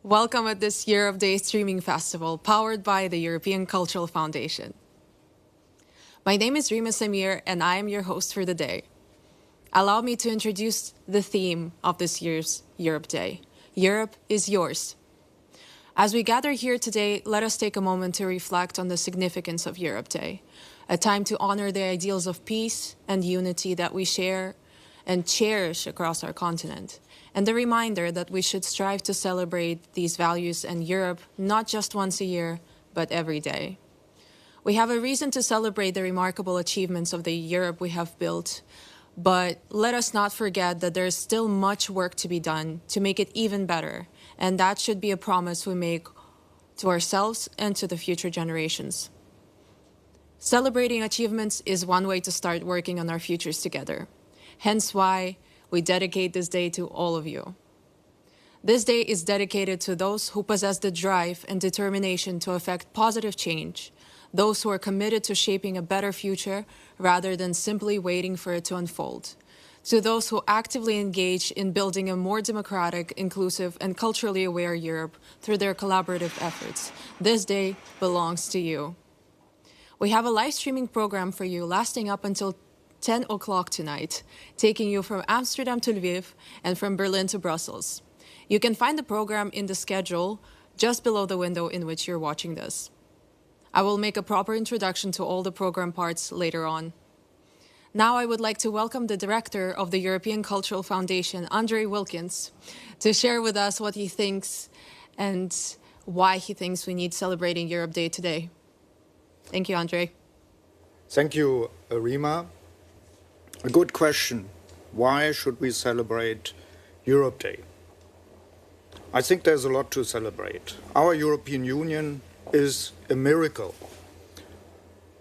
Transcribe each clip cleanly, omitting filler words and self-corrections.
Welcome at this Europe Day streaming festival powered by the European Cultural Foundation. My name is Rima Samir and I am your host for the day. Allow me to introduce the theme of this year's Europe Day. Europe is yours. As we gather here today, let us take a moment to reflect on the significance of Europe Day, a time to honor the ideals of peace and unity that we share and cherish across our continent, and the reminder that we should strive to celebrate these values in Europe not just once a year, but every day. We have a reason to celebrate the remarkable achievements of the Europe we have built, but let us not forget that there is still much work to be done to make it even better, and that should be a promise we make to ourselves and to the future generations. Celebrating achievements is one way to start working on our futures together. Hence why we dedicate this day to all of you. This day is dedicated to those who possess the drive and determination to effect positive change, those who are committed to shaping a better future rather than simply waiting for it to unfold, to those who actively engage in building a more democratic, inclusive, and culturally aware Europe through their collaborative efforts. This day belongs to you. We have a live streaming program for you lasting up until 10 o'clock tonight, taking you from Amsterdam to Lviv and from Berlin to Brussels. You can find the program in the schedule just below the window in which you're watching this. I will make a proper introduction to all the program parts later on. Now I would like to welcome the director of the European Cultural Foundation, André Wilkins, to share with us what he thinks and why he thinks we need celebrating Europe Day today. Thank you, André. Thank you, Rima. A good question. Why should we celebrate Europe Day? I think there's a lot to celebrate. Our European Union is a miracle.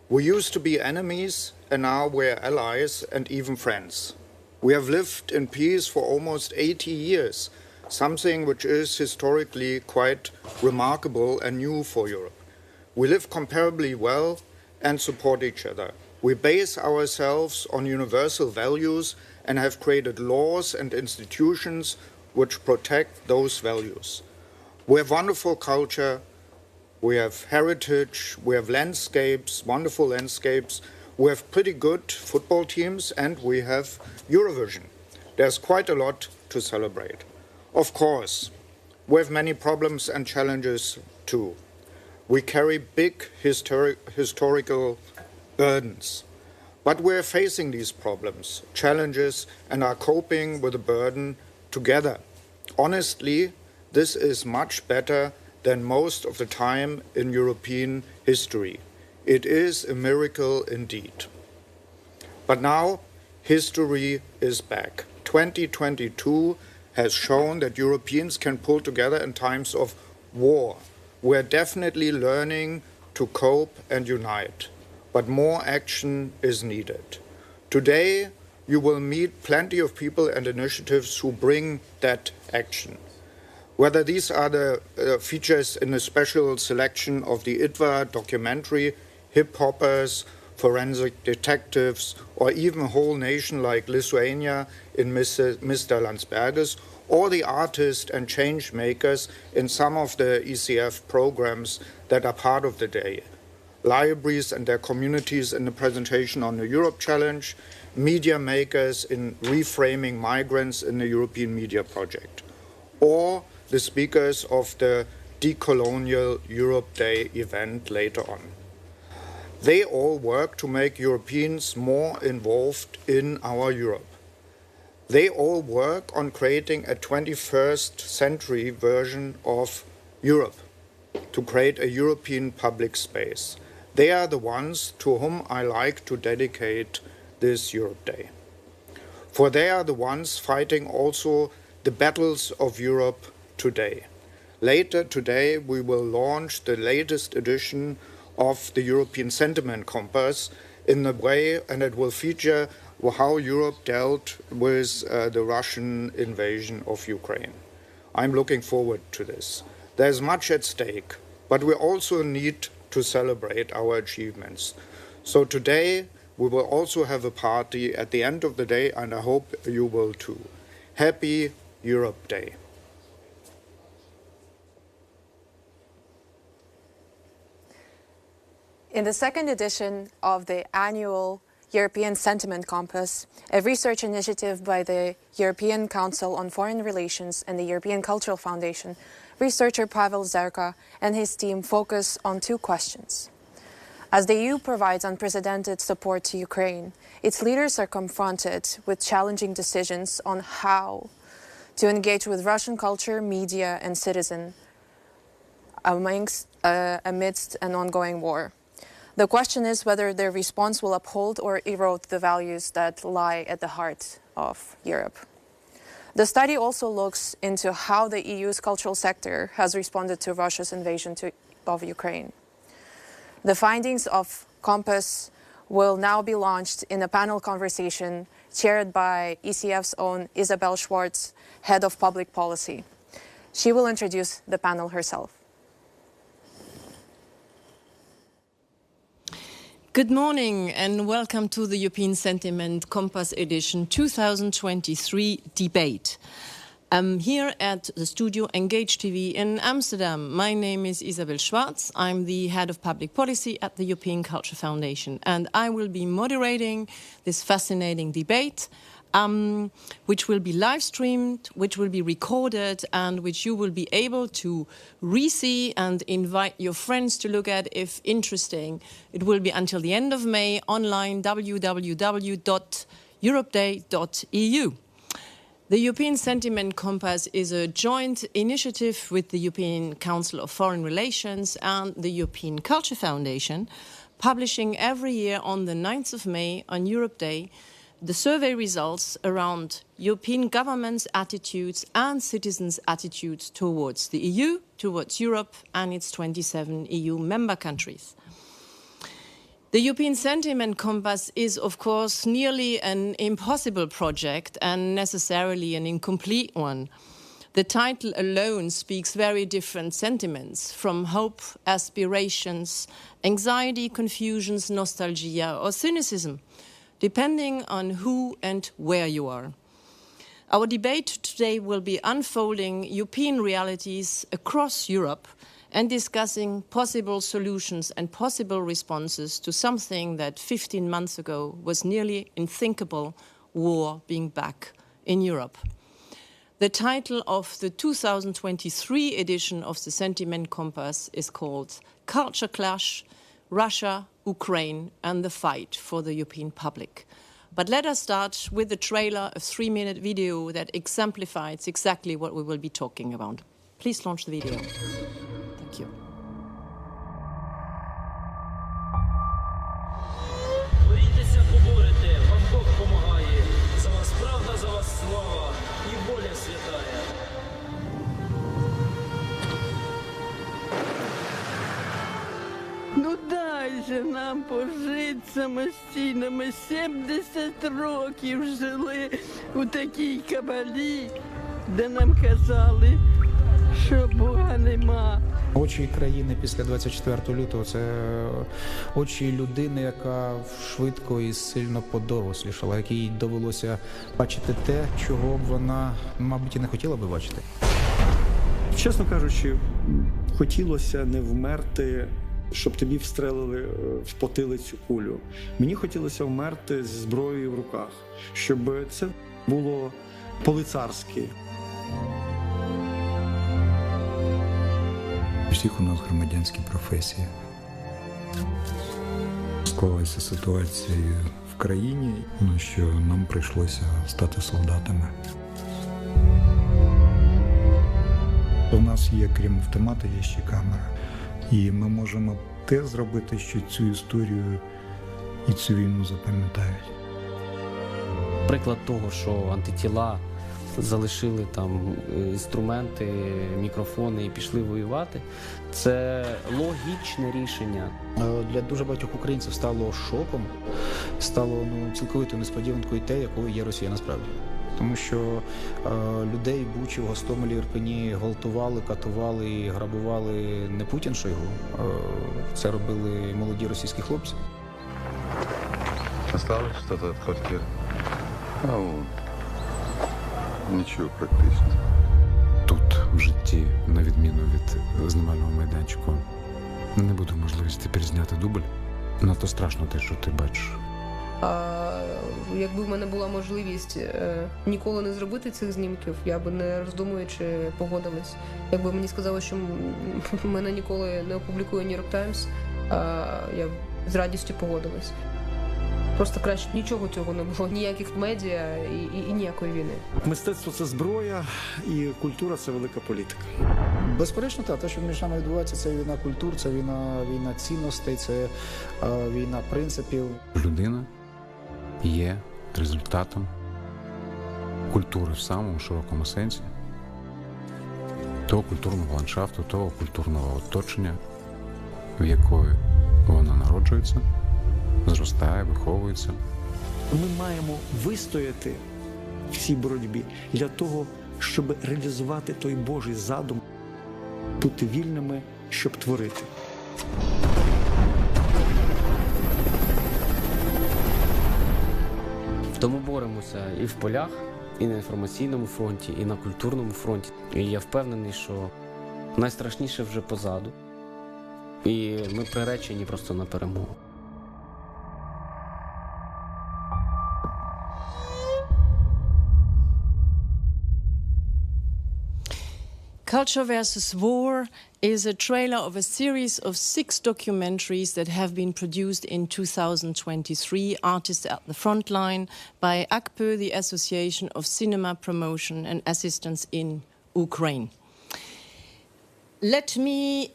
We used to be enemies and now we're allies and even friends. We have lived in peace for almost 80 years, something which is historically quite remarkable and new for Europe. We live comparably well and support each other. We base ourselves on universal values and have created laws and institutions which protect those values. We have wonderful culture, we have heritage, we have landscapes, wonderful landscapes, we have pretty good football teams, and we have Eurovision. There's quite a lot to celebrate. Of course, we have many problems and challenges too. We carry big historical burdens. But we're facing these problems, challenges, and are coping with the burden together. Honestly, this is much better than most of the time in European history. It is a miracle indeed. But now, history is back. 2022 has shown that Europeans can pull together in times of war. We're definitely learning to cope and unite, but more action is needed. Today, you will meet plenty of people and initiatives who bring that action. Whether these are the features in a special selection of the IDVA documentary, hip-hoppers, forensic detectives, or even a whole nation like Lithuania in Mr. Landsbergis, or the artists and change makers in some of the ECF programs that are part of the day. Libraries and their communities in the presentation on the Europe Challenge, media makers in reframing migrants in the European Media Project, or the speakers of the Decolonial Europe Day event later on. They all work to make Europeans more involved in our Europe. They all work on creating a 21st century version of Europe, to create a European public space. They are the ones to whom I like to dedicate this Europe Day. For they are the ones fighting also the battles of Europe today. Later today, we will launch the latest edition of the European Sentiment Compass in the way, and it will feature how Europe dealt with the Russian invasion of Ukraine. I'm looking forward to this. There's much at stake, but we also need to celebrate our achievements. So today, we will also have a party at the end of the day, and I hope you will too. Happy Europe Day. In the second edition of the annual European Sentiment Compass, a research initiative by the European Council on Foreign Relations and the European Cultural Foundation, researcher Pavel Zerka and his team focus on two questions. As the EU provides unprecedented support to Ukraine, its leaders are confronted with challenging decisions on how to engage with Russian culture, media and citizens amidst an ongoing war. The question is whether their response will uphold or erode the values that lie at the heart of Europe. The study also looks into how the EU's cultural sector has responded to Russia's invasion of Ukraine. The findings of Compass will now be launched in a panel conversation chaired by ECF's own Isabel Schwartz, Head of Public Policy. She will introduce the panel herself. Good morning and welcome to the European Sentiment Compass Edition 2023 debate. I'm here at the studio Engage TV in Amsterdam. My name is Isabel Schwartz. I'm the head of public policy at the European Culture Foundation, and I will be moderating this fascinating debate, which will be live streamed, which will be recorded, and which you will be able to re-see and invite your friends to look at if interesting. It will be until the end of May online, www.europeday.eu. The European Sentiment Compass is a joint initiative with the European Council of Foreign Relations and the European Culture Foundation, publishing every year on the 9th of May on Europe Day the survey results around European governments' attitudes and citizens' attitudes towards the EU, towards Europe and its 27 EU member countries. The European Sentiment Compass is, of course, nearly an impossible project and necessarily an incomplete one. The title alone speaks very different sentiments, from hope, aspirations, anxiety, confusions, nostalgia, or cynicism, depending on who and where you are. Our debate today will be unfolding European realities across Europe and discussing possible solutions and possible responses to something that 15 months ago was nearly unthinkable: war being back in Europe. The title of the 2023 edition of the Sentiment Compass is called Culture Clash, Russia, Ukraine and the Fight for the European Public. But let us start with a trailer, a 3-minute video that exemplifies exactly what we will be talking about. Please launch the video. Thank you. Борітеся, поборете, вам Бог помагає. За вас правда, за вас слава і воля святая. Ну дай же нам пожити самостійно. Ми 70 років жили у такій кабалі, де нам казали, що Бога нема. Очі країни після 24 лютого – це очі людини, яка швидко і сильно подорослішала, якій довелося бачити те, чого б вона, мабуть, і не хотіла би бачити. Чесно кажучи, хотілося не вмерти, щоб тобі встрелили в потилицю кулю. Мені хотілося вмерти зі зброєю в руках, щоб це було по-лицарськи. У всіх у нас громадянські професії. Склалася ситуація в країні, що нам прийшлося стати солдатами. У нас є, крім автомата, є ще камера. І ми можемо те зробити, що цю історію і цю війну запам'ятають. Приклад того, що антитіла залишили там інструменти, мікрофони і пішли воювати, це логічне рішення. Для дуже багатьох українців стало шоком, стало цілковитою несподіванкою те, якою є Росія насправді. Тому що людей в Бучі, в Гостомелі, Ірпені гвалтували, катували і грабували не Путін Шойгу, це робили молоді російські хлопці. Осталось щось від квартири? А вон. Нічого практично. Тут в житті, на відміну від знімального майданчику, Не буде можливості перезняти дубль. Надто страшно те, що ти бачиш. А якби в мене була можливість ніколи не зробити цих знімків, я би не роздумуючи погодилась. Якби мені сказали, що мене ніколи не опублікує New York Times, я б з радістю погодилась. Просто краще нічого цього не було, ніяких медіа і ніякої війни. Мистецтво – це зброя, і культура – це велика політика. Безперечно, так. Те, що між нами відбувається, це війна культур, це війна цінностей, це війна принципів. Людина є результатом культури в самому широкому сенсі, того культурного ландшафту, того культурного оточення, в якої вона народжується, зростає, виховується. Ми маємо вистояти в цій боротьбі для того, щоб реалізувати той Божий задум, бути вільними, щоб творити. Тому боремося і в полях, і на інформаційному фронті, і на культурному фронті. І я впевнений, що найстрашніше вже позаду. І ми приречені просто на перемогу. Culture vs. War is a trailer of a series of 6 documentaries that have been produced in 2023, Artists at the Frontline, by ACPE, the Association of Cinema Promotion and Assistance in Ukraine. Let me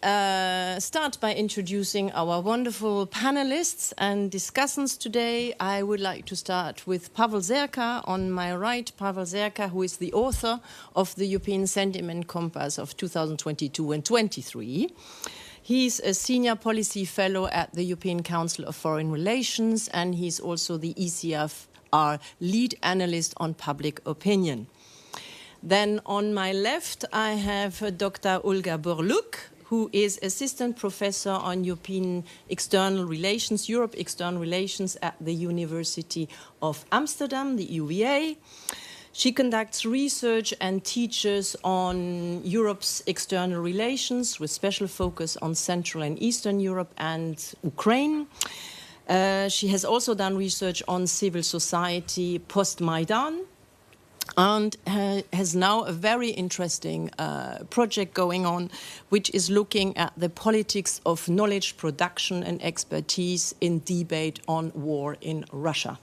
start by introducing our wonderful panelists and discussants today. I would like to start with Pavel Zerka on my right. Pavel Zerka, who is the author of the European Sentiment Compass of 2022 and 23. He's a senior policy fellow at the European Council of Foreign Relations, and he's also the ECFR lead analyst on public opinion. Then on my left, I have Dr. Olga Burluk, who is assistant professor on European External Relations, Europe External Relations at the University of Amsterdam, the UVA. She conducts research and teaches on Europe's external relations with special focus on Central and Eastern Europe and Ukraine. She has also done research on civil society post-Maidan, and has now a very interesting project going on, which is looking at the politics of knowledge production and expertise in debate on war in Russia.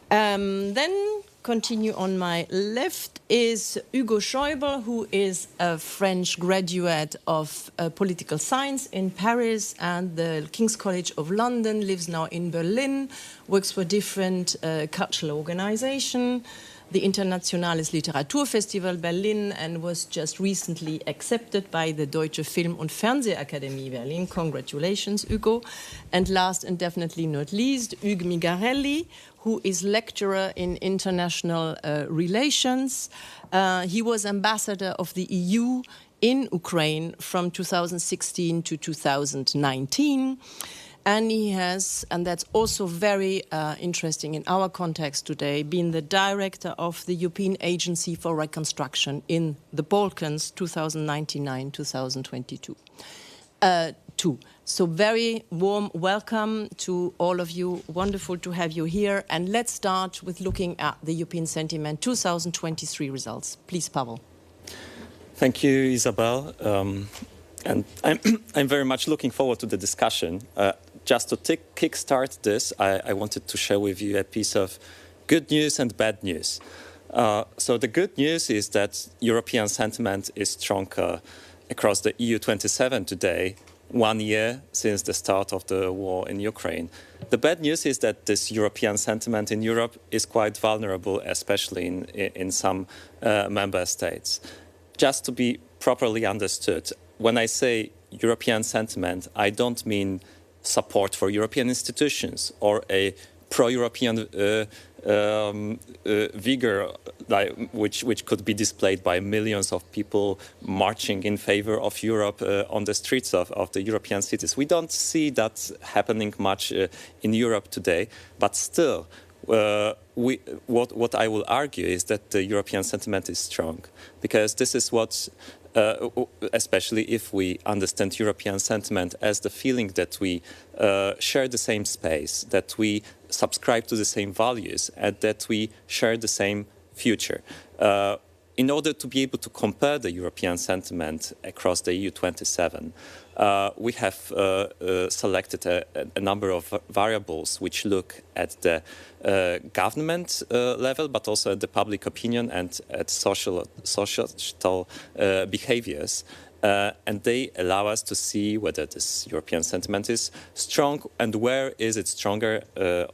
Then continue on my left is Hugo Schäuble, who is a French graduate of political science in Paris and the King's College of London, lives now in Berlin, works for different cultural organizations, the Internationales Literaturfestival Berlin, and was just recently accepted by the Deutsche Film- und Fernsehakademie Berlin. Congratulations, Hugo. And last and definitely not least, Hugues Migarelli, who is lecturer in international relations. He was ambassador of the EU in Ukraine from 2016 to 2019. And he has, and that's also very interesting in our context today, been the director of the European Agency for Reconstruction in the Balkans, 2019-2022. So very warm welcome to all of you. Wonderful to have you here. And let's start with looking at the European Sentiment 2023 results. Please, Pavel. Thank you, Isabel. And I'm very much looking forward to the discussion. Just to kickstart this, I wanted to share with you a piece of good news and bad news. So the good news is that European sentiment is stronger across the EU27 today, 1 year since the start of the war in Ukraine. The bad news is that this European sentiment in Europe is quite vulnerable, especially in some member states. Just to be properly understood, when I say European sentiment, I don't mean support for European institutions or a pro-European vigor which could be displayed by millions of people marching in favor of Europe on the streets of the European cities. We don't see that happening much in Europe today, but still, what I will argue is that the European sentiment is strong, because this is what especially if we understand European sentiment as the feeling that we share the same space, that we subscribe to the same values, and that we share the same future. In order to be able to compare the European sentiment across the EU 27, we have selected a number of variables which look at the government level, but also at the public opinion and at social behaviors. And they allow us to see whether this European sentiment is strong and where is it stronger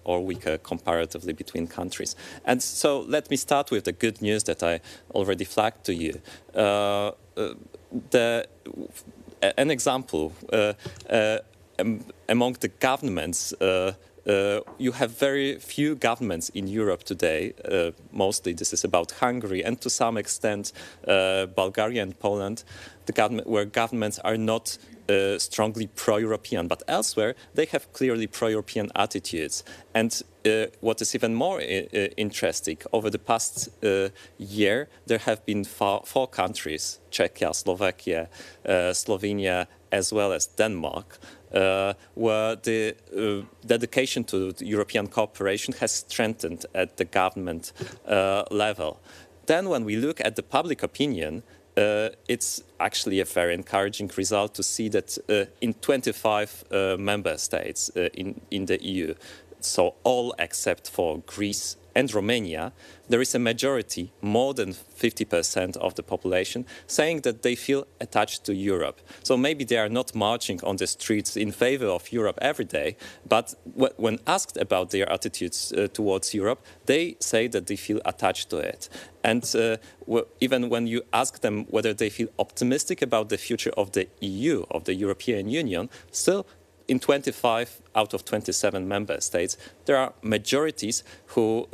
or weaker comparatively between countries. And so let me start with the good news that I already flagged to you. An example, among the governments, you have very few governments in Europe today. Mostly this is about Hungary and to some extent Bulgaria and Poland, where governments are not strongly pro-European, but elsewhere they have clearly pro-European attitudes. And what is even more interesting, over the past year, there have been four countries, Czechia, Slovakia, Slovenia, as well as Denmark, where the dedication to European cooperation has strengthened at the government level. Then when we look at the public opinion, it's actually a very encouraging result to see that in 25 member states in the EU, so all except for Greece and Romania, there is a majority, more than 50% of the population, saying that they feel attached to Europe. So maybe they are not marching on the streets in favor of Europe every day, but when asked about their attitudes towards Europe, they say that they feel attached to it. And even when you ask them whether they feel optimistic about the future of the EU, of the European Union, still in 25 out of 27 member states, there are majorities who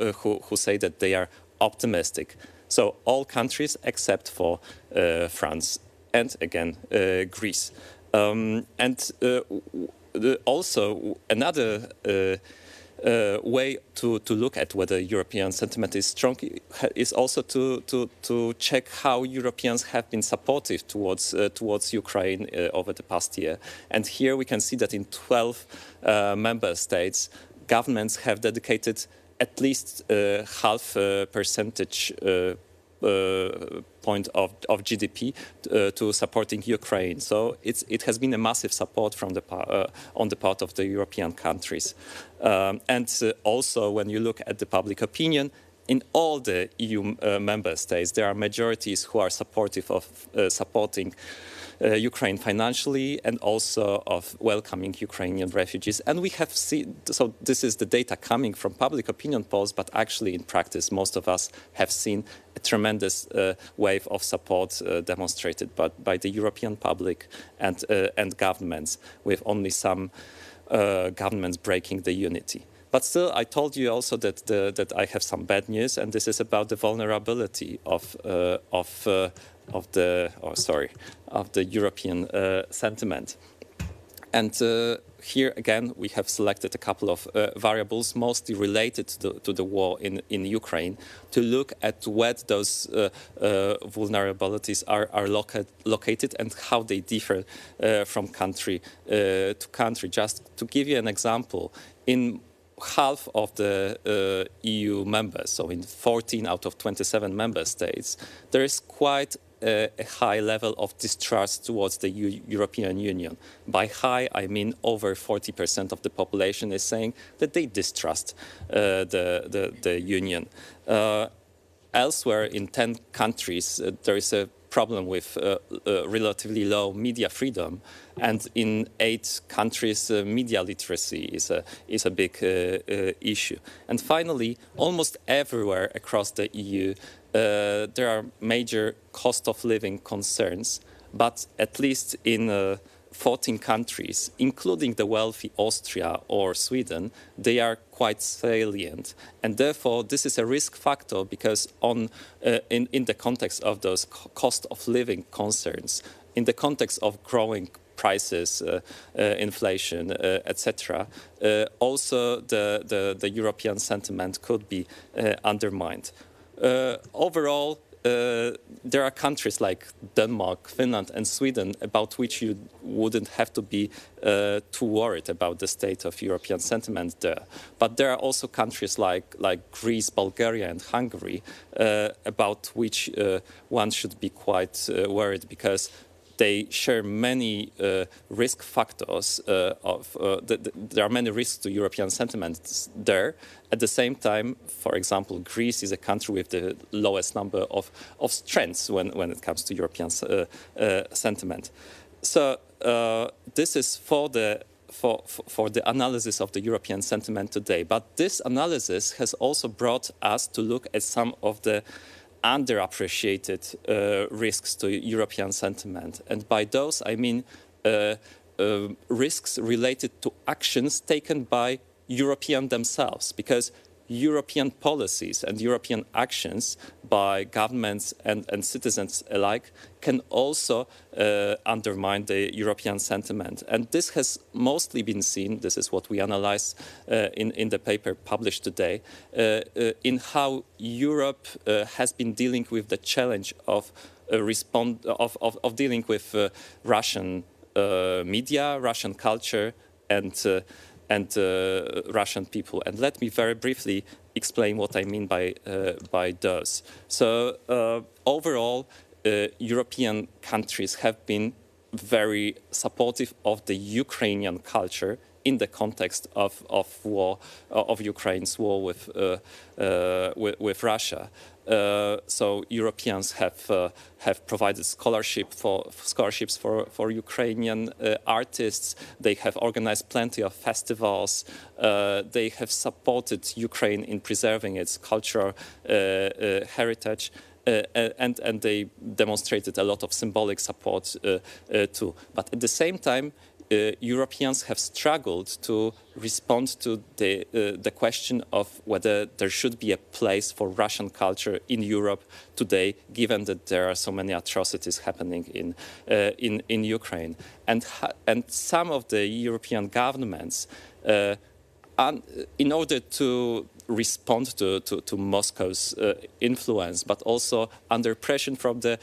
say that they are optimistic. So all countries except for France and again Greece. Also another way to look at whether European sentiment is strong is also to check how Europeans have been supportive towards Ukraine over the past year. And here we can see that in 12 member states, governments have dedicated at least half a percentage point of GDP to supporting Ukraine. So it has been a massive support from on the part of the European countries. Also, when you look at the public opinion, in all the EU member states, there are majorities who are supportive of supporting Ukraine financially and also of welcoming Ukrainian refugees. And we have seen, so this is the data coming from public opinion polls, but actually in practice, most of us have seen a tremendous wave of support demonstrated by the European public and governments, with only some governments breaking the unity. But still, I told you also that I have some bad news, and this is about the vulnerability of the European sentiment. And here again, we have selected a couple of variables, mostly related to the war in Ukraine, to look at where those vulnerabilities are located and how they differ from country to country. Just to give you an example, in half of the EU members, so in 14 out of 27 member states, there is quite a high level of distrust towards the European Union. By high, I mean over 40% of the population is saying that they distrust the Union. Elsewhere, in 10 countries, there is a problem with relatively low media freedom, and in 8 countries, media literacy is a big issue. And finally, almost everywhere across the EU, there are major cost of living concerns, but at least in 14 countries, including the wealthy Austria or Sweden, they are quite salient. And therefore, this is a risk factor because in the context of those cost of living concerns, in the context of growing prices, inflation, etc., also the European sentiment could be undermined. Overall, there are countries like Denmark, Finland, and Sweden about which you wouldn't have to be too worried about the state of European sentiment there. But there are also countries like Greece, Bulgaria, and Hungary about which one should be quite worried, because they share many risk factors there are many risks to European sentiments there. At the same time, for example, Greece is a country with the lowest number of strengths when it comes to European sentiment. So this is for the analysis of the European sentiment today. But this analysis has also brought us to look at some of the underappreciated risks to European sentiment. And by those, I mean risks related to actions taken by Europeans themselves, because European policies and European actions by governments and citizens alike can also undermine the European sentiment. And this has mostly been seen, this is what we analyze in the paper published today, in how Europe has been dealing with the challenge of dealing with Russian media, Russian culture, and Russian people. And let me very briefly explain what I mean by those. So overall, European countries have been very supportive of the Ukrainian culture in the context of Ukraine's war with Russia. So Europeans have provided scholarships for Ukrainian artists. They have organized plenty of festivals. They have supported Ukraine in preserving its cultural heritage. And they demonstrated a lot of symbolic support too. But at the same time, Europeans have struggled to respond to the question of whether there should be a place for Russian culture in Europe today, given that there are so many atrocities happening in Ukraine. And some of the European governments, in order to respond to Moscow's influence, but also under pressure from the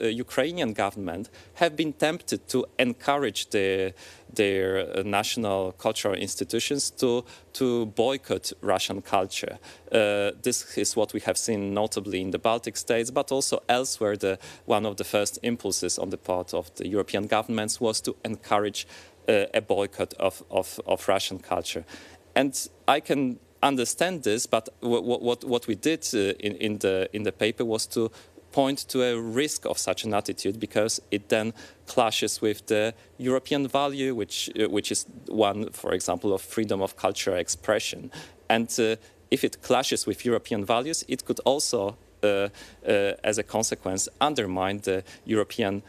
Ukrainian government, have been tempted to encourage their national cultural institutions to boycott Russian culture. This is what we have seen notably in the Baltic states, but also elsewhere. One of the first impulses on the part of the European governments was to encourage a boycott of Russian culture. And I can understand this, but what we did in the paper was to point to a risk of such an attitude, because it then clashes with the European value, which is one, for example, of freedom of cultural expression. And if it clashes with European values, it could also, as a consequence, undermine the European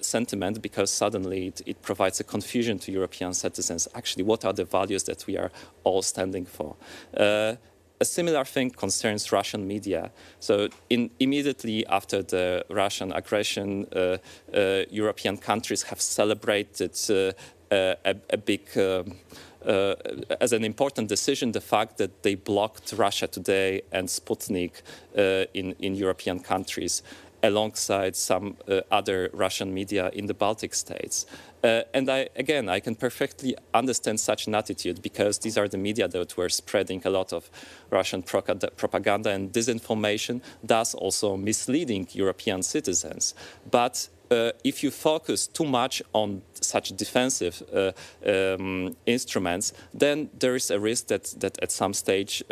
sentiment, because suddenly it provides a confusion to European citizens. Actually, what are the values that we are all standing for? A similar thing concerns Russian media. So immediately after the Russian aggression, European countries have celebrated a big, as an important decision, the fact that they blocked Russia Today and Sputnik in European countries, alongside some other Russian media in the Baltic states. And I can perfectly understand such an attitude, because these are the media that were spreading a lot of Russian propaganda and disinformation, thus also misleading European citizens. But if you focus too much on such defensive instruments, then there is a risk that at some stage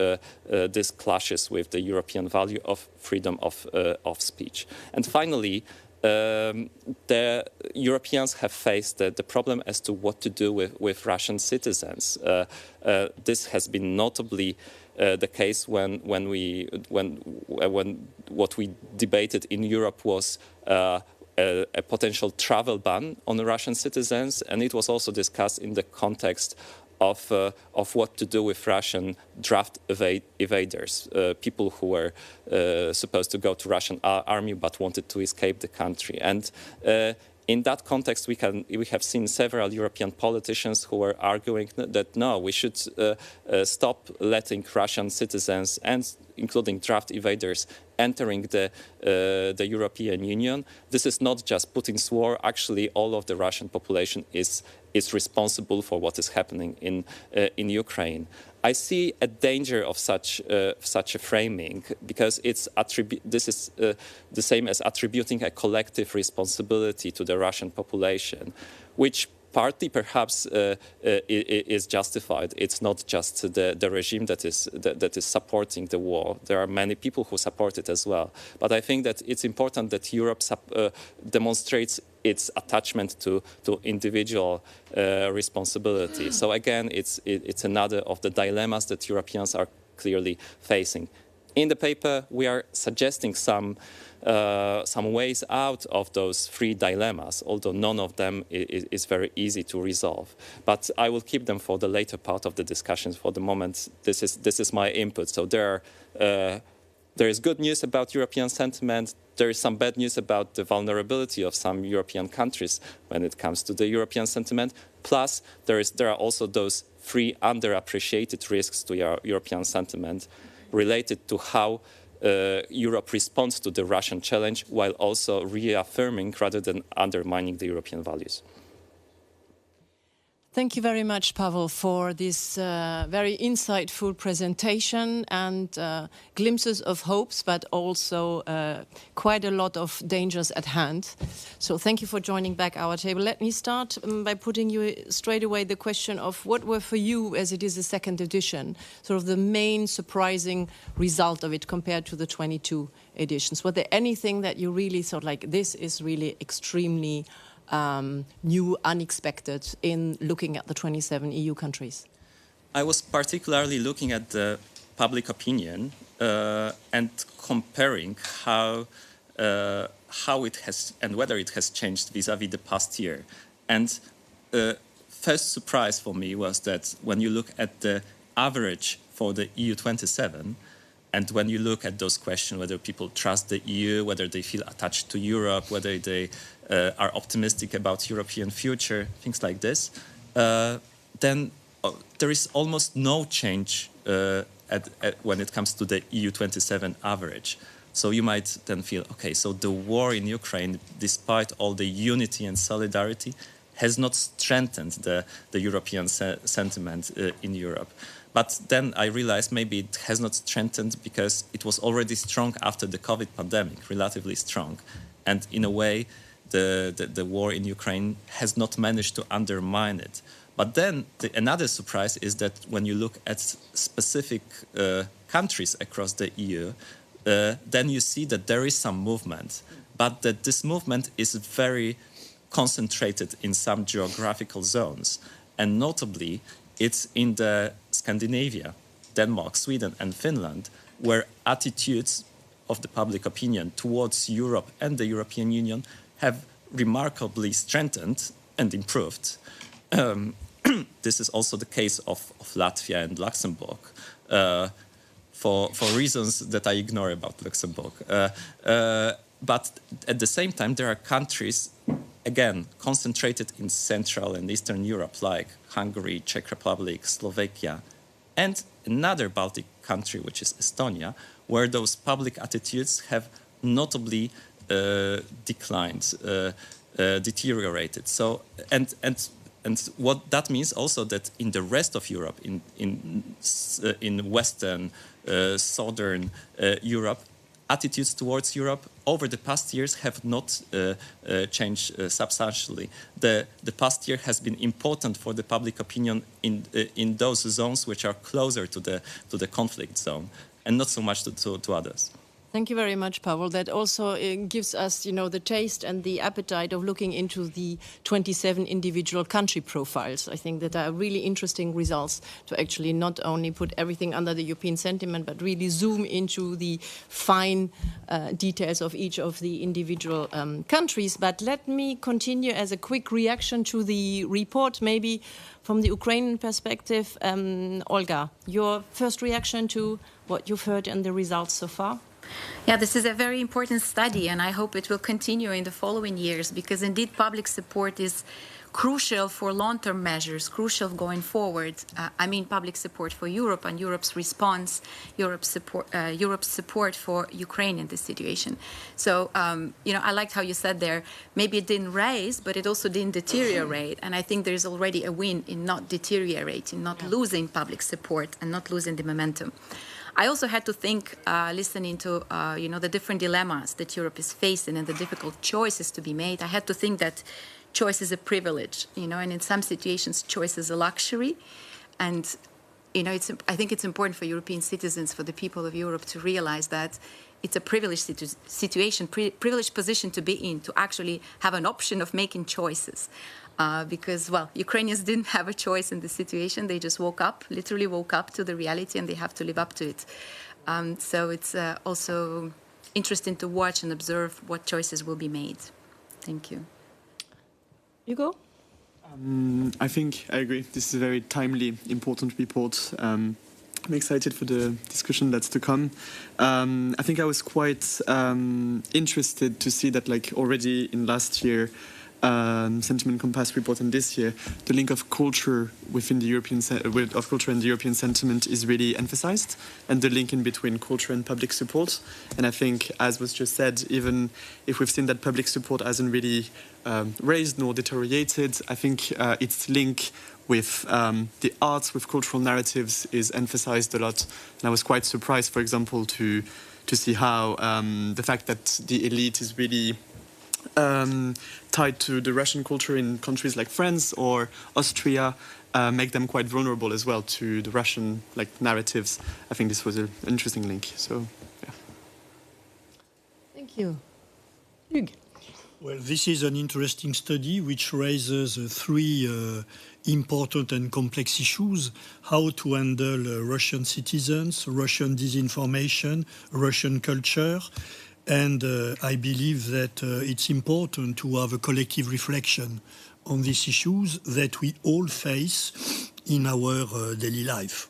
this clashes with the European value of freedom of speech. And finally, the Europeans have faced the problem as to what to do with Russian citizens. This has been notably the case when what we debated in Europe was a potential travel ban on Russian citizens, and it was also discussed in the context of what to do with Russian draft evaders, people who were supposed to go to Russian army but wanted to escape the country. And in that context, we have seen several European politicians who were arguing that no, we should stop letting Russian citizens, and including draft evaders, entering the European Union. This is not just Putin's war. Actually, all of the Russian population is responsible for what is happening in Ukraine. I see a danger of such a framing because this is the same as attributing a collective responsibility to the Russian population, which partly perhaps is justified. It's not just the regime that is supporting the war. There are many people who support it as well. But I think that it's important that Europe demonstrates its attachment to individual responsibility. So again, it's another of the dilemmas that Europeans are clearly facing. In the paper, we are suggesting some ways out of those three dilemmas, although none of them is very easy to resolve. But I will keep them for the later part of the discussions. For the moment, this is my input. So there is good news about European sentiment. There is some bad news about the vulnerability of some European countries when it comes to the European sentiment. Plus, there are also those three underappreciated risks to European sentiment related to how Europe responds to the Russian challenge while also reaffirming rather than undermining the European values. Thank you very much, Pavel, for this very insightful presentation and glimpses of hopes, but also quite a lot of dangers at hand. So thank you for joining back our table. Let me start by putting you straight away the question of what were for you, as it is the second edition, sort of the main surprising result of it compared to the 22 editions. Was there anything that you really thought, like, this is really extremely new, unexpected in looking at the 27 EU countries? I was particularly looking at the public opinion and comparing how it has and whether it has changed vis-à-vis the past year. And first surprise for me was that when you look at the average for the EU 27, and when you look at those questions, whether people trust the EU, whether they feel attached to Europe, whether they are optimistic about European future, things like this, then there is almost no change when it comes to the EU 27 average. So you might then feel, okay, so the war in Ukraine, despite all the unity and solidarity, has not strengthened the European sentiment in Europe. But then I realized maybe it has not strengthened because it was already strong after the COVID pandemic, relatively strong. And in a way, the war in Ukraine has not managed to undermine it. But then another surprise is that when you look at specific countries across the EU, then you see that there is some movement, but that this movement is very concentrated in some geographical zones. And notably, it's in the Scandinavia, Denmark, Sweden, and Finland, where attitudes of the public opinion towards Europe and the European Union have remarkably strengthened and improved. This is also the case of Latvia and Luxembourg, for reasons that I ignore about Luxembourg. But at the same time, there are countries, again, concentrated in Central and Eastern Europe, like Hungary, Czech Republic, Slovakia, and another Baltic country, which is Estonia, where those public attitudes have notably declined, deteriorated. So, and what that means also that in the rest of Europe, in Western, Southern Europe, attitudes towards Europe over the past years have not changed substantially. The past year has been important for the public opinion in those zones which are closer to the conflict zone, and not so much to others. Thank you very much, Pavel. That also gives us, the taste and the appetite of looking into the 27 individual country profiles. I think that are really interesting results to actually not only put everything under the European sentiment, but really zoom into the fine details of each of the individual countries. But let me continue as a quick reaction to the report, maybe from the Ukrainian perspective. Olga, your first reaction to what you've heard and the results so far? Yeah, this is a very important study, and I hope it will continue in the following years, because indeed public support is crucial for long-term measures, crucial going forward. I mean public support for Europe and Europe's response, Europe's support for Ukraine in this situation. So, I liked how you said there, maybe it didn't raise, but it also didn't deteriorate. And I think there's already a win in not deteriorating, not losing public support and not losing the momentum. I also had to think, listening to, the different dilemmas that Europe is facing and the difficult choices to be made. I had to think that choice is a privilege, and in some situations, choice is a luxury. And, I think it's important for European citizens, for the people of Europe to realize that it's a privileged situation, privileged position to be in, to actually have an option of making choices. Because, Ukrainians didn't have a choice in this situation. They just literally woke up to the reality, and they have to live up to it. So it's also interesting to watch and observe what choices will be made. Thank you. Hugo? I think I agree. This is a very timely, important report. I'm excited for the discussion that's to come. I think I was quite interested to see that, already in last year, Sentiment Compass report, and this year, the link of culture within the European of culture and the European sentiment is really emphasized, and the link in between culture and public support. And I think, as was just said, even if we've seen that public support hasn't really raised nor deteriorated, I think its link with the arts, with cultural narratives, is emphasized a lot. And I was quite surprised, for example, to see how the fact that the elite is really tied to the Russian culture in countries like France or Austria make them quite vulnerable as well to the Russian narratives. I think this was an interesting link. So, yeah. Thank you. Hugues. Well, this is an interesting study which raises three important and complex issues: how to handle Russian citizens, Russian disinformation, Russian culture. And I believe that it's important to have a collective reflection on these issues that we all face in our daily life.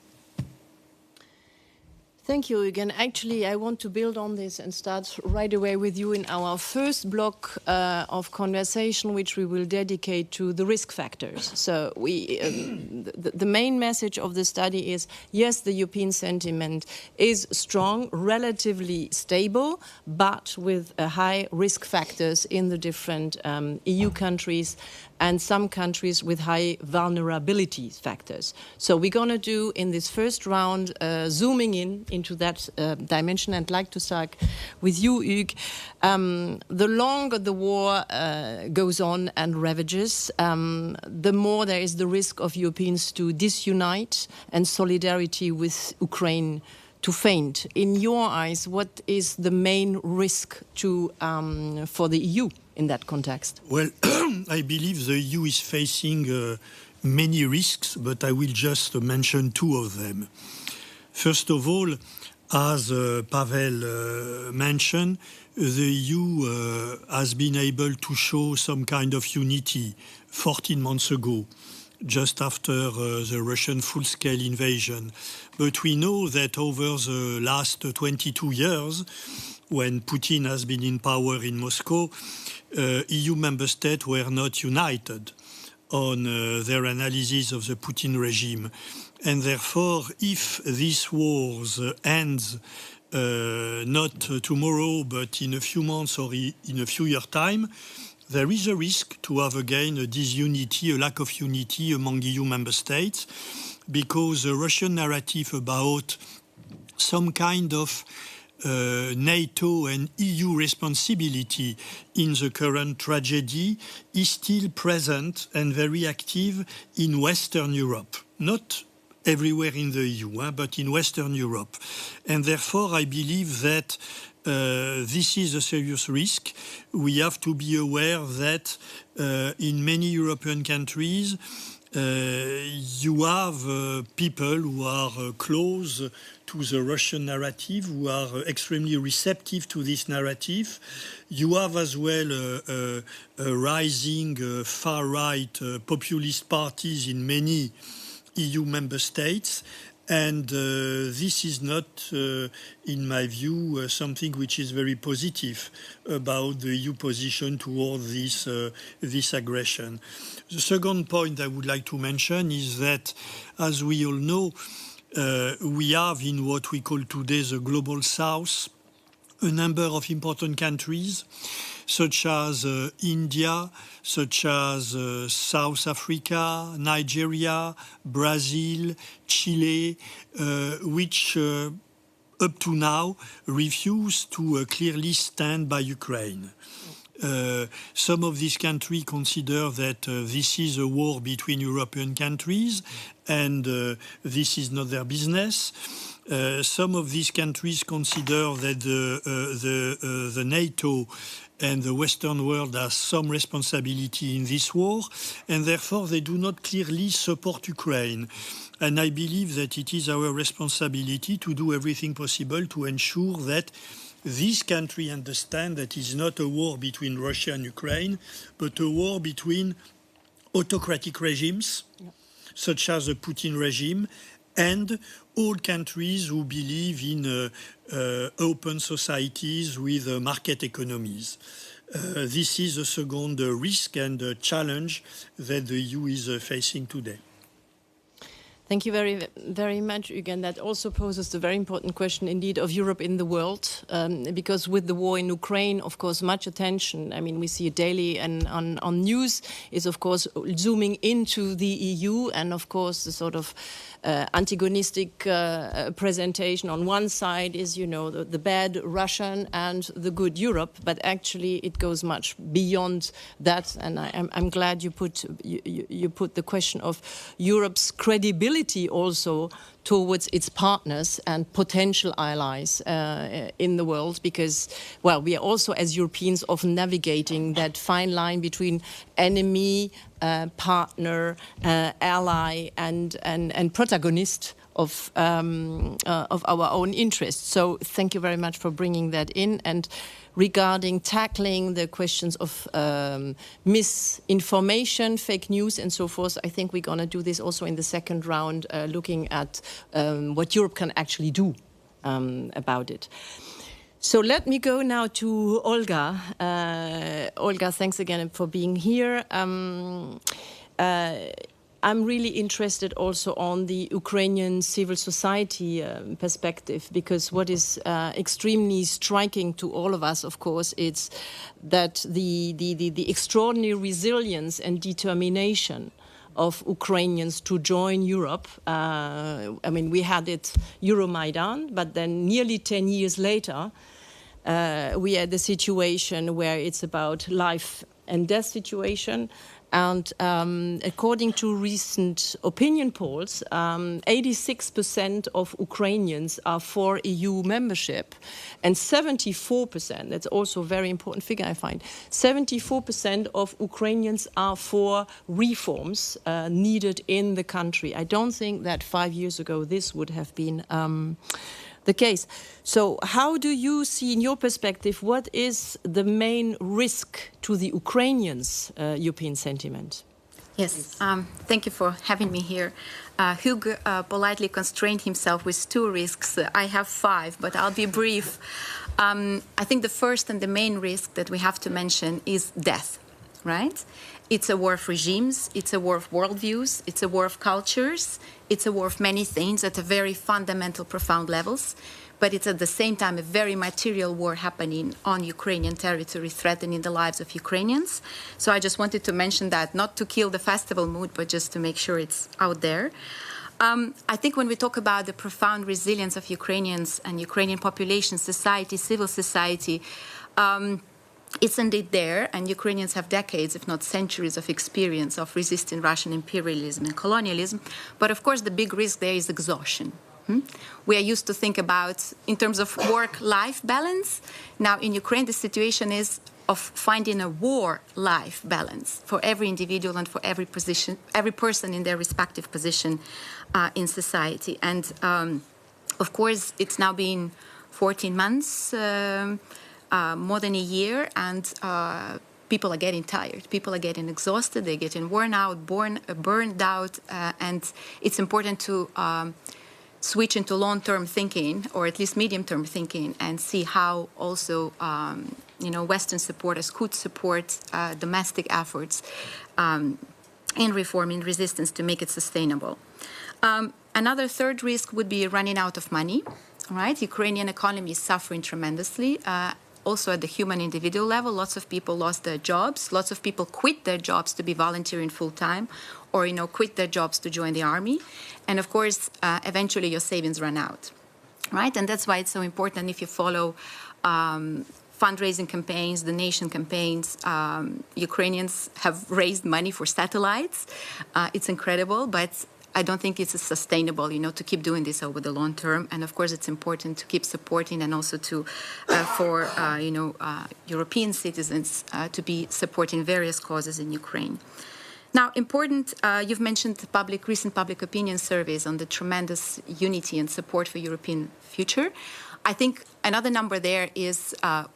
Thank you, Eugen. Actually, I want to build on this and start right away with you in our first block of conversation, which we will dedicate to the risk factors. So the main message of the study is, yes, the European sentiment is strong, relatively stable, but with high risk factors in the different EU countries, and some countries with high vulnerability factors. So we're going to do in this first round, zooming into that dimension. I'd like to start with you, Hugues. The longer the war goes on and ravages, the more there is the risk of Europeans to disunite and solidarity with Ukraine to faint. In your eyes, what is the main risk for the EU in that context? Well, I believe the EU is facing many risks, but I will just mention two of them. First of all, as Pavel mentioned, the EU has been able to show some kind of unity 14 months ago, just after the Russian full-scale invasion. But we know that over the last 22 years, when Putin has been in power in Moscow, EU member states were not united on their analysis of the Putin regime. And therefore, if this war ends not tomorrow, but in a few months or in a few years' time, there is a risk to have again a disunity, a lack of unity among EU member states, because the Russian narrative about some kind of NATO and EU responsibility in the current tragedy is still present and very active in Western Europe. Not everywhere in the EU, but in Western Europe. And therefore, I believe that this is a serious risk. We have to be aware that in many European countries, you have people who are close to the Russian narrative, who are extremely receptive to this narrative. You have as well a rising far-right populist parties in many EU member states. And this is not, in my view, something which is very positive about the EU position toward this aggression. The second point I would like to mention is that, as we all know, we have in what we call today the Global South a number of important countries, such as India, such as South Africa, Nigeria, Brazil, Chile, which up to now refuse to clearly stand by Ukraine. Some of these countries consider that this is a war between European countries and this is not their business. Some of these countries consider that the NATO and the Western world has some responsibility in this war, and therefore they do not clearly support Ukraine. And I believe that it is our responsibility to do everything possible to ensure that this country understand that it's not a war between Russia and Ukraine, but a war between autocratic regimes, such as the Putin regime, and all countries who believe in open societies with market economies. This is a second risk and challenge that the EU is facing today. Thank you very, very much, Eugen. That also poses the very important question, indeed, of Europe in the world, because with the war in Ukraine, of course, much attention, I mean, we see it daily and on news, is, of course, zooming into the EU and, of course, the sort of antagonistic presentation on one side is, you know, the bad Russian and the good Europe, but actually it goes much beyond that. And I'm glad you put the question of Europe's credibility also towards its partners and potential allies in the world, because, well, we are also, as Europeans, often navigating that fine line between enemy, partner, ally, and protagonist of our own interests. So thank you very much for bringing that in. And regarding tackling the questions of misinformation, fake news, and so forth, I think we're going to do this also in the second round, looking at what Europe can actually do about it. So let me go now to Olga. Olga, thanks again for being here. I'm really interested also on the Ukrainian civil society perspective, because what is extremely striking to all of us, of course, is that the extraordinary resilience and determination of Ukrainians to join Europe. I mean, we had it Euromaidan, but then nearly 10 years later, we had the situation where it's about life and death situation. And according to recent opinion polls, 86% of Ukrainians are for EU membership, and 74%, that's also a very important figure I find, 74% of Ukrainians are for reforms needed in the country. I don't think that 5 years ago this would have been the case. So how do you see, in your perspective, what is the main risk to the Ukrainians' European sentiment? Yes, thank you for having me here. Hugo politely constrained himself with 2 risks. I have 5, but I'll be brief. I think the first and the main risk that we have to mention is death, right? It's a war of regimes, it's a war of worldviews, it's a war of cultures, it's a war of many things at a very fundamental, profound levels, but it's at the same time a very material war happening on Ukrainian territory, threatening the lives of Ukrainians. So I just wanted to mention that, not to kill the festival mood, but just to make sure it's out there. I think when we talk about the profound resilience of Ukrainians and Ukrainian population, society, civil society, it's indeed there, and Ukrainians have decades, if not centuries, of experience of resisting Russian imperialism and colonialism. But of course, the big risk there is exhaustion. We are used to think about, in terms of work-life balance. Now, in Ukraine, the situation is of finding a war-life balance for every individual and for every person in their respective position in society. And of course, it's now been 14 months. More than a year, and people are getting tired. People are getting exhausted. They're getting worn out, burned out, and it's important to switch into long-term thinking, or at least medium-term thinking, and see how also Western supporters could support domestic efforts in reform, in resistance, to make it sustainable. Another third risk would be running out of money. Right? Ukrainian economy is suffering tremendously. Also at the human individual level, lots of people lost their jobs. Lots of people quit their jobs to be volunteering full-time, or quit their jobs to join the army. And of course, eventually your savings run out. Right? And that's why it's so important, if you follow fundraising campaigns, donation campaigns. Ukrainians have raised money for satellites. It's incredible, but I don't think it's sustainable, to keep doing this over the long term. And of course, it's important to keep supporting, and also for European citizens to be supporting various causes in Ukraine. Now, important, you've mentioned recent public opinion surveys on the tremendous unity and support for European future. I think another number there is,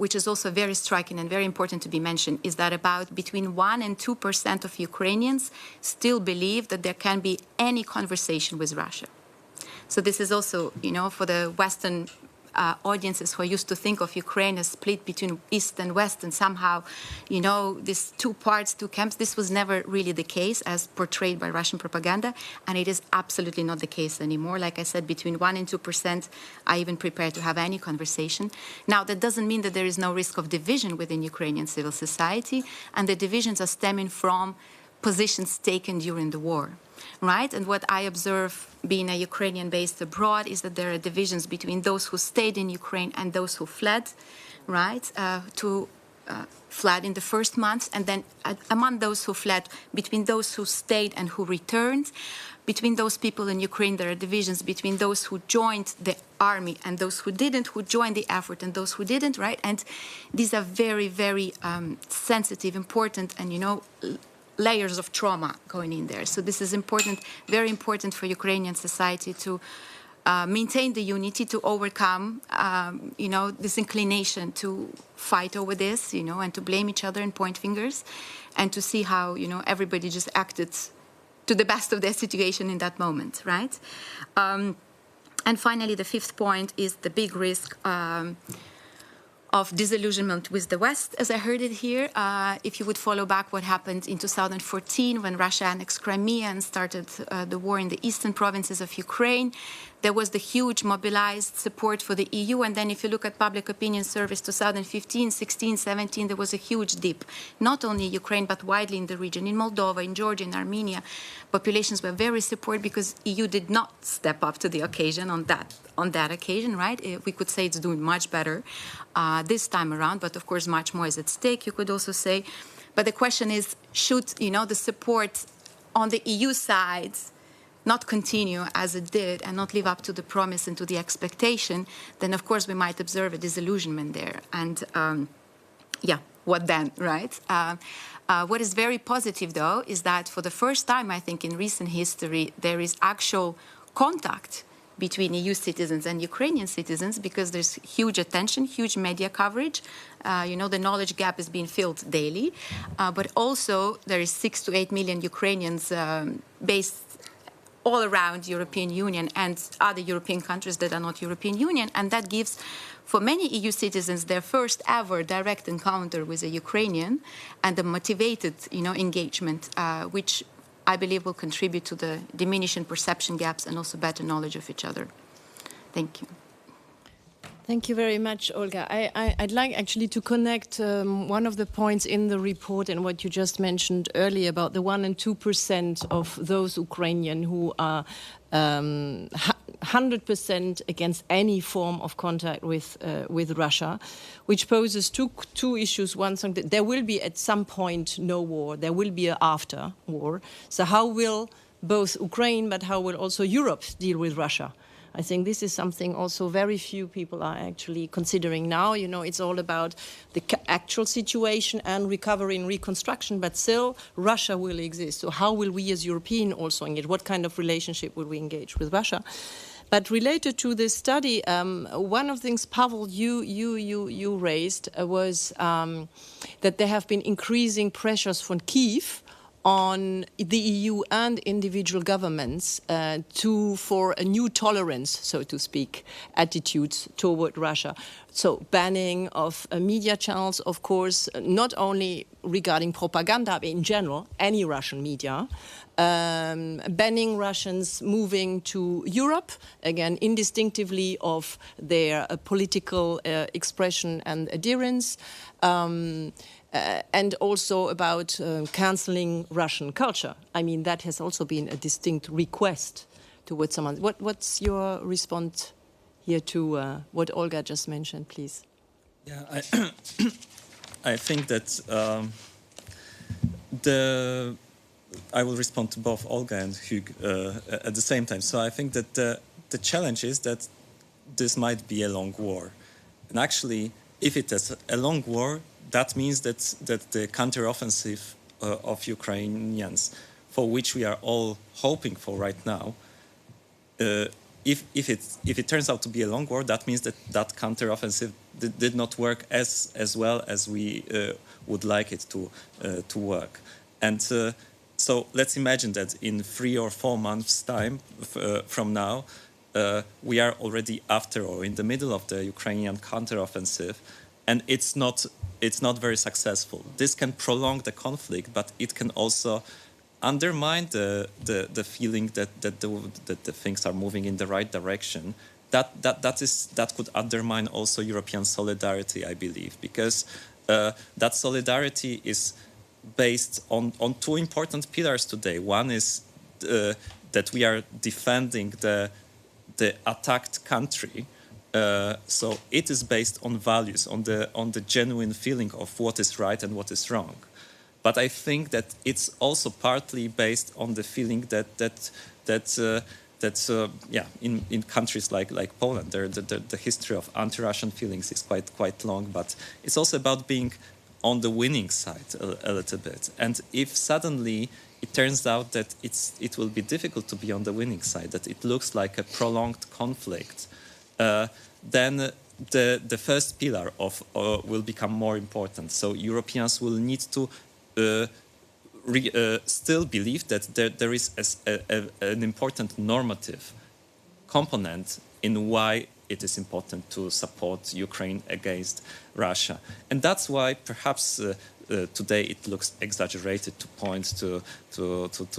which is also very striking and very important to be mentioned, is that about between 1% and 2% of Ukrainians still believe that there can be any conversation with Russia. So this is also, for the Western audiences who are used to think of Ukraine as split between East and West, and somehow, these two parts, two camps, this was never really the case as portrayed by Russian propaganda, and it is absolutely not the case anymore. Like I said, between 1% and 2% are even prepared to have any conversation. Now, that doesn't mean that there is no risk of division within Ukrainian civil society, and the divisions are stemming from positions taken during the war. Right? And what I observe, being a Ukrainian based abroad, is that there are divisions between those who stayed in Ukraine and those who fled, right? Fled in the first months, and then among those who fled, between those who stayed and who returned. Between those people in Ukraine, there are divisions between those who joined the army and those who didn't, who joined the effort and those who didn't, right? And these are very, very sensitive, important, and layers of trauma going in there. So this is important, very important for Ukrainian society to maintain the unity, to overcome, this inclination to fight over this, and to blame each other and point fingers, and to see how, everybody just acted to the best of their situation in that moment, right? And finally, the fifth point is the big risk of disillusionment with the West, as I heard it here. If you would follow back what happened in 2014 when Russia annexed Crimea and started the war in the eastern provinces of Ukraine, there was the huge mobilized support for the EU. And then if you look at public opinion surveys 2015, 16, 17, there was a huge dip. Not only Ukraine, but widely in the region. In Moldova, in Georgia, in Armenia, populations were very supportive because EU did not step up to the occasion on that occasion, right? We could say it's doing much better this time around, but of course much more is at stake, you could also say. But the question is, should the support on the EU side not continue as it did and not live up to the promise and to the expectation, then of course we might observe a disillusionment there. And what then, right? What is very positive, though, is that for the first time, I think, in recent history, there is actual contact between EU citizens and Ukrainian citizens, because there's huge attention, huge media coverage. The knowledge gap is being filled daily. But also there is 6 to 8 million Ukrainians based all around European Union and other European countries that are not European Union. And that gives, for many EU citizens, their first ever direct encounter with a Ukrainian, and a motivated, engagement, which I believe will contribute to the diminishing perception gaps and also better knowledge of each other. Thank you. Thank you very much, Olga. I'd like actually to connect one of the points in the report and what you just mentioned earlier about the 1% and 2% of those Ukrainians who are 100% against any form of contact with Russia, which poses two issues. One thing, that there will be at some point no war. There will be an after war. So how will both Ukraine, but how will also Europe deal with Russia? I think this is something also very few people are actually considering now. It's all about the actual situation and recovery and reconstruction, but still Russia will exist. So how will we as Europeans also engage? What kind of relationship will we engage with Russia? But related to this study, one of the things, Pavel, you raised was that there have been increasing pressures from Kyiv on the EU and individual governments for a new tolerance, so to speak, attitudes toward Russia. So banning of media channels, of course, not only regarding propaganda, but in general, any Russian media. Banning Russians moving to Europe, again, indistinctively of their political expression and adherence. And also about cancelling Russian culture. I mean, that has also been a distinct request towards someone. What's your response here to what Olga just mentioned, please? Yeah, I think that I will respond to both Olga and Hugh at the same time. So I think that the challenge is that this might be a long war. And actually, if it is a long war, that means that the counteroffensive of Ukrainians, for which we are all hoping for right now, if it turns out to be a long war, that means that counteroffensive did not work as well as we would like it to work. And so let's imagine that in 3 or 4 months' time from now, we are already after or in the middle of the Ukrainian counteroffensive, and it's not very successful. This can prolong the conflict, but it can also undermine the feeling that the things are moving in the right direction. That could undermine also European solidarity, I believe, because that solidarity is based on 2 important pillars today. One is that we are defending the attacked country. So it is based on values, on the genuine feeling of what is right and what is wrong. But I think that it's also partly based on the feeling that in countries like Poland, the history of anti-Russian feelings is quite long. But it's also about being on the winning side a little bit. And if suddenly it turns out that it will be difficult to be on the winning side, that it looks like a prolonged conflict, then the first pillar will become more important. So Europeans will need to still believe that there is an important normative component in why it is important to support Ukraine against Russia. And that's why perhaps today it looks exaggerated to point to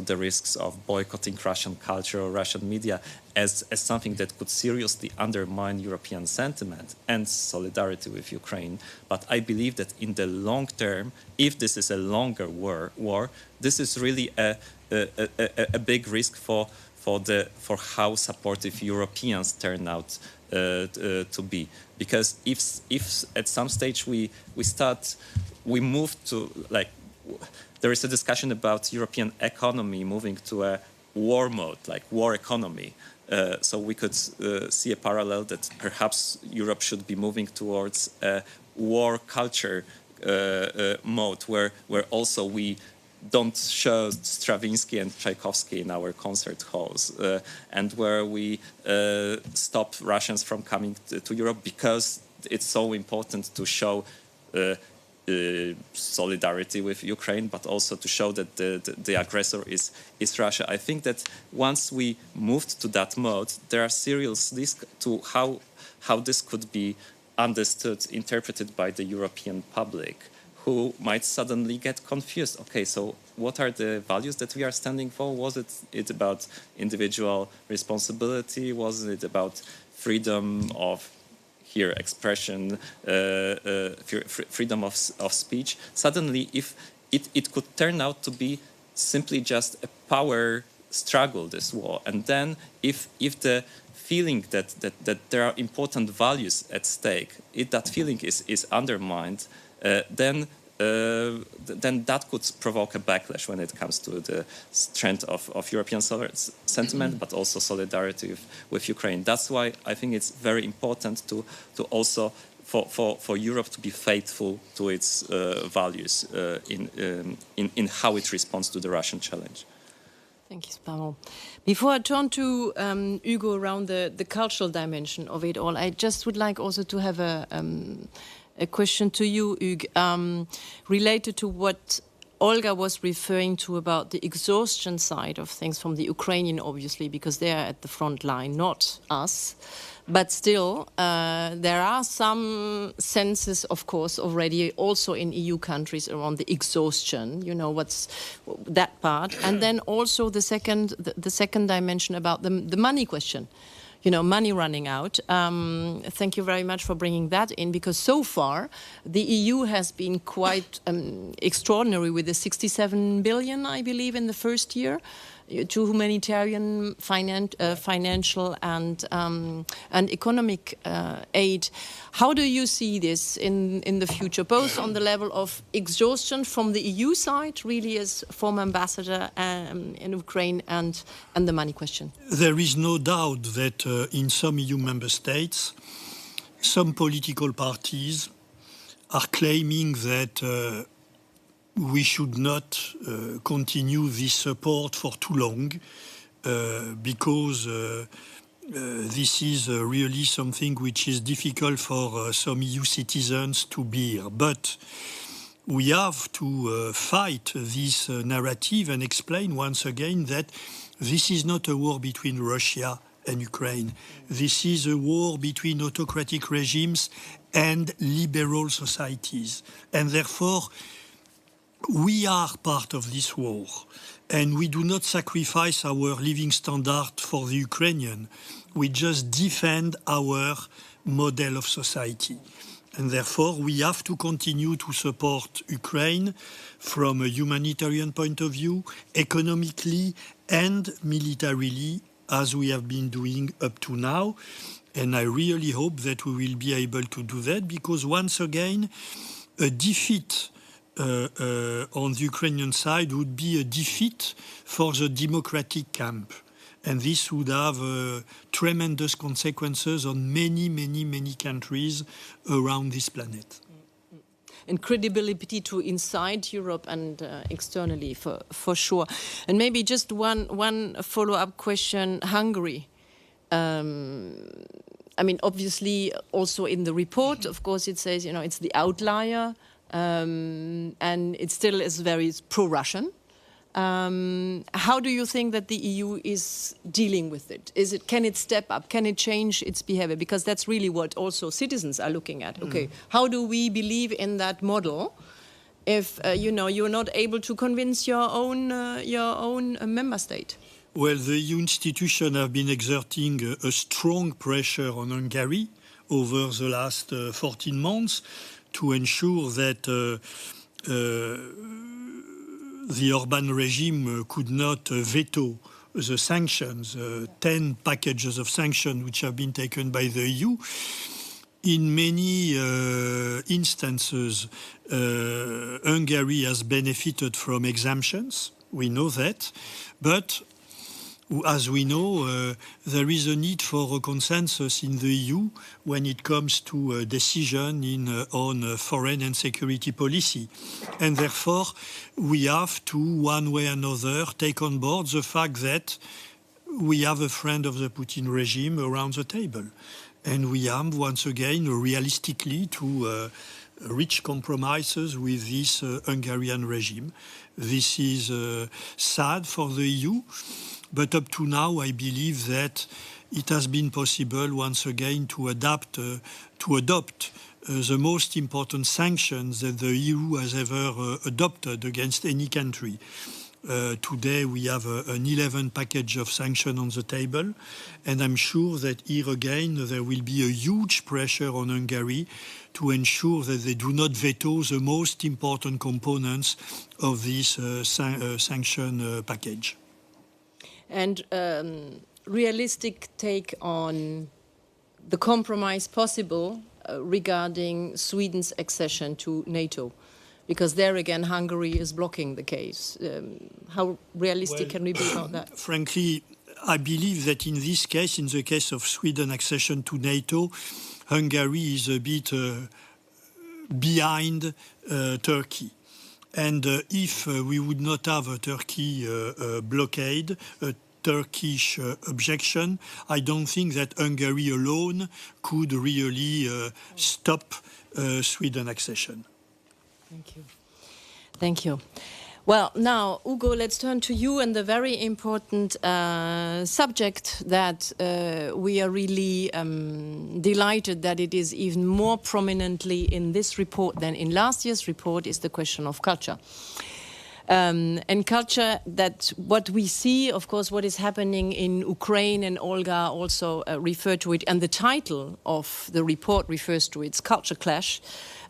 the risks of boycotting Russian culture or Russian media as something that could seriously undermine European sentiment and solidarity with Ukraine. But I believe that in the long term, if this is a longer war, this is really a big risk for how supportive Europeans turn out to be. Because if at some stage we move to, like, there is a discussion about European economy moving to a war mode, like war economy. So we could see a parallel that perhaps Europe should be moving towards a war culture mode, where also we don't show Stravinsky and Tchaikovsky in our concert halls, and where we stop Russians from coming to Europe because it's so important to show solidarity with Ukraine, but also to show that the aggressor is Russia. I think that once we moved to that mode, there are serious risks to how this could be understood, interpreted by the European public, who might suddenly get confused. Okay, so what are the values that we are standing for? Was it about individual responsibility? Was it about freedom of expression, freedom of speech? Suddenly, if it could turn out to be simply just a power struggle, this war, and then if the feeling that there are important values at stake, if that feeling is undermined, then that could provoke a backlash when it comes to the strength of European sentiment, but also solidarity with Ukraine. That's why I think it's very important to also for Europe to be faithful to its values in how it responds to the Russian challenge. Thank you, Pavel. Before I turn to Hugo around the cultural dimension of it all, I just would like also to have a question to you, Hugo, related to what Olga was referring to about the exhaustion side of things from the Ukrainian, obviously, because they are at the front line, not us. But still, there are some senses, of course, already also in EU countries around the exhaustion, you know, what's that part. And then also the second dimension about the money question. You know, money running out. Thank you very much for bringing that in, because so far the EU has been quite extraordinary with the 67 billion, I believe, in the first year to humanitarian, financial and economic aid. How do you see this in the future, both on the level of exhaustion from the EU side, really as former ambassador in Ukraine, and the money question? There is no doubt that in some EU member states, some political parties are claiming that we should not continue this support for too long because this is really something which is difficult for some EU citizens to bear. But we have to fight this narrative and explain once again that this is not a war between Russia and Ukraine. This is a war between autocratic regimes and liberal societies. And therefore, we are part of this war, and we do not sacrifice our living standard for the Ukrainian. We just defend our model of society. And therefore, we have to continue to support Ukraine from a humanitarian point of view, economically and militarily, as we have been doing up to now. And I really hope that we will be able to do that, because once again, a defeat on the Ukrainian side would be a defeat for the democratic camp. And this would have tremendous consequences on many, many, many countries around this planet. And credibility to inside Europe and externally, for sure. And maybe just one follow-up question, Hungary. I mean, obviously, also in the report, of course, it says, you know, it's the outlier, and it still is very pro-Russian. How do you think that the EU is dealing with it? Can it step up? Can it change its behavior? Because that's really what also citizens are looking at. Okay, how do we believe in that model if you know, you're not able to convince your own member state? Well, the EU institutions have been exerting a strong pressure on Hungary over the last 14 months to ensure that the Orban regime could not veto the sanctions, 10 packages of sanctions which have been taken by the EU. In many instances, Hungary has benefited from exemptions. We know that. But as we know, there is a need for a consensus in the EU when it comes to a decision on foreign and security policy. And therefore, we have to, one way or another, take on board the fact that we have a friend of the Putin regime around the table. And we have, once again, realistically to reach compromises with this Hungarian regime. This is sad for the EU. But up to now, I believe that it has been possible once again to adopt the most important sanctions that the EU has ever adopted against any country. Today we have an 11 package of sanctions on the table, and I'm sure that here again there will be a huge pressure on Hungary to ensure that they do not veto the most important components of this sanction package. And realistic take on the compromise possible regarding Sweden's accession to NATO, because there again Hungary is blocking the case. How realistic can we be about that? Frankly, I believe that in this case, in the case of Sweden accession to NATO, Hungary is a bit behind Turkey. And if we would not have a Turkey blockade, a Turkish objection, I don't think that Hungary alone could really stop Sweden accession. Thank you. Thank you. Well, now, Ugo, let's turn to you and the very important subject that we are really delighted that it is even more prominently in this report than in last year's report is the question of culture. And culture, that what we see, of course, what is happening in Ukraine, and Olga also referred to it, and the title of the report refers to its culture clash.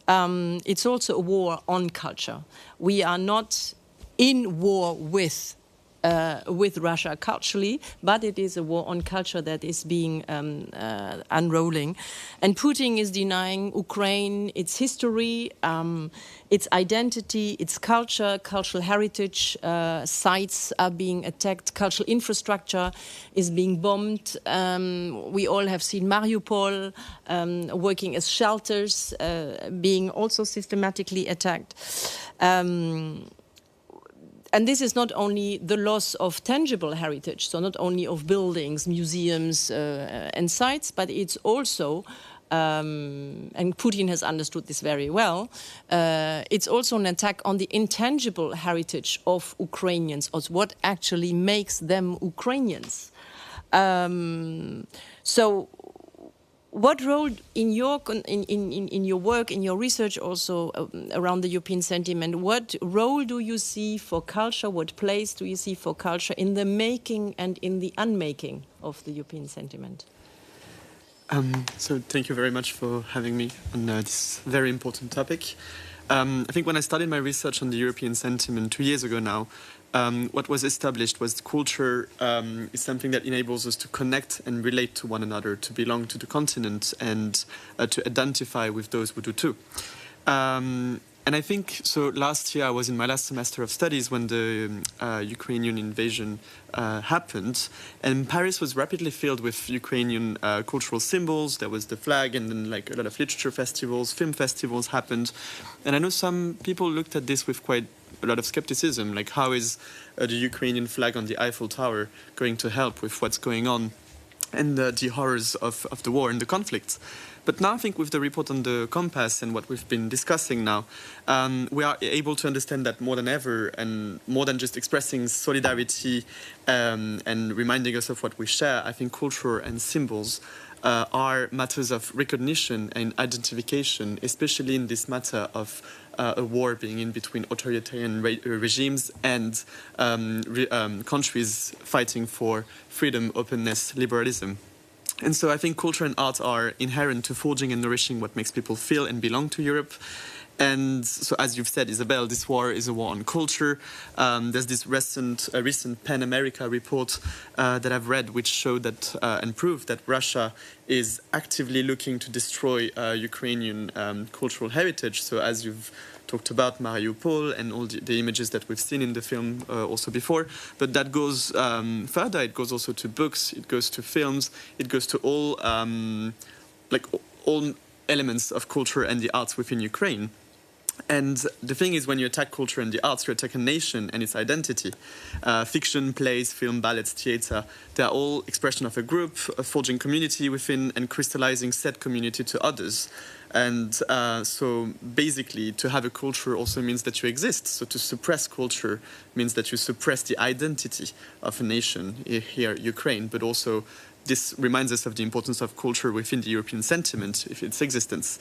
It's also a war on culture. We are not in war with Russia culturally, but it is a war on culture that is being unrolling. And Putin is denying Ukraine its history, its identity, its culture, cultural heritage. Sites are being attacked, cultural infrastructure is being bombed. We all have seen Mariupol working as shelters, being also systematically attacked. And this is not only the loss of tangible heritage, so not only of buildings, museums, and sites, but it's also, and Putin has understood this very well, it's also an attack on the intangible heritage of Ukrainians, of what actually makes them Ukrainians. So what role in your work, in your research also around the European sentiment, what role do you see for culture, what place do you see for culture in the making and in the unmaking of the European sentiment? So thank you very much for having me on this very important topic. I think when I started my research on the European sentiment 2 years ago now, what was established was culture is something that enables us to connect and relate to one another, to belong to the continent, and to identify with those who do too. And I think, so last year I was in my last semester of studies when the Ukrainian invasion happened, and Paris was rapidly filled with Ukrainian cultural symbols. There was the flag, and then like a lot of literature festivals, film festivals happened. And I know some people looked at this with quite a lot of skepticism, like how is the Ukrainian flag on the Eiffel Tower going to help with what's going on and the horrors of the war and the conflicts. But now I think with the report on the compass and what we've been discussing now, we are able to understand that more than ever, and more than just expressing solidarity and reminding us of what we share, I think culture and symbols are matters of recognition and identification, especially in this matter of a war being in between authoritarian regimes and countries fighting for freedom, openness, liberalism. And so I think culture and art are inherent to forging and nourishing what makes people feel and belong to Europe. And so, as you've said, Isabel, this war is a war on culture. There's this recent Pan America report that I've read, which showed that and proved that Russia is actively looking to destroy Ukrainian cultural heritage. So, as you've talked about Mariupol and all the images that we've seen in the film also before, but that goes further. It goes also to books. It goes to films. It goes to all all elements of culture and the arts within Ukraine. And the thing is, when you attack culture and the arts, you attack a nation and its identity. Fiction, plays, film, ballets, theatre, they are all expression of a group, a forging community within and crystallizing said community to others. And so basically, to have a culture also means that you exist. So to suppress culture means that you suppress the identity of a nation, here Ukraine, but also this reminds us of the importance of culture within the European sentiment, if its existence.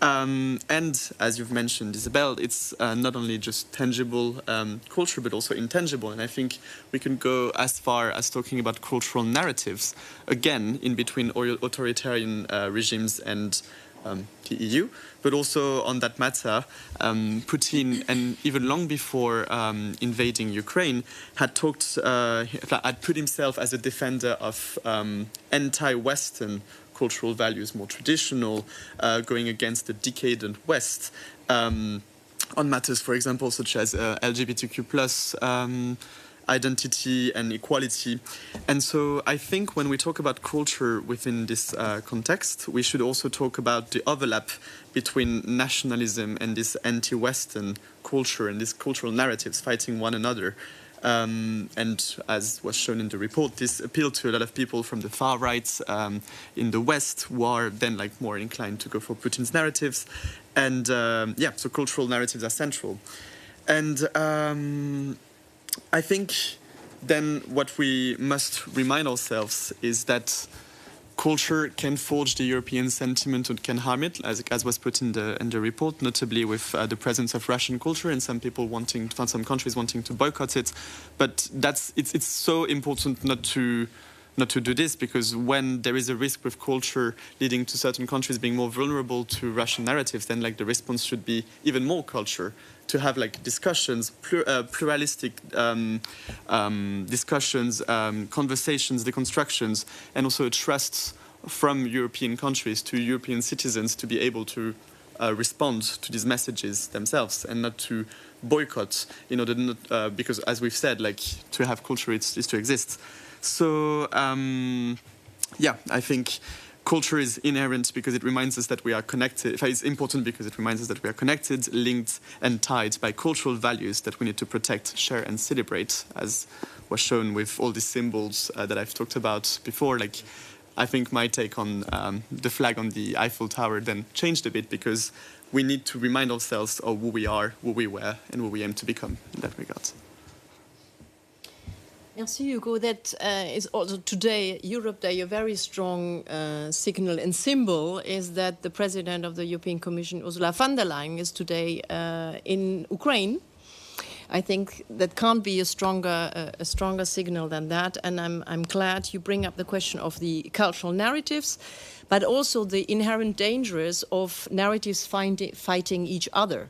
And as you've mentioned, Isabel, it's not only just tangible culture, but also intangible. And I think we can go as far as talking about cultural narratives, again, in between authoritarian regimes and the EU, but also on that matter, Putin, and even long before invading Ukraine, had put himself as a defender of anti-Western cultural values, more traditional, going against the decadent West, on matters, for example, such as LGBTQ+ identity and equality. And so I think when we talk about culture within this context, we should also talk about the overlap between nationalism and this anti-Western culture and these cultural narratives fighting one another. And as was shown in the report, this appealed to a lot of people from the far right in the West, who are then like more inclined to go for Putin's narratives. And so cultural narratives are central. And I think then what we must remind ourselves is that culture can forge the European sentiment and can harm it, as was put in the report, notably with the presence of Russian culture and some countries wanting to boycott it. But it's so important not to do this, because when there is a risk with culture leading to certain countries being more vulnerable to Russian narratives, then the response should be even more culture, to have discussions, pluralistic discussions, conversations, deconstructions, and also a trust from European countries to European citizens to be able to respond to these messages themselves and not to boycott, because as we've said, to have culture is to exist. So, I think culture is inherent because it reminds us that we are connected. It's important because it reminds us that we are connected, linked, and tied by cultural values that we need to protect, share, and celebrate, as was shown with all these symbols that I've talked about before. I think my take on the flag on the Eiffel Tower then changed a bit, because we need to remind ourselves of who we are, who we were, and who we aim to become in that regard. Merci, Hugo. That is also today, Europe Day, a very strong signal and symbol is that the President of the European Commission, Ursula von der Leyen, is today in Ukraine. I think that can't be a stronger signal than that. And I'm glad you bring up the question of the cultural narratives, but also the inherent dangers of narratives fighting each other.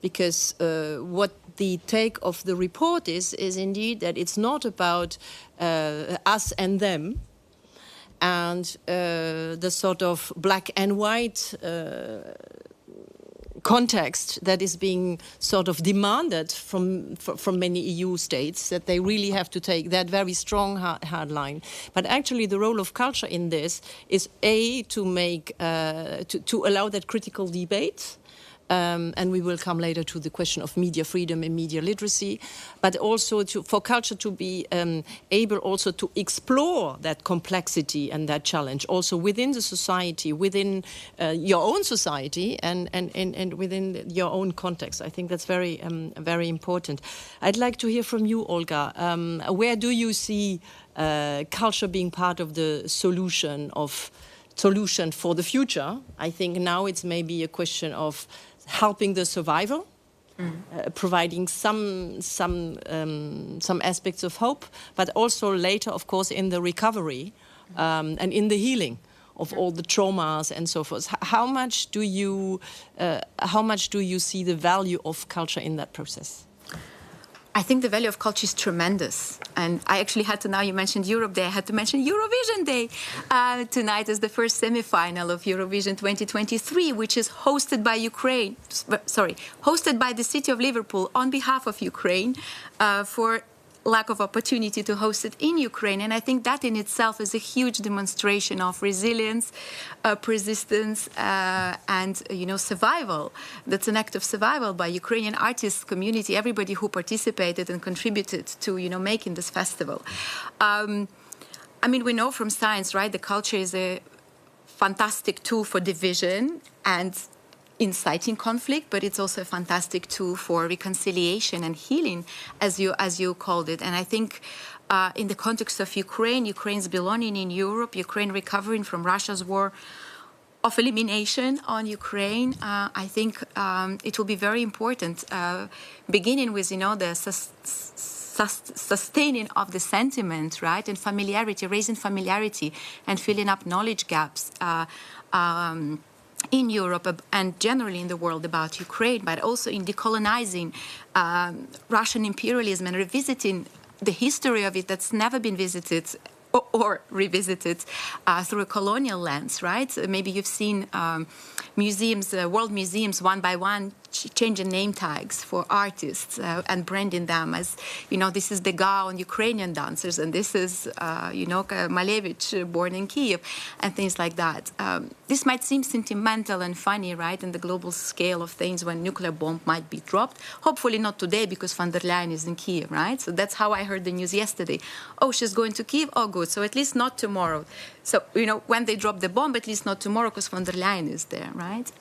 Because what the take of the report is indeed that it's not about us and them, and the sort of black and white context that is being sort of demanded from many EU states, that they really have to take that very strong hard line. But actually the role of culture in this is to make to allow that critical debate. And we will come later to the question of media freedom and media literacy, but also for culture to be able also to explore that complexity and that challenge also within the society, within your own society and within your own context. I think that's very important. I'd like to hear from you, Olga. Where do you see culture being part of the solution for the future? I think now it's maybe a question of helping the survival, providing some aspects of hope, but also later, of course, in the recovery and in the healing of all the traumas and so forth. How much do you see the value of culture in that process? I think the value of culture is tremendous. And I actually had to, now you mentioned Europe Day, I had to mention Eurovision Day. Tonight is the first semi-final of Eurovision 2023, which is hosted by hosted by the city of Liverpool on behalf of Ukraine for lack of opportunity to host it in Ukraine. And I think that in itself is a huge demonstration of resilience, persistence, and survival. That's an act of survival by Ukrainian artists community, everybody who participated and contributed to making this festival. We know from science, right? The culture is a fantastic tool for division and inciting conflict, but it's also a fantastic tool for reconciliation and healing, as you called it. And I think in the context of Ukraine's belonging in Europe, Ukraine recovering from Russia's war of elimination on Ukraine, I think it will be very important, beginning with the sustaining of the sentiment, right, and familiarity, raising familiarity and filling up knowledge gaps in Europe and generally in the world about Ukraine, but also in decolonizing Russian imperialism and revisiting the history of it that's never been visited or revisited through a colonial lens, right? Maybe you've seen museums, world museums, one by one, changing name tags for artists and branding them as, this is Degas on Ukrainian dancers, and this is, Malevich born in Kiev, and things like that. This might seem sentimental and funny, right, in the global scale of things when nuclear bomb might be dropped. Hopefully not today, because von der Leyen is in Kiev, right? So that's how I heard the news yesterday. Oh, she's going to Kiev? Oh, good. So at least not tomorrow. So, when they drop the bomb, at least not tomorrow, because von der Leyen is there, right?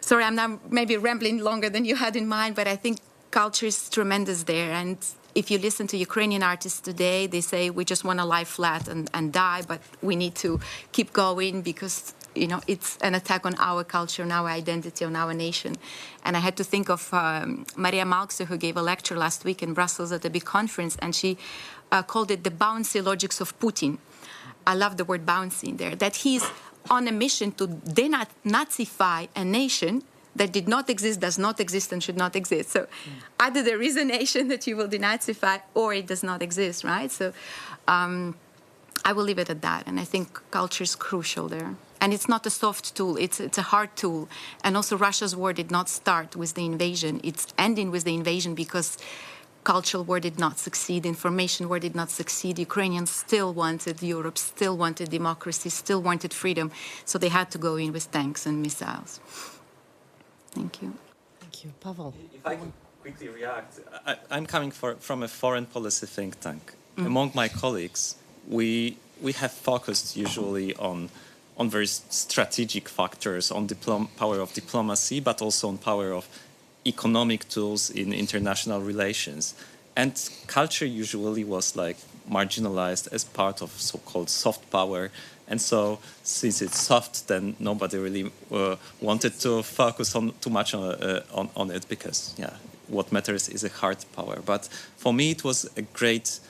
Sorry, I'm now maybe rambling longer than you had in mind, but I think culture is tremendous there. And if you listen to Ukrainian artists today, they say we just want to lie flat and die, but we need to keep going because, you know, it's an attack on our culture, on our identity, on our nation. And I had to think of Maria Malkse, who gave a lecture last week in Brussels at a big conference, and she called it the bouncy logics of Putin. I love the word bouncy in there, that he's on a mission to denazify a nation that did not exist, does not exist, and should not exist. So either there is a nation that you will denazify or it does not exist, right? So I will leave it at that. And I think culture is crucial there. And it's not a soft tool, it's a hard tool. And also Russia's war did not start with the invasion. It's ending with the invasion because cultural war did not succeed, information war did not succeed. Ukrainians still wanted Europe, still wanted democracy, still wanted freedom. So they had to go in with tanks and missiles. Thank you. Thank you. Pavel. If I can quickly react, I'm coming from a foreign policy think tank. Among my colleagues, we have focused usually on very strategic factors, on power of diplomacy, but also on power of economic tools in international relations. And culture usually was like marginalized as part of so-called soft power. And so since it's soft, then nobody really wanted to focus too much on it because, yeah, what matters is a hard power. But for me, it was a great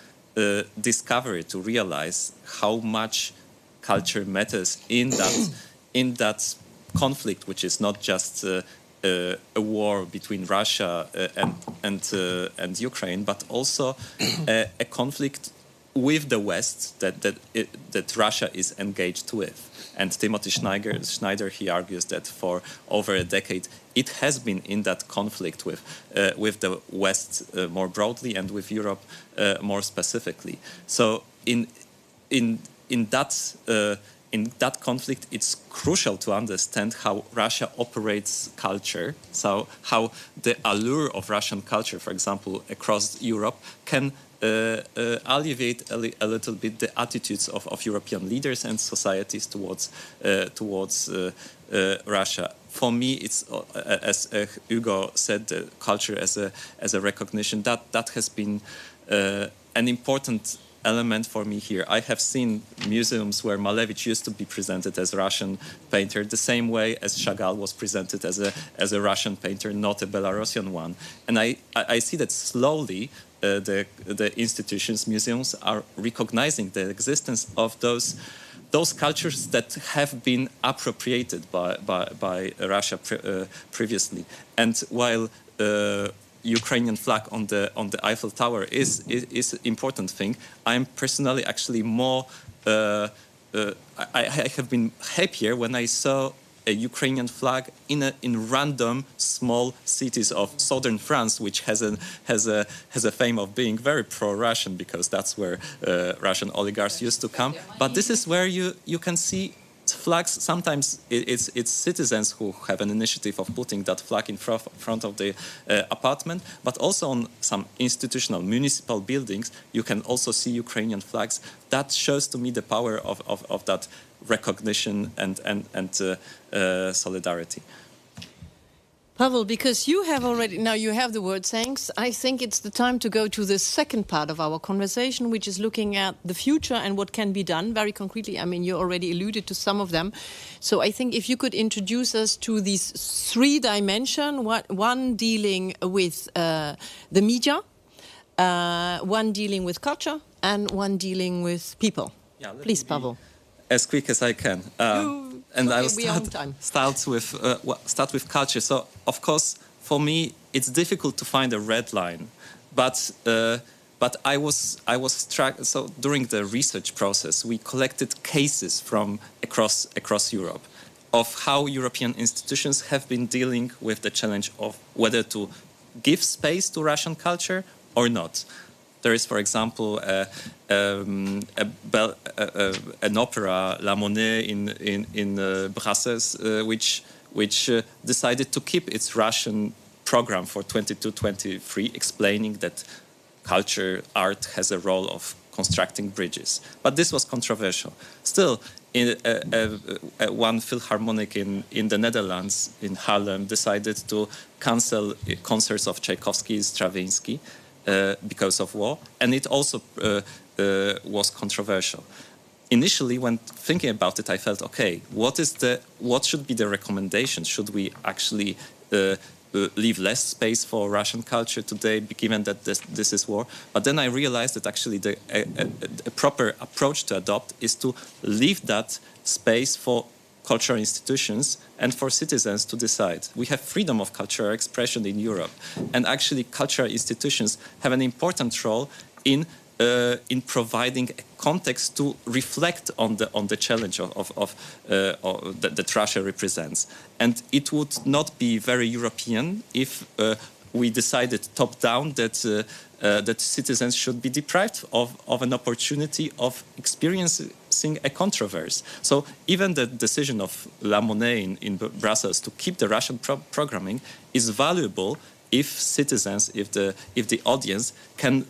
discovery to realize how much culture matters in that conflict, which is not just a war between Russia and Ukraine, but also a conflict with the West that Russia is engaged with. And Timothy Schneider, he argues that for over a decade, it has been in that conflict with the West more broadly and with Europe more specifically. So in that conflict, it's crucial to understand how Russia operates culture, so how the allure of Russian culture, for example, across Europe, can alleviate a little bit the attitudes of European leaders and societies towards Russia. For me, it's as Hugo said, the culture as a recognition that has been an important element for me here. I have seen museums where Malevich used to be presented as a Russian painter, the same way as Chagall was presented as a Russian painter, not a Belarusian one. And I see that slowly the institutions, museums are recognizing the existence of those cultures that have been appropriated by Russia previously. And while Ukrainian flag on the Eiffel Tower is an important thing, I'm personally actually more. I have been happier when I saw a Ukrainian flag in random small cities of southern France, which has a fame of being very pro-Russian because that's where Russian oligarchs used to come. But this is where you can see flags. Sometimes it's citizens who have an initiative of putting that flag in front of the apartment, but also on some institutional municipal buildings you can also see Ukrainian flags. That shows to me the power of that recognition and solidarity. Pavel, because you have already, now you have the word thanks, I think it's the time to go to the second part of our conversation, which is looking at the future and what can be done very concretely. I mean, you already alluded to some of them. So I think if you could introduce us to these three dimensions, one dealing with the media, one dealing with culture, and one dealing with people. Yeah, please, Pavel. As quick as I can. And I will start with culture. So, of course, for me, it's difficult to find a red line, but I was struck. So during the research process, we collected cases from across Europe of how European institutions have been dealing with the challenge of whether to give space to Russian culture or not. There is, for example, an opera, La Monnaie, in Brussels, which decided to keep its Russian program for 22-23, explaining that art has a role of constructing bridges. But this was controversial. Still, one philharmonic in the Netherlands, in Haarlem, decided to cancel concerts of Tchaikovsky, Stravinsky because of war, and it also was controversial. Initially, when thinking about it, I felt, okay, what should be the recommendation? Should we actually leave less space for Russian culture today, given that this is war? But then I realized that actually a proper approach to adopt is to leave that space for cultural institutions and for citizens to decide. We have freedom of cultural expression in Europe, and actually cultural institutions have an important role in providing a context to reflect on the challenge that Russia represents. And it would not be very European if we decided top down that citizens should be deprived of an opportunity of experiencing a controversy. So even the decision of La Monnaie in Brussels to keep the Russian programming is valuable if citizens, if the audience can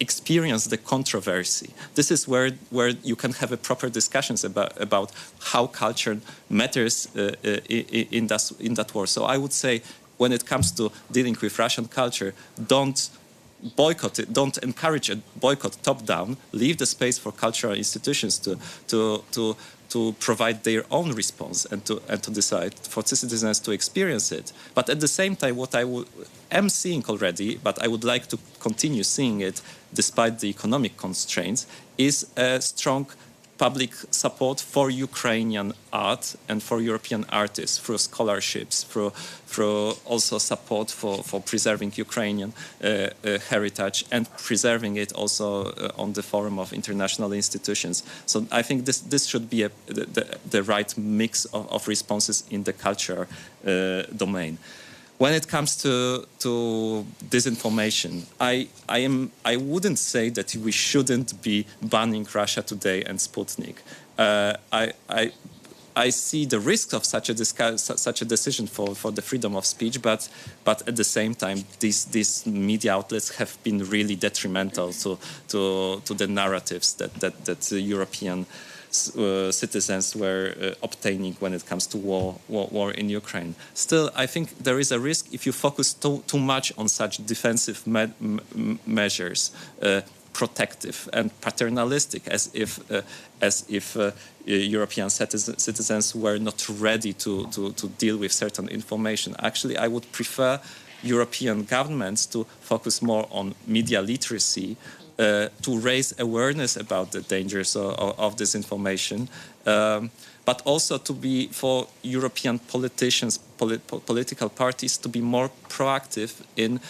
experience the controversy. This is where you can have a proper discussions about how culture matters in that war. So I would say, when it comes to dealing with Russian culture, don't boycott it, don't encourage a boycott top down. Leave the space for cultural institutions to provide their own response and to decide, for citizens to experience it. But at the same time, what I am seeing already, but I would like to continue seeing it despite the economic constraints, is a strong public support for Ukrainian art and for European artists through scholarships, through also support for preserving Ukrainian heritage and preserving it also on the forum of international institutions. So I think this should be the right mix of responses in the culture domain. When it comes to disinformation, I wouldn't say that we shouldn't be banning Russia Today and Sputnik. I see the risk of such a decision for the freedom of speech, but at the same time, these media outlets have been really detrimental to the narratives that European citizens were obtaining when it comes to war in Ukraine. Still, I think there is a risk if you focus too much on such defensive measures, protective and paternalistic, as if European citizens were not ready to deal with certain information. Actually, I would prefer European governments to focus more on media literacy, to raise awareness about the dangers of disinformation, but also for European politicians, political parties to be more proactive in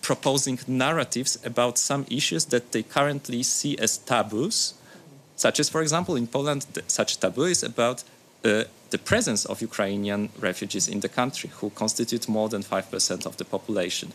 proposing narratives about some issues that they currently see as taboos, such as, for example, in Poland, such taboo is about the presence of Ukrainian refugees in the country, who constitute more than 5% of the population.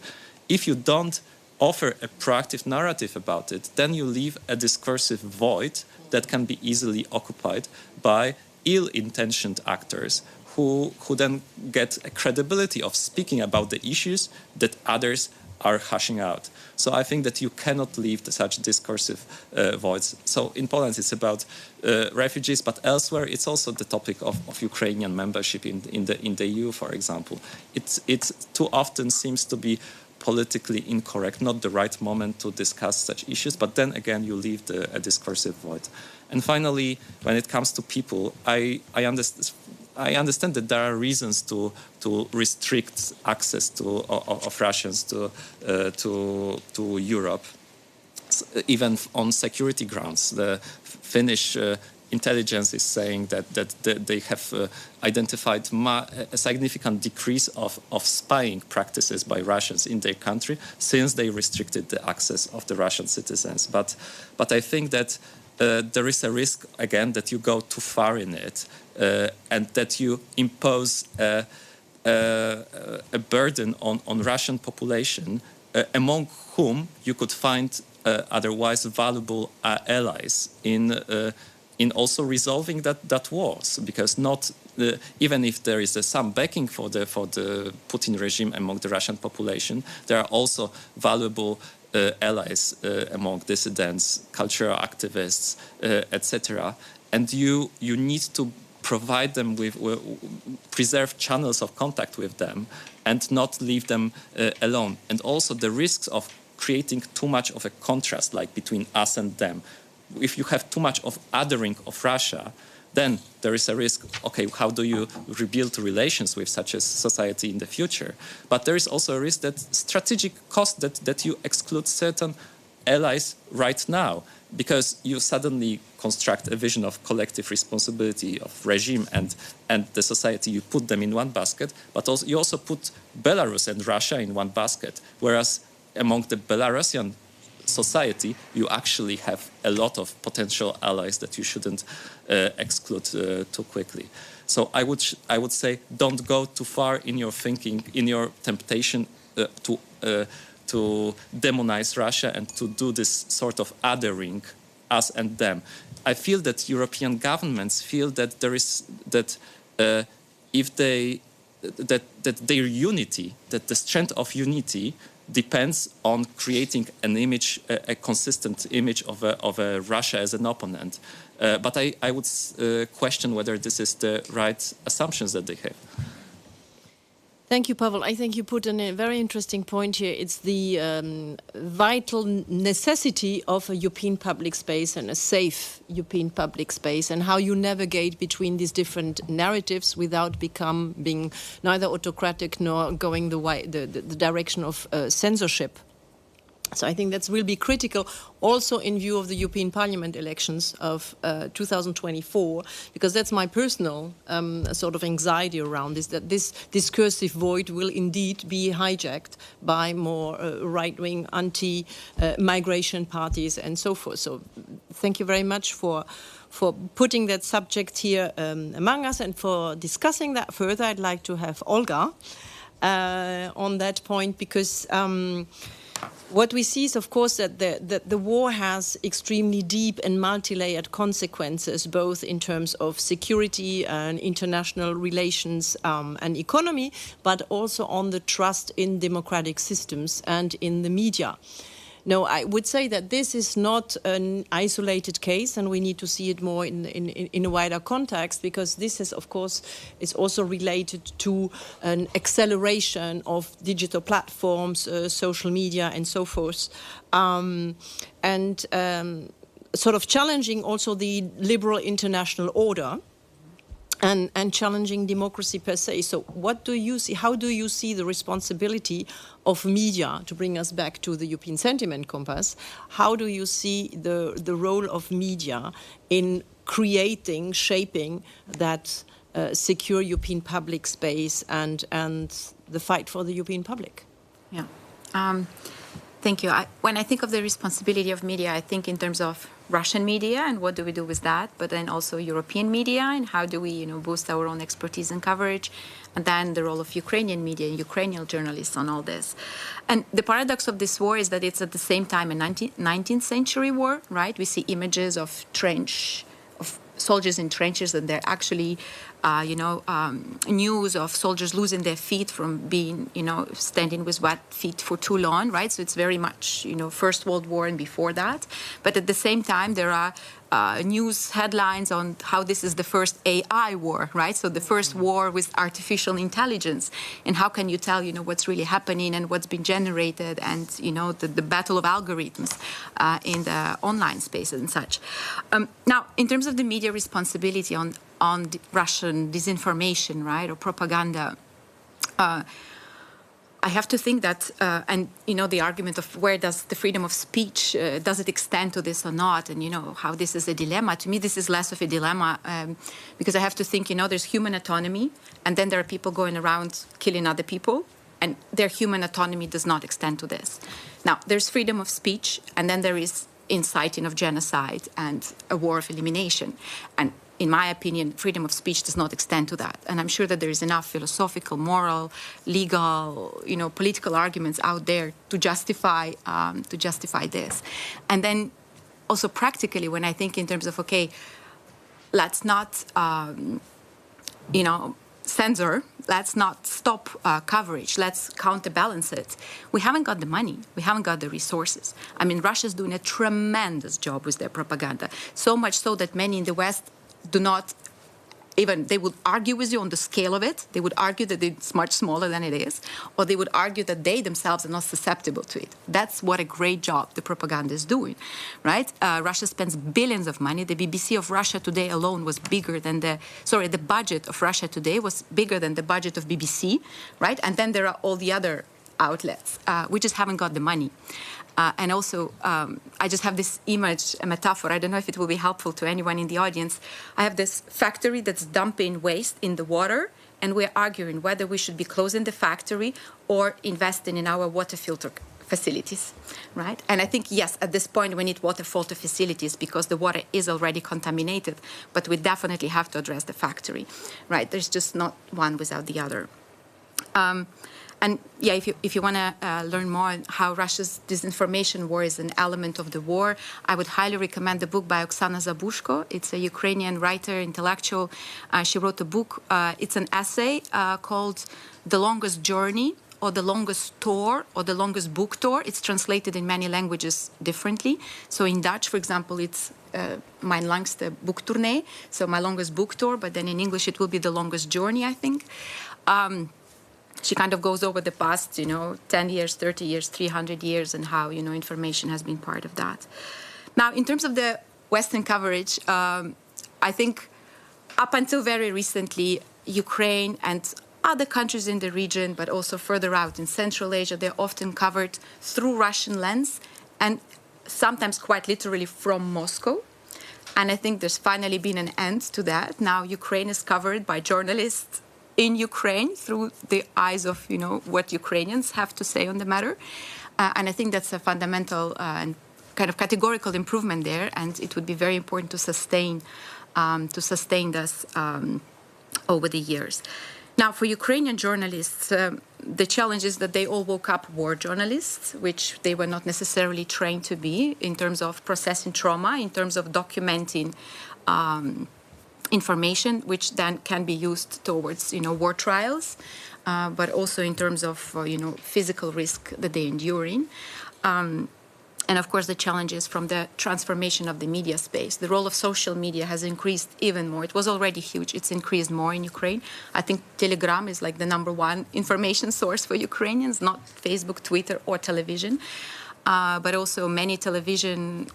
If you don't offer a proactive narrative about it, then you leave a discursive void that can be easily occupied by ill-intentioned actors who then get a credibility of speaking about the issues that others are hashing out. So I think that you cannot leave such discursive voids. So in Poland it's about refugees, but elsewhere it's also the topic of Ukrainian membership in the EU, for example. It too often seems to be politically incorrect, not the right moment to discuss such issues, but then again you leave a discursive void. And finally, when it comes to people, I understand that there are reasons to restrict access of Russians to Europe, even on security grounds. The Finnish intelligence is saying that they have identified a significant decrease of spying practices by Russians in their country since they restricted the access of the Russian citizens. But I think that there is a risk, again, that you go too far in it and that you impose a burden on Russian population, among whom you could find otherwise valuable allies in also resolving that wars, because even if there is some backing for the Putin regime among the Russian population, there are also valuable allies among dissidents, cultural activists, etc. and you need to provide them with preserve channels of contact with them and not leave them alone. And also the risks of creating too much of a contrast, like between us and them. If you have too much of othering of Russia, then there is a risk, okay, how do you rebuild relations with such a society in the future? But there is also a risk that strategic cost that you exclude certain allies right now, because you suddenly construct a vision of collective responsibility of regime and the society. You put them in one basket, but also, you also put Belarus and Russia in one basket, whereas among the Belarusian society, you actually have a lot of potential allies that you shouldn't exclude too quickly. So I would say don't go too far in your thinking, in your temptation to demonize Russia and to do this sort of othering us and them. I feel that European governments feel that there is if they that their unity, that the strength of unity depends on creating an image, a consistent image of a Russia as an opponent. But I would question whether this is the right assumptions that they have. Thank you, Pavel. I think you put in a very interesting point here. It's the vital necessity of a European public space and a safe European public space, and how you navigate between these different narratives without being neither autocratic nor going the direction of censorship. So I think that will be critical also in view of the European Parliament elections of 2024, because that's my personal sort of anxiety around this, that this discursive void will indeed be hijacked by more right-wing anti-migration parties and so forth. So thank you very much for putting that subject here among us and for discussing that further. I'd like to have Olga on that point, because what we see is, of course, that the war has extremely deep and multi-layered consequences, both in terms of security and international relations and economy, but also on the trust in democratic systems and in the media. No, I would say that this is not an isolated case, and we need to see it more in a wider context, because this is, of course, is also related to an acceleration of digital platforms, social media, and so forth, and sort of challenging also the liberal international order. And challenging democracy per se. So what do you see? How do you see the responsibility of media, to bring us back to the European sentiment compass? How do you see the role of media in creating, shaping that secure European public space and the fight for the European public? Yeah. Thank you. When I think of the responsibility of media, I think in terms of Russian media and what do we do with that, but then also European media and how do we, boost our own expertise and coverage, and then the role of Ukrainian media and Ukrainian journalists on all this. And the paradox of this war is that it's at the same time a 19th century war, right? We see images of soldiers in trenches, and they're actually, news of soldiers losing their feet from being, standing with wet feet for too long, right? So it's very much, First World War and before that. But at the same time, there are news headlines on how this is the first AI war, right? So the first war with artificial intelligence, and how can you tell, what's really happening and what's been generated, and the battle of algorithms in the online space and such. Now, in terms of the media responsibility on Russian disinformation, right, or propaganda. I have to think that, the argument of where does the freedom of speech, does it extend to this or not, and, how this is a dilemma. To me, this is less of a dilemma, because I have to think, there's human autonomy, and then there are people going around killing other people, and their human autonomy does not extend to this. Now, there's freedom of speech, and then there is inciting of genocide and a war of elimination. And in my opinion, freedom of speech does not extend to that. And I'm sure that there is enough philosophical, moral, legal, political arguments out there to justify this. And then also practically, when I think in terms of, okay, let's not, censor, let's not stop coverage, let's counterbalance it. We haven't got the money, we haven't got the resources. I mean, Russia's doing a tremendous job with their propaganda, so much so that many in the West do not even, they would argue with you on the scale of it. They would argue that it's much smaller than it is, or they would argue that they themselves are not susceptible to it. That's what a great job the propaganda is doing, right? Russia spends billions of money. The BBC of Russia Today alone was bigger than the budget of Russia Today was bigger than the budget of BBC, right? And then there are all the other outlets. We just haven't got the money. And also, I just have this image, a metaphor. I don't know if it will be helpful to anyone in the audience. I have this factory that's dumping waste in the water, and we're arguing whether we should be closing the factory or investing in our water filter facilities, right? And I think, yes, at this point, we need water filter facilities because the water is already contaminated, but we definitely have to address the factory, right? There's just not one without the other. And yeah, if you want to learn more on how Russia's disinformation war is an element of the war, I would highly recommend the book by Oksana Zabushko. It's a Ukrainian writer, intellectual. She wrote a book. It's an essay called The Longest Journey, or The Longest Tour, or The Longest Book Tour. It's translated in many languages differently. So in Dutch, for example, it's Mijn langste boektournee, so my longest book tour, but then in English it will be The Longest Journey, I think. She kind of goes over the past, 10 years, 30 years, 300 years, and how, information has been part of that. Now, in terms of the Western coverage, I think up until very recently, Ukraine and other countries in the region, but also further out in Central Asia, they're often covered through Russian lens and sometimes quite literally from Moscow. And I think there's finally been an end to that. Now Ukraine is covered by journalists in Ukraine through the eyes of, what Ukrainians have to say on the matter. And I think that's a fundamental and kind of categorical improvement there. And it would be very important to sustain this over the years. Now, for Ukrainian journalists, the challenge is that they all woke up war journalists, which they were not necessarily trained to be in terms of processing trauma, in terms of documenting information, which then can be used towards, war trials, but also in terms of, physical risk that they're enduring. And of course, the challenges from the transformation of the media space. The role of social media has increased even more. It was already huge. It's increased more in Ukraine. I think Telegram is like the #1 information source for Ukrainians, not Facebook, Twitter, or television. But also many television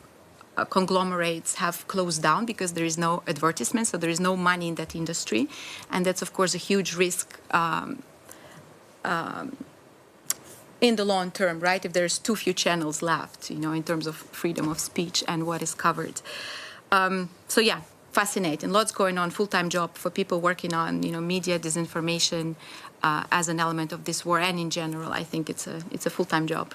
conglomerates have closed down because there is no advertisement, so there is no money in that industry. And that's, of course, a huge risk in the long term, right? If there's too few channels left, in terms of freedom of speech and what is covered. So yeah, fascinating. Lots going on, full-time job for people working on, media disinformation as an element of this war. And in general, I think it's a full-time job.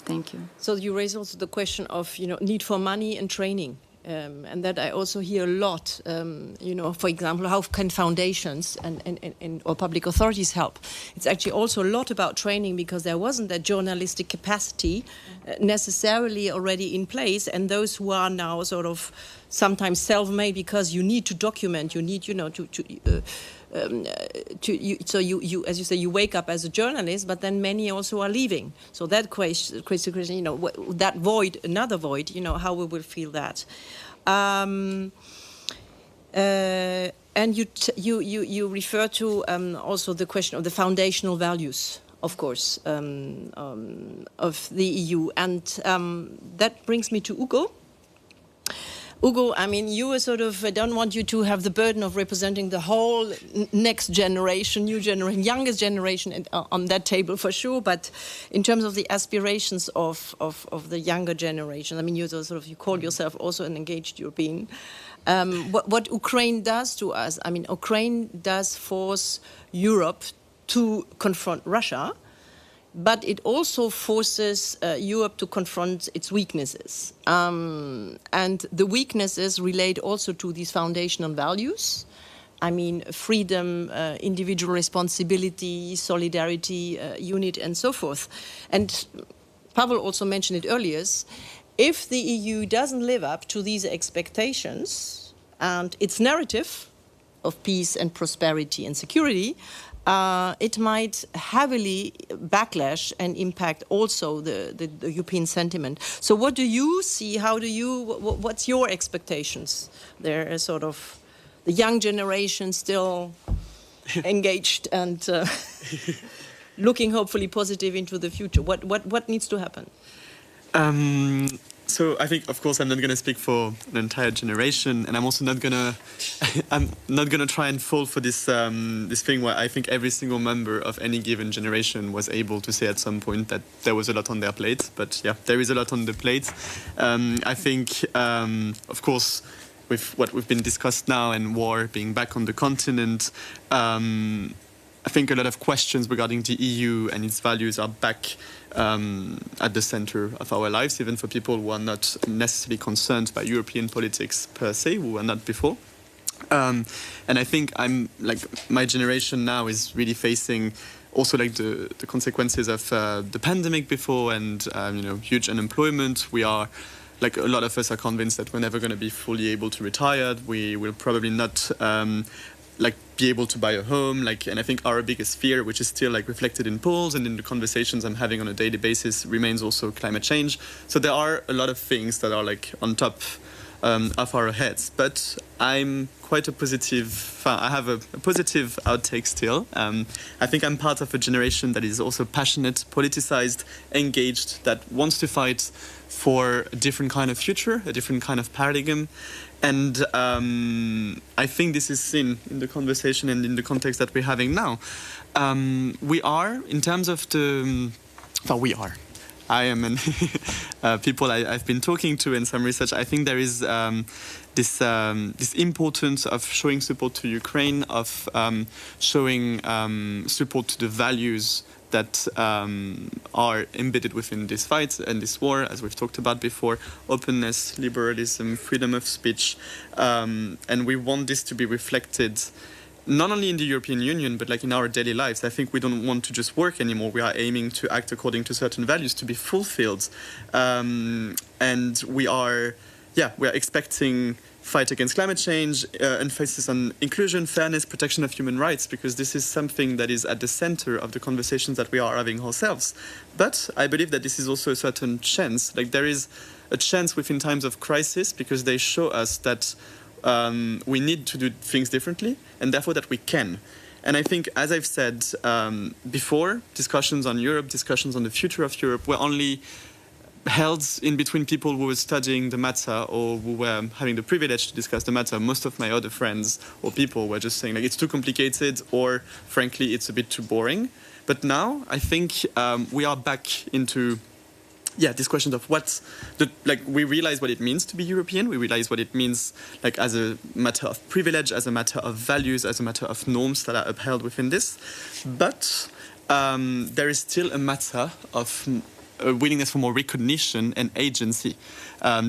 Thank you. So you raise also the question of, need for money and training. And that I also hear a lot, for example, how can foundations and or public authorities help? It's actually also a lot about training because there wasn't that journalistic capacity necessarily already in place. And those who are now sort of sometimes self-made because you need to document, you need, so you, as you say, you wake up as a journalist, but then many also are leaving. So that question, that void, another void, how we will feel that. And you refer to also the question of the foundational values, of course, of the EU, and that brings me to Ugo. Ugo, I mean, you are sort of, I don't want you to have the burden of representing the whole next generation, new generation, youngest generation on that table for sure, but in terms of the aspirations of the younger generation, I mean, you sort of, you call yourself also an engaged European. What Ukraine does to us, I mean, Ukraine does force Europe to confront Russia, but it also forces Europe to confront its weaknesses. And the weaknesses relate also to these foundational values. I mean, freedom, individual responsibility, solidarity, unity, and so forth. And Pavel also mentioned it earlier. If the EU doesn't live up to these expectations and its narrative of peace and prosperity and security, it might heavily backlash and impact also the European sentiment. So what do you see? What's your expectations? There are sort of the young generation still engaged and looking hopefully positive into the future. What needs to happen? So I think, of course, I'm not going to speak for an entire generation, and I'm also not going to try and fall for this this thing where I think every single member of any given generation was able to say at some point that there was a lot on their plate. But yeah, there is a lot on the plate. I think, of course, with what we've been discussed now and war being back on the continent, I think a lot of questions regarding the EU and its values are back at the center of our lives, even for people who are not necessarily concerned by European politics per se, who were not before. And I think my generation now is really facing also the consequences of the pandemic before and huge unemployment. We are, like a lot of us are convinced that we're never going to be fully able to retire. We will probably not be able to buy a home, and I think our biggest fear, which is still reflected in polls and in the conversations I'm having on a daily basis, remains also climate change. So there are a lot of things that are on top of our heads, but I'm quite a positive. I have a positive outtake still. I think I'm part of a generation that is also passionate, politicized, engaged, that wants to fight for a different kind of future, a different kind of paradigm. And I think this is seen in the conversation and in the context that we're having now. We are, in terms of I am and people I've been talking to in some research, I think there is this importance of showing support to Ukraine, of showing support to the values that are embedded within this fight and this war, as we've talked about before: openness, liberalism, freedom of speech. And we want this to be reflected not only in the European Union, but in our daily lives. I think we don't want to just work anymore. We are aiming to act according to certain values to be fulfilled. And we are expecting fight against climate change, emphasis on inclusion, fairness, protection of human rights, because this is something that is at the center of the conversations that we are having ourselves. But I believe that this is also a certain chance. There is a chance within times of crisis, because they show us that we need to do things differently, and therefore that we can. And I think, as I've said before, discussions on Europe, discussions on the future of Europe were only held in between people who were studying the matter or who were having the privilege to discuss the matter. Most of my other friends or people were just saying it's too complicated, or frankly it's a bit too boring. But now I think we are back into this question of we realize what it means to be European. We realize what it means as a matter of privilege, as a matter of values, as a matter of norms that are upheld within this. But there is still a matter of a willingness for more recognition and agency.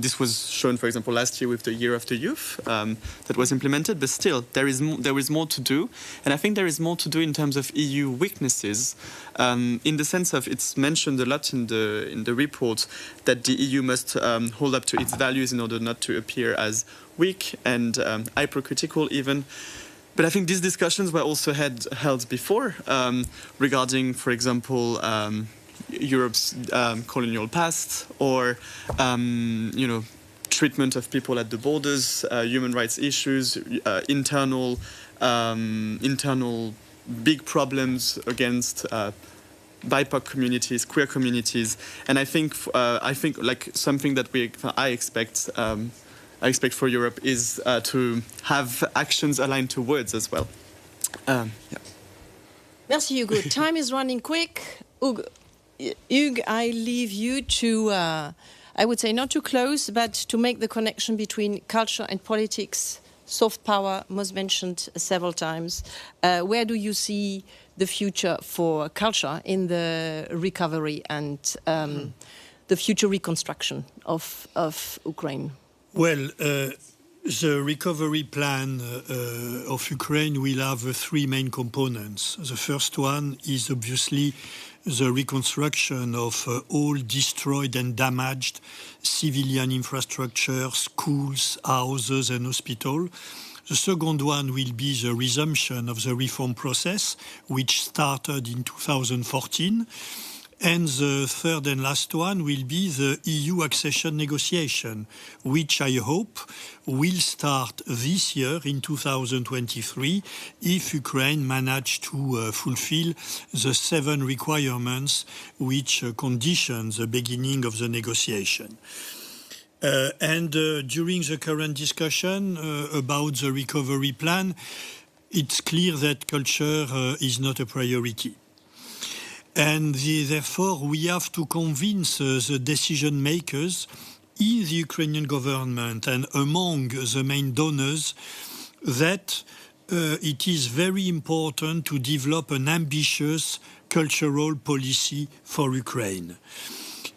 This was shown, for example, last year with the Year of the Youth that was implemented, but still there is more to do. And I think there is more to do in terms of EU weaknesses, in the sense of, it's mentioned a lot in the report that the EU must hold up to its values in order not to appear as weak and hypercritical even. But I think these discussions were also held before regarding, for example, Europe's colonial past, or treatment of people at the borders, human rights issues, internal big problems against BIPOC communities, queer communities. And I think something that I expect for Europe is to have actions aligned to words as well. Merci, Hugo. Time is running quick. Hugo, I leave you to, I would say not to close, but to make the connection between culture and politics. Soft power was mentioned several times. Where do you see the future for culture in the recovery and the future reconstruction of Ukraine? Well, the recovery plan of Ukraine will have three main components. The first one is obviously the reconstruction of all destroyed and damaged civilian infrastructure, schools, houses and hospitals. The second one will be the resumption of the reform process, which started in 2014. And the third and last one will be the EU accession negotiation, which I hope will start this year in 2023 if Ukraine manage to fulfill the 7 requirements which condition the beginning of the negotiation. During the current discussion about the recovery plan, it's clear that culture is not a priority. And therefore, we have to convince the decision makers in the Ukrainian government and among the main donors that it is very important to develop an ambitious cultural policy for Ukraine.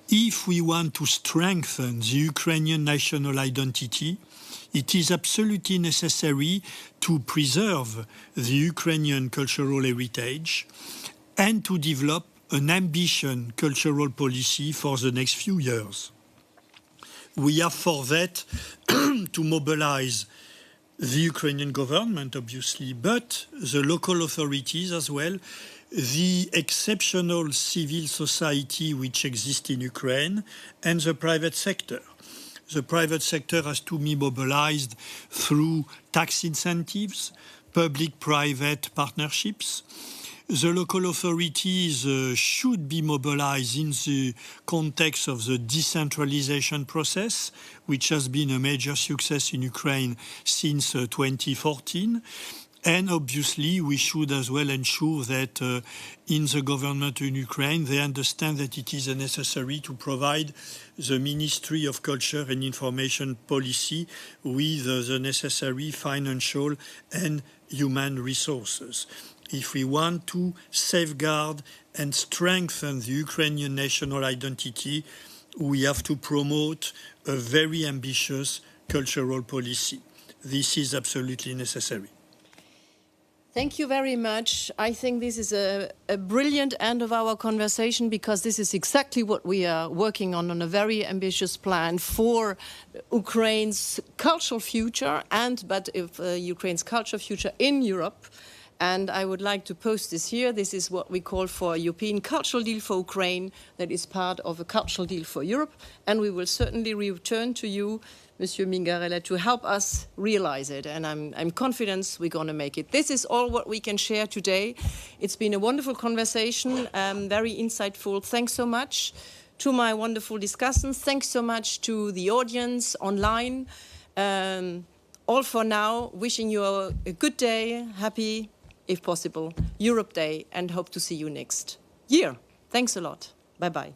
If we want to strengthen the Ukrainian national identity, it is absolutely necessary to preserve the Ukrainian cultural heritage and to develop an ambitious cultural policy for the next few years. We have for that to mobilize the Ukrainian government, obviously, but the local authorities as well, the exceptional civil society which exists in Ukraine, and the private sector. The private sector has to be mobilized through tax incentives, public-private partnerships. The local authorities should be mobilized in the context of the decentralization process, which has been a major success in Ukraine since 2014. And obviously, we should as well ensure that in the government in Ukraine, they understand that it is necessary to provide the Ministry of Culture and Information Policy with the necessary financial and human resources. If we want to safeguard and strengthen the Ukrainian national identity, we have to promote a very ambitious cultural policy. This is absolutely necessary. Thank you very much. I think this is a brilliant end of our conversation, because this is exactly what we are working on a very ambitious plan for Ukraine's cultural future Ukraine's cultural future in Europe. And I would like to post this here. This is what we call for a European cultural deal for Ukraine that is part of a cultural deal for Europe. And we will certainly return to you, Monsieur Mingarella, to help us realize it. And I'm confident we're going to make it. This is all what we can share today. It's been a wonderful conversation, very insightful. Thanks so much to my wonderful discussants. Thanks so much to the audience online. All for now. Wishing you a good day, happy, if possible, Europe Day, and hope to see you next year. Thanks a lot. Bye-bye.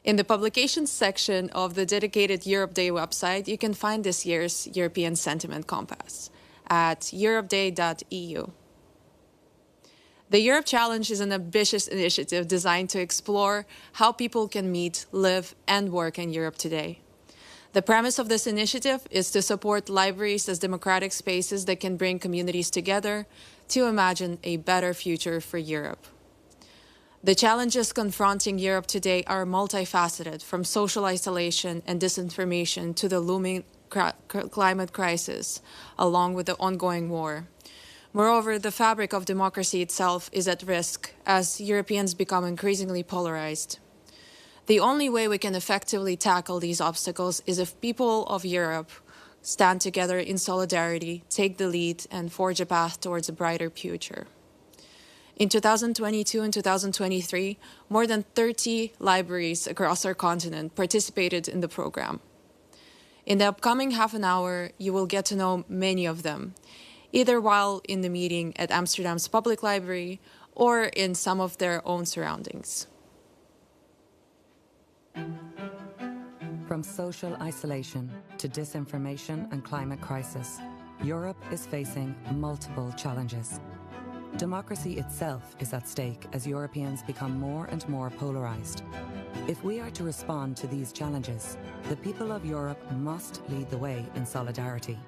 In the publications section of the dedicated Europe Day website, you can find this year's European Sentiment Compass at europeday.eu. The Europe Challenge is an ambitious initiative designed to explore how people can meet, live, and work in Europe today. The premise of this initiative is to support libraries as democratic spaces that can bring communities together to imagine a better future for Europe. The challenges confronting Europe today are multifaceted, from social isolation and disinformation to the looming climate crisis, along with the ongoing war. Moreover, the fabric of democracy itself is at risk as Europeans become increasingly polarized. The only way we can effectively tackle these obstacles is if people of Europe stand together in solidarity, take the lead, and forge a path towards a brighter future. In 2022 and 2023, more than 30 libraries across our continent participated in the program. In the upcoming half an hour, you will get to know many of them, either while in the meeting at Amsterdam's public library or in some of their own surroundings. From social isolation to disinformation and climate crisis, Europe is facing multiple challenges. Democracy itself is at stake as Europeans become more and more polarized. If we are to respond to these challenges, the people of Europe must lead the way in solidarity.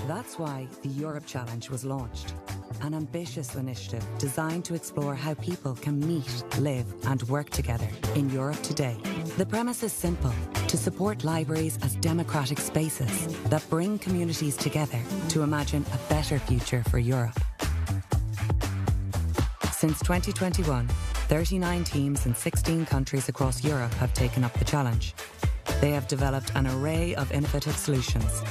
That's why the Europe Challenge was launched, an ambitious initiative designed to explore how people can meet, live, and work together in Europe today. The premise is simple: to support libraries as democratic spaces that bring communities together to imagine a better future for Europe. Since 2021, 39 teams in 16 countries across Europe have taken up the challenge. They have developed an array of innovative solutions,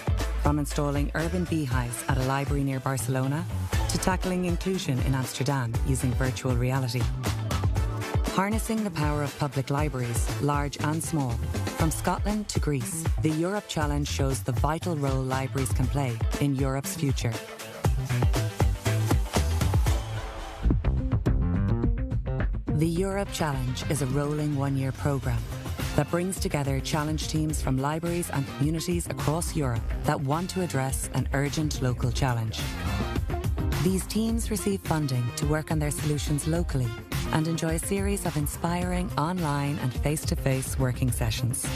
from installing urban beehives at a library near Barcelona to tackling inclusion in Amsterdam using virtual reality. Harnessing the power of public libraries, large and small, from Scotland to Greece, the Europe Challenge shows the vital role libraries can play in Europe's future. The Europe Challenge is a rolling one-year programme that brings together challenge teams from libraries and communities across Europe that want to address an urgent local challenge. These teams receive funding to work on their solutions locally and enjoy a series of inspiring online and face-to-face working sessions.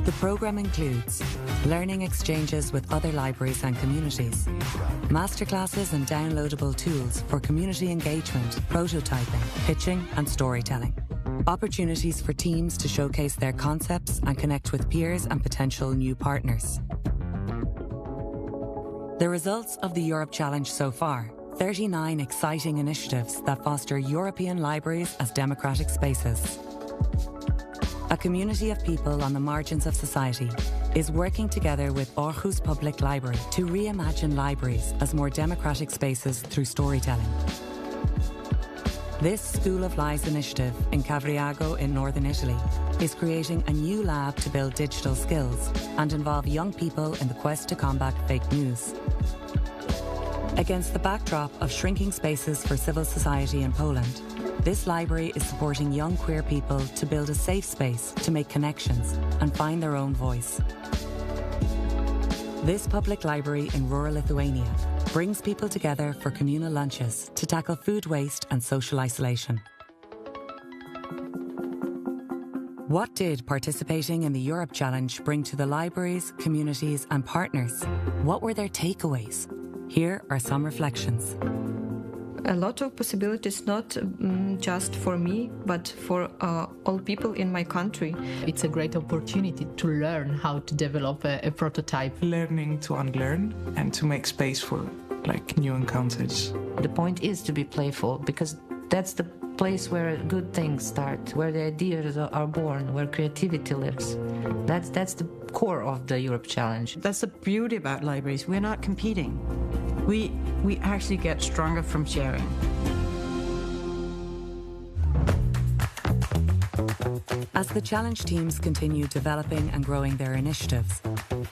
The programme includes learning exchanges with other libraries and communities, masterclasses and downloadable tools for community engagement, prototyping, pitching and storytelling, opportunities for teams to showcase their concepts and connect with peers and potential new partners. The results of the Europe Challenge so far: 39 exciting initiatives that foster European libraries as democratic spaces. A community of people on the margins of society is working together with Aarhus Public Library to reimagine libraries as more democratic spaces through storytelling. This School of Lies initiative in Cavriago in northern Italy is creating a new lab to build digital skills and involve young people in the quest to combat fake news. Against the backdrop of shrinking spaces for civil society in Poland, this library is supporting young queer people to build a safe space to make connections and find their own voice. This public library in rural Lithuania brings people together for communal lunches to tackle food waste and social isolation. What did participating in the Europe Challenge bring to the libraries, communities and partners? What were their takeaways? Here are some reflections. A lot of possibilities, not just for me, but for all people in my country. It's a great opportunity to learn how to develop a prototype. Learning to unlearn and to make space for new encounters. The point is to be playful, because that's the place where good things start, where the ideas are born, where creativity lives. That's the core of the Europe Challenge. That's the beauty about libraries. We're not competing. We actually get stronger from sharing. As the challenge teams continue developing and growing their initiatives,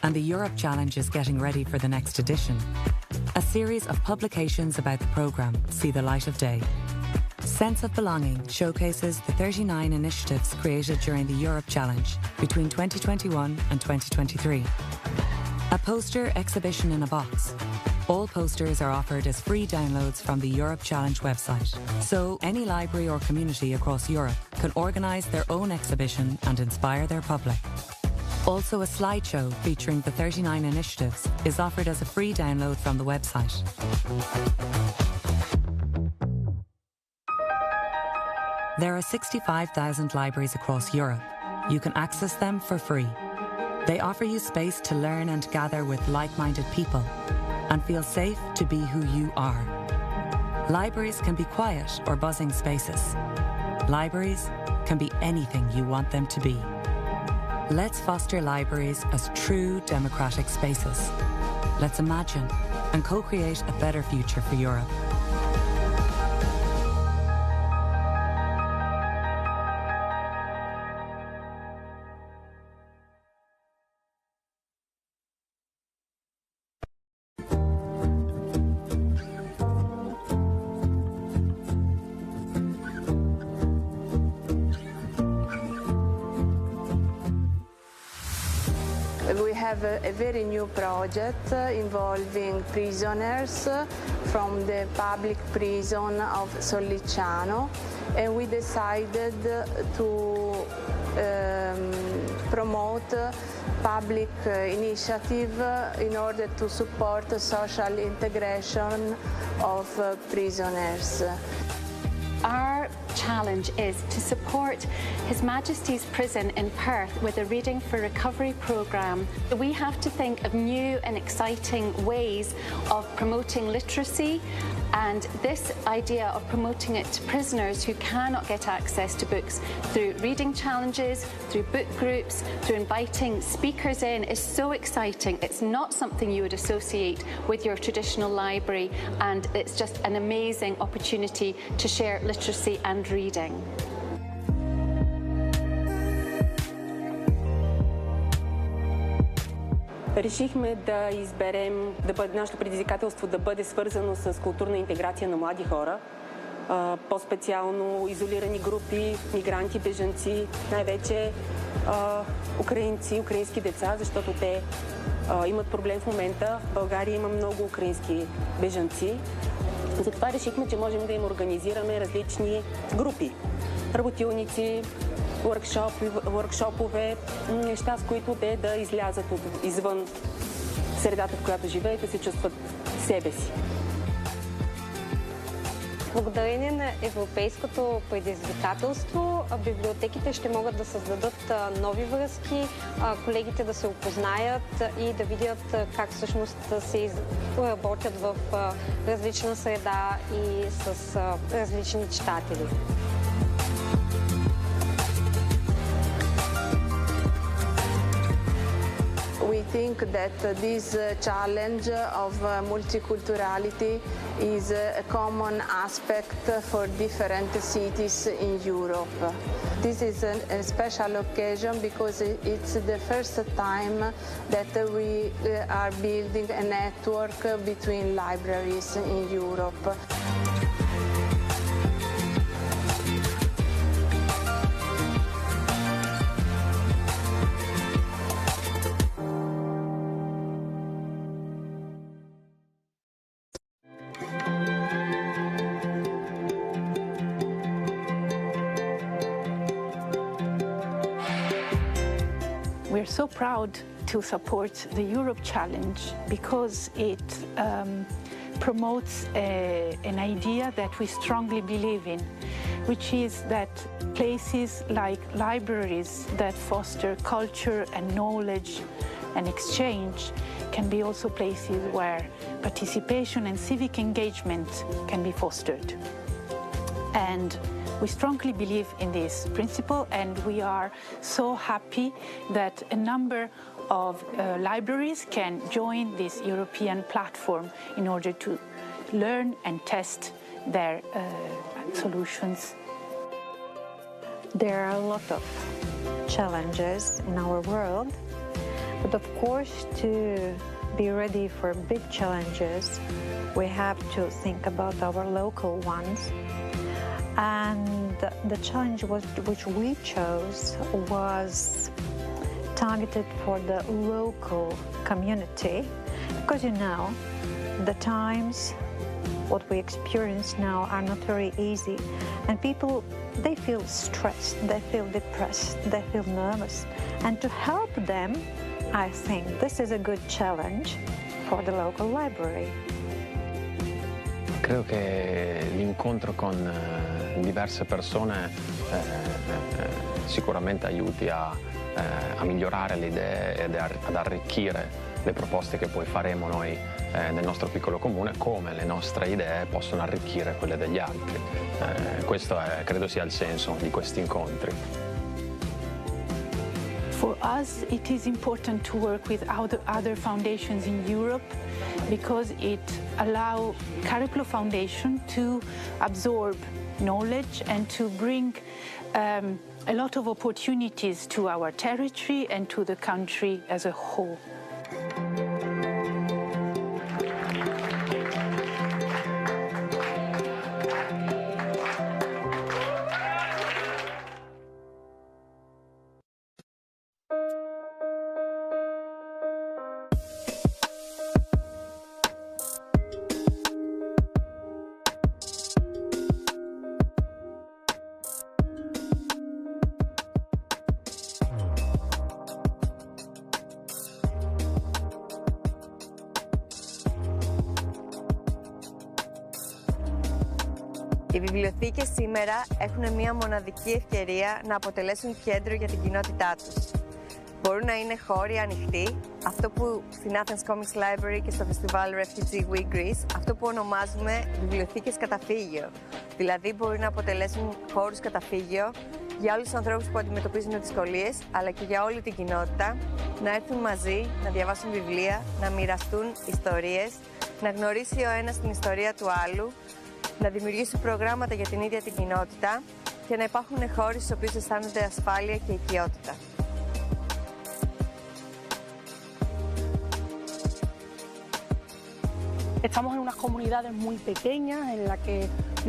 and the Europe Challenge is getting ready for the next edition, a series of publications about the programme see the light of day. Sense of Belonging showcases the 39 initiatives created during the Europe Challenge between 2021 and 2023. A poster exhibition in a box. All posters are offered as free downloads from the Europe Challenge website, so any library or community across Europe can organise their own exhibition and inspire their public. Also, a slideshow featuring the 39 initiatives is offered as a free download from the website. There are 65,000 libraries across Europe. You can access them for free. They offer you space to learn and gather with like-minded people and feel safe to be who you are. Libraries can be quiet or buzzing spaces. Libraries can be anything you want them to be. Let's foster libraries as true democratic spaces. Let's imagine and co-create a better future for Europe. We have a very new project involving prisoners from the public prison of Sollicciano, and we decided to promote public initiative in order to support social integration of prisoners. Our challenge is to support His Majesty's Prison in Perth with a Reading for Recovery programme. We have to think of new and exciting ways of promoting literacy, and this idea of promoting it to prisoners who cannot get access to books through reading challenges, through book groups, through inviting speakers in is so exciting. It's not something you would associate with your traditional library, and it's just an amazing opportunity to share literacy and reading. Решихме да изберем нашето предизвикателство да бъде свързано с културна интеграция на млади хора, по-специално изолирани групи, мигранти, бежанци, най-вече украинци, украински деца, защото те имат проблем в момента. В България има много украински бежанци. Затова решихме, че можем да им организираме различни групи. Работилници, workshoпове, неща, с които те да излязат извън средата, в която живеят, да се чувстват себе си. Благодарение на европейското предизвикателство, библиотеките ще могат да създадат нови връзки, колегите да се опознаят и да видят как всъщност се работят в различна среда и с различни читатели. We think that this challenge of multiculturality is a common aspect for different cities in Europe. This is a special occasion because it's the first time that we are building a network between libraries in Europe. We're so proud to support the Europe Challenge because it promotes an idea that we strongly believe in, which is that places like libraries that foster culture and knowledge and exchange can be also places where participation and civic engagement can be fostered. And we strongly believe in this principle, and we are so happy that a number of libraries can join this European platform in order to learn and test their solutions. There are a lot of challenges in our world, but of course to be ready for big challenges, we have to think about our local ones. And the challenge which we chose was targeted for the local community, because the times what we experience now are not very easy, and people, they feel stressed, they feel depressed, they feel nervous, and to help them, I think this is a good challenge for the local library. Credo che l'incontro con diverse persone sicuramente aiuti a migliorare le idee ed ad arricchire le proposte che poi faremo noi nel nostro piccolo comune, come le nostre idee possono arricchire quelle degli altri. Questo credo sia il senso di questi incontri. For us, it is important to work with other foundations in Europe because it allows Cariplo Foundation to absorb knowledge and to bring a lot of opportunities to our territory and to the country as a whole. Οι βιβλιοθήκες σήμερα έχουν μια μοναδική ευκαιρία να αποτελέσουν κέντρο για την κοινότητά τους. Μπορούν να είναι χώροι ανοιχτοί, αυτό που στην Athens Comics Library και στο φεστιβάλ Refugee Week Greece, αυτό που ονομάζουμε βιβλιοθήκες καταφύγιο. Δηλαδή μπορούν να αποτελέσουν χώρους καταφύγιο για όλους τους ανθρώπους που αντιμετωπίζουν δυσκολίες, αλλά και για όλη την κοινότητα, να έρθουν μαζί, να διαβάσουν βιβλία, να μοιραστούν ιστορίες, να γνωρίσει ο ένας την ιστορία του άλλου, να δημιουργήσουν προγράμματα για την ίδια την κοινότητα και να υπάρχουν χώροι στους οποίους αισθάνονται ασφάλεια και οικειότητα. Estamos en unas comunidades muy pequeñas en las que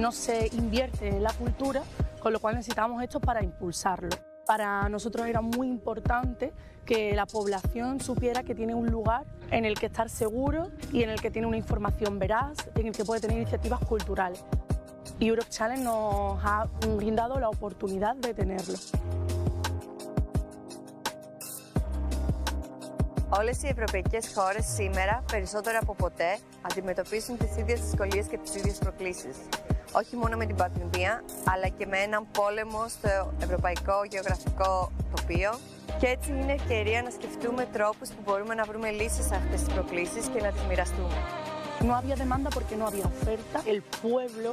no se invierte en la cultura, con lo cual necesitamos esto para impulsarlo. Para nosotros era muy importante que la población supiera que tiene un lugar en el que estar seguro y en el que tiene una información veraz, en el que puede tener iniciativas culturales. Y Europe Challenge nos ha brindado la oportunidad de tenerlo. Όλες οι ευρωπαϊκές χώρες σήμερα, περισσότερο από ποτέ, αντιμετωπίζουν τις ίδιες δυσκολίες και τις ίδιες προκλήσεις. Όχι μόνο με την πανδημία, αλλά και με έναν πόλεμο στο ευρωπαϊκό γεωγραφικό τοπίο. Και έτσι είναι ευκαιρία να σκεφτούμε τρόπους που μπορούμε να βρούμε λύσεις σε αυτές τις προκλήσεις και να τις μοιραστούμε. No había demanda porque no había oferta. El pueblo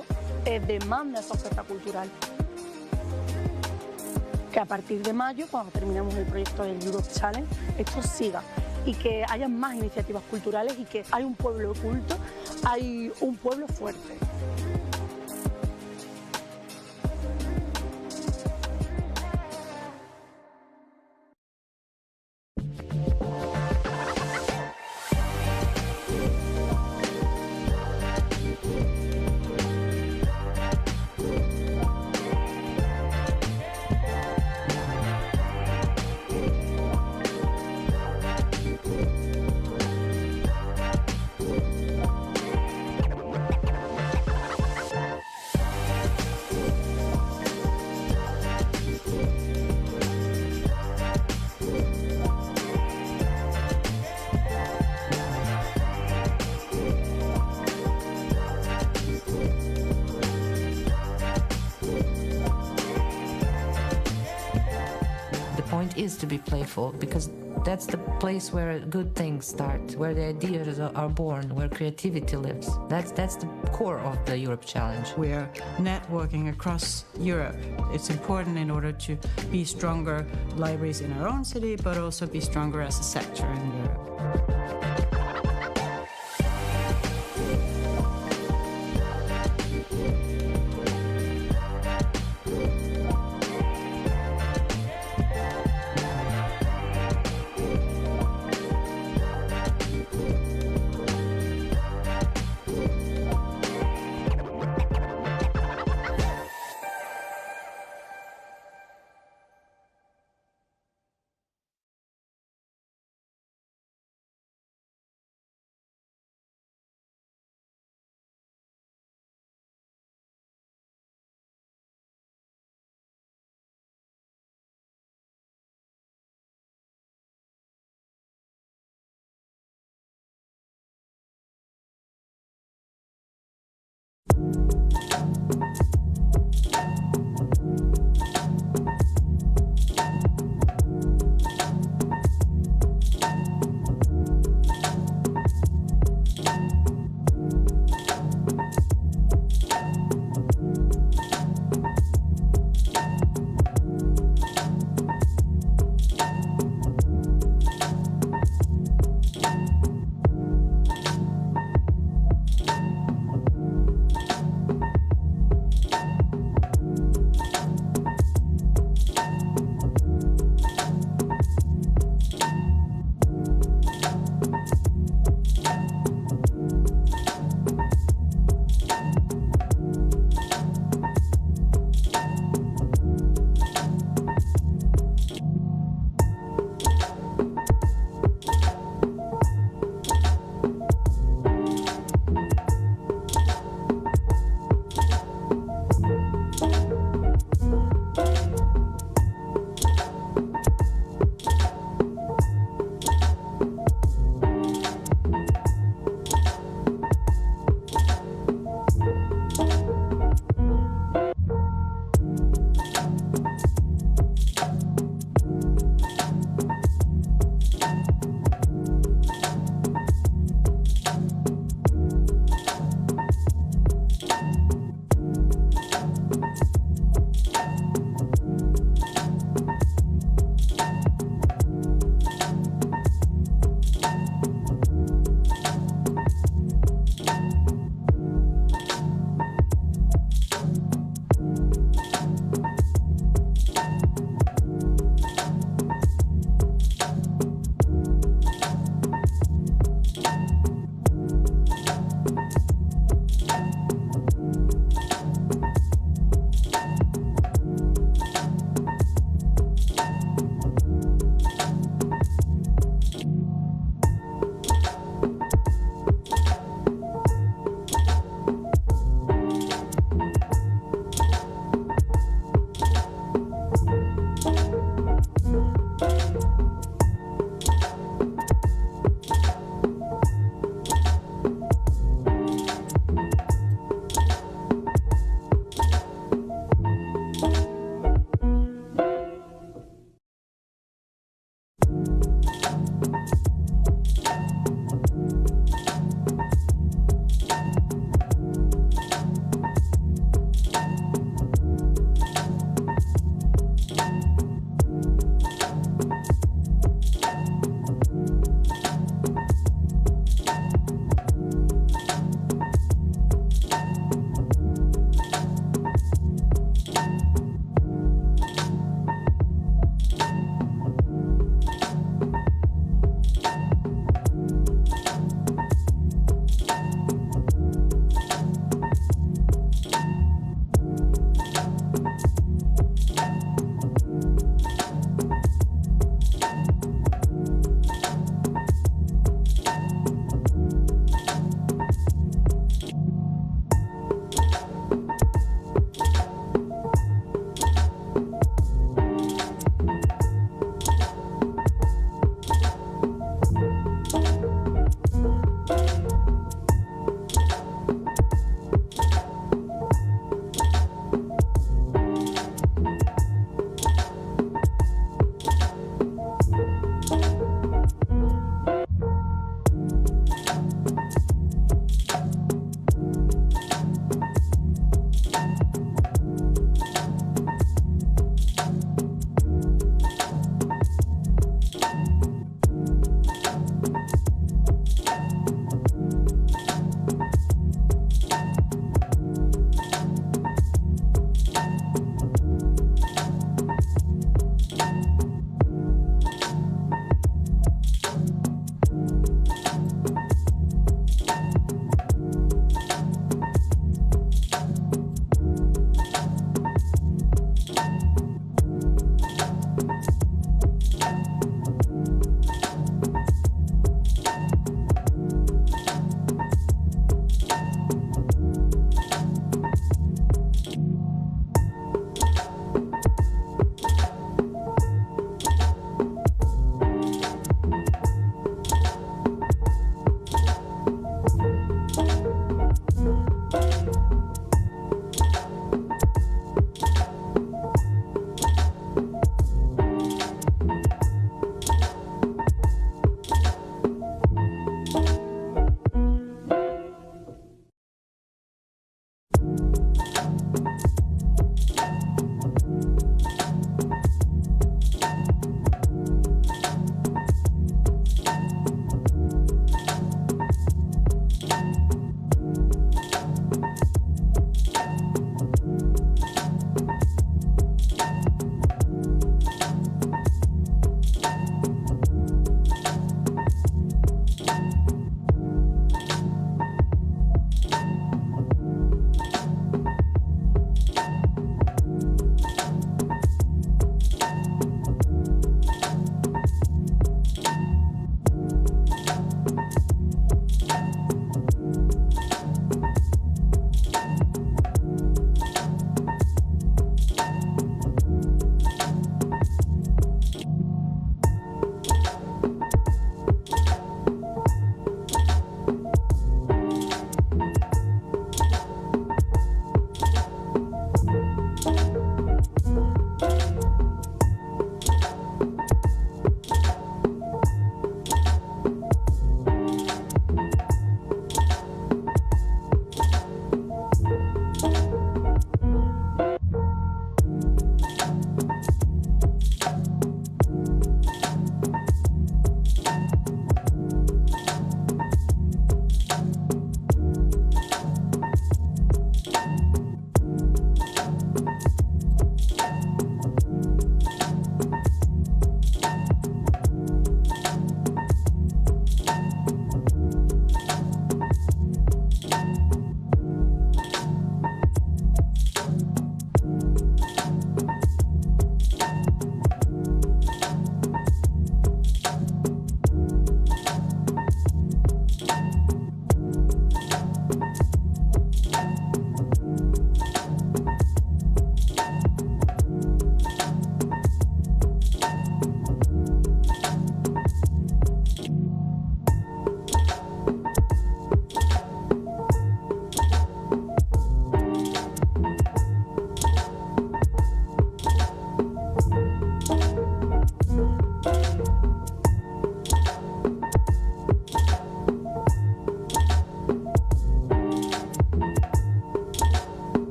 demanda esa oferta cultural. Que a partir de mayo, cuando terminemos el proyecto del Europe Challenge, esto siga y que haya más iniciativas culturales y que hay un pueblo oculto, hay un pueblo fuerte. Is to be playful, because that's the place where good things start, where the ideas are born, where creativity lives. That's the core of the Europe Challenge. We're networking across Europe. It's important in order to be stronger libraries in our own city, but also be stronger as a sector in Europe.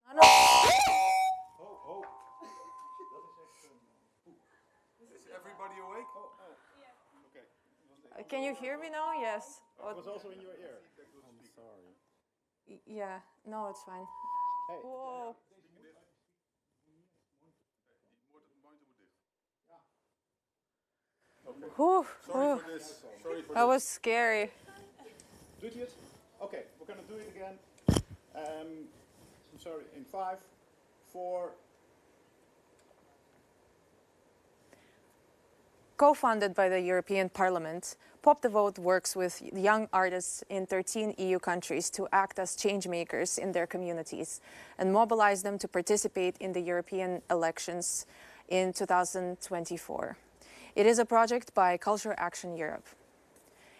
Is everybody awake? Okay. Can you hear me now? Yes. It was also in your ear. I'm sorry. Yeah, no, it's fine. Hey. Whoa. Whew, Sorry for this. That was scary. Doet u het? Okay, we're going to do it again. I'm sorry, in 5, 4. Co-funded by the European Parliament, Pop the Vote works with young artists in 13 EU countries to act as change makers in their communities and mobilize them to participate in the European elections in 2024. It is a project by Culture Action Europe.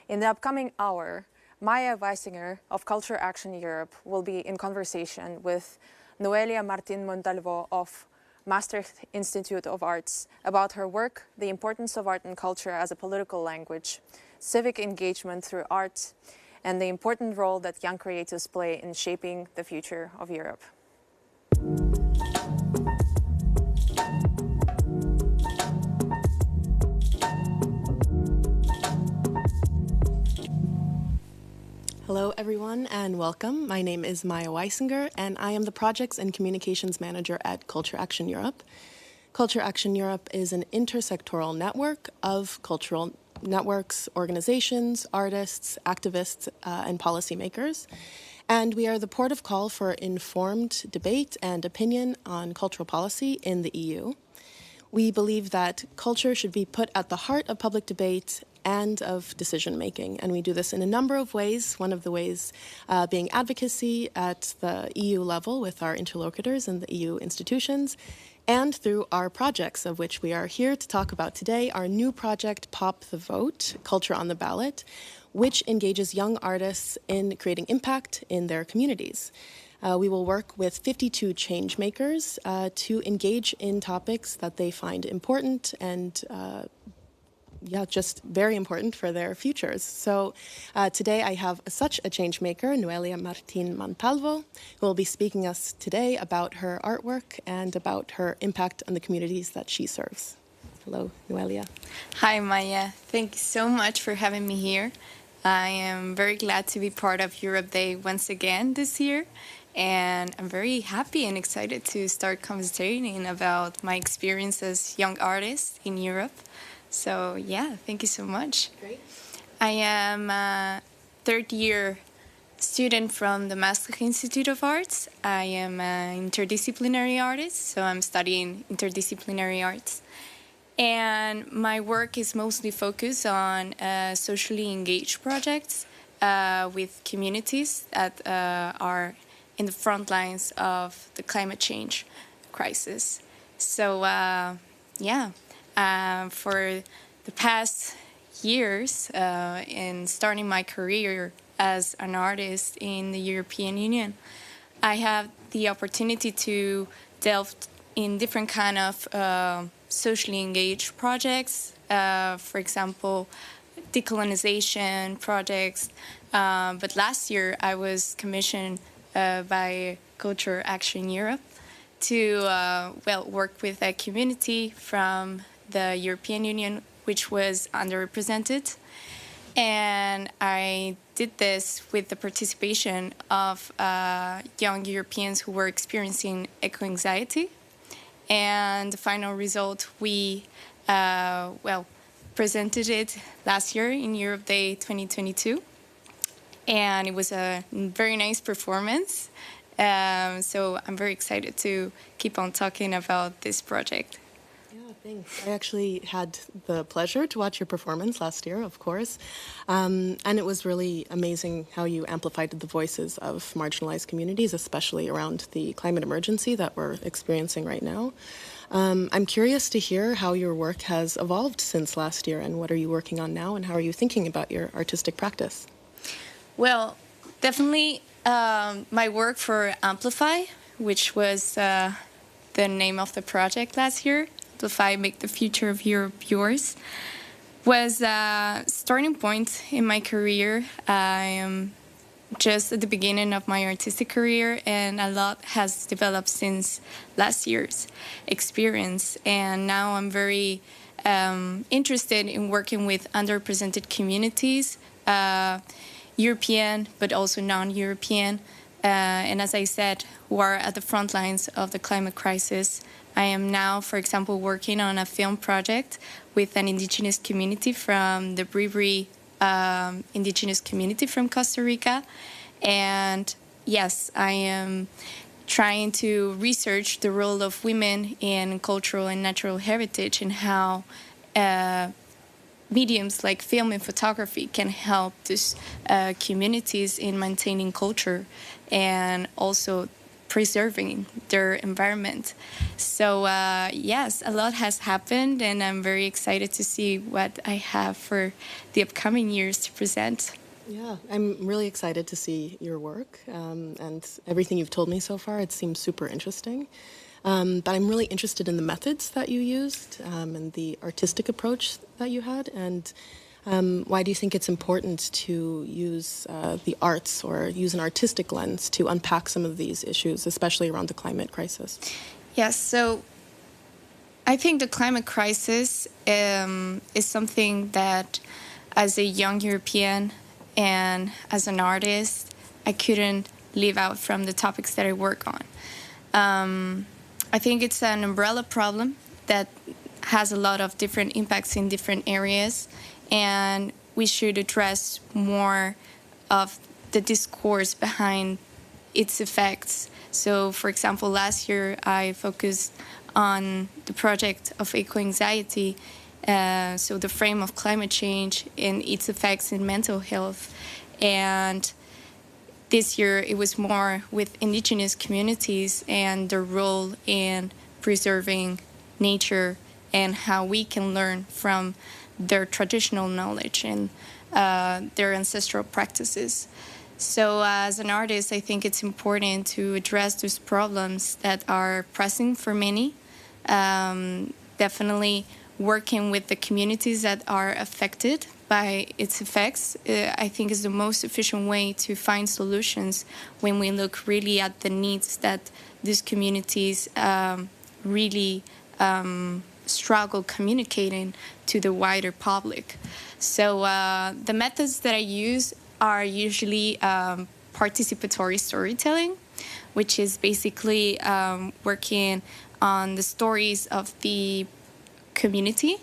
In the upcoming hour, Maya Weisinger of Culture Action Europe will be in conversation with Noelia Martin Montalvo of Maastricht Institute of Arts about her work, the importance of art and culture as a political language, civic engagement through art, and the important role that young creatives play in shaping the future of Europe. Hello, everyone, and welcome. My name is Maya Weisinger, and I am the Projects and Communications Manager at Culture Action Europe. Culture Action Europe is an intersectoral network of cultural networks, organizations, artists, activists, and policymakers. And we are the port of call for informed debate and opinion on cultural policy in the EU. We believe that culture should be put at the heart of public debate and of decision-making. And we do this in a number of ways, one of the ways being advocacy at the EU level with our interlocutors in the EU institutions, and through our projects, of which we are here to talk about today, our new project, Pop the Vote, Culture on the Ballot, which engages young artists in creating impact in their communities. We will work with 52 change makers to engage in topics that they find important and just very important for their futures. So today I have such a change maker, Noelia Martin Montalvo, who will be speaking us today about her artwork and about her impact on the communities that she serves. Hello, Noelia. Hi, Maya. Thank you so much for having me here. I am very glad to be part of Europe Day once again this year. And I'm very happy and excited to start conversating about my experience as young artist in Europe. So, yeah, thank you so much. Great. I am a third-year student from the Maastricht Institute of Arts. I am an interdisciplinary artist, so I'm studying interdisciplinary arts. And my work is mostly focused on socially engaged projects with communities that are in the front lines of the climate change crisis. So, for the past years, in starting my career as an artist in the European Union, I have the opportunity to delve in different kind of socially engaged projects, for example, decolonization projects. But last year, I was commissioned by Culture Action Europe to work with a community from the European Union, which was underrepresented. And I did this with the participation of young Europeans who were experiencing eco-anxiety. And the final result, we presented it last year in Europe Day 2022. And it was a very nice performance. So I'm very excited to keep on talking about this project. Yeah, thanks. I actually had the pleasure to watch your performance last year, of course. And it was really amazing how you amplified the voices of marginalized communities, especially around the climate emergency that we're experiencing right now. I'm curious to hear how your work has evolved since last year, and what are you working on now, and how are you thinking about your artistic practice? Well, definitely my work for Amplify, which was the name of the project last year, Amplify, Make the Future of Europe Yours, was a starting point in my career. I am just at the beginning of my artistic career, and a lot has developed since last year's experience. And now I'm very interested in working with underrepresented communities, European but also non-European, and as I said, who are at the front lines of the climate crisis. I am now, for example, working on a film project with an indigenous community from the Bribri indigenous community from Costa Rica. And yes, I am trying to research the role of women in cultural and natural heritage and how mediums like film and photography can help these communities in maintaining culture and also preserving their environment. So yes, a lot has happened, and I'm very excited to see what I have for the upcoming years to present. Yeah, I'm really excited to see your work, and everything you've told me so far. It seems super interesting. But I'm really interested in the methods that you used and the artistic approach that you had. And why do you think it's important to use the arts or use an artistic lens to unpack some of these issues, especially around the climate crisis? Yes, so I think the climate crisis is something that, as a young European and as an artist, I couldn't leave out from the topics that I work on. I think it's an umbrella problem that has a lot of different impacts in different areas, and we should address more of the discourse behind its effects. So, for example, last year I focused on the project of eco-anxiety, so the frame of climate change and its effects in mental health. And this year it was more with indigenous communities and their role in preserving nature and how we can learn from their traditional knowledge and their ancestral practices. So as an artist, I think it's important to address those problems that are pressing for many. Definitely working with the communities that are affected by its effects, I think is the most efficient way to find solutions when we look really at the needs that these communities really struggle communicating to the wider public. So the methods that I use are usually participatory storytelling, which is basically working on the stories of the community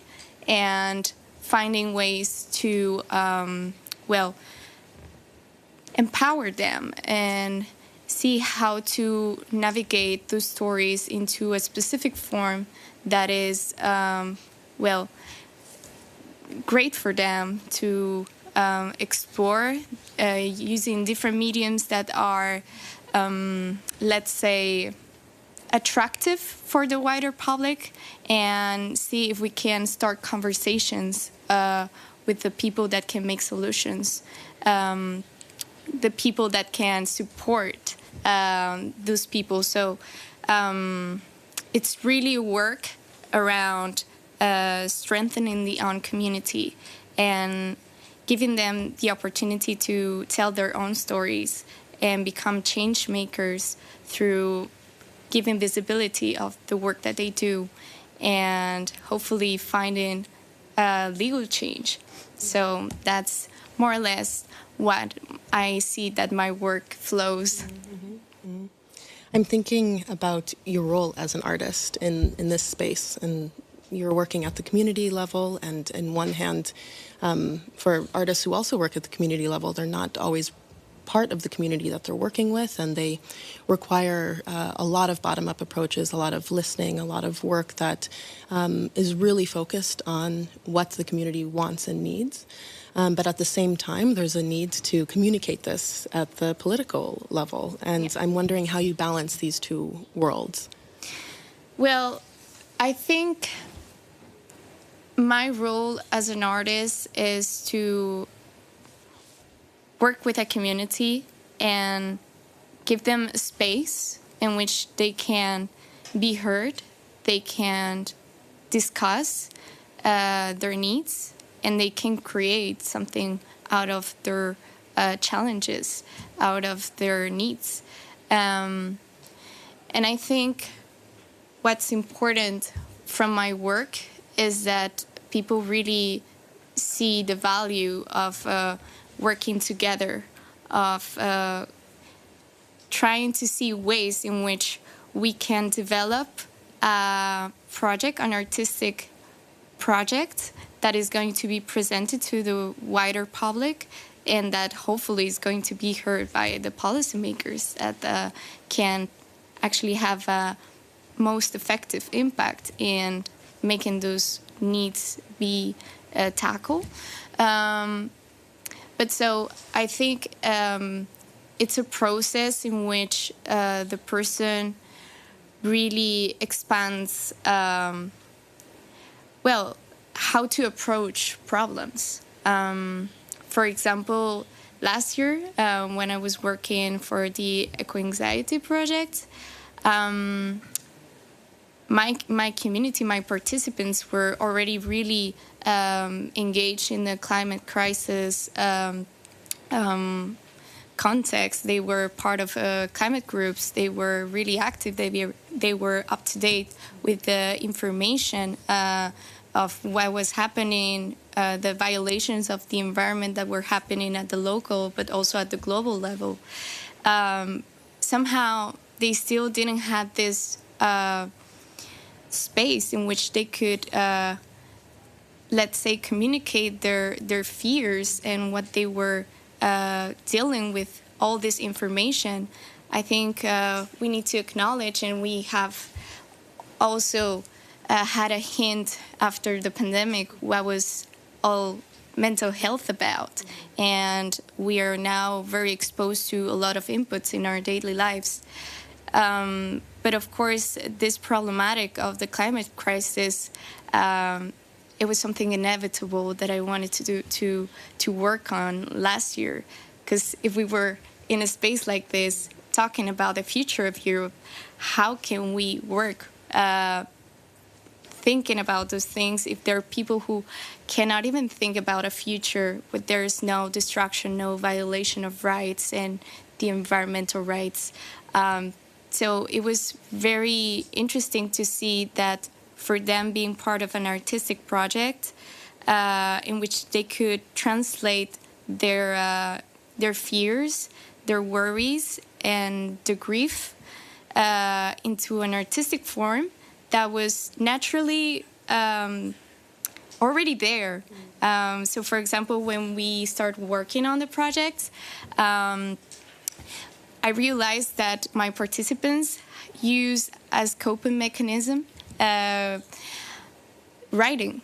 and finding ways to, empower them and see how to navigate those stories into a specific form that is, great for them to explore using different mediums that are, let's say, attractive for the wider public, and see if we can start conversations with the people that can make solutions, the people that can support those people. So it's really work around strengthening the own community and giving them the opportunity to tell their own stories and become change makers through giving visibility of the work that they do and hopefully finding legal change. So that's more or less what I see that my work flows. Mm-hmm. Mm-hmm. I'm thinking about your role as an artist in this space, and you're working at the community level, and in one hand, for artists who also work at the community level, they're not always part of the community that they're working with, and they require a lot of bottom-up approaches, a lot of listening, a lot of work that is really focused on what the community wants and needs. But at the same time, there's a need to communicate this at the political level, and I'm wondering how you balance these two worlds. Well, I think my role as an artist is to work with a community and give them a space in which they can be heard, they can discuss their needs, and they can create something out of their challenges out of their needs. And I think what's important from my work is that people really see the value of working together, of trying to see ways in which we can develop a project, an artistic project that is going to be presented to the wider public and that hopefully is going to be heard by the policymakers that can actually have a most effective impact in making those needs be tackled. But so I think it's a process in which the person really expands, how to approach problems. For example, last year, when I was working for the eco-anxiety project, my community, my participants were already really engaged in the climate crisis context. They were part of climate groups. They were really active. They were up to date with the information of what was happening, the violations of the environment that were happening at the local, but also at the global level. Somehow, they still didn't have this space in which they could, let's say, communicate their fears and what they were dealing with all this information. I think we need to acknowledge, and we have also had a hint after the pandemic what was all mental health about. And we are now very exposed to a lot of inputs in our daily lives. But of course, this problematic of the climate crisis, it was something inevitable that I wanted to work on last year. Because if we were in a space like this, talking about the future of Europe, how can we work thinking about those things if there are people who cannot even think about a future where there is no destruction, no violation of rights and the environmental rights? So it was very interesting to see that for them being part of an artistic project in which they could translate their fears, their worries, and the grief into an artistic form that was naturally already there. So, for example, when we start working on the project, I realized that my participants use as coping mechanism writing.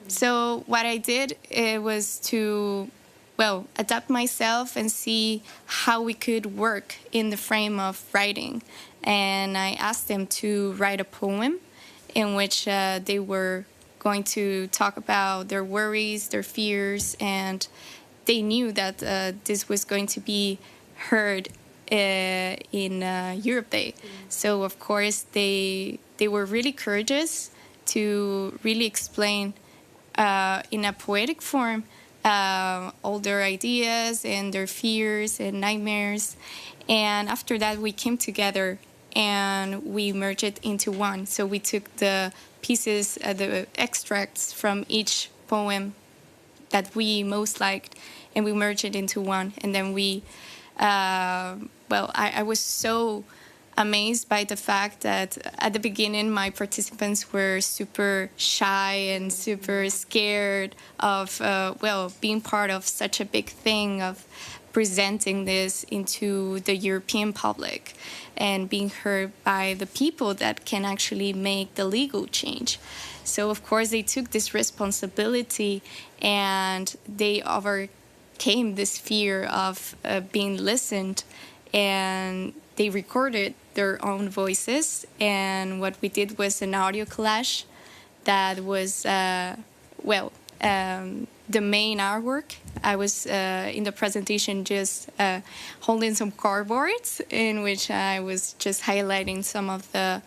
So what I did was to, adapt myself and see how we could work in the frame of writing. And I asked them to write a poem in which they were going to talk about their worries, their fears, and they knew that this was going to be heard in Europe Day. So, of course, they were really courageous to really explain in a poetic form all their ideas and their fears and nightmares. And after that, we came together and we merged it into one. So we took the pieces, the extracts from each poem that we most liked, and we merged it into one. And then we, I was so amazed by the fact that at the beginning my participants were super shy and super scared of, being part of such a big thing, of presenting this into the European public and being heard by the people that can actually make the legal change. So, of course, they took this responsibility and they overcame this fear of being listened, and they recorded their own voices. And what we did was an audio collage that was, the main artwork. I was in the presentation just holding some cardboards in which I was just highlighting some of the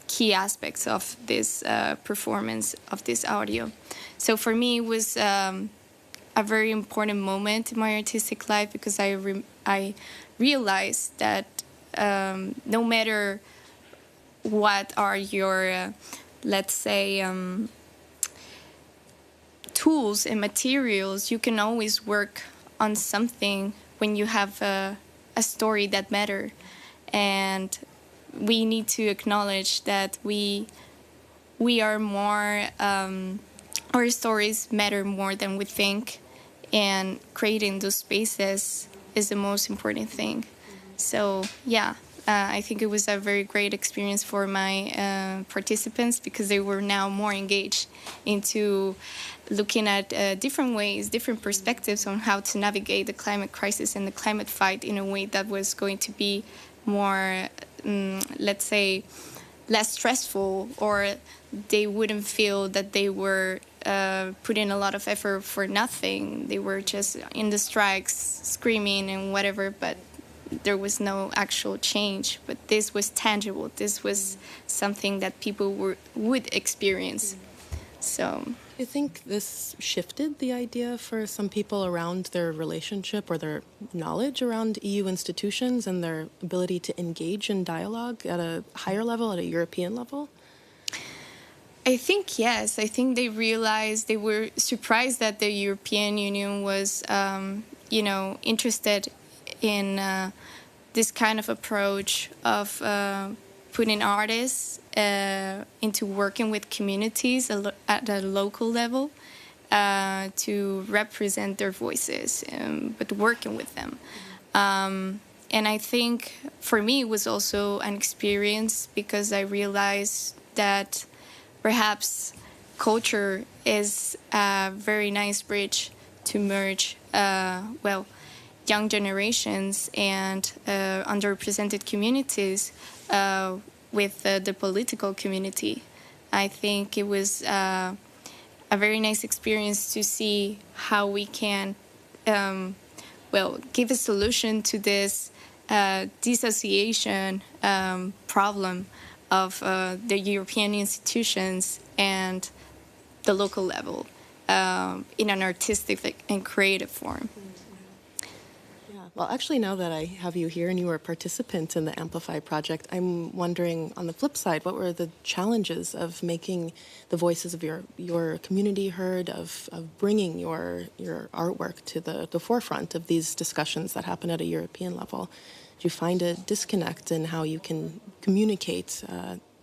key aspects of this performance of this audio. So for me, it was a very important moment in my artistic life, because I realized that no matter what are your, let's say, tools and materials, you can always work on something when you have a story that matters. And we need to acknowledge that we are more, our stories matter more than we think, and creating those spaces is the most important thing. So yeah, I think it was a very great experience for my participants, because they were now more engaged into looking at different ways, different perspectives on how to navigate the climate crisis and the climate fight in a way that was going to be more, let's say, less stressful, or they wouldn't feel that they were putting a lot of effort for nothing. They were just in the strikes, screaming and whatever, but there was no actual change. But this was tangible. This was something that people would experience. So, do you think this shifted the idea for some people around their relationship or their knowledge around EU institutions and their ability to engage in dialogue at a higher level, at a European level? I think yes. I think they realized, they were surprised that the European Union was, interested in this kind of approach of putting artists into working with communities at a local level to represent their voices, but working with them. And I think for me it was also an experience, because I realized that perhaps culture is a very nice bridge to merge, young generations and underrepresented communities with the political community. I think it was a very nice experience to see how we can, give a solution to this dissociation problem of the European institutions and the local level in an artistic and creative form. Well, actually, now that I have you here and you were a participant in the Amplify project, I'm wondering, on the flip side, what were the challenges of making the voices of your community heard, of bringing your artwork to the forefront of these discussions that happen at a European level? Do you find a disconnect in how you can communicate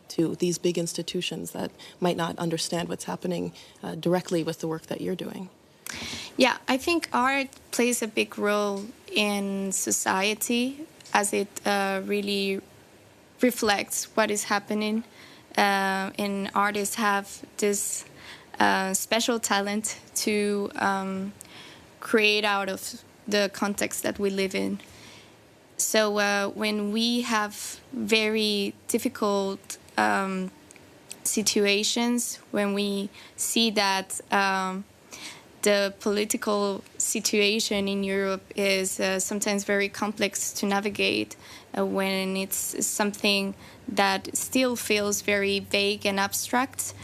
to these big institutions that might not understand what's happening directly with the work that you're doing? Yeah, I think art plays a big role in society, as it really reflects what is happening. And artists have this special talent to create out of the context that we live in. So when we have very difficult situations, when we see that the political situation in Europe is sometimes very complex to navigate, when it's something that still feels very vague and abstract,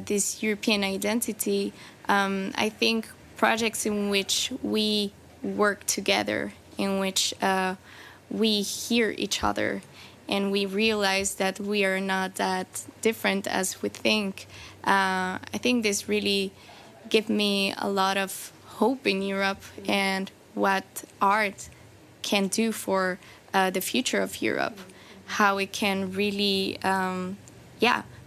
this European identity, I think projects in which we work together, in which we hear each other, and we realize that we are not that different as we think, I think this really give me a lot of hope in Europe and what art can do for the future of Europe, how it can really,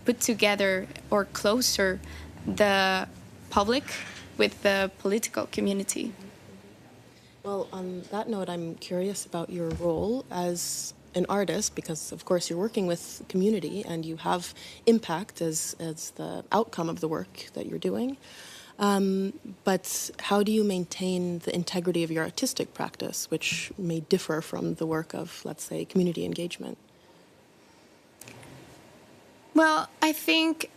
put together or closer the public with the political community. Well, on that note, I'm curious about your role as an artist, because of course you're working with community and you have impact as the outcome of the work that you're doing. But how do you maintain the integrity of your artistic practice, which may differ from the work of, let's say, community engagement? Well, I think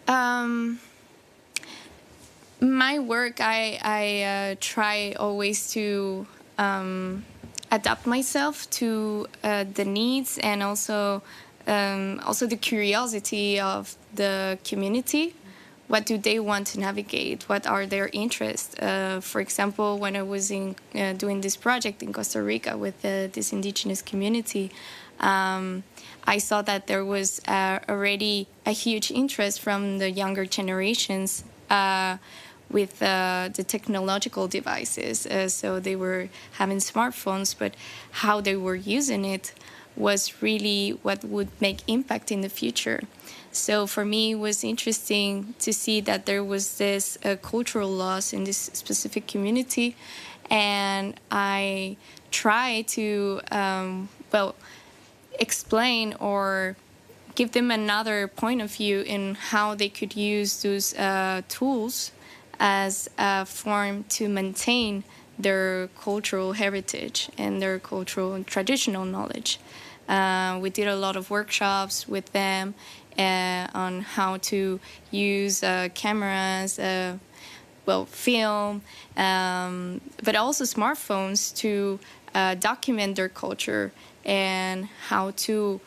my work, I try always to adapt myself to the needs and also the curiosity of the community what do they want to navigate? What are their interests? For example, when I was doing this project in Costa Rica with this indigenous community, I saw that there was already a huge interest from the younger generations with the technological devices. So they were having smartphones, but how they were using it was really what would make impact in the future. So for me, it was interesting to see that there was this cultural loss in this specific community. And I try to, explain or give them another point of view in how they could use those tools as a form to maintain their cultural heritage and their cultural and traditional knowledge. We did a lot of workshops with them on how to use cameras, film, but also smartphones to document their culture and how to,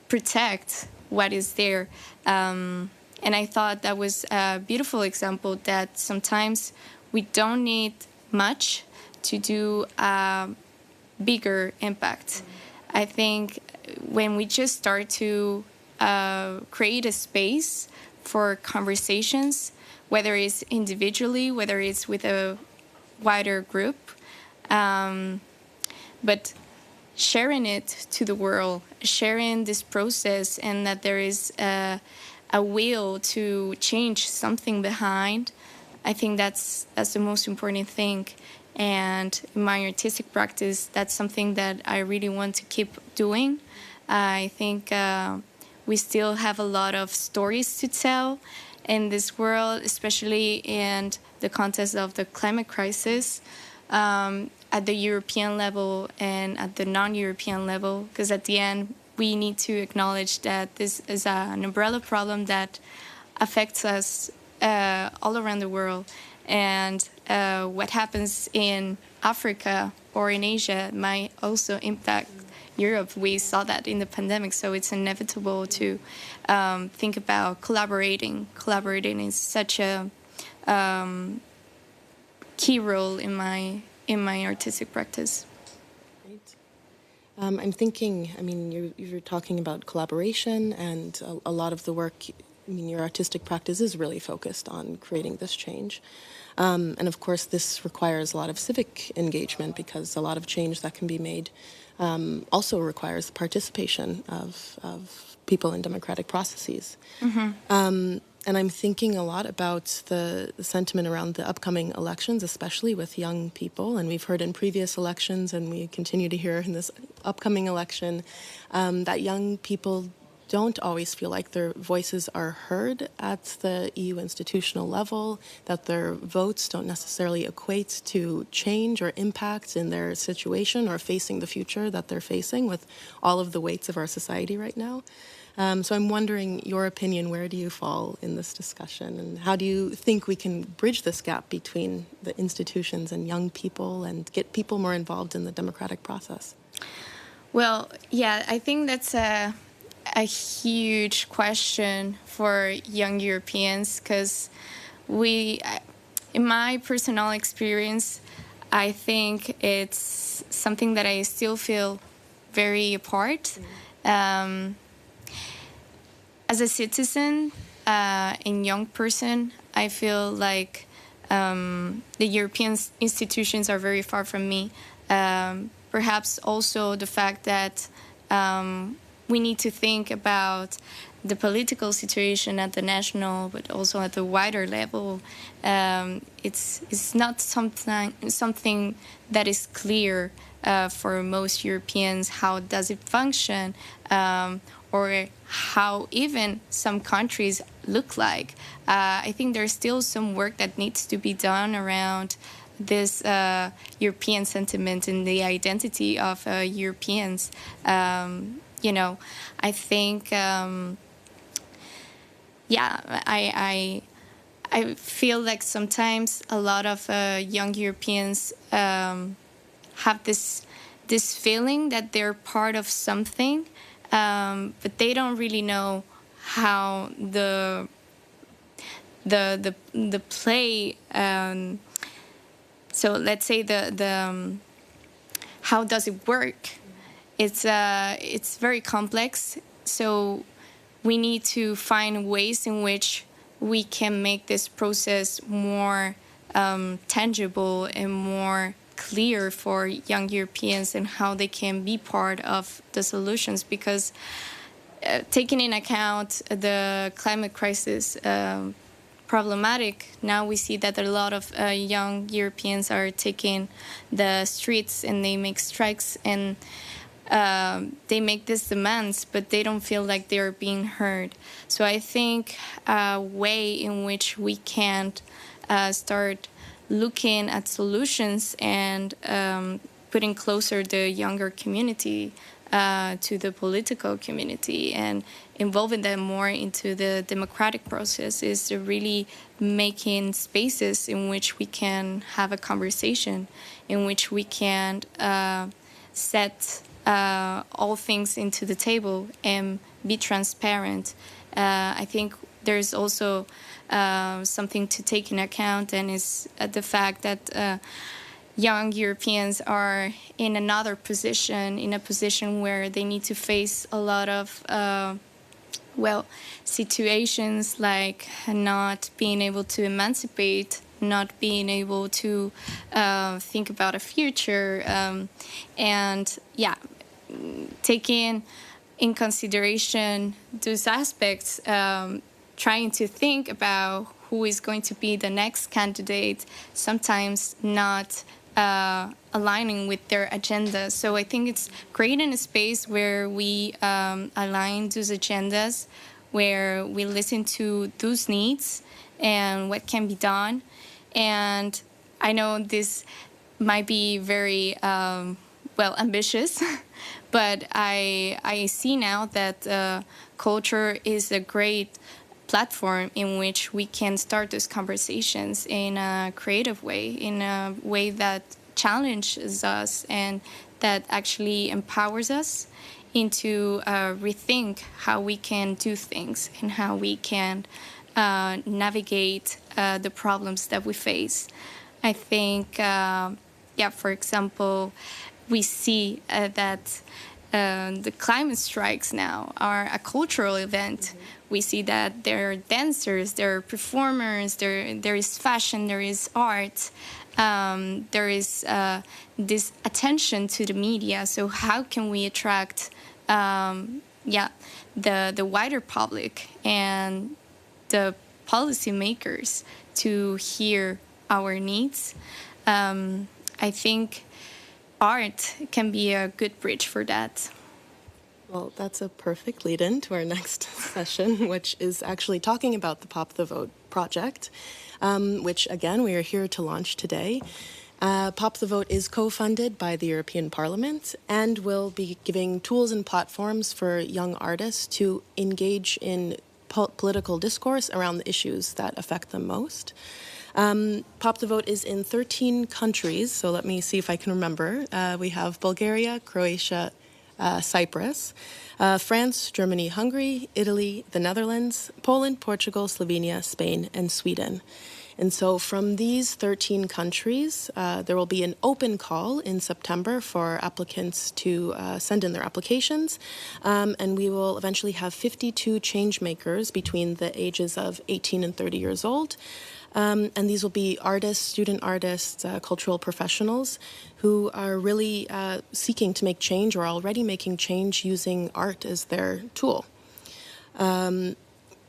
protect what is there. And I thought that was a beautiful example that sometimes we don't need much to do a bigger impact. I think when we just start to create a space for conversations, whether it's individually, whether it's with a wider group, but sharing it to the world, sharing this process, and that there is a will to change something behind, I think that's the most important thing. And in my artistic practice, that's something that I really want to keep doing. I think we still have a lot of stories to tell in this world, especially in the context of the climate crisis, at the European level and at the non-European level, because at the end, we need to acknowledge that this is an umbrella problem that affects us all around the world. And what happens in Africa or in Asia might also impact Europe. We saw that in the pandemic, so it's inevitable to think about collaborating. Collaborating is such a key role in my artistic practice. Great. I'm thinking, you're talking about collaboration, and a lot of the work, your artistic practice is really focused on creating this change. And of course, this requires a lot of civic engagement, because a lot of change that can be made also requires the participation of people in democratic processes. Mm-hmm. And I'm thinking a lot about the sentiment around the upcoming elections, especially with young people. And we've heard in previous elections, and we continue to hear in this upcoming election, that young people don't always feel like their voices are heard at the EU institutional level, that their votes don't necessarily equate to change or impact in their situation or facing the future that they're facing with all of the weights of our society right now. So I'm wondering your opinion, where do you fall in this discussion, and how do you think we can bridge this gap between the institutions and young people and get people more involved in the democratic process? Well, yeah, I think that's a huge question for young Europeans, because in my personal experience, I think it's something that I still feel very apart. As a citizen and young person, I feel like the European institutions are very far from me. Perhaps also the fact that we need to think about the political situation at the national, but also at the wider level. It's not something that is clear for most Europeans. How does it function? Or how even some countries look like. I think there's still some work that needs to be done around this European sentiment and the identity of Europeans. I think, I feel like sometimes a lot of young Europeans have this feeling that they're part of something, but they don't really know how the play. So let's say how does it work? It's very complex. So we need to find ways in which we can make this process more tangible and more clear for young Europeans and how they can be part of the solutions, because taking in account the climate crisis problematic, now we see that a lot of young Europeans are taking the streets and they make strikes and they make these demands, but they don't feel like they're being heard. So I think a way in which we can start looking at solutions and putting closer the younger community to the political community and involving them more into the democratic process is really making spaces in which we can have a conversation, in which we can set all things into the table and be transparent. I think there's also something to take into account, and is the fact that young Europeans are in another position, in a position where they need to face a lot of situations like not being able to emancipate, not being able to think about a future, and taking in consideration those aspects, trying to think about who is going to be the next candidate, sometimes not aligning with their agenda. So I think it's creating a space where we align those agendas, where we listen to those needs and what can be done. And I know this might be very ambitious, but I see now that culture is a great platform in which we can start those conversations in a creative way, in a way that challenges us and that actually empowers us into rethink how we can do things and how we can navigate the problems that we face. I think, for example, we see that the climate strikes now are a cultural event. We see that there are dancers, there are performers, there is fashion, there is art, there is this attention to the media. So how can we attract the wider public and the policymakers to hear our needs? I think art can be a good bridge for that. Well, that's a perfect lead-in to our next session, which is actually talking about the Pop the Vote project, which, again, we are here to launch today. Pop the Vote is co-funded by the European Parliament and will be giving tools and platforms for young artists to engage in political discourse around the issues that affect them most. Pop the Vote is in 13 countries, so let me see if I can remember. We have Bulgaria, Croatia, Cyprus, France, Germany, Hungary, Italy, the Netherlands, Poland, Portugal, Slovenia, Spain, and Sweden. And so from these 13 countries, there will be an open call in September for applicants to send in their applications. And we will eventually have 52 change makers between the ages of 18 and 30 years old. And these will be artists, student artists, cultural professionals who are really seeking to make change or already making change using art as their tool.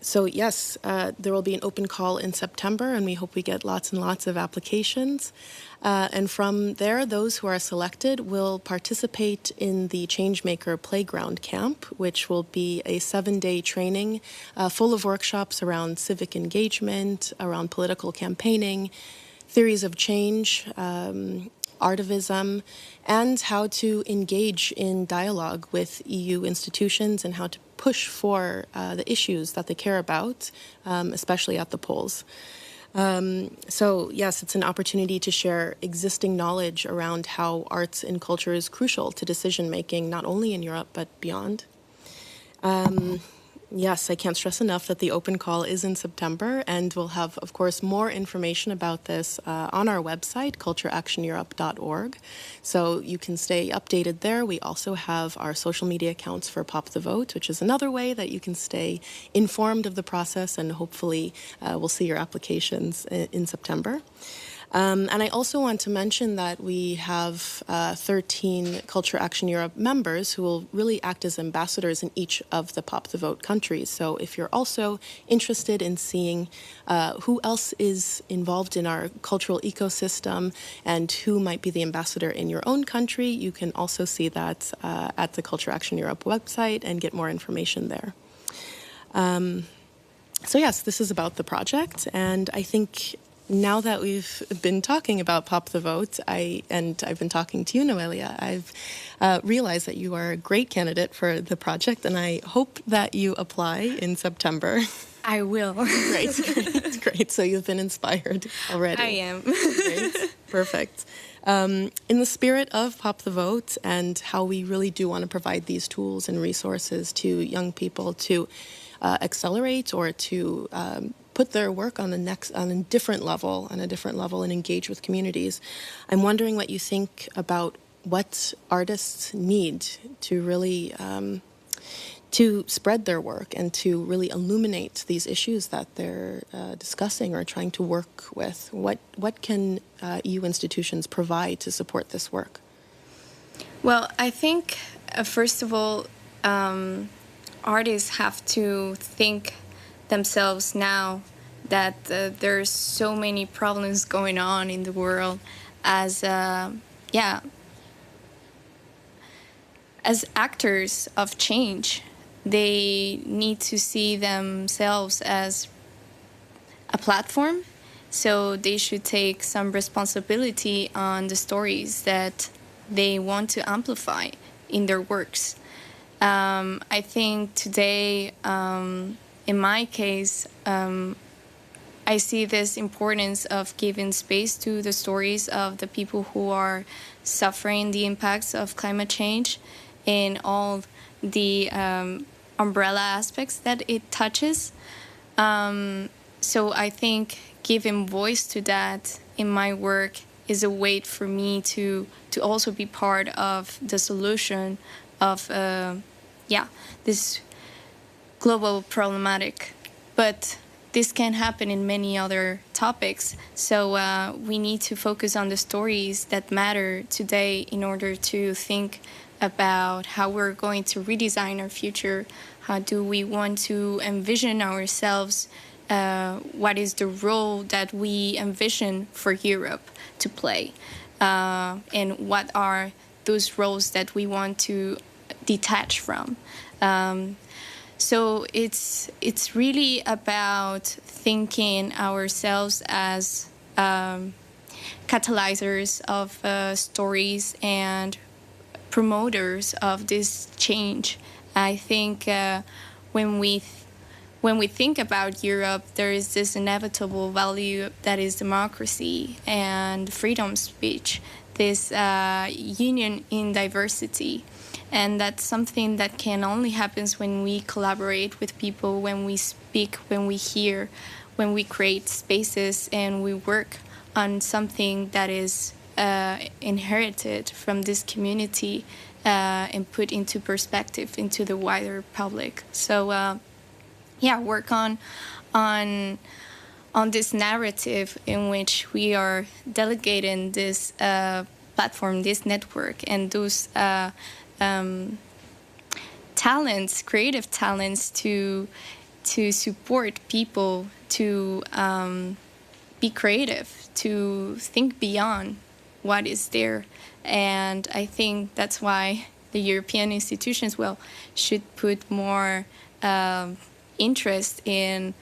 So yes, there will be an open call in September, and we hope we get lots and lots of applications. And from there, those who are selected will participate in the Changemaker Playground Camp, which will be a 7-day training full of workshops around civic engagement, around political campaigning, theories of change, artivism, and how to engage in dialogue with EU institutions and how to push for the issues that they care about, especially at the polls. So yes, it's an opportunity to share existing knowledge around how arts and culture is crucial to decision making, not only in Europe, but beyond. Yes, I can't stress enough that the open call is in September, and we'll have, of course, more information about this on our website, cultureactioneurope.org. So you can stay updated there. We also have our social media accounts for Pop the Vote, which is another way that you can stay informed of the process, and hopefully we'll see your applications in September. And I also want to mention that we have 13 Culture Action Europe members who will really act as ambassadors in each of the Pop the Vote countries. So if you're also interested in seeing who else is involved in our cultural ecosystem and who might be the ambassador in your own country, you can also see that at the Culture Action Europe website and get more information there. So yes, this is about the project, and I think now that we've been talking about Pop the Vote, I've been talking to you, Noelia, I've realized that you are a great candidate for the project, and I hope that you apply in September. I will. Great. So you've been inspired already. I am. Great. Perfect. In the spirit of Pop the Vote and how we really do want to provide these tools and resources to young people to accelerate or to put their work on a different level, and engage with communities. I'm wondering what you think about what artists need to really to spread their work and to really illuminate these issues that they're discussing or trying to work with. What can EU institutions provide to support this work? Well, I think, first of all, artists have to think themselves now that there's so many problems going on in the world as actors of change. They need to see themselves as a platform, so they should take some responsibility on the stories that they want to amplify in their works. I think today, in my case, I see this importance of giving space to the stories of the people who are suffering the impacts of climate change and all the umbrella aspects that it touches. So I think giving voice to that in my work is a way for me to also be part of the solution of this global problematic. But this can happen in many other topics. So we need to focus on the stories that matter today in order to think about how we're going to redesign our future. How do we want to envision ourselves? What is the role that we envision for Europe to play? And what are those roles that we want to detach from? So it's really about thinking ourselves as catalyzers of stories and promoters of this change. I think when we think about Europe, there is this inevitable value that is democracy and freedom of speech, this union in diversity. And that's something that can only happen when we collaborate with people, when we speak, when we hear, when we create spaces and we work on something that is inherited from this community and put into perspective into the wider public. So, work on this narrative in which we are delegating this platform, this network, and those talents, creative talents, to support people to be creative, to think beyond what is there. And I think that's why the European institutions should put more interest in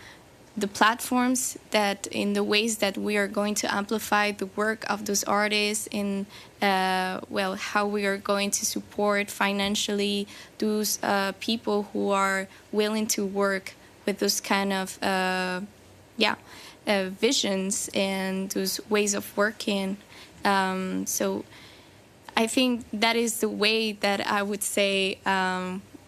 the platforms, that in the ways that we are going to amplify the work of those artists, in how we are going to support financially those people who are willing to work with those kind of visions and those ways of working. So I think that is the way that I would say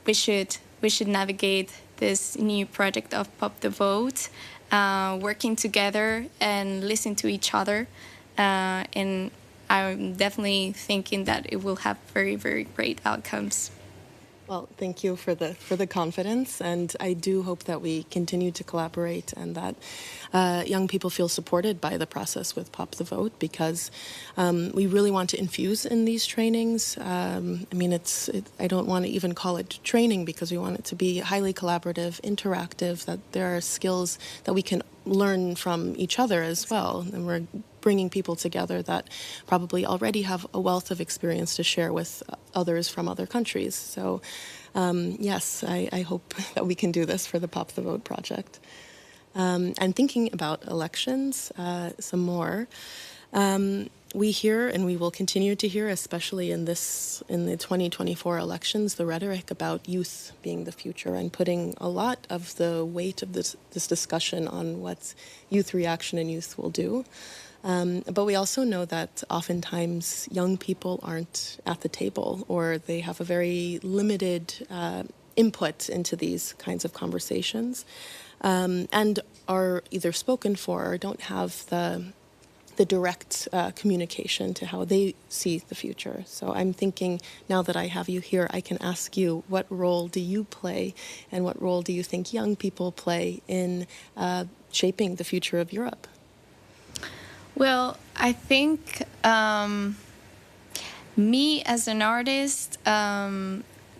we should navigate this new project of Pop the Vote, working together and listen to each other. And I'm definitely thinking that it will have very, very great outcomes. Well, thank you for the confidence, and I do hope that we continue to collaborate and that young people feel supported by the process with Pop the Vote, because we really want to infuse in these trainings. I mean, I don't want to even call it training, because we want it to be highly collaborative, interactive, that there are skills that we can learn from each other as well, and we're bringing people together that probably already have a wealth of experience to share with others from other countries. So yes, I hope that we can do this for the Pop the Vote project. And thinking about elections some more, we hear, and we will continue to hear, especially in the 2024 elections, the rhetoric about youth being the future and putting a lot of the weight of this discussion on what youth reaction and youth will do. But we also know that oftentimes young people aren't at the table, or they have a very limited input into these kinds of conversations, and are either spoken for or don't have the direct communication to how they see the future. So I'm thinking, now that I have you here, I can ask you, what role do you play, and what role do you think young people play in shaping the future of Europe? Well, I think me as an artist,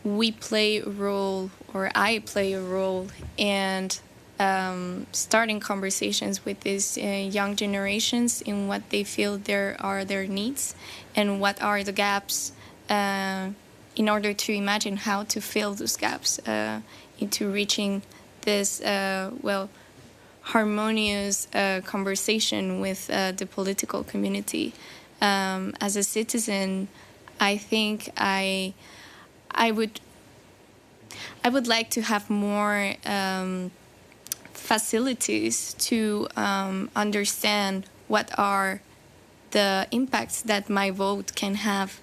we play a role, or I play a role in starting conversations with these young generations in what they feel are their needs and what are the gaps, in order to imagine how to fill those gaps into reaching this, harmonious conversation with the political community. As a citizen, I think I would like to have more facilities to understand what are the impacts that my vote can have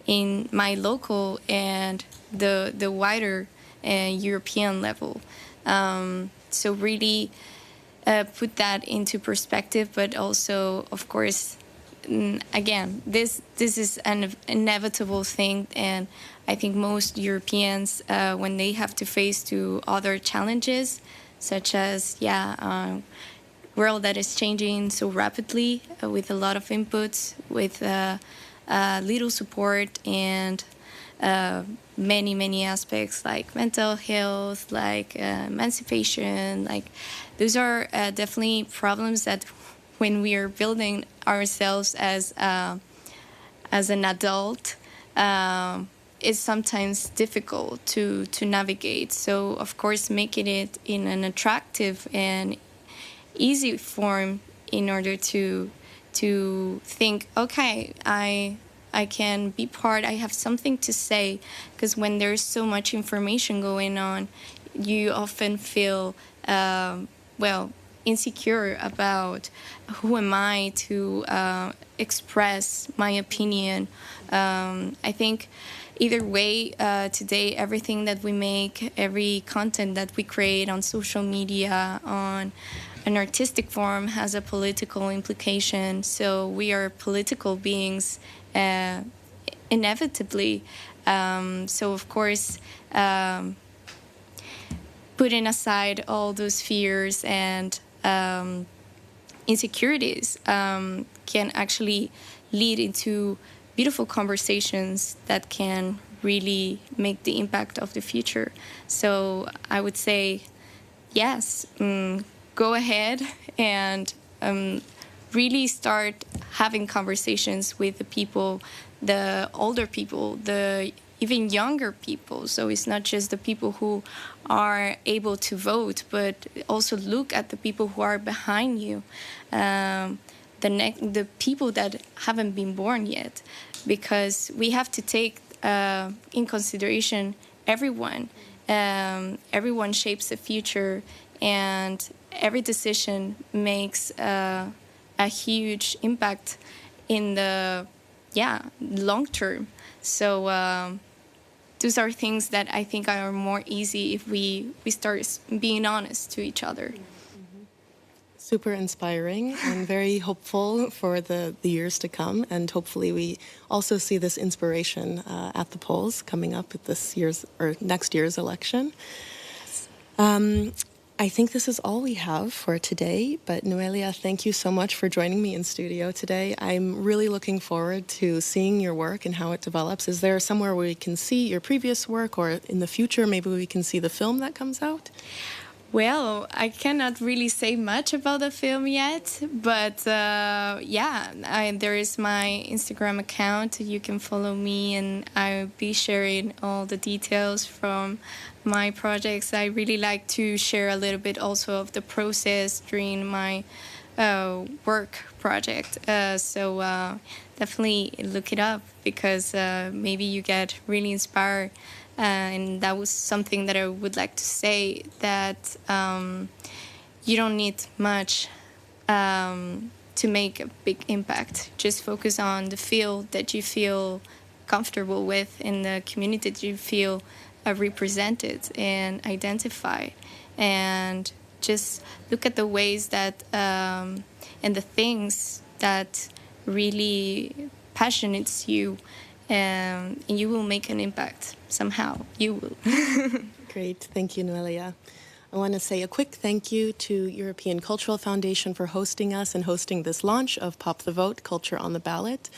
in my local and the wider European level. So really put that into perspective, but also, of course, again, this is an inevitable thing, and I think most Europeans, when they have to face to other challenges, such as world that is changing so rapidly, with a lot of inputs, with little support, and many aspects like mental health, like emancipation, like those are definitely problems that when we are building ourselves as an adult, it's sometimes difficult to navigate. So of course, making it in an attractive and easy form in order to think, okay, I can be part, I have something to say, because when there's so much information going on, you often feel, insecure about who am I to express my opinion. I think either way, today, everything that we make, every content that we create on social media, on an artistic form, has a political implication. So we are political beings, inevitably. So of course, putting aside all those fears and insecurities can actually lead into beautiful conversations that can really make the impact of the future. So I would say, yes, go ahead and really start having conversations with the people, the older people, the even younger people. So it's not just the people who are able to vote, but also look at the people who are behind you, the people that haven't been born yet, because we have to take in consideration everyone. Everyone shapes the future, and every decision makes a huge impact in the long term. So those are things that I think are more easy if we start being honest to each other. Super inspiring and very hopeful for the years to come. And hopefully we also see this inspiration at the polls coming up at this year's or next year's election. I think this is all we have for today, but Noelia, thank you so much for joining me in studio today. I'm really looking forward to seeing your work and how it develops. Is there somewhere where we can see your previous work, or in the future maybe we can see the film that comes out? Well, I cannot really say much about the film yet, but there is my Instagram account. You can follow me, and I'll be sharing all the details from my projects. I really like to share a little bit also of the process during my work project. So definitely look it up, because maybe you get really inspired. And that was something that I would like to say, that you don't need much to make a big impact. Just focus on the field that you feel comfortable with, in the community that you feel represented and identified. And just look at the ways that and the things that really passionates you. And you will make an impact somehow. You will. Great. Thank you, Noelia. I want to say a quick thank you to European Cultural Foundation for hosting us and hosting this launch of Pop the Vote, Culture on the Ballot.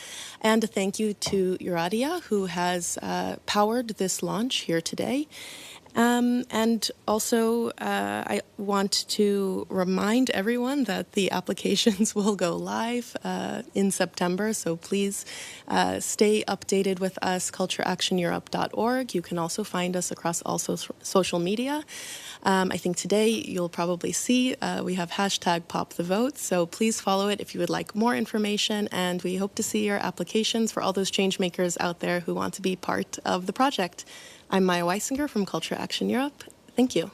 And a thank you to Euradia, who has powered this launch here today. And also, I want to remind everyone that the applications will go live in September, so please stay updated with us, cultureactioneurope.org. You can also find us across all social media. I think today you'll probably see we have hashtag #PopTheVote, so please follow it if you would like more information, and we hope to see your applications for all those change makers out there who want to be part of the project. I'm Maya Weisinger from Culture Action Europe. Thank you.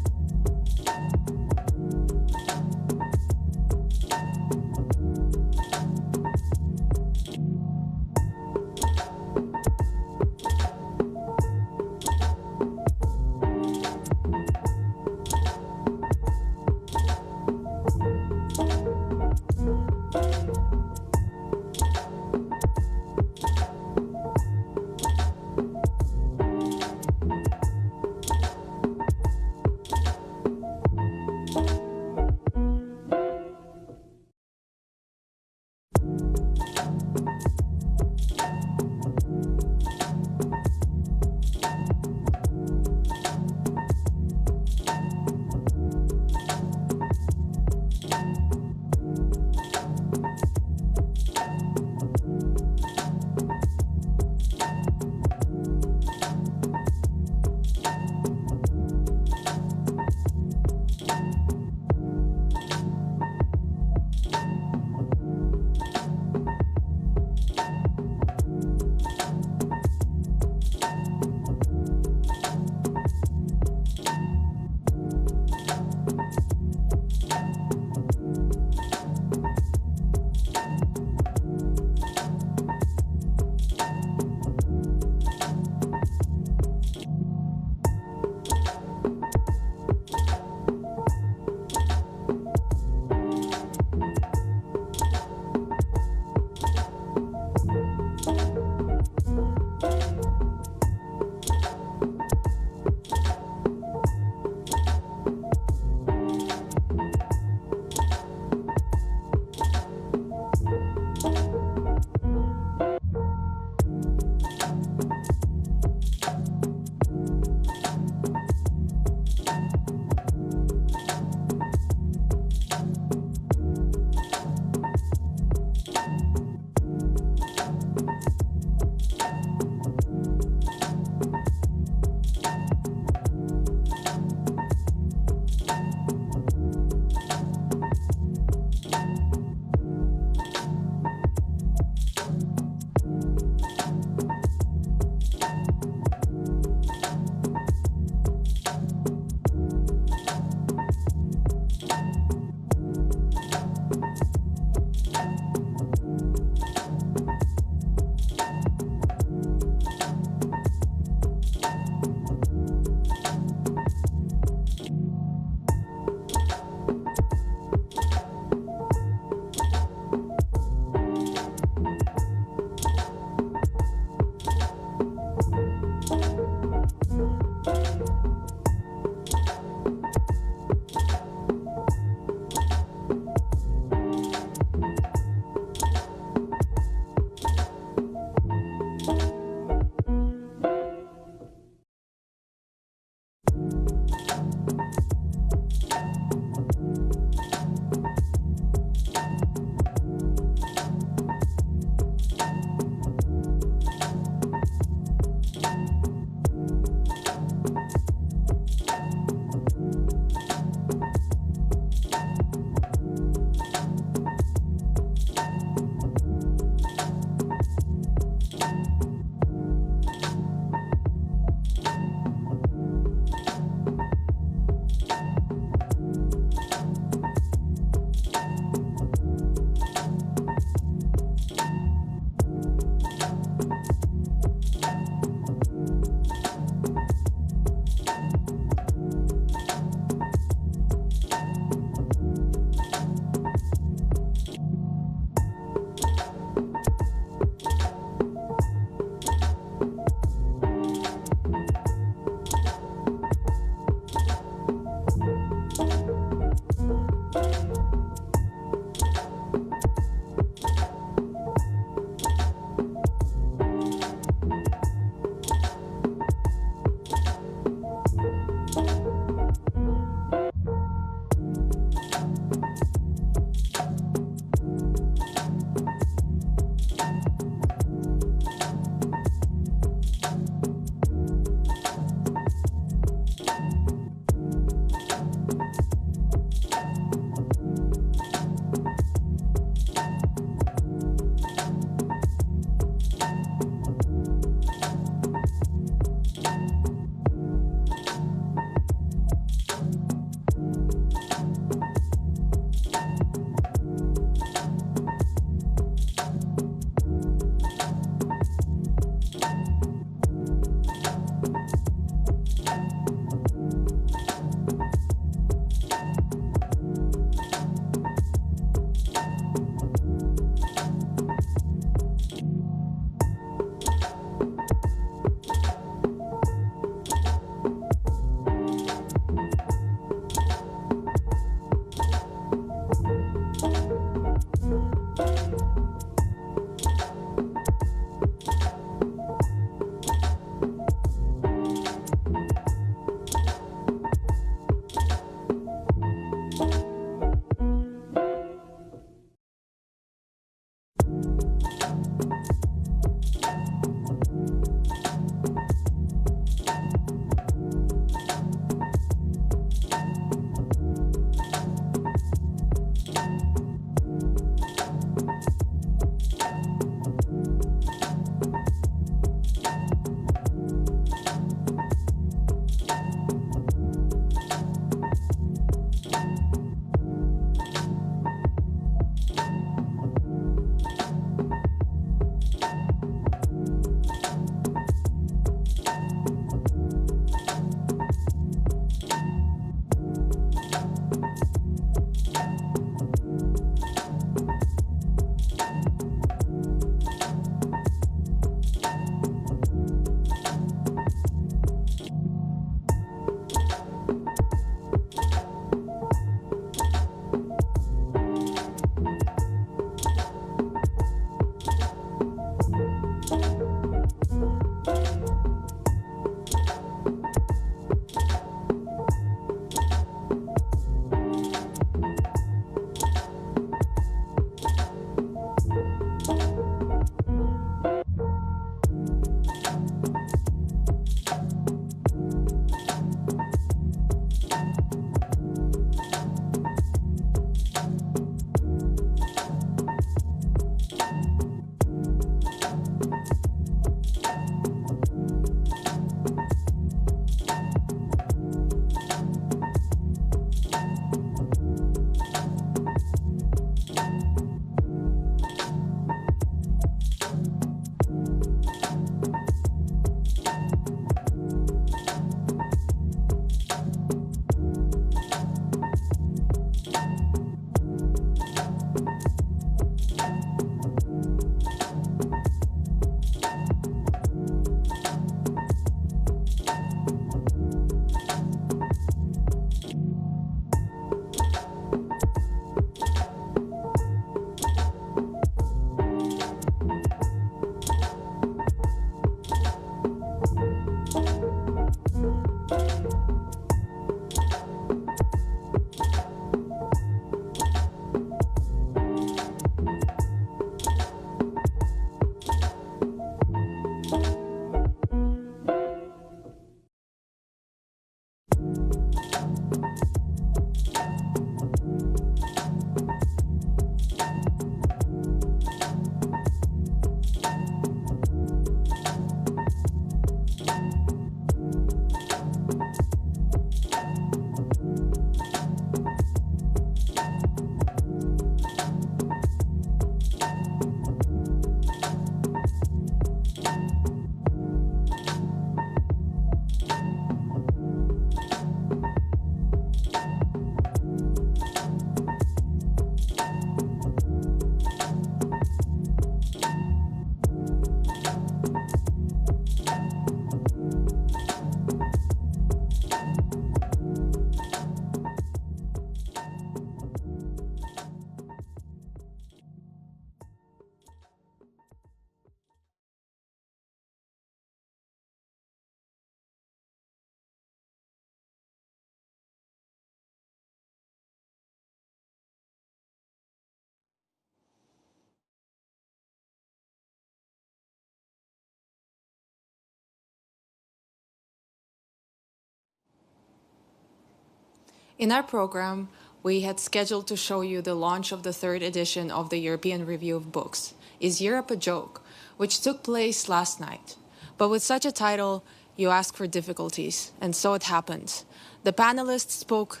In our program, we had scheduled to show you the launch of the third edition of the European Review of Books, Is Europe a Joke?, which took place last night. But with such a title, you ask for difficulties, and so it happened. The panelists spoke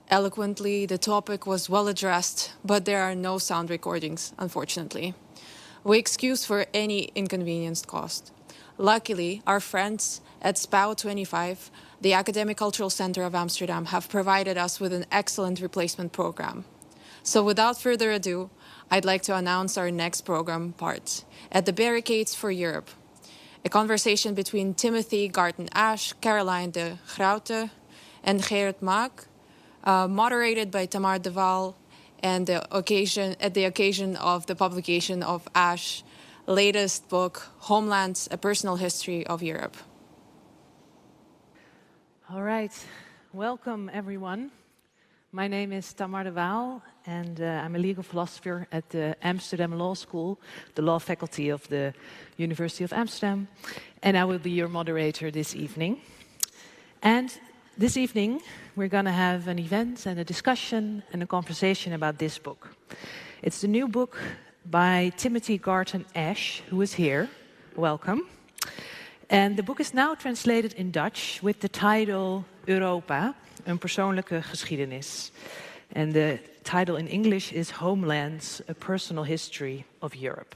eloquently, the topic was well addressed, but there are no sound recordings, unfortunately. We excuse for any inconvenience caused. Luckily, our friends at SPOW 25, the Academic Cultural Center of Amsterdam, have provided us with an excellent replacement program. So without further ado, I'd like to announce our next program part, At the Barricades for Europe, a conversation between Timothy Garton Ash, Caroline de Groute, and Geert Maak, moderated by Tamar de Waal, and at the occasion of the publication of Ash's latest book, Homelands, A Personal History of Europe. All right, welcome everyone. My name is Tamar de Waal, and I'm a legal philosopher at the Amsterdam Law School, the law faculty of the University of Amsterdam, and I will be your moderator this evening. And this evening, we're going to have an event and a discussion and a conversation about this book. It's the new book by Timothy Garton Ash, who is here. Welcome. And the book is now translated in Dutch with the title Europa, een persoonlijke geschiedenis. And the title in English is Homelands, A Personal History of Europe.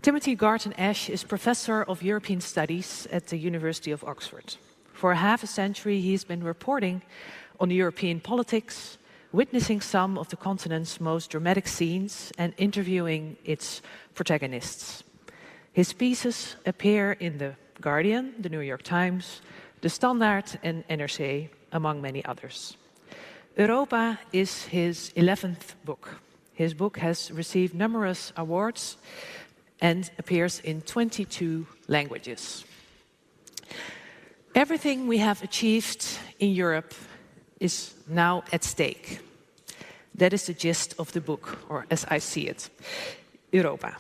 Timothy Garton Ash is Professor of European Studies at the University of Oxford. For half a century, he's been reporting on European politics, witnessing some of the continent's most dramatic scenes and interviewing its protagonists. His pieces appear in The Guardian, The New York Times, The Standard and NRC, among many others. Europa is his 11th book. His book has received numerous awards and appears in 22 languages. Everything we have achieved in Europe is now at stake. That is the gist of the book, or as I see it, Europa.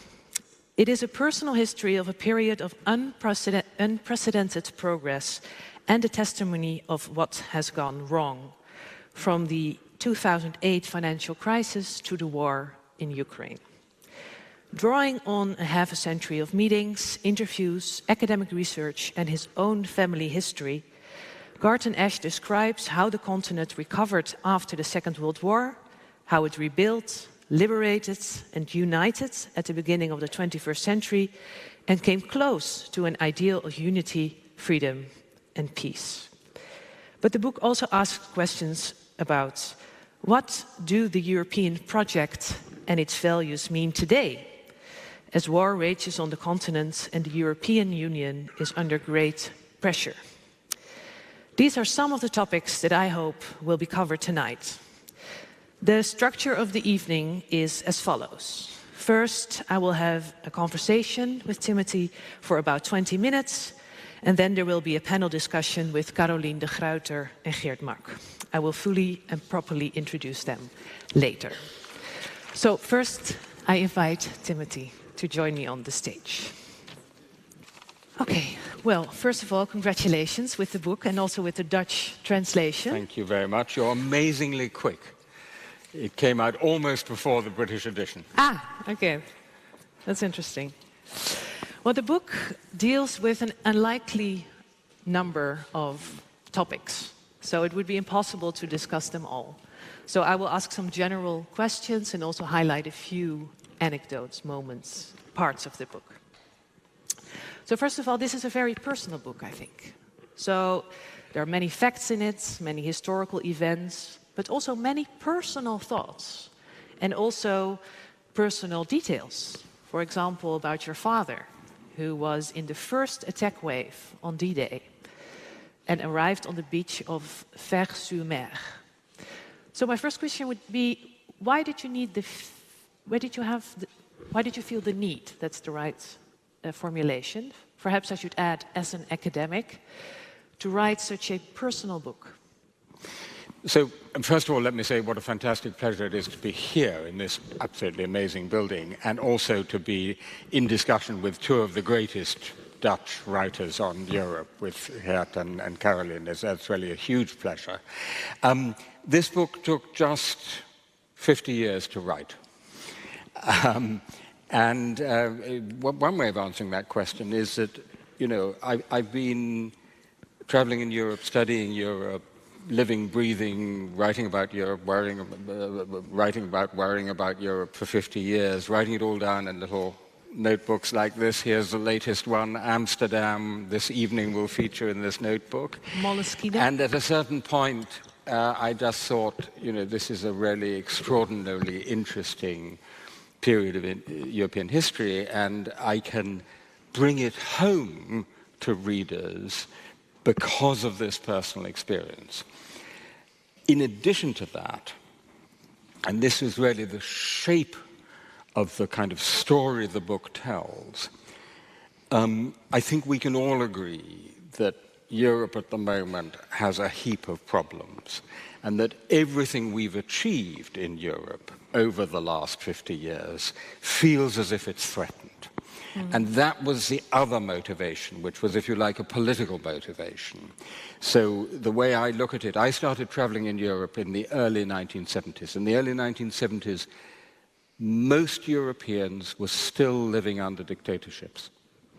It is a personal history of a period of unprecedented progress and a testimony of what has gone wrong, from the 2008 financial crisis to the war in Ukraine. Drawing on a half a century of meetings, interviews, academic research, and his own family history, Garton Ash describes how the continent recovered after the Second World War, how it rebuilt, liberated, and united at the beginning of the 21st century, and came close to an ideal of unity, freedom, and peace. But the book also asks questions about what do the European project and its values mean today, as war rages on the continent and the European Union is under great pressure. These are some of the topics that I hope will be covered tonight. The structure of the evening is as follows. First, I will have a conversation with Timothy for about 20 minutes, and then there will be a panel discussion with Caroline de Groute and Geert Maak. I will fully and properly introduce them later. So first, I invite Timothy to join me on the stage. Okay, well, first of all, congratulations with the book and also with the Dutch translation. Thank you very much. You're amazingly quick. It came out almost before the British edition. Ah, okay. That's interesting. Well, the book deals with an unlikely number of topics, so it would be impossible to discuss them all. So I will ask some general questions and also highlight a few anecdotes, moments, parts of the book. So first of all, this is a very personal book, I think. So there are many facts in it, many historical events, but also many personal thoughts and also personal details. For example, about your father, who was in the first attack wave on D-Day and arrived on the beach of Fères-sur-Mer. So my first question would be, why did you feel the need, that's the right formulation, perhaps I should add as an academic, to write such a personal book? So, first of all, let me say what a fantastic pleasure it is to be here in this absolutely amazing building, and also to be in discussion with two of the greatest Dutch writers on Europe, with Gert and Caroline. That's really a huge pleasure. This book took just 50 years to write. One way of answering that question is that, you know, I've been traveling in Europe, studying Europe, living, breathing, writing about Europe, worrying about Europe for 50 years, writing it all down in little notebooks like this. Here's the latest one, Amsterdam. This evening will feature in this notebook. Moleskine. And at a certain point, I just thought, you know, this is a really extraordinarily interesting period of European history, and I can bring it home to readers because of this personal experience. In addition to that, and this is really the shape of the kind of story the book tells, I think we can all agree that Europe at the moment has a heap of problems, and that everything we've achieved in Europe over the last 50 years feels as if it's threatened. And that was the other motivation, which was, if you like, a political motivation. So the way I look at it, I started traveling in Europe in the early 1970s. In the early 1970s, most Europeans were still living under dictatorships.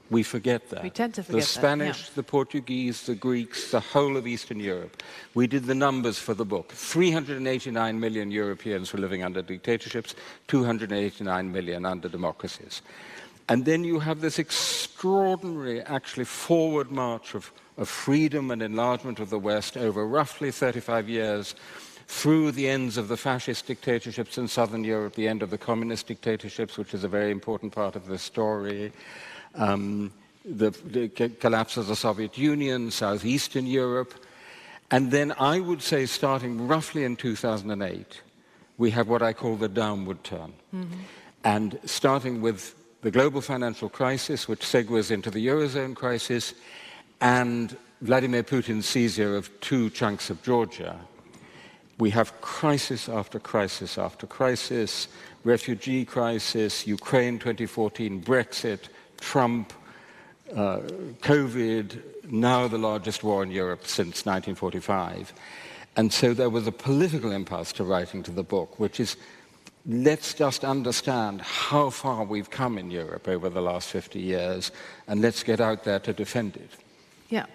We forget that. We tend to forget the Spanish, that, yeah. The Portuguese, the Greeks, the whole of Eastern Europe. We did the numbers for the book. 389 million Europeans were living under dictatorships, 289 million under democracies. And then you have this extraordinary, actually, forward march of freedom and enlargement of the West over roughly 35 years, through the ends of the fascist dictatorships in southern Europe, the end of the communist dictatorships, which is a very important part of the story, the collapse of the Soviet Union, southeastern Europe. And then I would say, starting roughly in 2008, we have what I call the downward turn. And starting with the global financial crisis, which segues into the Eurozone crisis, and Vladimir Putin's seizure of 2 chunks of Georgia, we have crisis after crisis after crisis, refugee crisis, Ukraine 2014, Brexit, Trump, COVID, now the largest war in Europe since 1945. And so there was a political impulse to writing to the book, which is, let's just understand how far we've come in Europe over the last 50 years, and let's get out there to defend it. Yeah.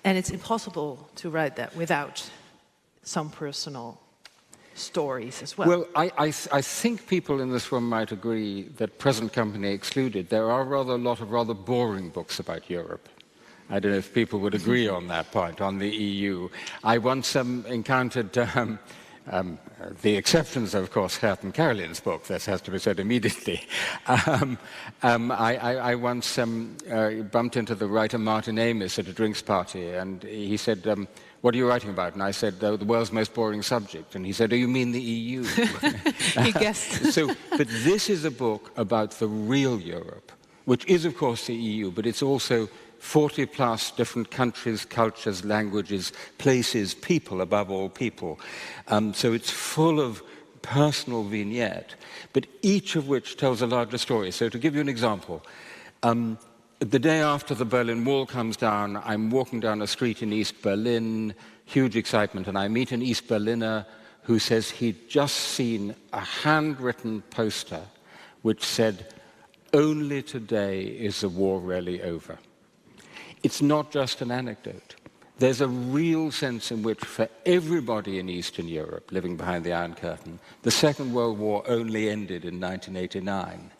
And it's impossible to write that without some personal stories as well. Well, I think people in this room might agree that, present company excluded, there are a lot of rather boring books about Europe. I don't know if people would agree on that point, on the EU. I once encountered the exceptions, of course, Gert and Caroline's book, that has to be said immediately. I once bumped into the writer Martin Amis at a drinks party, and he said, what are you writing about? And I said, the world's most boring subject. And he said, oh, you mean the EU? He guessed. But this is a book about the real Europe, which is, of course, the EU, but it's also 40-plus different countries, cultures, languages, places, people, above all people. So it's full of personal vignette, but each of which tells a larger story. So to give you an example, the day after the Berlin Wall comes down, I'm walking down a street in East Berlin, huge excitement, and I meet an East Berliner who says he'd just seen a handwritten poster which said, "Only today is the war really over." It's not just an anecdote. There's a real sense in which, for everybody in Eastern Europe living behind the Iron Curtain, the Second World War only ended in 1989.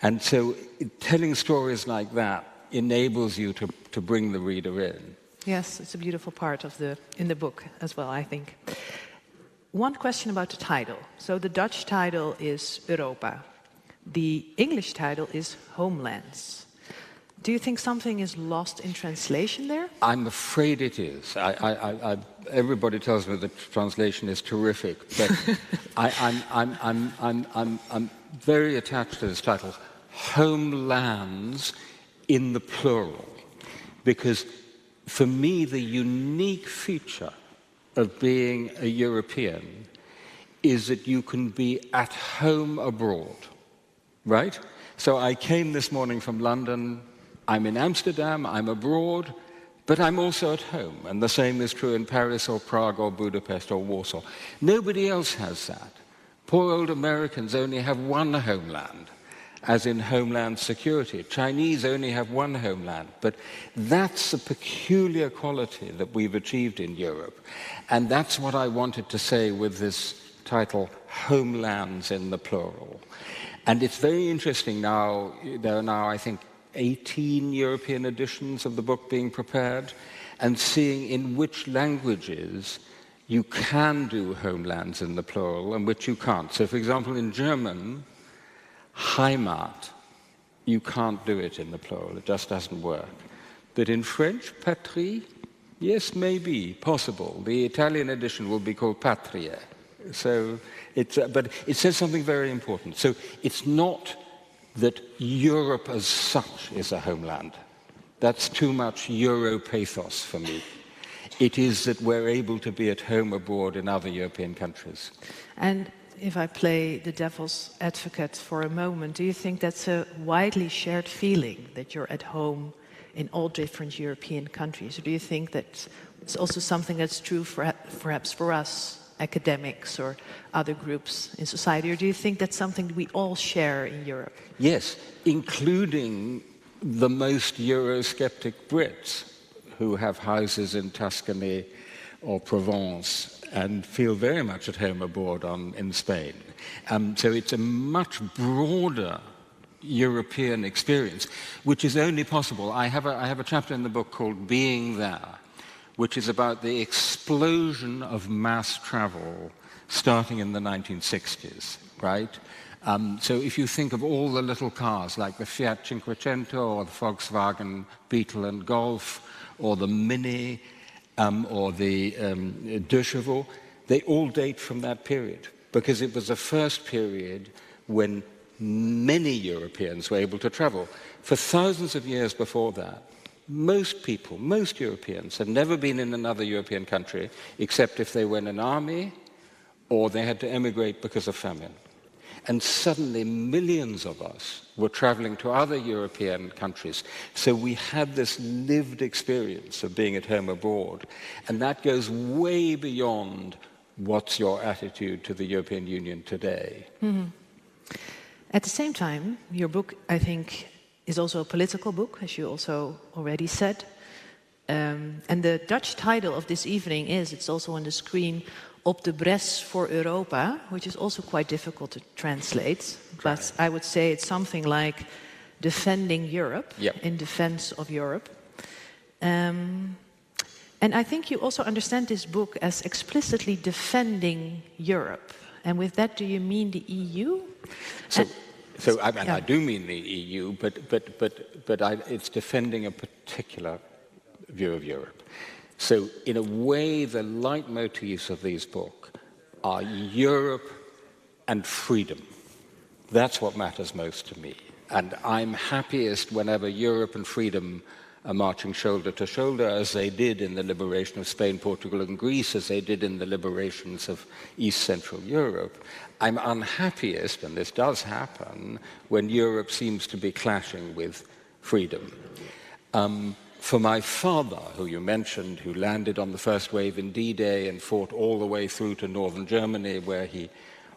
And so telling stories like that enables you to bring the reader in. Yes, it's a beautiful part of in the book as well, I think. One question about the title. So the Dutch title is Europa. The English title is Homelands. Do you think something is lost in translation there? I'm afraid it is. Everybody tells me the translation is terrific, but I'm very attached to this title, Homelands in the plural, because for me the unique feature of being a European is that you can be at home abroad, right? So I came this morning from London. I'm in Amsterdam, I'm abroad, but I'm also at home. And the same is true in Paris or Prague or Budapest or Warsaw. Nobody else has that. Poor old Americans only have one homeland, as in Homeland Security. Chinese only have one homeland. But that's a peculiar quality that we've achieved in Europe. And that's what I wanted to say with this title, Homelands in the plural. And it's very interesting now, there are now, I think, 18 European editions of the book being prepared, and seeing in which languages you can do homelands in the plural and which you can't. So, for example, in German, Heimat, you can't do it in the plural. It just doesn't work. But in French, patrie, yes, maybe, possible. The Italian edition will be called patrie. So, but it says something very important. So it's not that Europe as such is a homeland. That's too much Euro-pathos for me. It is that we're able to be at home abroad in other European countries. And if I play the devil's advocate for a moment, do you think that's a widely shared feeling, that you're at home in all different European countries? Or do you think that it's also something that's true perhaps for us, academics or other groups in society, or do you think that's something we all share in Europe? Yes, including the most Eurosceptic Brits who have houses in Tuscany or Provence and feel very much at home abroad in Spain. So it's a much broader European experience, which is only possible. I have a chapter in the book called Being There, which is about the explosion of mass travel starting in the 1960s, right? So if you think of all the little cars, like the Fiat Cinquecento or the Volkswagen Beetle and Golf, or the Mini, or the Deux Chevaux, they all date from that period, because it was the first period when many Europeans were able to travel. For thousands of years before that, most people, most Europeans, had never been in another European country except if they were in an army or they had to emigrate because of famine. And suddenly millions of us were traveling to other European countries. So we had this lived experience of being at home abroad. And that goes way beyond what's your attitude to the European Union today. Mm-hmm. At the same time, your book, I think, is also a political book, as you also already said. And the Dutch title of this evening it's also on the screen, Op de Bres voor Europa, which is also quite difficult to translate. But I would say it's something like Defending Europe, in defense of Europe. And I think you also understand this book as explicitly defending Europe. And with that, do you mean the EU? So I do mean the EU, but it's defending a particular view of Europe. So in a way, the leitmotifs of these books are Europe and freedom. That's what matters most to me. And I'm happiest whenever Europe and freedom are marching shoulder to shoulder, as they did in the liberation of Spain, Portugal, and Greece, as they did in the liberations of East Central Europe. I'm unhappiest, and this does happen, when Europe seems to be clashing with freedom. For my father, who you mentioned, who landed on the first wave in D-Day and fought all the way through to northern Germany, where he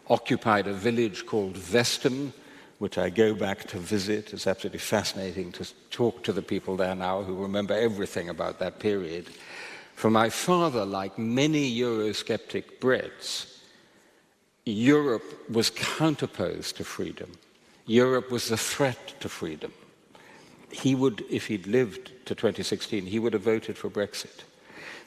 occupied a village called Westen, which I go back to visit. It's absolutely fascinating to talk to the people there now who remember everything about that period. For my father, like many Eurosceptic Brits, Europe was counterposed to freedom. Europe was the threat to freedom. He would, if he'd lived to 2016, he would have voted for Brexit.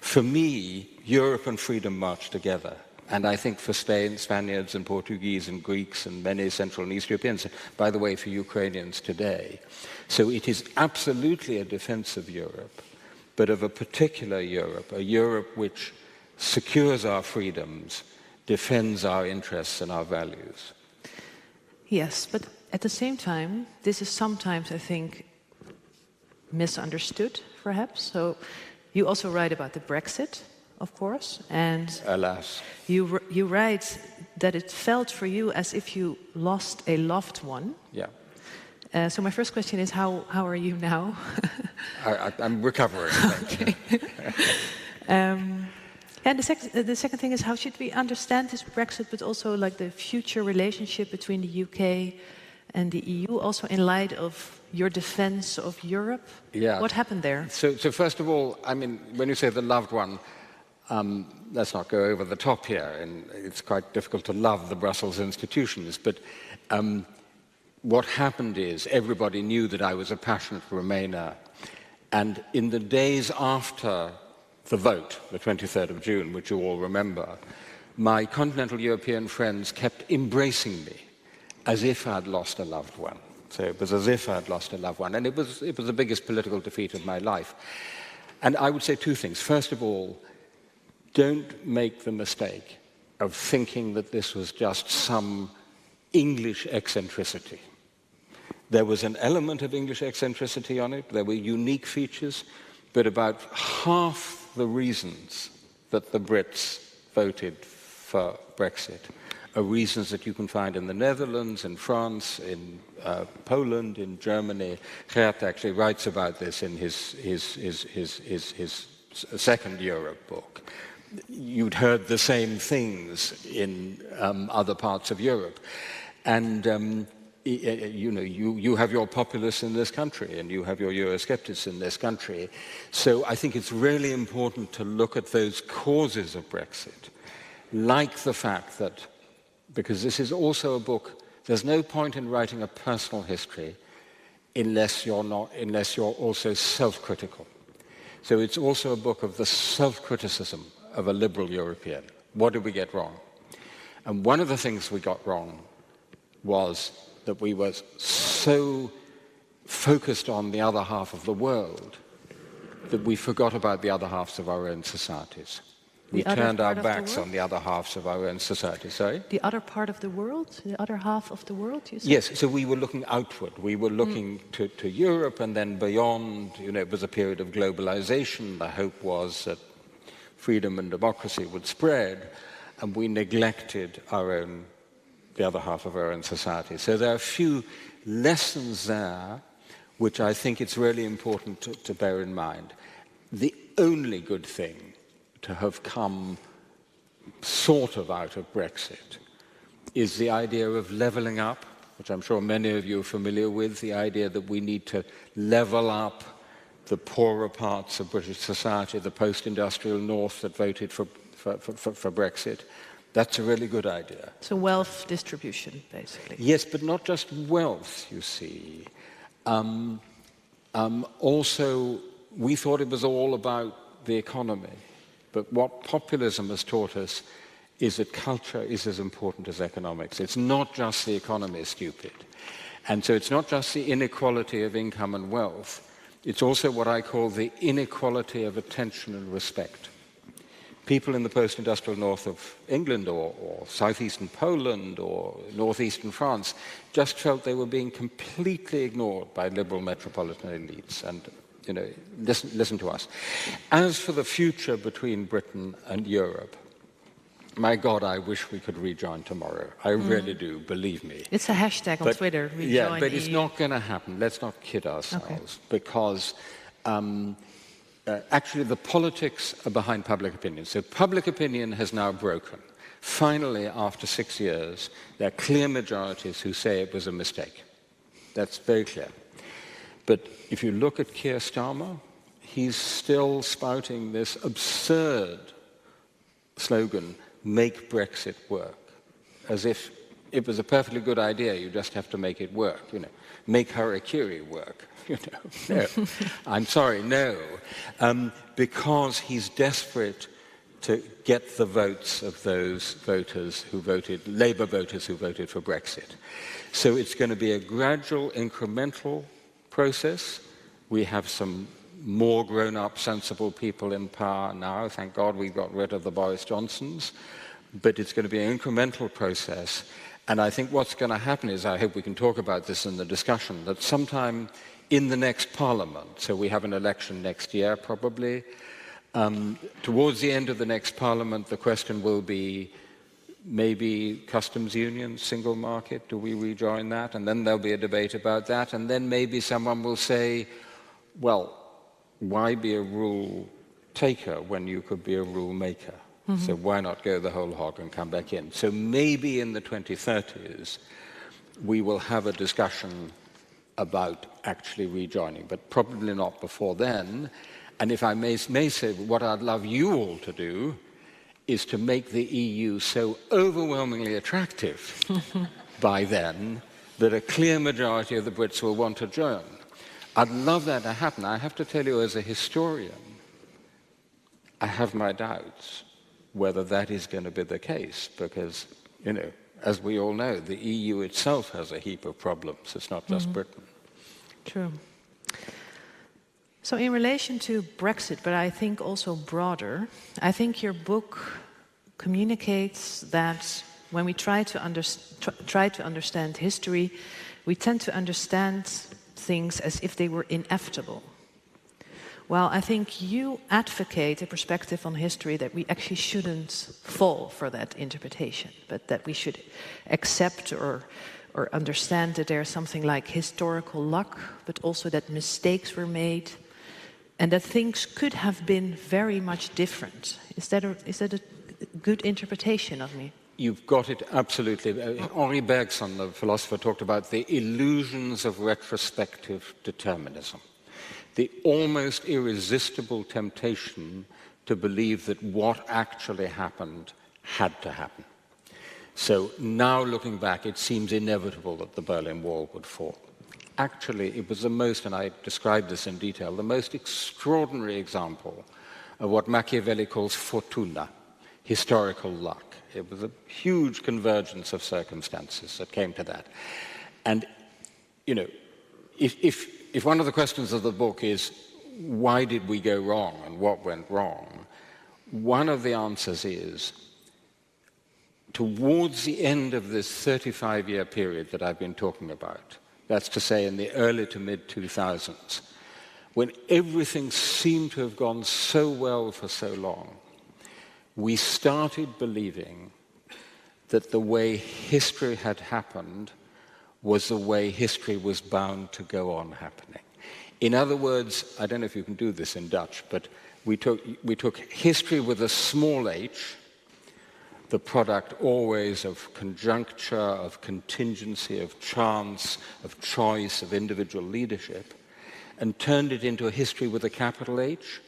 For me, Europe and freedom march together. And I think for Spaniards and Portuguese and Greeks and many Central and East Europeans, by the way, for Ukrainians today. So it is absolutely a defense of Europe, but of a particular Europe, a Europe which secures our freedoms, defends our interests and our values. Yes, but at the same time, this is sometimes, I think, misunderstood, perhaps. So you also write about the Brexit, of course, and alas, you write that it felt for you as if you lost a loved one. Yeah. So my first question is, how are you now? I'm recovering. Okay. And the second thing is, how should we understand this Brexit, but also like the future relationship between the UK and the EU, also in light of your defense of Europe? Yeah. What happened there? So first of all, I mean, when you say the loved one, let's not go over the top here, and it's quite difficult to love the Brussels institutions, but what happened is everybody knew that I was a passionate Remainer, and in the days after the vote, the 23rd of June, which you all remember, my continental European friends kept embracing me as if I'd lost a loved one. So it was as if I'd lost a loved one, and it was the biggest political defeat of my life. And I would say two things. First of all, don't make the mistake of thinking that this was just some English eccentricity. There was an element of English eccentricity on it. There were unique features, but about half the reasons that the Brits voted for Brexit are reasons that you can find in the Netherlands, in France, in Poland, in Germany. Gert actually writes about this in his second Europe book. You'd heard the same things in other parts of Europe. And you know, you have your populists in this country and you have your Eurosceptics in this country. So I think it's really important to look at those causes of Brexit, like the fact that, because this is also a book, there's no point in writing a personal history unless you're also self-critical. So it's also a book of the self-criticism of a liberal European. What did we get wrong? And one of the things we got wrong was that we were so focused on the other half of the world that we forgot about the other halves of our own societies. We turned our backs on the other halves of our own societies. Sorry? The other part of the world? The other half of the world, you said? Yes, so we were looking outward. We were looking to Europe and then beyond. You know, it was a period of globalization. The hope was that freedom and democracy would spread, and we neglected the other half of our own society. So there are a few lessons there which I think it's really important to bear in mind. The only good thing to have come sort of out of Brexit is the idea of levelling up, which I'm sure many of you are familiar with, the idea that we need to level up the poorer parts of British society, the post-industrial north that voted for Brexit. That's a really good idea. So wealth distribution, basically. Yes, but not just wealth, you see. Also, we thought it was all about the economy. But what populism has taught us is that culture is as important as economics. It's not just the economy is stupid. And so it's not just the inequality of income and wealth. It's also what I call the inequality of attention and respect. People in the post-industrial north of England or southeastern Poland or northeastern France just felt they were being completely ignored by liberal metropolitan elites. And, you know, listen to us. As for the future between Britain and Europe, my God, I wish we could rejoin tomorrow. I really do, believe me. It's a hashtag on Twitter, rejoin Yeah, but EU. it's not going to happen. Let's not kid ourselves, because actually the politics are behind public opinion. So public opinion has now broken. Finally, after 6 years, there are clear majorities who say it was a mistake. That's very clear. But if you look at Keir Starmer, he's still spouting this absurd slogan, make Brexit work, as if it was a perfectly good idea, you just have to make it work, you know. Make Harakiri work, you know. No, I'm sorry, no. Because he's desperate to get the votes of those voters who voted, Labour voters who voted for Brexit. So it's going to be a gradual, incremental process. We have some more grown-up, sensible people in power now. Thank God we got rid of the Boris Johnsons. But it's going to be an incremental process. And I think what's going to happen is, I hope we can talk about this in the discussion, that sometime in the next parliament, so we have an election next year probably, towards the end of the next parliament, the question will be maybe customs union, single market, do we rejoin that? And then there'll be a debate about that. And then maybe someone will say, well, why be a rule taker when you could be a rule maker? Mm-hmm. So why not go the whole hog and come back in? So maybe in the 2030s, we will have a discussion about actually rejoining, but probably not before then. And if I may say, what I'd love you all to do is to make the EU so overwhelmingly attractive by then that a clear majority of the Brits will want to join. I'd love that to happen. I have to tell you, as a historian, I have my doubts whether that is going to be the case, because, you know, as we all know, the EU itself has a heap of problems. It's not just Britain. True. So in relation to Brexit, but I think also broader, I think your book communicates that when we try to understand history, we tend to understand things as if they were inevitable. Well, I think you advocate a perspective on history that we actually shouldn't fall for that interpretation, but that we should accept or understand that there's something like historical luck, but also that mistakes were made, and that things could have been very much different. Is that a good interpretation of me? You've got it absolutely. Henri Bergson, the philosopher, talked about the illusions of retrospective determinism. The almost irresistible temptation to believe that what actually happened had to happen. So now looking back, it seems inevitable that the Berlin Wall would fall. Actually, it was the most, and I described this in detail, the most extraordinary example of what Machiavelli calls fortuna, historical luck. It was a huge convergence of circumstances that came to that. And, you know, if one of the questions of the book is, why did we go wrong and what went wrong? One of the answers is, towards the end of this 35-year period that I've been talking about, that's to say in the early to mid-2000s, when everything seemed to have gone so well for so long, we started believing that the way history had happened was the way history was bound to go on happening. In other words, I don't know if you can do this in Dutch, but we took history with a small h, the product always of conjuncture, of contingency, of chance, of choice, of individual leadership, and turned it into a history with a capital H,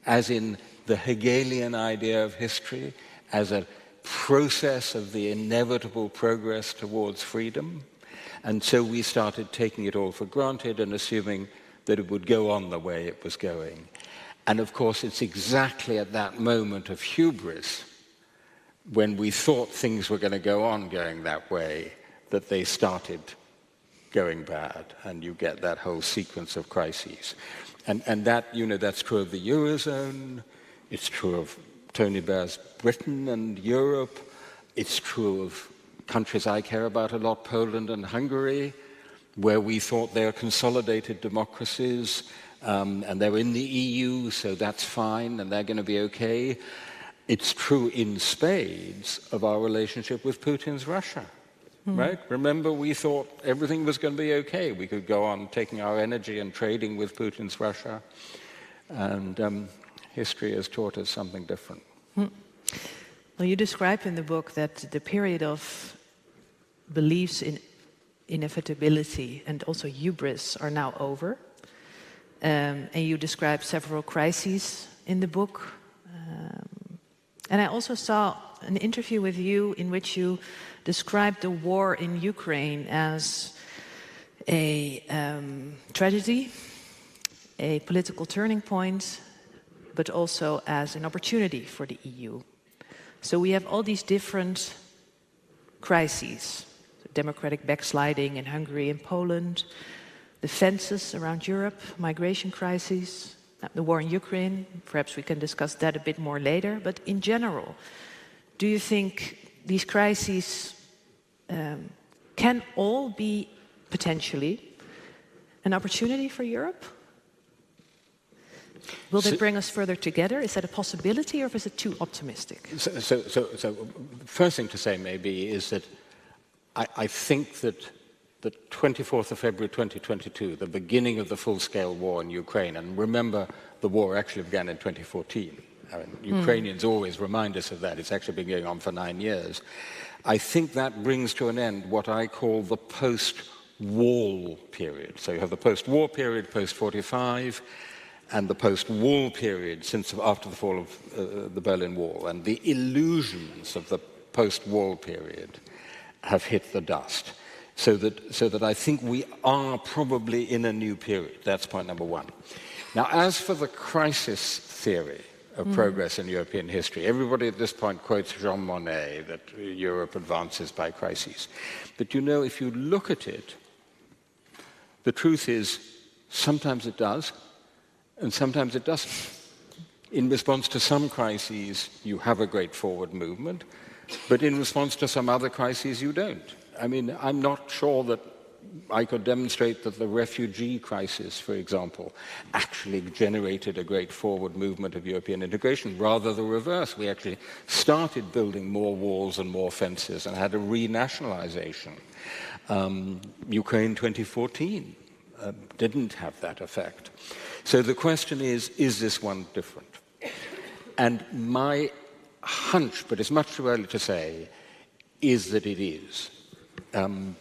as in the Hegelian idea of history, as a process of the inevitable progress towards freedom. And so we started taking it all for granted and assuming that it would go on the way it was going. And of course, it's exactly at that moment of hubris, when we thought things were going to go on going that way, that they started going bad, and you get that whole sequence of crises. And that, you know, that's true of the Eurozone, it's true of Tony Blair's Britain and Europe, it's true of countries I care about a lot, Poland and Hungary, where we thought they are consolidated democracies, and they're in the EU, so that's fine, and they're going to be okay. it's true in spades of our relationship with Putin's Russia, right? Remember, we thought everything was going to be okay. We could go on taking our energy and trading with Putin's Russia, and history has taught us something different. Well, you describe in the book that the period of beliefs in inevitability and also hubris are now over. And you describe several crises in the book. And I also saw an interview with you in which you described the war in Ukraine as a tragedy, a political turning point, but also as an opportunity for the EU. So we have all these different crises, democratic backsliding in Hungary and Poland, the fences around Europe, migration crises, the war in Ukraine. Perhaps we can discuss that a bit more later. But in general, do you think these crises can all be potentially an opportunity for Europe? Will they bring us further together? Is that a possibility, or is it too optimistic? So first thing to say maybe is that I think that the 24th of February 2022, the beginning of the full-scale war in Ukraine, and remember, the war actually began in 2014. I mean, Ukrainians always remind us of that. It's actually been going on for 9 years. I think that brings to an end what I call the post-wall period. So you have the post-war period, post-45, and the post-wall period since after the fall of the Berlin Wall. And the illusions of the post-wall period have hit the dust. So that I think we are probably in a new period. That's point number one. Now, as for the crisis theory of progress in European history, everybody at this point quotes Jean Monnet, that Europe advances by crises. But you know, if you look at it, the truth is sometimes it does, and sometimes it doesn't. In response to some crises, you have a great forward movement, but in response to some other crises, you don't. I mean, I'm not sure that I could demonstrate that the refugee crisis, for example, actually generated a great forward movement of European integration. Rather the reverse. We actually started building more walls and more fences and had a renationalization. Ukraine 2014 didn't have that effect. So the question is this one different? And my hunch, but it's much too early to say, is that it is.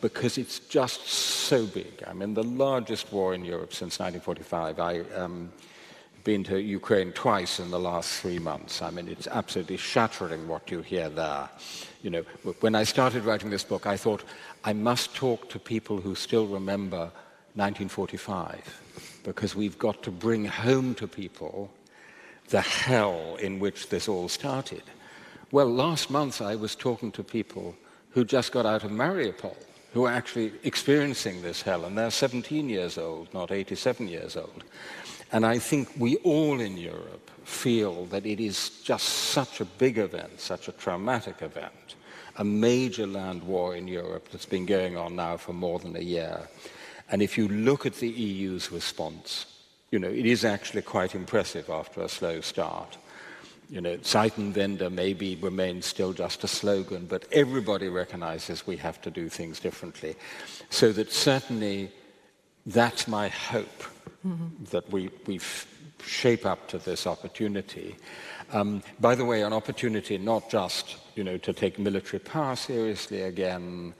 Because it's just so big. I mean, the largest war in Europe since 1945. I've been to Ukraine twice in the last 3 months. I mean, it's absolutely shattering what you hear there. You know, when I started writing this book, I thought I must talk to people who still remember 1945, because we've got to bring home to people the hell in which this all started. Well, last month I was talking to people who just got out of Mariupol, who are actually experiencing this hell, and they're 17 years old, not 87 years old. And I think we all in Europe feel that it is just such a big event, such a traumatic event, a major land war in Europe that's been going on now for more than a year. And if you look at the EU's response, you know, it is actually quite impressive after a slow start. You know, Zeitenwende maybe remains still just a slogan, but everybody recognizes we have to do things differently. So that certainly that's my hope, that we shape up to this opportunity. By the way, an opportunity not just, you know, to take military power seriously again,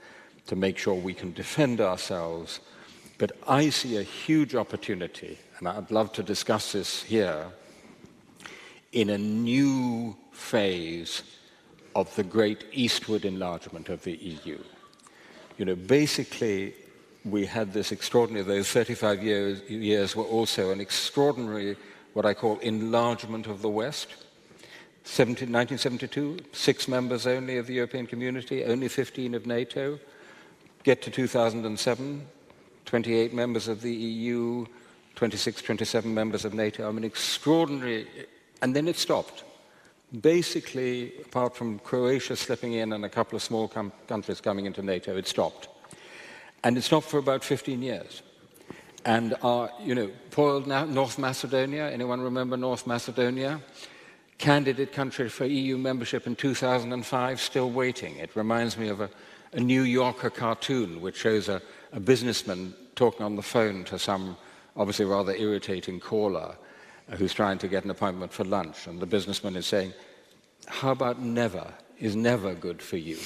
to make sure we can defend ourselves, but I see a huge opportunity, and I'd love to discuss this here, in a new phase of the great eastward enlargement of the EU. You know, basically, we had this extraordinary, those 35 years were also an extraordinary, what I call enlargement of the West. 1972, 6 members only of the European Community, only 15 of NATO. Get to 2007, 28 members of the EU, 26, 27 members of NATO. I mean, extraordinary. And then it stopped. Basically, apart from Croatia slipping in and a couple of small countries coming into NATO, it stopped. And it stopped for about 15 years. And you know, poor North Macedonia, anyone remember North Macedonia? candidate country for EU membership in 2005, still waiting. It reminds me of a New Yorker cartoon which shows a businessman talking on the phone to some obviously rather irritating caller who's trying to get an appointment for lunch, and the businessman is saying, how about never? Is never good for you?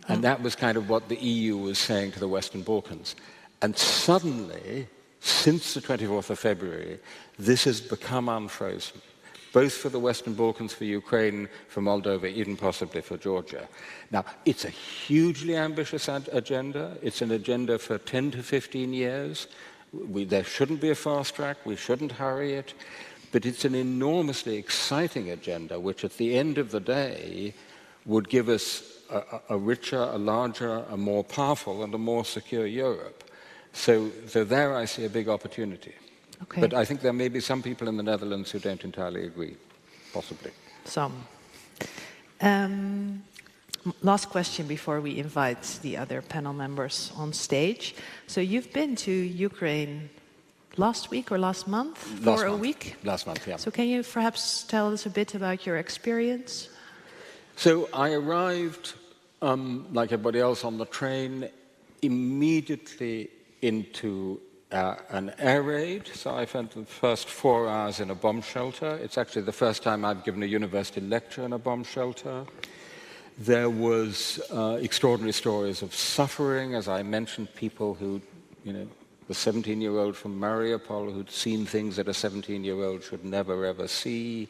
And that was kind of what the EU was saying to the Western Balkans. And suddenly, since the 24th of February, this has become unfrozen, both for the Western Balkans, for Ukraine, for Moldova, even possibly for Georgia. Now, it's a hugely ambitious agenda. It's an agenda for 10 to 15 years. There shouldn't be a fast track. We shouldn't hurry it. But it's an enormously exciting agenda, which at the end of the day would give us a richer, a larger, a more powerful, and a more secure Europe. So there I see a big opportunity. Okay. But I think there may be some people in the Netherlands who don't entirely agree, possibly. Some. Last question before we invite the other panel members on stage. So you've been to Ukraine last week or last month for a week? Last month, yeah. So can you perhaps tell us a bit about your experience? So I arrived, like everybody else, on the train immediately into an air raid. So I spent the first 4 hours in a bomb shelter. It's actually the first time I've given a university lecture in a bomb shelter. There was extraordinary stories of suffering, as I mentioned, people who, the 17-year-old from Mariupol who'd seen things that a 17-year-old should never, ever see,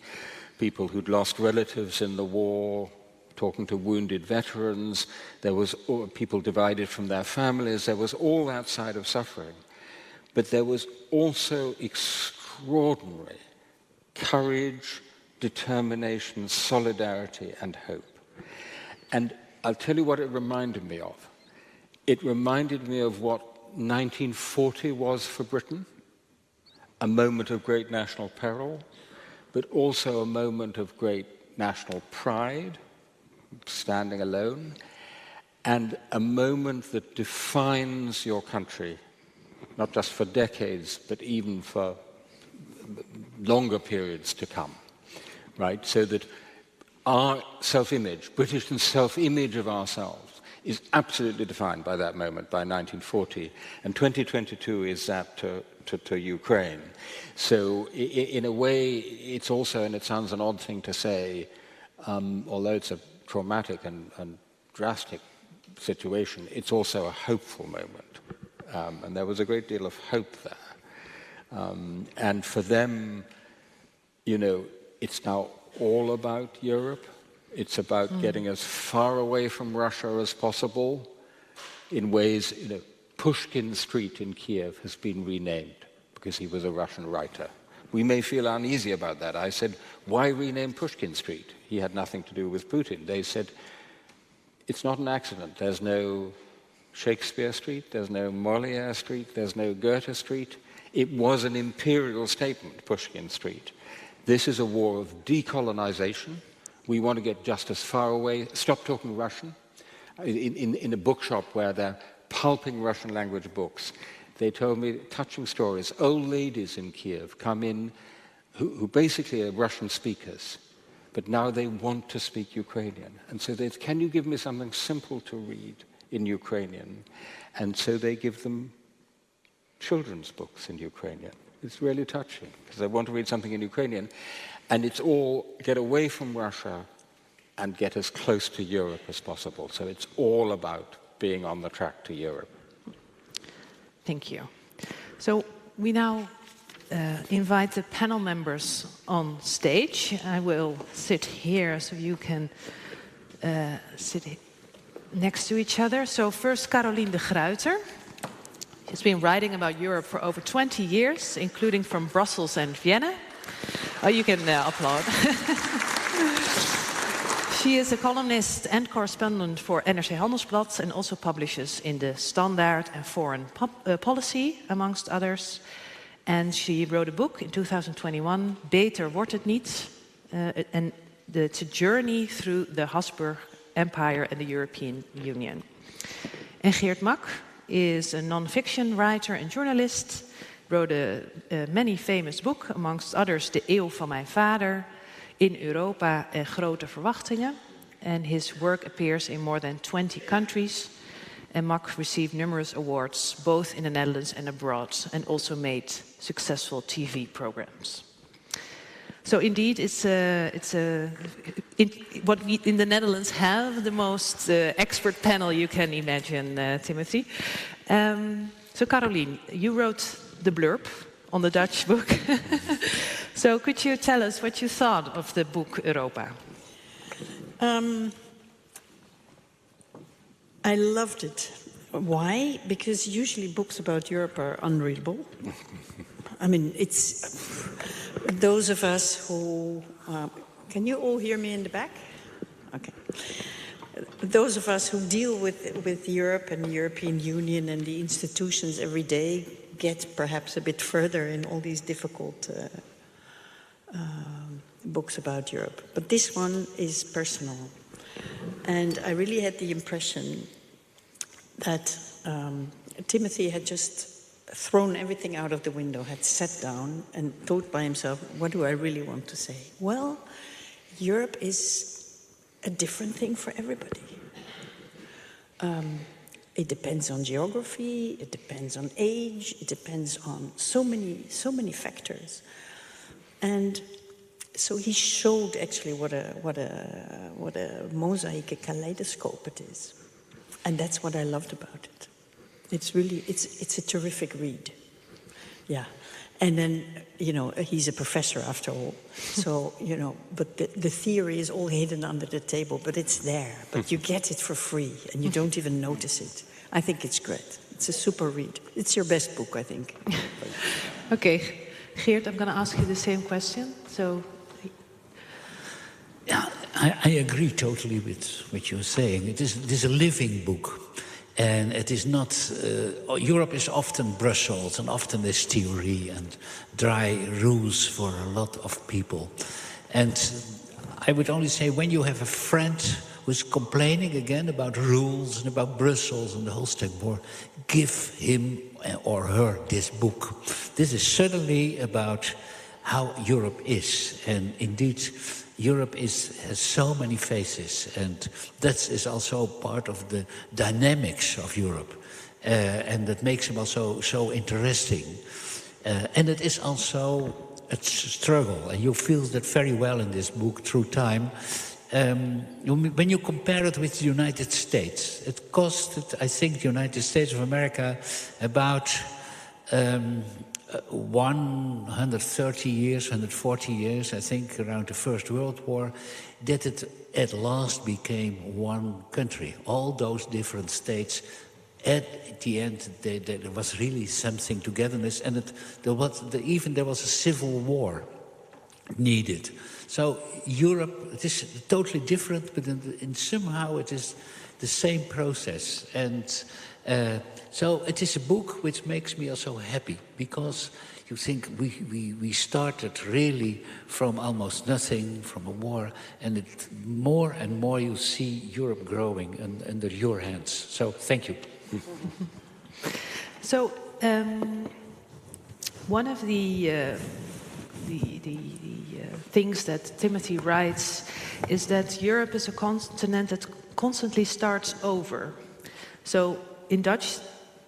people who'd lost relatives in the war, talking to wounded veterans. There was people divided from their families. There was all that side of suffering. But there was also extraordinary courage, determination, solidarity, and hope. And I'll tell you what it reminded me of. It reminded me of what 1940 was for Britain, a moment of great national peril, but also a moment of great national pride, standing alone, and a moment that defines your country, not just for decades, but even for longer periods to come, right? So that our self-image, British self-image of ourselves, is absolutely defined by that moment, by 1940, and 2022 is that to Ukraine. So in a way, it's also, and it sounds an odd thing to say, although it's a traumatic and drastic situation, it's also a hopeful moment. And there was a great deal of hope there. And for them, it's now all about Europe. It's about getting as far away from Russia as possible in ways, Pushkin Street in Kiev has been renamed because he was a Russian writer. We may feel uneasy about that. I said, why rename Pushkin Street? He had nothing to do with Putin. They said, it's not an accident. There's no Shakespeare Street, there's no Molière Street, there's no Goethe Street. It was an imperial statement, Pushkin Street. This is a war of decolonization. We want to get just as far away. Stop talking Russian. In a bookshop where they're pulping Russian language books, they told me touching stories. Old ladies in Kiev come in who basically are Russian speakers, but now they want to speak Ukrainian. And so they say, can you give me something simple to read in Ukrainian? And so they give them children's books in Ukrainian. It's really touching, because they want to read something in Ukrainian. And it's all get away from Russia and get as close to Europe as possible. So it's all about being on the track to Europe. Thank you. So we now invite the panel members on stage. I will sit here so you can sit next to each other. So first, Caroline de Gruyter. She's been writing about Europe for over 20 years, including from Brussels and Vienna. Oh, you can applaud. She is a columnist and correspondent for NRC Handelsblad and also publishes in the Standaard and Foreign Policy, amongst others. And she wrote a book in 2021, Beter wordt het niet, and it's a journey through the Habsburg Empire and the European Union. And Geert Mak is a non-fiction writer and journalist, wrote a many famous books, amongst others De Eeuw van mijn vader, In Europa grote verwachtingen. And his work appears in more than 20 countries. And Max received numerous awards, both in the Netherlands and abroad, and also made successful TV programs. So indeed, what we in the Netherlands have the most expert panel you can imagine, Timothy. So Caroline, you wrote the blurb on the Dutch book. So could you tell us what you thought of the book Europa? I loved it. Why? Because usually books about Europe are unreadable. I mean, it's those of us who... can you all hear me in the back? Okay. Those of us who deal with Europe and the European Union and the institutions every day get perhaps a bit further in all these difficult books about Europe. But this one is personal. And I really had the impression that Timothy had just thrown everything out of the window, had sat down and thought by himself, what do I really want to say? Well, Europe is a different thing for everybody. It depends on geography, it depends on age, it depends on so many factors. And so he showed actually what a mosaic, a kaleidoscope it is. And that's what I loved about it. It's really, it's a terrific read. Yeah. And then, you know, he's a professor after all. So, you know, but the theory is all hidden under the table, but it's there. But you get it for free and you don't even notice it. I think it's great. It's a super read. It's your best book, I think. Okay. Geert, I'm going to ask you the same question. So... Yeah, I agree totally with what you're saying. It is a living book. And it is not... Europe is often Brussels and often this theory and dry rules for a lot of people. And I would only say when you have a friend who's complaining again about rules and about Brussels and the Holstein Board, give him or her this book. This is certainly about how Europe is. And indeed... Europe has so many faces, and that is also part of the dynamics of Europe, and that makes it also so interesting. And it is also a struggle, and you feel that very well in this book through time. When you compare it with the United States, it costed, I think, the United States of America about 130 years, 140 years, I think, around the First World War, that it at last became one country. All those different states, at the end, there was really something togetherness, and there was a civil war needed. So Europe, it is totally different, but somehow it is the same process. And so it is a book which makes me also happy, because you think we started really from almost nothing, from a war, and more and more you see Europe growing under your hands. So thank you. So one of the things that Timothy writes is that Europe is a continent that constantly starts over. So in Dutch,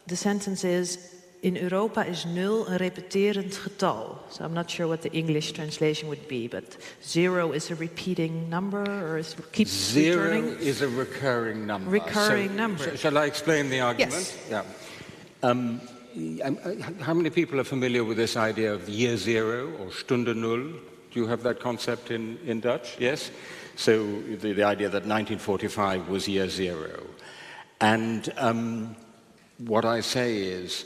the sentence is, in Europa is nul een repeterend getal. So I'm not sure what the English translation would be, but 0 is a repeating number, or keeps returning? 0 is a recurring number. Recurring number. Shall I explain the argument? Yes. Yeah. How many people are familiar with this idea of year 0 or Stunde Null? Do you have that concept in Dutch? Yes? So the idea that 1945 was year 0. And what I say is,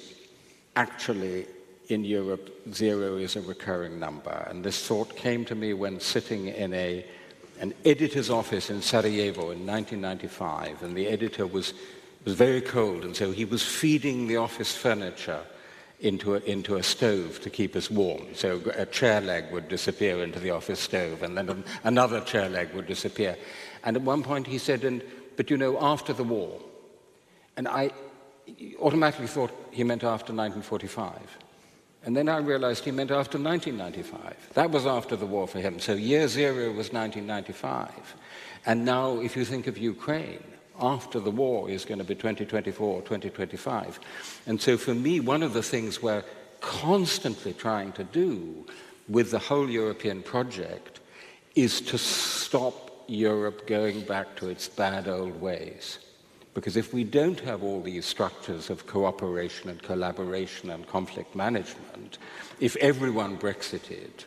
actually, in Europe, 0 is a recurring number. And this thought came to me when sitting in an editor's office in Sarajevo in 1995. And the editor was very cold, and so he was feeding the office furniture into a stove to keep us warm. So a chair leg would disappear into the office stove, and then another chair leg would disappear. And at one point he said, but you know, after the war. And I automatically thought he meant after 1945. And then I realized he meant after 1995. That was after the war for him. So year zero was 1995. And now, if you think of Ukraine, after the war is going to be 2024, 2025. And so for me, one of the things we're constantly trying to do with the whole European project is to stop Europe going back to its bad old ways. Because if we don't have all these structures of cooperation and collaboration and conflict management, if everyone Brexited,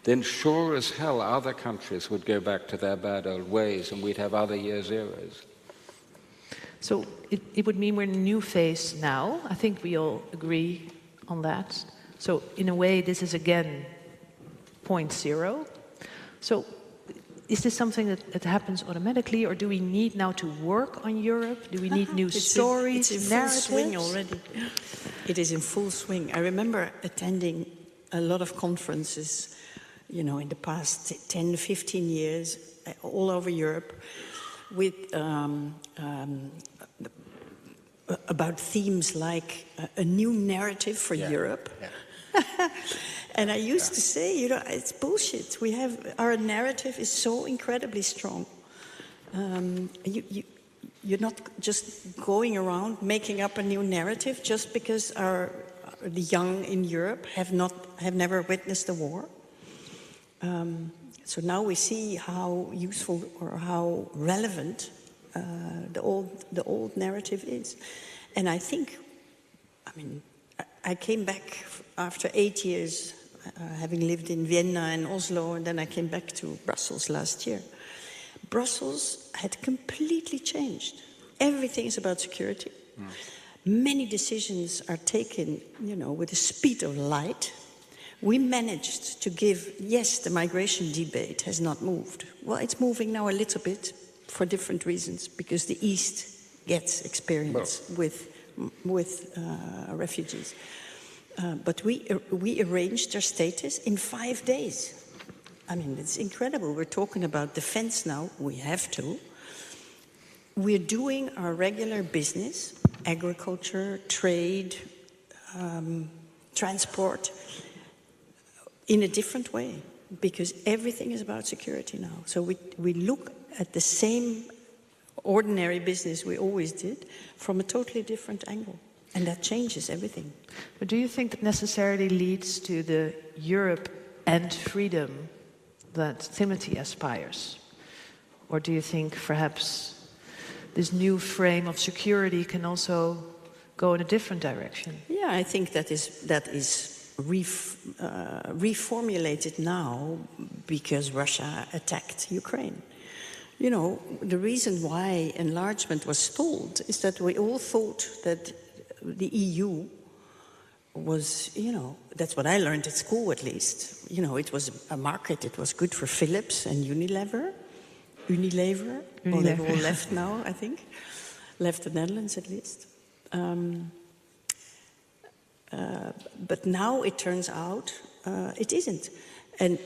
then sure as hell other countries would go back to their bad old ways and we'd have other year zeros. So it would mean we're in a new phase now. I think we all agree on that. So in a way, this is again point zero. So is this something that happens automatically, or do we need now to work on Europe? Do we need new stories, it's in narratives? full swing already. It is in full swing. I remember attending a lot of conferences, you know, in the past 10, 15 years, all over Europe, with about themes like a new narrative for Europe. Yeah. And I used to say, you know, it's bullshit. Our narrative is so incredibly strong. You're not just going around making up a new narrative just because the young in Europe have never witnessed a war. So now we see how useful or how relevant the old narrative is. And I think, I mean, I came back after 8 years, having lived in Vienna and Oslo, and then I came back to Brussels last year. Brussels had completely changed. Everything is about security. Many decisions are taken, you know, with the speed of light. We managed to give, yes, the migration debate has not moved. Well, it's moving now a little bit for different reasons, because the East gets experience with refugees. But we arranged their status in 5 days. I mean, it's incredible. We're talking about defense now. We have to. We're doing our regular business, agriculture, trade, transport, in a different way, because everything is about security now. So we look at the same ordinary business we always did from a totally different angle. And that changes everything. But do you think that necessarily leads to the Europe and freedom that Timothy aspires? Or do you think perhaps this new frame of security can also go in a different direction? Yeah, I think that is reformulated now because Russia attacked Ukraine. You know, the reason why enlargement was stalled is that we all thought that the EU was, you know, that's what I learned at school at least. You know, it was a market, it was good for Philips and Unilever. Well, they've all left now, I think. Left the Netherlands at least. But now it turns out it isn't. And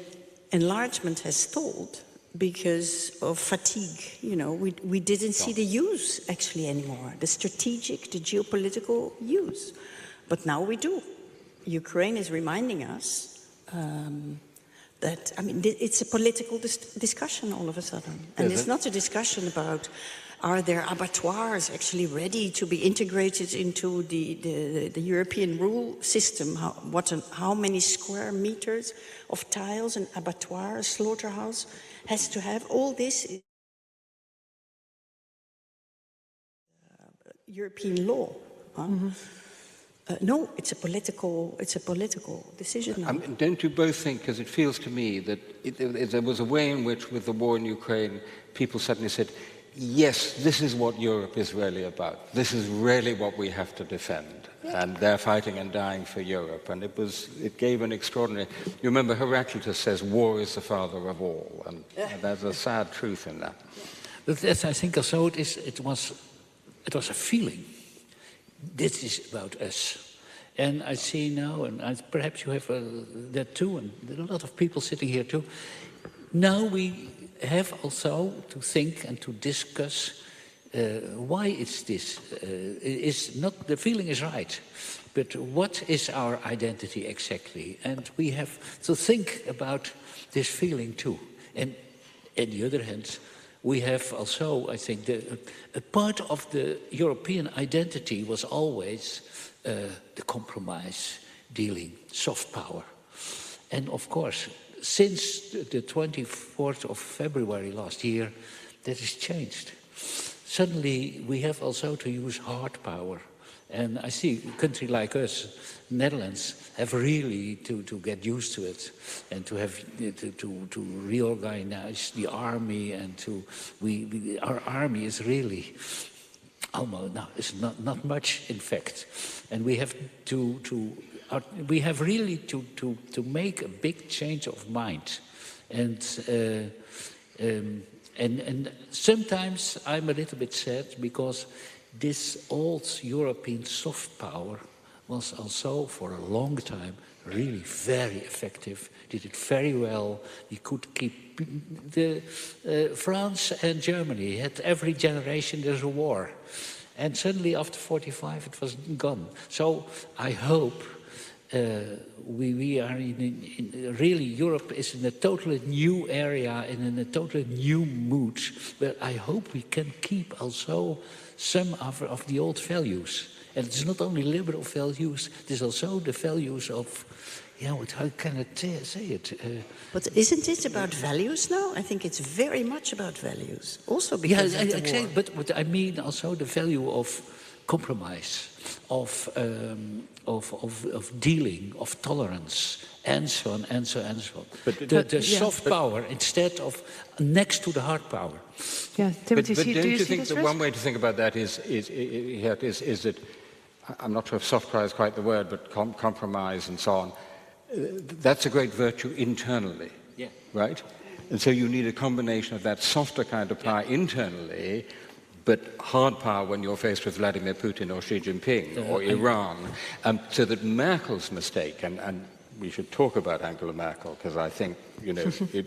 enlargement has stalled because of fatigue. You know, we didn't see the use actually anymore, the strategic, the geopolitical use. But now we do. Ukraine is reminding us that, I mean, it's a political discussion all of a sudden. And it's not a discussion about, are there abattoirs actually ready to be integrated into the European rule system? How many square meters of tiles an abattoir, a slaughterhouse has to have? All this is European law. Huh? Mm-hmm. No, it's a political decision now. Don't you both think, because it feels to me that there was a way in which, with the war in Ukraine, people suddenly said, yes, this is what Europe is really about. This is really what we have to defend. Yeah. And they're fighting and dying for Europe. And it gave an extraordinary... You remember Heraclitus says, war is the father of all. And there's a sad truth in that. But I think also it was a feeling. This is about us. And I see now, and perhaps you have that too, and there are a lot of people sitting here too. Now we have also to think and to discuss why it's this. It's not, the feeling is right. but what is our identity exactly? And we have to think about this feeling too. And on the other hand, we have also, I think, a part of the European identity was always the compromise, dealing, soft power. And of course, since the 24th of February last year, that has changed. Suddenly, we have also to use hard power. And I see a country like us, Netherlands, have really to get used to it and to have to reorganize the army, and our army is really almost it's not much, in fact, and we have really to make a big change of mind, and sometimes I'm a little bit sad because this old European soft power was also for a long time really very effective, did it very well. We could keep France and Germany had every generation there's a war. And suddenly after 45 it was gone. So I hope we are really Europe is in a totally new area and in a totally new mood. But I hope we can keep also some of the old values. And it's not only liberal values, it is also the values of, how can I say it? But isn't it about values now? I think it's very much about values. Also because of the war. But I mean also the value of compromise, of dealing, of tolerance, and so on, and so on, and so on. But the soft power instead of next to the hard power. Yeah, Timothy, but don't do you think that that one way to think about that is that, I'm not sure if soft power is quite the word, but compromise and so on, that's a great virtue internally, right? And so you need a combination of that softer kind of power internally, but hard power when you're faced with Vladimir Putin or Xi Jinping or Iran, so that Merkel's mistake, and we should talk about Angela Merkel, because I think,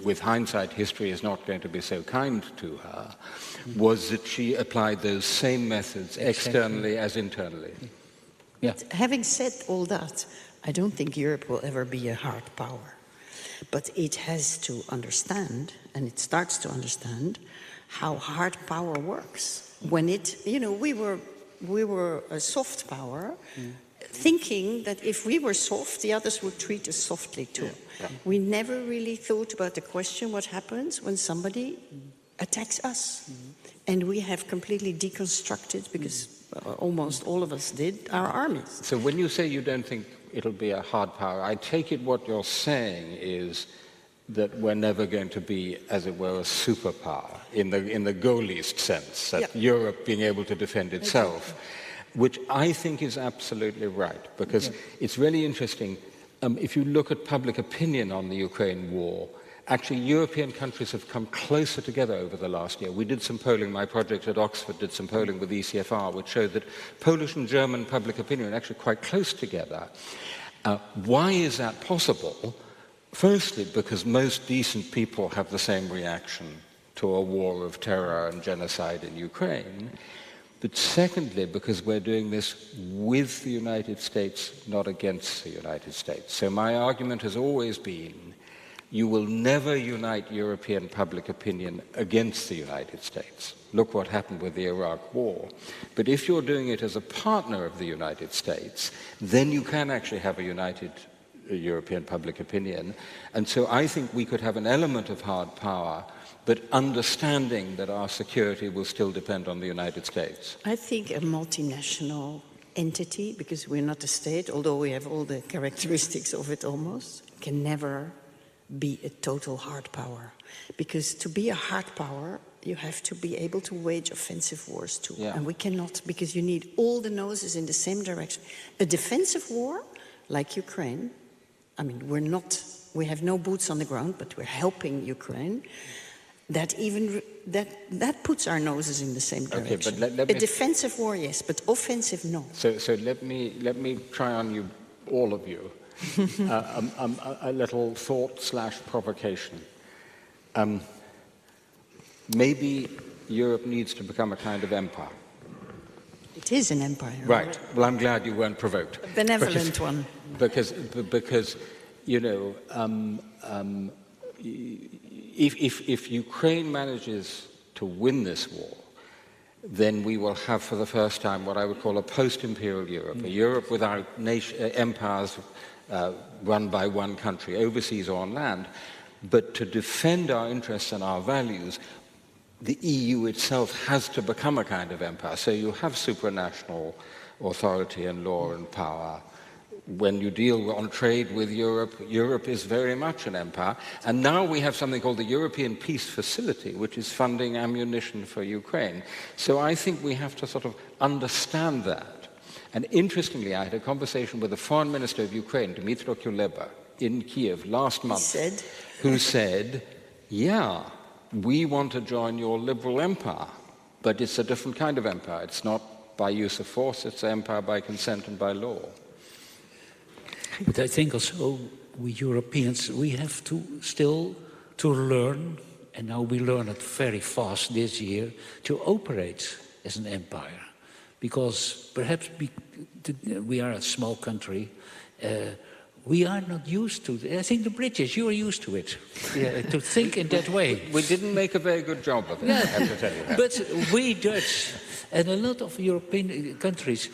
with hindsight, history is not going to be so kind to her, was that she applied those same methods externally as internally. Yeah. But having said all that, I don't think Europe will ever be a hard power. But it has to understand, and it starts to understand, how hard power works. When we were a soft power, thinking that if we were soft, the others would treat us softly too. Yeah. We never really thought about the question, what happens when somebody attacks us? And we have completely deconstructed, because almost all of us did, our armies. So when you say you don't think it'll be a hard power, I take it what you're saying is that we're never going to be, as it were, a superpower in the Gaullist sense, that Europe being able to defend itself, which I think is absolutely right, because it's really interesting. If you look at public opinion on the Ukraine war, actually European countries have come closer together over the last year. We did some polling, my project at Oxford did some polling with ECFR, which showed that Polish and German public opinion are actually quite close together. Why is that possible? Firstly, because most decent people have the same reaction to a war of terror and genocide in Ukraine. But secondly, because we're doing this with the United States, not against the United States. So my argument has always been, you will never unite European public opinion against the United States. Look what happened with the Iraq War. But if you're doing it as a partner of the United States, then you can actually have a united European public opinion. And so I think we could have an element of hard power, but understanding that our security will still depend on the United States. I think a multinational entity, because we're not a state, although we have all the characteristics of it almost, can never be a total hard power. Because to be a hard power, you have to be able to wage offensive wars too. Yeah. And we cannot, because you need all the noses in the same direction. A defensive war, like Ukraine, I mean, we have no boots on the ground, but we're helping Ukraine. That puts our noses in the same direction. Okay, but a defensive war, yes, but offensive, no. So let me try on you, all of you, a little thought/provocation. Maybe Europe needs to become a kind of empire. It is an empire. Right. Well, I'm glad you weren't provoked. A benevolent one. Because you know, if Ukraine manages to win this war, then we will have for the first time what I would call a post-imperial Europe, a Europe without empires run by one country, overseas or on land. But to defend our interests and our values, the EU itself has to become a kind of empire. So you have supranational authority and law and power. When you deal on trade with Europe, Europe is very much an empire. And now we have something called the European Peace Facility, which is funding ammunition for Ukraine. So I think we have to sort of understand that. And interestingly, I had a conversation with the foreign minister of Ukraine, Dmytro Kuleba, in Kiev last month, who said, yeah, we want to join your liberal empire, but it's a different kind of empire. It's not by use of force, it's an empire by consent and by law. But I think also we Europeans, we have to still to learn, and now we learn it very fast this year, to operate as an empire. Because perhaps we are a small country, we are not used to it. I think the British, you are used to it, to think in that way. We didn't make a very good job of it, I have to tell you that. But we Dutch and a lot of European countries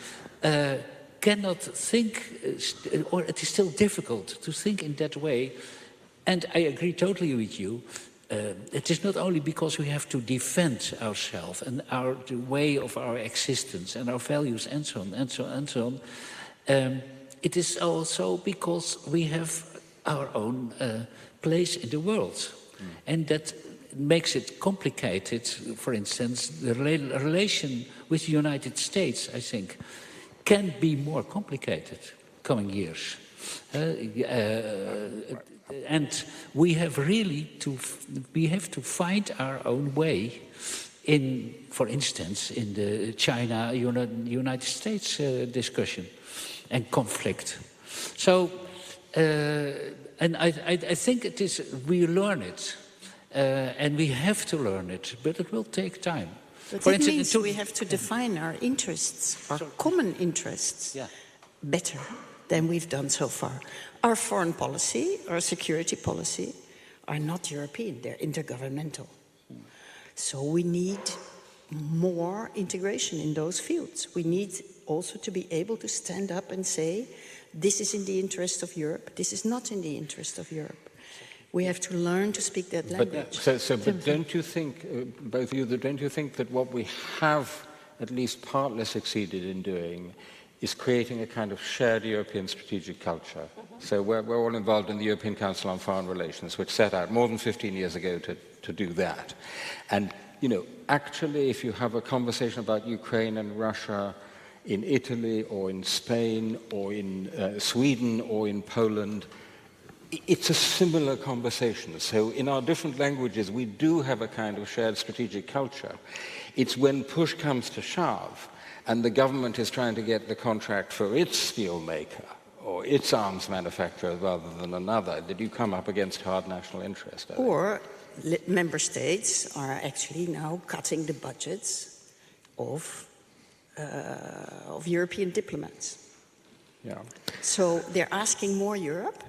cannot think, or it is still difficult to think in that way. And I agree totally with you. It is not only because we have to defend ourselves and the way of our existence and our values and so on and so on and so on. It is also because we have our own place in the world. And that makes it complicated. For instance, the relation with the United States, I think, can be more complicated coming years. And we have really to find our own way in, for instance, in the China-United States discussion and conflict. So, and I think it is, we learn it, and we have to learn it, but it will take time. But it means we have to define our interests, our common interests, better than we've done so far. Our foreign policy, our security policy, are not European, they're intergovernmental. So we need more integration in those fields. We need also to be able to stand up and say, this is in the interest of Europe, this is not in the interest of Europe. We have to learn to speak that language. But don't you think, both of you, don't you think that what we have at least partly succeeded in doing is creating a kind of shared European strategic culture? So we're all involved in the European Council on Foreign Relations, which set out more than 15 years ago to do that. And, you know, actually, if you have a conversation about Ukraine and Russia in Italy or in Spain or in Sweden or in Poland, it's a similar conversation. So in our different languages, we do have a kind of shared strategic culture. It's when push comes to shove and the government is trying to get the contract for its steel maker or its arms manufacturer rather than another, that you come up against hard national interest. Or member states are actually now cutting the budgets of European diplomats. Yeah. So they're asking more Europe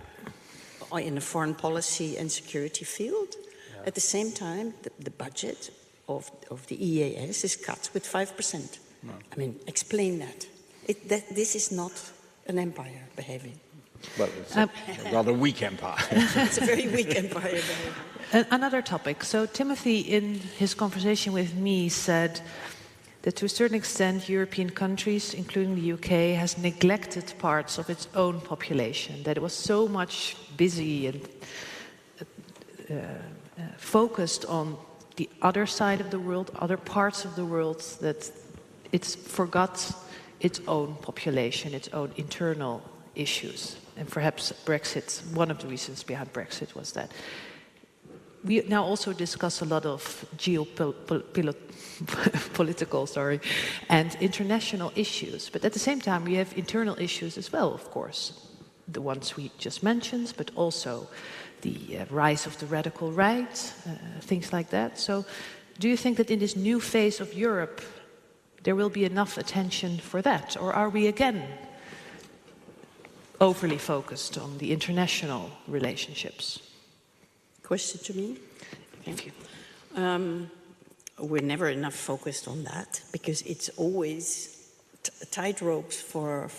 in the foreign policy and security field. Yeah. At the same time, the budget of the EAS is cut with 5%. No. I mean, explain that. This is not an empire behaving. Well, it's a rather weak empire. It's a very weak empire behaving. Another topic. So Timothy, in his conversation with me, said that to a certain extent European countries, including the UK, has neglected parts of its own population, that it was so much busy and focused on the other side of the world, other parts of the world, that it's forgot its own population, its own internal issues. And perhaps Brexit, one of the reasons behind Brexit was that. We now also discuss a lot of geopolitical, and international issues. But at the same time, we have internal issues as well, of course. The ones we just mentioned, but also the rise of the radical right, things like that. So do you think that in this new phase of Europe, there will be enough attention for that? Or are we again overly focused on the international relationships? Question to me? Thank you. We're never enough focused on that because it's always tight ropes for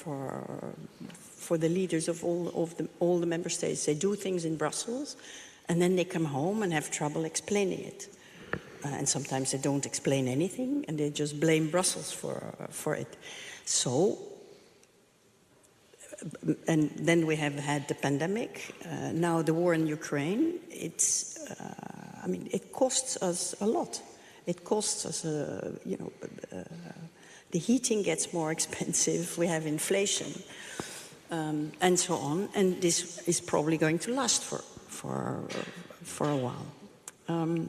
the leaders of all the member states. They do things in Brussels and then they come home and have trouble explaining it. And sometimes they don't explain anything and they just blame Brussels for it. So, and then we have had the pandemic, now the war in Ukraine. It's, I mean, it costs us a lot. It costs us, you know, the heating gets more expensive, we have inflation, and so on. And this is probably going to last for a while.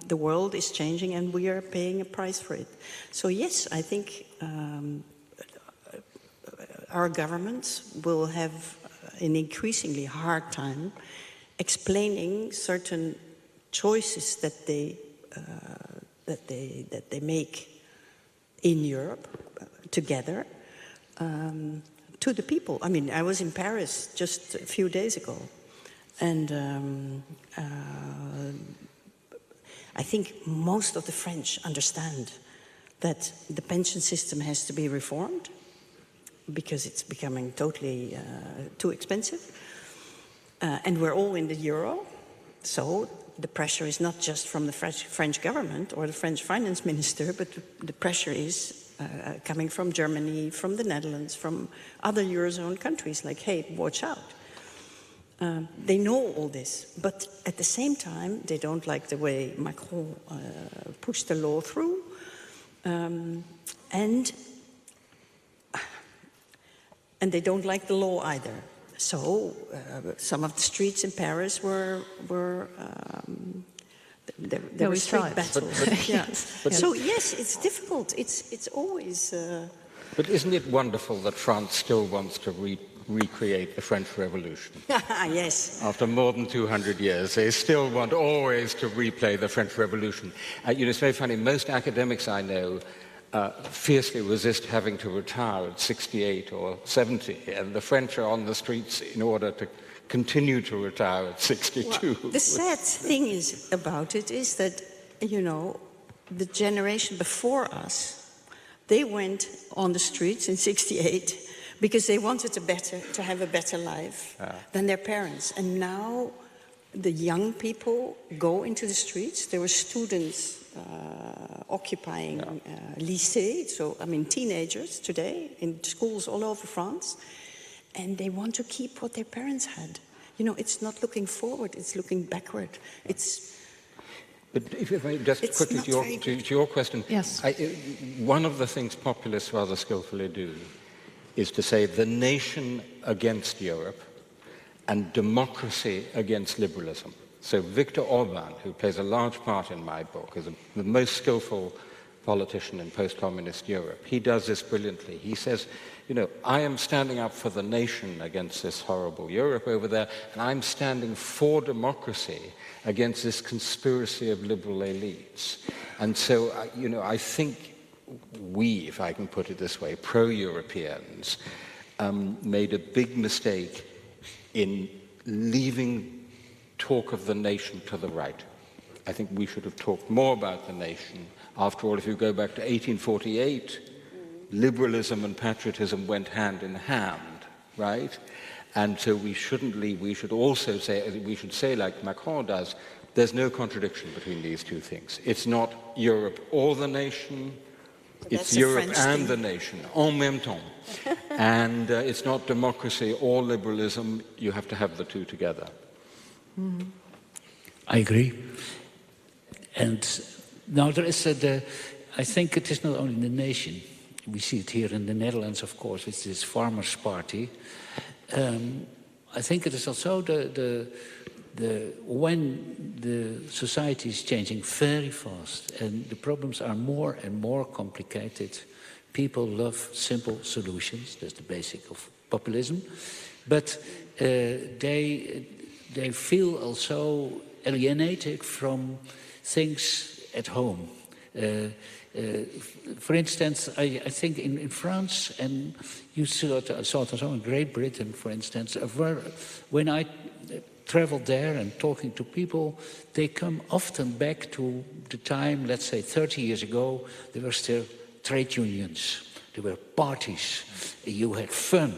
The world is changing and we are paying a price for it. So yes, I think our governments will have an increasingly hard time explaining certain choices that they make in Europe together to the people. I mean, I was in Paris just a few days ago, and I think most of the French understand that the pension system has to be reformed because it's becoming totally too expensive. And we're all in the euro, so the pressure is not just from the French government or the French finance minister, but the pressure is coming from Germany, from the Netherlands, from other Eurozone countries, like, hey, watch out. They know all this, but at the same time, they don't like the way Macron pushed the law through. And they don't like the law either. So some of the streets in Paris were there were street battles. So yes, it's difficult. It's always. But isn't it wonderful that France still wants to recreate the French Revolution? Yes. After more than 200 years, they still want always to replay the French Revolution. You know, it's very funny. Most academics I know fiercely resist having to retire at 68 or 70, and the French are on the streets in order to continue to retire at 62. Well, the sad thing is about it is that, you know, the generation before us, they went on the streets in 68 because they wanted to have a better life than their parents. And now the young people go into the streets. There were students occupying lycée, so I mean teenagers today in schools all over France, and they want to keep what their parents had. You know, it's not looking forward, it's looking backward. But if I just quickly to your question, yes. One of the things populists rather skillfully do is to say the nation against Europe and democracy against liberalism. So Viktor Orban, who plays a large part in my book, is the most skillful politician in post-communist Europe. He does this brilliantly. He says, you know, I am standing up for the nation against this horrible Europe over there, and I'm standing for democracy against this conspiracy of liberal elites. And so, you know, I think we, if I can put it this way, pro-Europeans, made a big mistake in leaving talk of the nation to the right. I think we should have talked more about the nation. After all, if you go back to 1848, liberalism and patriotism went hand in hand, right? And so we shouldn't leave. We should also say, we should say like Macron does, there's no contradiction between these two things. It's not Europe or the nation, it's Europe and the nation, en même temps. And it's not democracy or liberalism, you have to have the two together. Mm-hmm. I agree. And now there is I think it is not only the nation. We see it here in the Netherlands, of course, with this Farmers' Party. I think it is also when the society is changing very fast and the problems are more and more complicated. People love simple solutions. That's the basic of populism. But they feel also alienated from things at home. For instance, I think in France, and you saw it also in Great Britain, for instance, when I traveled there and talking to people, they come often back to the time, let's say 30 years ago, there were still trade unions, there were parties, you had fun.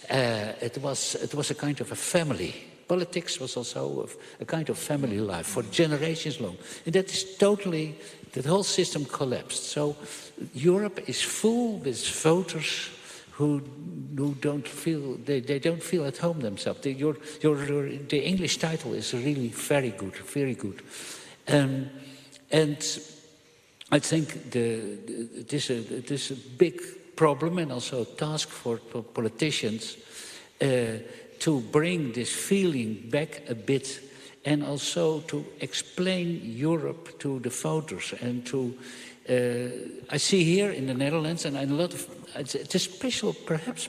It was a kind of a family. Politics was also a kind of family life for generations long. And that is totally, the whole system collapsed. So Europe is full with voters who don't feel, they don't feel at home themselves. The English title is really very good, very good. And I think it is a big problem and also a task for politicians to bring this feeling back a bit and also to explain Europe to the voters and to, I see here in the Netherlands and a lot of, it's a special, perhaps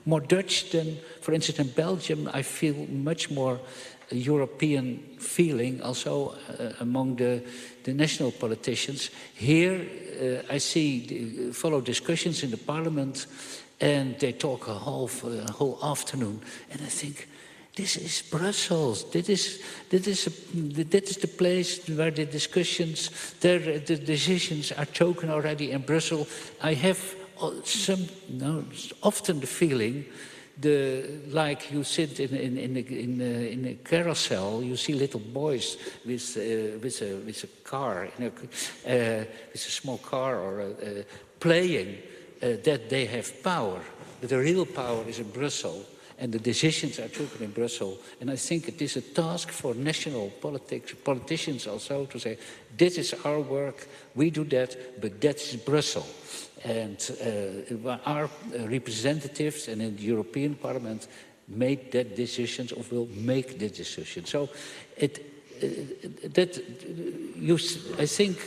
more Dutch than, for instance, in Belgium, I feel much more European feeling also among the national politicians. Here I see, follow discussions in the parliament and they talk a whole afternoon and I think, this is Brussels. That is the place where the discussions, the decisions are taken already in Brussels. I have often the feeling, like you sit in a carousel, you see little boys with a car, with a small car or playing that they have power, but the real power is in Brussels. And the decisions are taken in Brussels. And I think it is a task for national politicians also to say, this is our work, we do that, but that's Brussels. And our representatives and in the European Parliament made that decisions or will make the decision. So I think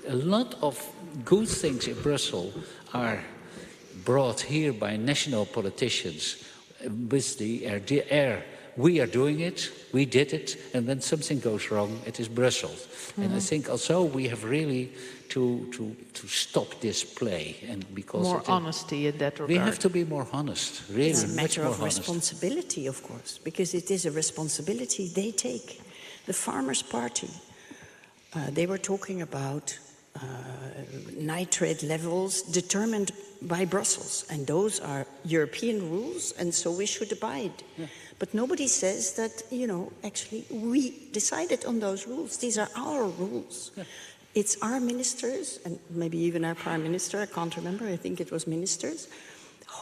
a lot of good things in Brussels are brought here by national politicians with the air. We are doing it, we did it, and when something goes wrong, it is Brussels. Mm-hmm. And I think also we have really to stop this play. And because more honesty in that regard. We have to be more honest, really. It's a matter of responsibility, of course, because it is a responsibility they take. The Farmers' Party, they were talking about nitrate levels determined by Brussels, and those are European rules, and so we should abide. Yeah. But nobody says that, actually we decided on those rules. These are our rules. Yeah. It's our ministers, and maybe even our prime minister, I can't remember, I think it was ministers,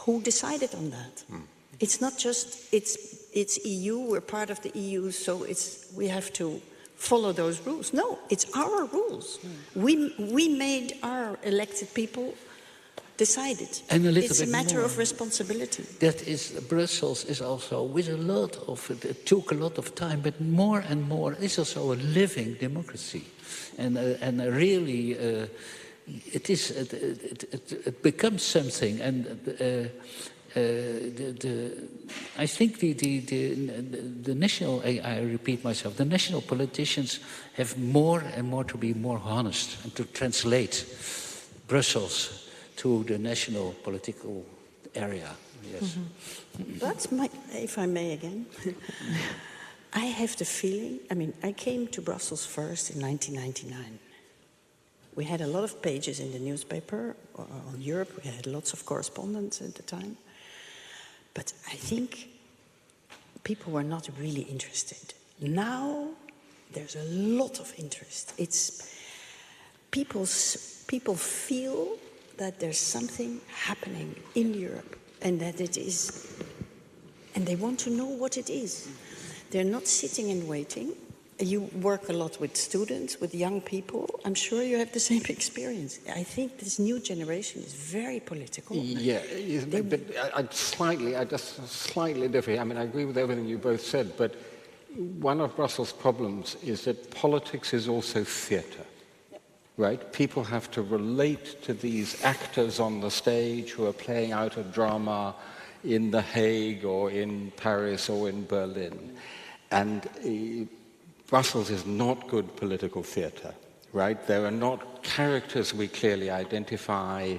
who decided on that. Mm. It's not just, it's EU, we're part of the EU, so we have to follow those rules. No, it's our rules. We made our elected people decide it. And it's a matter of responsibility. That is, Brussels is also, with a lot of, it took a lot of time, but more and more, it's also a living democracy. And really, it becomes something. And I think the national, I repeat myself, the national politicians have more and more to be more honest and to translate Brussels to the national political area. Yes. Mm-hmm. That's if I may again, I have the feeling, I came to Brussels first in 1999. We had a lot of pages in the newspaper on Europe, we had lots of correspondence at the time. But I think people were not really interested. Now there's a lot of interest. It's people feel that there's something happening in Europe and that it is, and they want to know what it is. They're not sitting and waiting. You work a lot with students, with young people. I'm sure you have the same experience. I think this new generation is very political. Yeah, but I just slightly differ. I agree with everything you both said, but one of Brussels' problems is that politics is also theatre. Right? People have to relate to these actors on the stage who are playing out a drama in The Hague or in Paris or in Berlin. And Brussels is not good political theatre, right? There are not characters we clearly identify.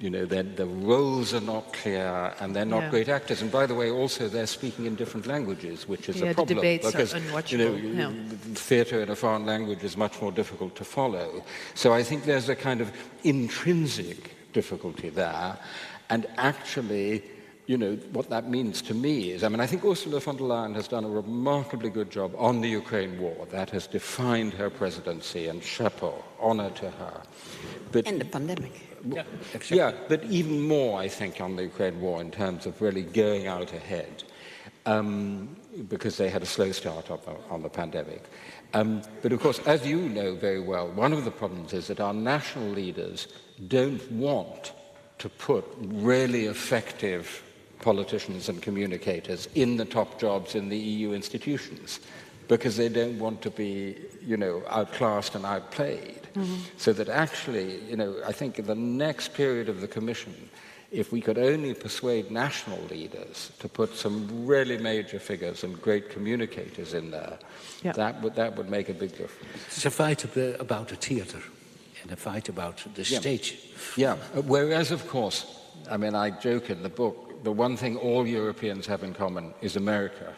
You know, the roles are not clear, and they're not great actors. And by the way, also they're speaking in different languages, which is a problem. The debates because, are unwatchable. Theatre in a foreign language is much more difficult to follow. So I think there's a kind of intrinsic difficulty there. And actually, you know, what that means to me is, I mean, I think Ursula von der Leyen has done a remarkably good job on the Ukraine war. That has defined her presidency, and chapeau, honor to her. But, and the pandemic. Yeah, but even more, I think, on the Ukraine war in terms of really going out ahead, because they had a slow start on the pandemic. But of course, as you know very well, one of the problems is that our national leaders don't want to put really effective politicians and communicators in the top jobs in the EU institutions, because they don't want to be, you know, outclassed and outplayed. Mm-hmm. So that actually, you know, I think in the next period of the Commission, if we could only persuade national leaders to put some really major figures and great communicators in there, that would make a big difference. It's a fight about the theatre and a fight about the stage. Yeah, whereas, of course, I mean, I joke in the book, the one thing all Europeans have in common is America.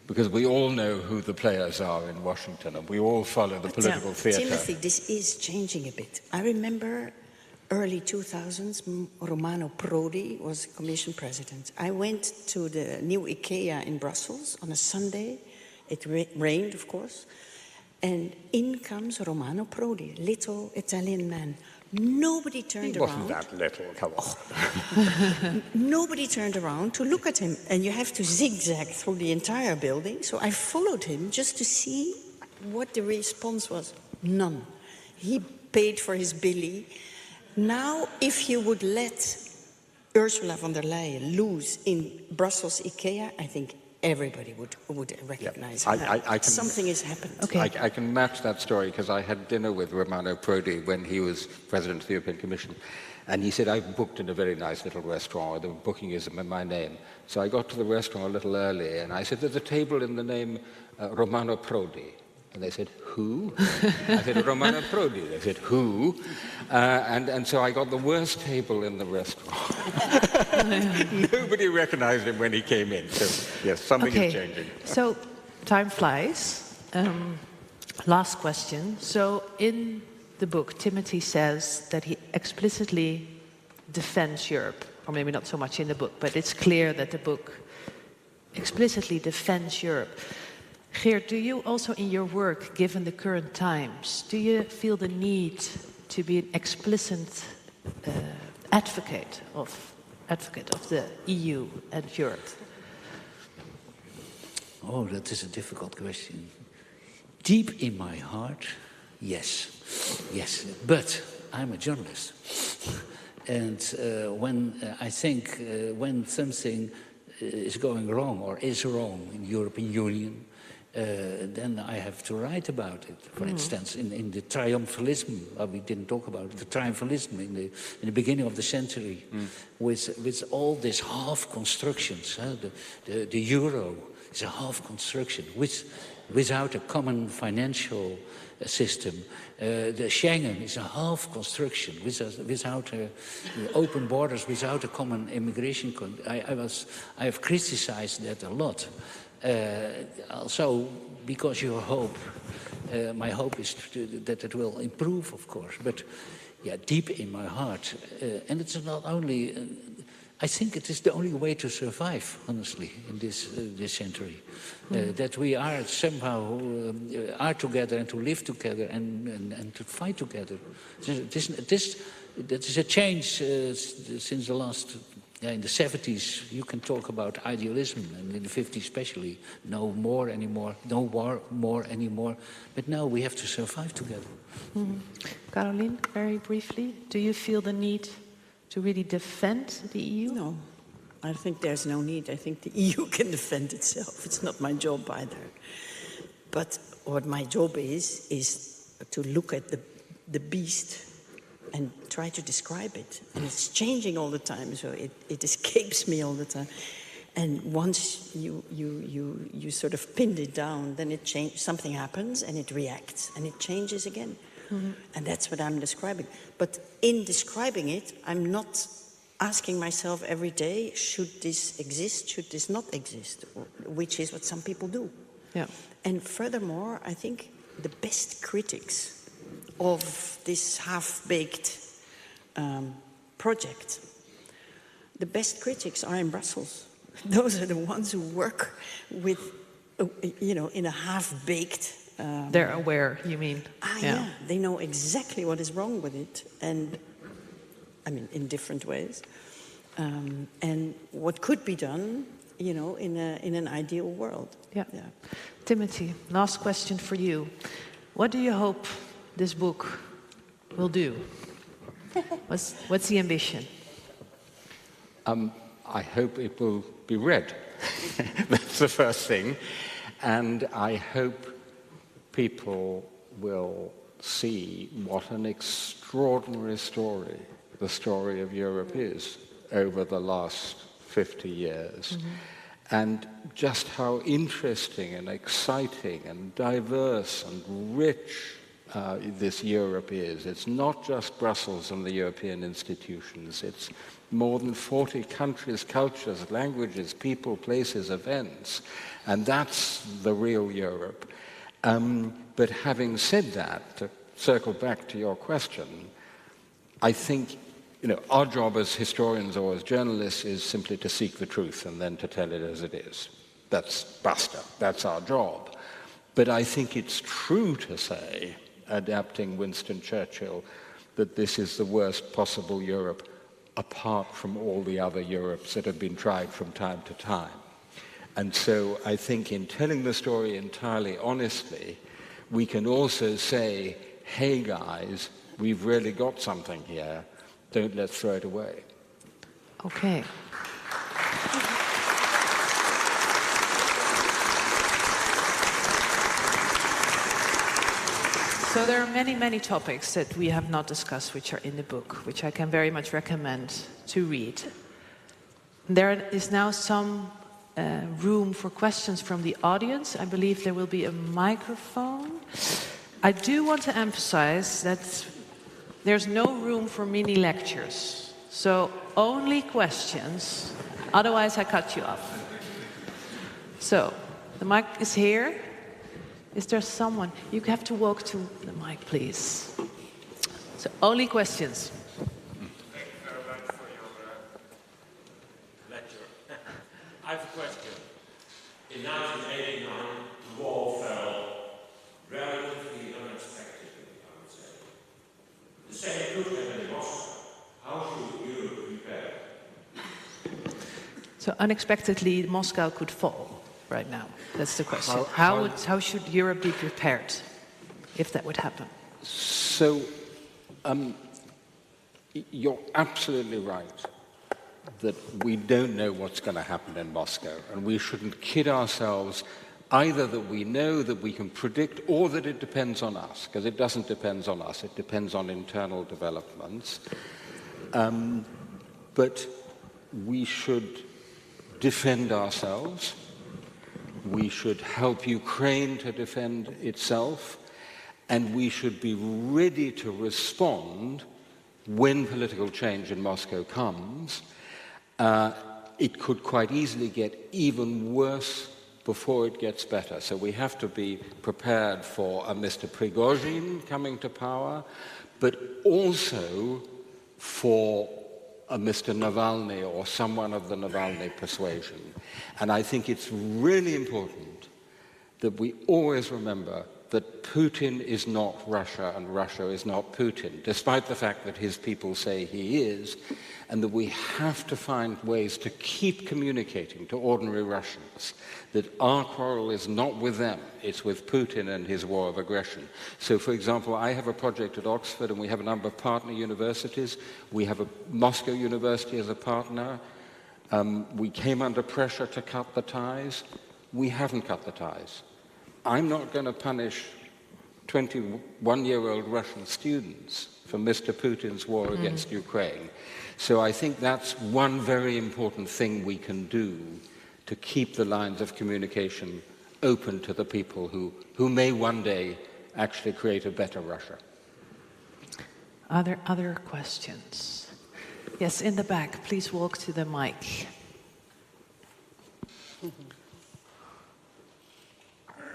Because we all know who the players are in Washington, and we all follow the political theatre. Timothy, this is changing a bit. I remember early 2000s, Romano Prodi was Commission President. I went to the new IKEA in Brussels on a Sunday. It rained, of course. And in comes Romano Prodi, little Italian man. Nobody turned around. He wasn't that little, come on. Nobody turned around to look at him. And you have to zigzag through the entire building. So I followed him just to see what the response was. None. He paid for his billy. Now, if you would let Ursula von der Leyen loose in Brussels IKEA, I think everybody would recognize her. Something has happened. Okay. I can match that story because I had dinner with Romano Prodi when he was president of the European Commission. And he said, I've booked in a very nice little restaurant. The booking is in my name. So I got to the restaurant a little early, and I said, there's a table in the name Romano Prodi. And they said, who? I said, Romano Prodi. They said, who? And so I got the worst table in the restaurant. Nobody recognized him when he came in. So, yes, something is changing. So, time flies. Last question. So, in the book, Timothy says that he explicitly defends Europe. Or maybe not so much in the book, but it's clear that the book explicitly defends Europe. Geert, do you also in your work, given the current times, do you feel the need to be an explicit advocate of the EU and Europe? Oh, that is a difficult question. Deep in my heart, yes. Yes, but I'm a journalist. And when I think when something is going wrong or is wrong in the European Union, then I have to write about it. For instance, in the triumphalism, we didn't talk about it, the triumphalism in the beginning of the century, with all these half constructions. The euro is a half construction, without a common financial system. The Schengen is a half construction, without open borders, without a common immigration. I have criticized that a lot. Also, because your hope, my hope is that it will improve, of course, but yeah, deep in my heart. And it's not only, I think it is the only way to survive, honestly, in this century. That we are somehow are together and to live together and to fight together. That is a change since the last. Yeah, in the 70s, you can talk about idealism, and in the 50s especially, no war anymore. But now we have to survive together. Caroline, very briefly, do you feel the need to really defend the EU? No, I think there's no need. I think the EU can defend itself. It's not my job either. But what my job is to look at the beast and try to describe it. And it's changing all the time, so it escapes me all the time. And once you sort of pinned it down, then something happens and it reacts and it changes again. And that's what I'm describing. But in describing it, I'm not asking myself every day, should this exist, should this not exist, which is what some people do. Yeah. And furthermore, I think the best critics of this half-baked project, the best critics are in Brussels. Those are the ones who work with, you know, in a half-baked... They're aware, you mean? Yeah, they know exactly what is wrong with it, and I mean, in different ways, and what could be done, you know, in an ideal world. Yeah. Timothy, last question for you. What do you hope this book will do? What's the ambition? I hope it will be read. That's the first thing. And I hope people will see what an extraordinary story the story of Europe is over the last 50 years. And just how interesting and exciting and diverse and rich this Europe is. It's not just Brussels and the European institutions. It's more than 40 countries, cultures, languages, people, places, events. And that's the real Europe. But having said that, to circle back to your question, I think, you know, our job as historians or as journalists is simply to seek the truth and then to tell it as it is. That's basta. That's our job. But I think it's true to say, adapting Winston Churchill, that this is the worst possible Europe apart from all the other Europes that have been tried from time to time. And so I think in telling the story entirely honestly, we can also say, hey guys, we've really got something here. Don't let's throw it away. Okay. So there are many, many topics that we have not discussed which are in the book, which I can very much recommend to read. There is now some room for questions from the audience. I believe there will be a microphone. I do want to emphasize that there's no room for mini lectures. So only questions, otherwise I cut you off. So the mic is here. Is there someone? You have to walk to the mic, please. So only questions. Thank you very much for your lecture. I have a question. In 1989, the wall fell relatively unexpectedly, I would say. The same could happen in Moscow. How should Europe prepare? So unexpectedly, Moscow could fall right now. That's the question. How should Europe be prepared if that would happen? So, you're absolutely right that we don't know what's going to happen in Moscow, and we shouldn't kid ourselves either that we know, that we can predict, or that it depends on us, because it doesn't depend on us, it depends on internal developments. But we should defend ourselves. We should help Ukraine to defend itself, and we should be ready to respond when political change in Moscow comes. It could quite easily get even worse before it gets better. So we have to be prepared for a Mr. Prigozhin coming to power, but also for a Mr. Navalny or someone of the Navalny persuasion. And I think it's really important that we always remember that Putin is not Russia and Russia is not Putin, despite the fact that his people say he is, and that we have to find ways to keep communicating to ordinary Russians that our quarrel is not with them, it's with Putin and his war of aggression. So, for example, I have a project at Oxford, and we have a number of partner universities. We have a Moscow University as a partner. We came under pressure to cut the ties. We haven't cut the ties. I'm not going to punish 21-year-old Russian students for Mr. Putin's war against Ukraine. So I think that's one very important thing we can do to keep the lines of communication open to the people who may one day actually create a better Russia. Are there other questions? Yes, in the back. Please walk to the mic. Thank you.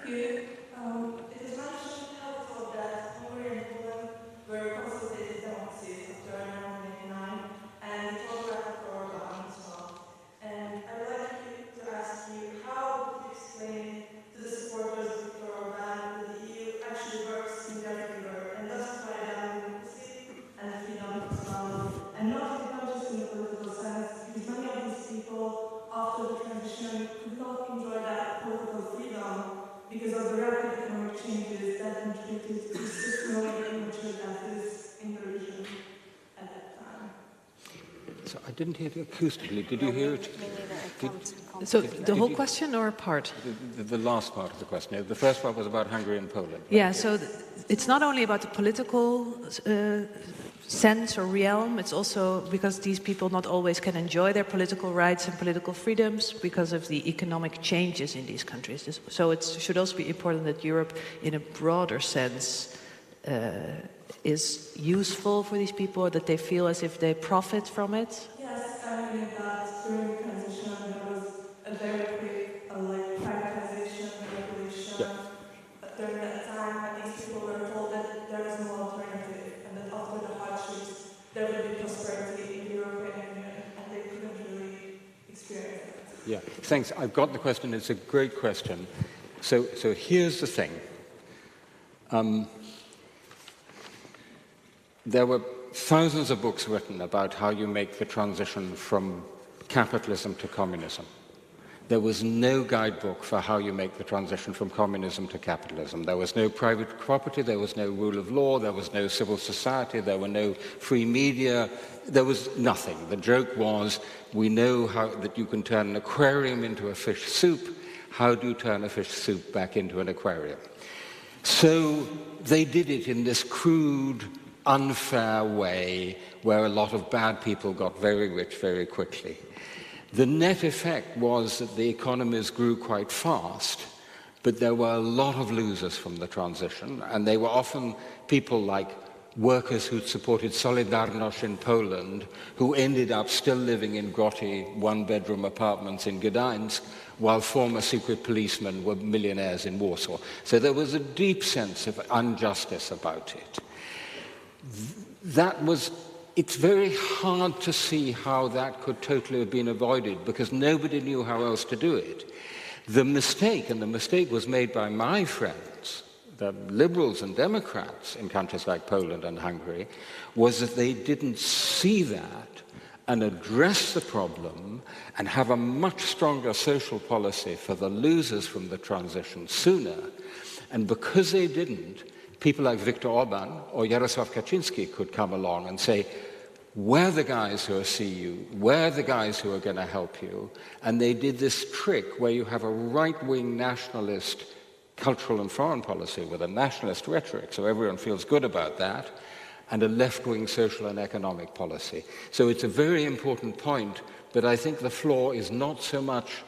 It is mentioned helpful that Hungary and Poland were consolidated democracies after 1989, and it was right for Orban as well. And I would like to ask you, how would you explain to the supporters of Viktor Orban that the EU actually works in their favor and doesn't try down democracy and freedom as well? And not just in the political sense, because many of these people, after the transition, could not enjoy that political freedom because of the rapid economic changes that contributed to systematic immature deficits in the region at that time. So I didn't hear it acoustically. Did you hear it? So the whole question or a part? The last part of the question. The first part was about Hungary and Poland. Yeah, so it's not only about the political sense or realm, it's also because these people not always can enjoy their political rights and political freedoms because of the economic changes in these countries. So it should also be important that Europe, in a broader sense, is useful for these people, that they feel as if they profit from it. Yes, I mean that during the transition there was a very quick privatization regulation. Yeah. But during that time, these people were told that there is no alternative and that after the hardships there would be prosperity in the European Union, and they couldn't really experience it. Yeah, thanks. I've got the question. It's a great question. So here's the thing. There were thousands of books written about how you make the transition from capitalism to communism. There was no guidebook for how you make the transition from communism to capitalism. There was no private property, there was no rule of law, there was no civil society, there were no free media, there was nothing. The joke was, we know that you can turn an aquarium into a fish soup. How do you turn a fish soup back into an aquarium? So they did it in this crude, unfair way where a lot of bad people got very rich very quickly. The net effect was that the economies grew quite fast, but there were a lot of losers from the transition, and they were often people like workers who'd supported Solidarność in Poland, who ended up still living in grotty one-bedroom apartments in Gdańsk, while former secret policemen were millionaires in Warsaw. So there was a deep sense of injustice about it. It's very hard to see how that could totally have been avoided because nobody knew how else to do it. The mistake was made by my friends, the liberals and Democrats in countries like Poland and Hungary, was that they didn't see that and address the problem and have a much stronger social policy for the losers from the transition sooner. And because they didn't, people like Viktor Orban or Jarosław Kaczynski could come along and say, we're the guys who see you, we're the guys who are going to help you. And they did this trick where you have a right-wing nationalist cultural and foreign policy with a nationalist rhetoric, so everyone feels good about that, and a left-wing social and economic policy. So it's a very important point, but I think the flaw is not so much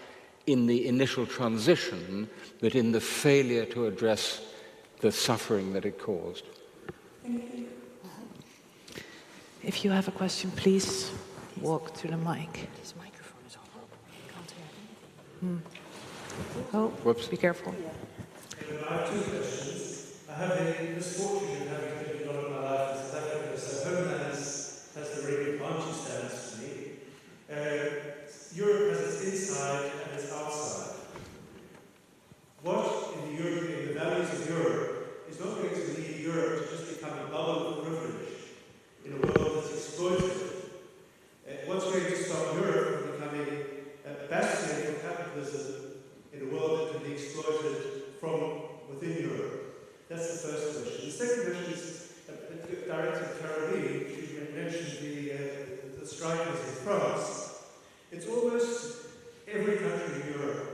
in the initial transition, but in the failure to address the suffering that it caused. Thank you. If you have a question, please walk to the mic. This microphone is off. Can't hear. Oh, whoops, be careful. I have two questions. I have the misfortune of having lived a lot of my life in South Africa, so Homeland has the very good punchy stance to me. Europe has its inside and its outside. What in the values of Europe is not going to lead Europe to just become a bubble of privilege in a world that's exploited. What's going to stop Europe from becoming a bastion for capitalism in a world that can be exploited from within Europe? That's the first question. The second question is directed to Caroline. She mentioned the strikers in France. It's almost every country in Europe,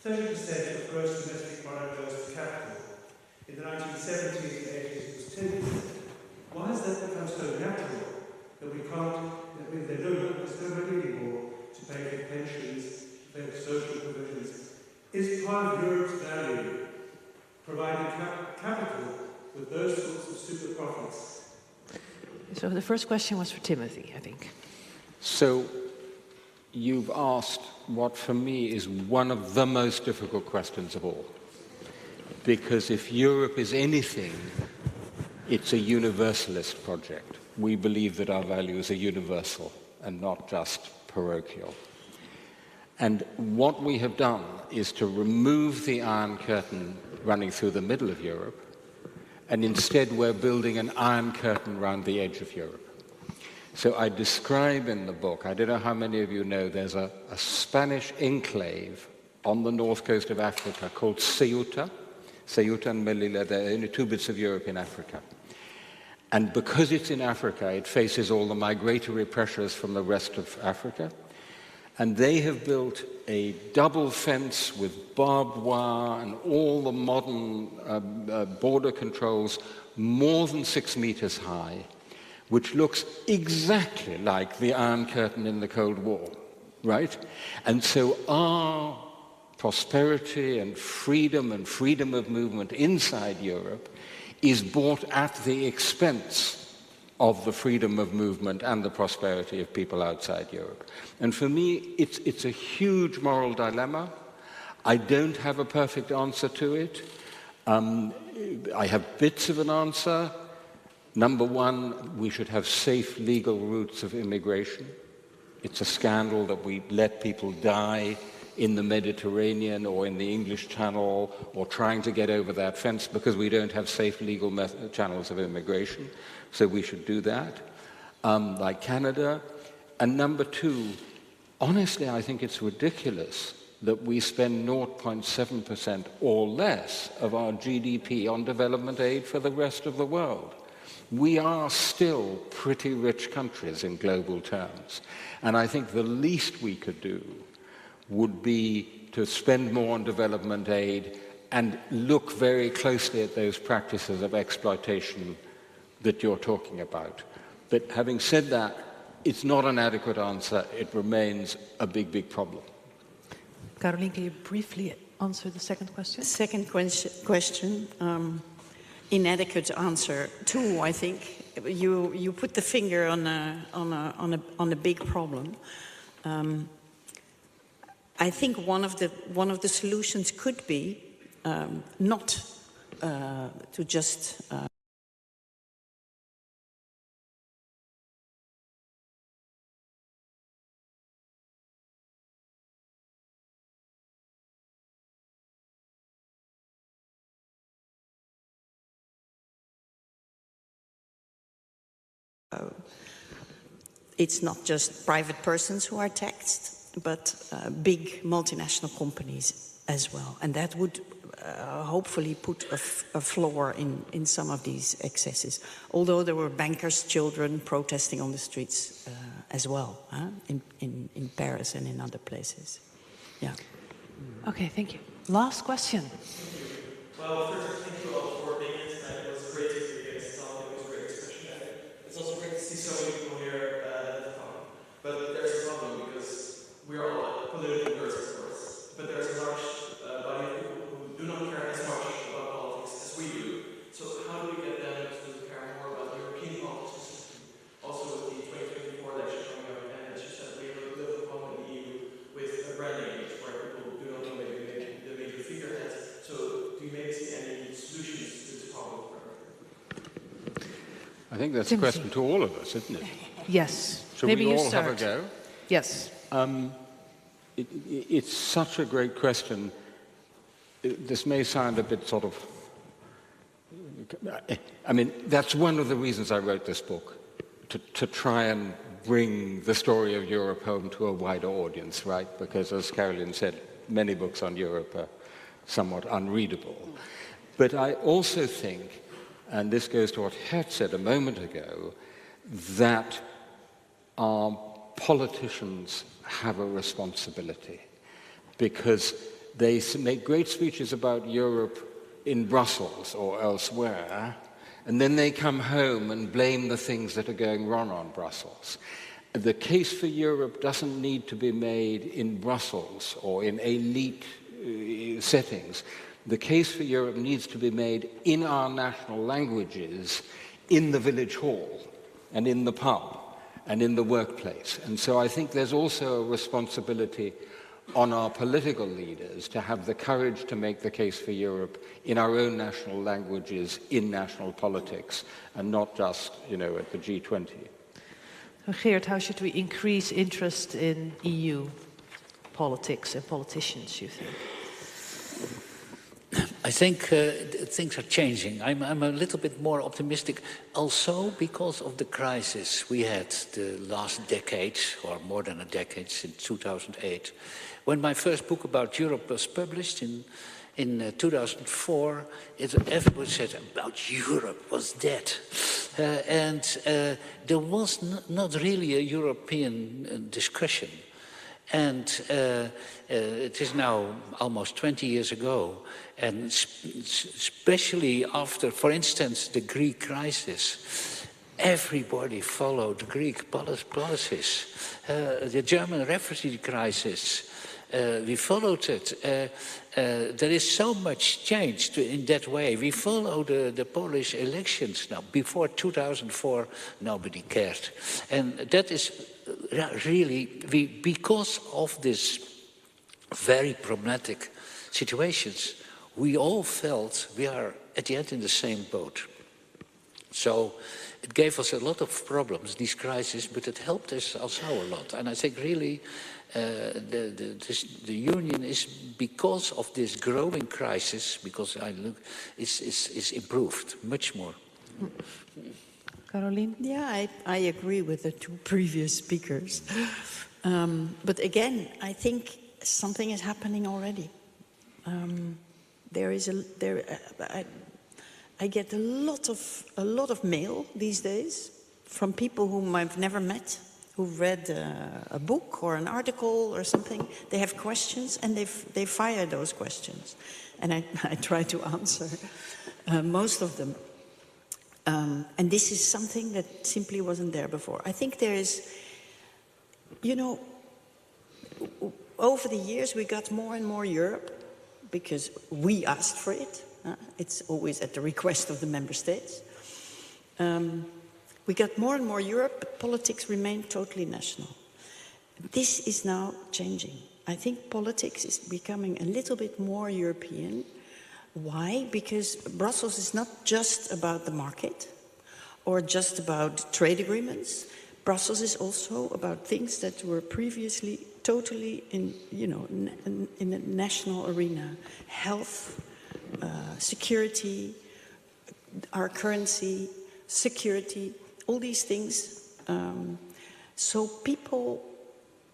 30% of gross domestic product goes to capital. In the 1970s and 80s, it was 10%. Why has that become so natural that we can't, there's no money anymore to pay for pensions, to pay for social provisions? Is part of Europe's value providing capital with those sorts of super profits? So the first question was for Timothy, I think. So you've asked what for me is one of the most difficult questions of all. Because if Europe is anything, it's a universalist project. We believe that our values are universal and not just parochial. And what we have done is to remove the Iron Curtain running through the middle of Europe, and instead we're building an Iron Curtain around the edge of Europe. So I describe in the book, I don't know how many of you know, there's a Spanish enclave on the north coast of Africa called Ceuta. Ceuta and Melilla, there are only 2 bits of Europe in Africa. And because it's in Africa, it faces all the migratory pressures from the rest of Africa. And they have built a double fence with barbed wire and all the modern border controls, more than 6 meters high, which looks exactly like the Iron Curtain in the Cold War, right? And so our prosperity and freedom of movement inside Europe is bought at the expense of the freedom of movement and the prosperity of people outside Europe. And for me, it's a huge moral dilemma. I don't have a perfect answer to it. I have bits of an answer. Number one, we should have safe legal routes of immigration. It's a scandal that we let people die in the Mediterranean or in the English Channel or trying to get over that fence because we don't have safe legal channels of immigration. So we should do that, like Canada. And number two, honestly, I think it's ridiculous that we spend 0.7% or less of our GDP on development aid for the rest of the world. We are still pretty rich countries in global terms. And I think the least we could do would be to spend more on development aid and look very closely at those practices of exploitation that you're talking about. But having said that, it's not an adequate answer. It remains a big, big problem. Caroline, can you briefly answer the second question? Second question, inadequate answer. Two, I think. You put the finger on a big problem. I think one of the solutions could be not to just it's not just private persons who are taxed, but big multinational companies as well. And that would hopefully put a floor in some of these excesses. Although there were bankers' children protesting on the streets as well, in Paris and in other places. Yeah. Okay, thank you. Last question. Well, first, thank you all for being here tonight. It was great to see you guys talk. It was a great discussion. It's also great to see so many people here at the phone. But there's a problem because we're all political nerds, of course. But there's a large body of people who do not care as much about politics as we do. So how do we get them to care more about European politics system? Also with the 2024 election coming up, and as you said, we have a political problem in the EU with a brand image where people do not know maybe the major figureheads. So do you maybe see any solutions to this problem? I think that's a question to all of us, isn't it? Yes. Shall maybe we you all start. have a go? Yes. It's such a great question. This may sound a bit sort of... I mean, that's one of the reasons I wrote this book, to try and bring the story of Europe home to a wider audience, right? Because, as Caroline said, many books on Europe are somewhat unreadable. But I also think, and this goes to what Gert said a moment ago, that our politicians have a responsibility because they make great speeches about Europe in Brussels or elsewhere, and then they come home and blame the things that are going wrong on Brussels. The case for Europe doesn't need to be made in Brussels or in elite settings. The case for Europe needs to be made in our national languages in the village hall, and in the pub and in the workplace. And so I think there's also a responsibility on our political leaders to have the courage to make the case for Europe in our own national languages, in national politics, and not just, at the G20. So Geert, how should we increase interest in EU politics and politicians, you think? I think things are changing. I'm a little bit more optimistic, also because of the crisis we had the last decade, or more than a decade, since 2008. When my first book about Europe was published in 2004, everybody said about Europe was dead. There was not really a European discussion. And it is now almost 20 years ago, and especially after, for instance, the Greek crisis, everybody followed Greek policies. The German refugee crisis, we followed it. There is so much changed in that way. We follow the Polish elections now. Before 2004, nobody cared. And that is really, because of this very problematic situations, we all felt we are at the end in the same boat. So it gave us a lot of problems, these crises, but it helped us also a lot. And I think really the Union is, because of this growing crisis, because I look, is improved much more. Caroline? Yeah, I agree with the two previous speakers. But again, I think something is happening already. I get a lot of mail these days from people whom I've never met, who've read a book or an article or something. They have questions and they fire those questions. And I try to answer most of them. And this is something that simply wasn't there before. I think there is, over the years we got more and more Europe because we asked for it. It's always at the request of the member states. We got more and more Europe, but politics remained totally national. This is now changing. I think politics is becoming a little bit more European. Why? Because Brussels is not just about the market or just about trade agreements. Brussels is also about things that were previously totally in the national arena. Health, security, our currency, security, all these things. So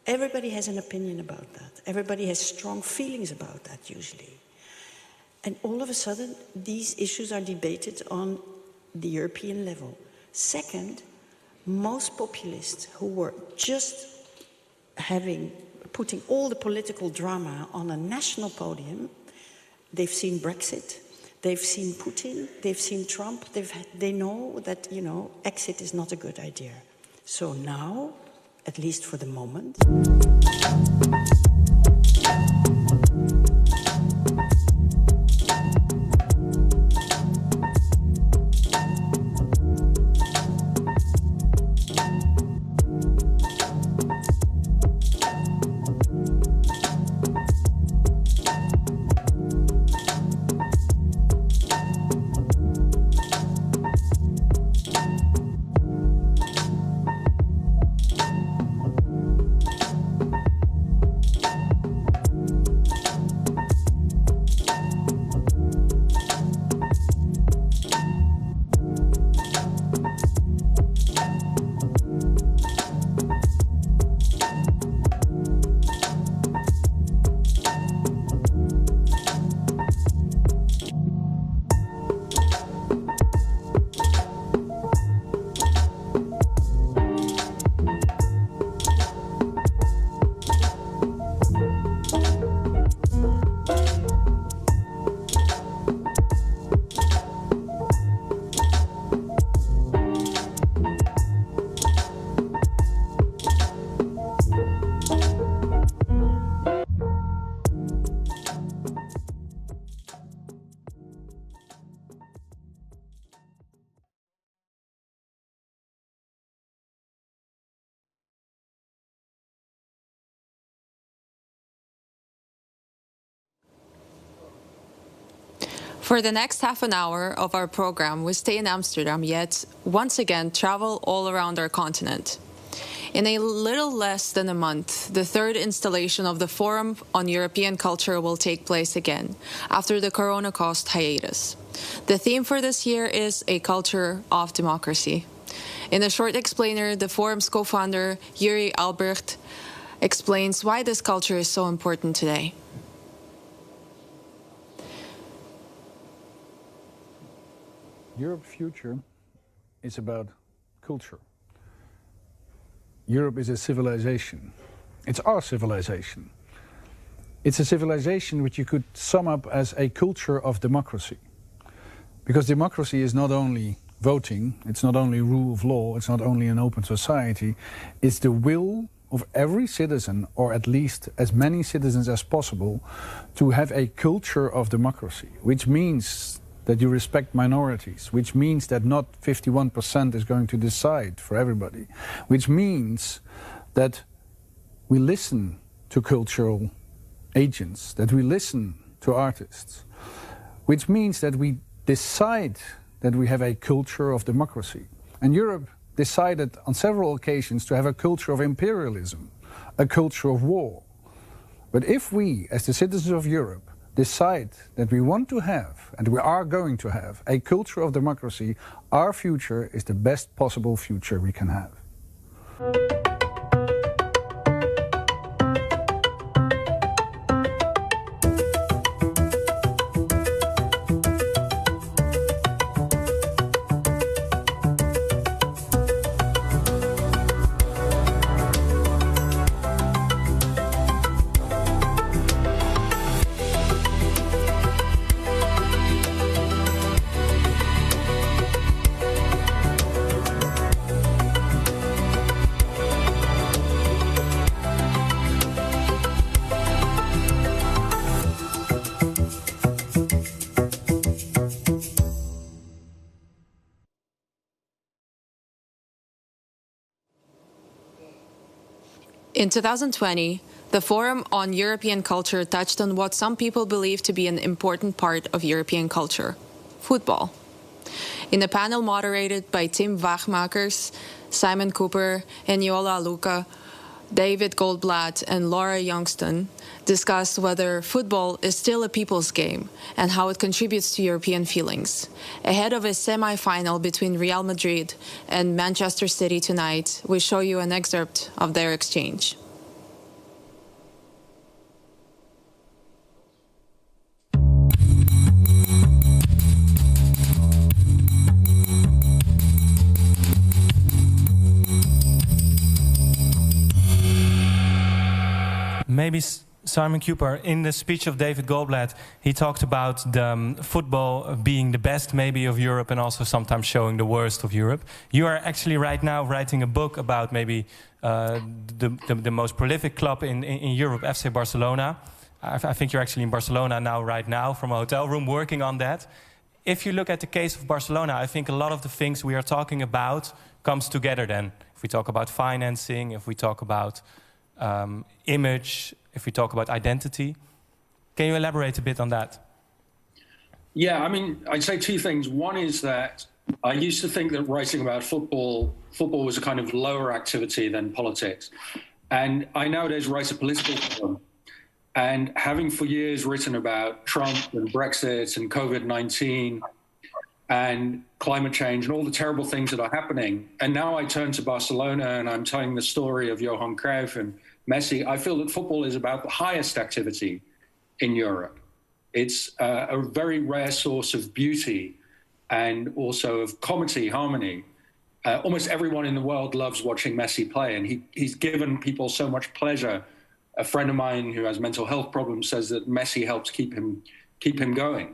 everybody has an opinion about that. Everybody has strong feelings about that usually. And all of a sudden, these issues are debated on the European level. Second, most populists who were just putting all the political drama on a national podium, they've seen Brexit, they've seen Putin, they've seen Trump, they know that, exit is not a good idea. So now, at least for the moment, For the next half an hour of our program, we stay in Amsterdam, yet once again travel all around our continent. In a little less than a month, the third installation of the Forum on European Culture will take place again, after the corona-caused hiatus. The theme for this year is A Culture of Democracy. In a short explainer, the Forum's co-founder, Yuri Albrecht, explains why this culture is so important today. Europe's future is about culture. Europe is a civilization. It's our civilization. It's a civilization which you could sum up as a culture of democracy. Because democracy is not only voting, it's not only rule of law, it's not only an open society, it's the will of every citizen, or at least as many citizens as possible, to have a culture of democracy, which means that you respect minorities, which means that not 51% is going to decide for everybody, which means that we listen to cultural agents, that we listen to artists, which means that we decide that we have a culture of democracy. And Europe decided on several occasions to have a culture of imperialism, a culture of war. But if we, as the citizens of Europe, decide that we want to have, and we are going to have, a culture of democracy, our future is the best possible future we can have. In 2020, the Forum on European Culture touched on what some people believe to be an important part of European culture: football. In a panel moderated by Tim Wagmakers, Simon Cooper, Eniola Luca, David Goldblatt, and Laura Youngston discussed whether football is still a people's game and how it contributes to European feelings. Ahead of a semi-final between Real Madrid and Manchester City tonight, we show you an excerpt of their exchange. Maybe Simon Cooper, in the speech of David Goldblatt, he talked about the football being the best maybe of Europe and also sometimes showing the worst of Europe. You are actually right now writing a book about maybe the most prolific club in Europe, FC Barcelona. I think you're actually in Barcelona right now from a hotel room working on that. If you look at the case of Barcelona, I think a lot of the things we are talking about comes together then. If we talk about financing, if we talk about image, if we talk about identity. Can you elaborate a bit on that? Yeah, I mean, I'd say two things. One is that I used to think that writing about football was a kind of lower activity than politics. And I nowadays write a political column. And having for years written about Trump and Brexit and COVID-19 and climate change and all the terrible things that are happening, and now I turn to Barcelona and I'm telling the story of Johan Cruyff and Messi, I feel that football is about the highest activity in Europe. It's a very rare source of beauty and also of comedy, harmony. Almost everyone in the world loves watching Messi play, and he's given people so much pleasure. A friend of mine who has mental health problems says that Messi helps keep him going.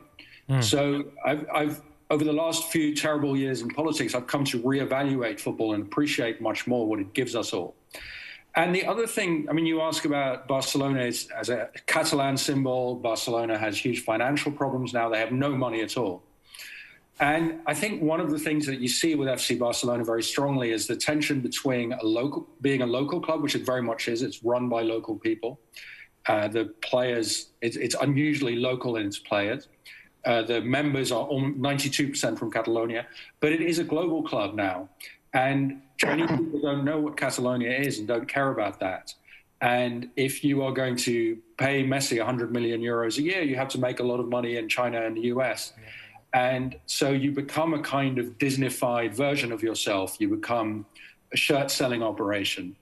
So I've over the last few terrible years in politics, I've come to reevaluate football and appreciate much more what it gives us all. And the other thing, I mean, you ask about Barcelona as a Catalan symbol. Barcelona has huge financial problems now. They have no money at all. And I think one of the things that you see with FC Barcelona very strongly is the tension between being a local club, which it very much is. It's run by local people. The players, it's unusually local in its players. The members are 92% from Catalonia, but it is a global club now. And Chinese people don't know what Catalonia is and don't care about that. And if you are going to pay Messi 100 million euros a year, you have to make a lot of money in China and the US. And so you become a kind of Disney-fied version of yourself. You become a shirt-selling operation.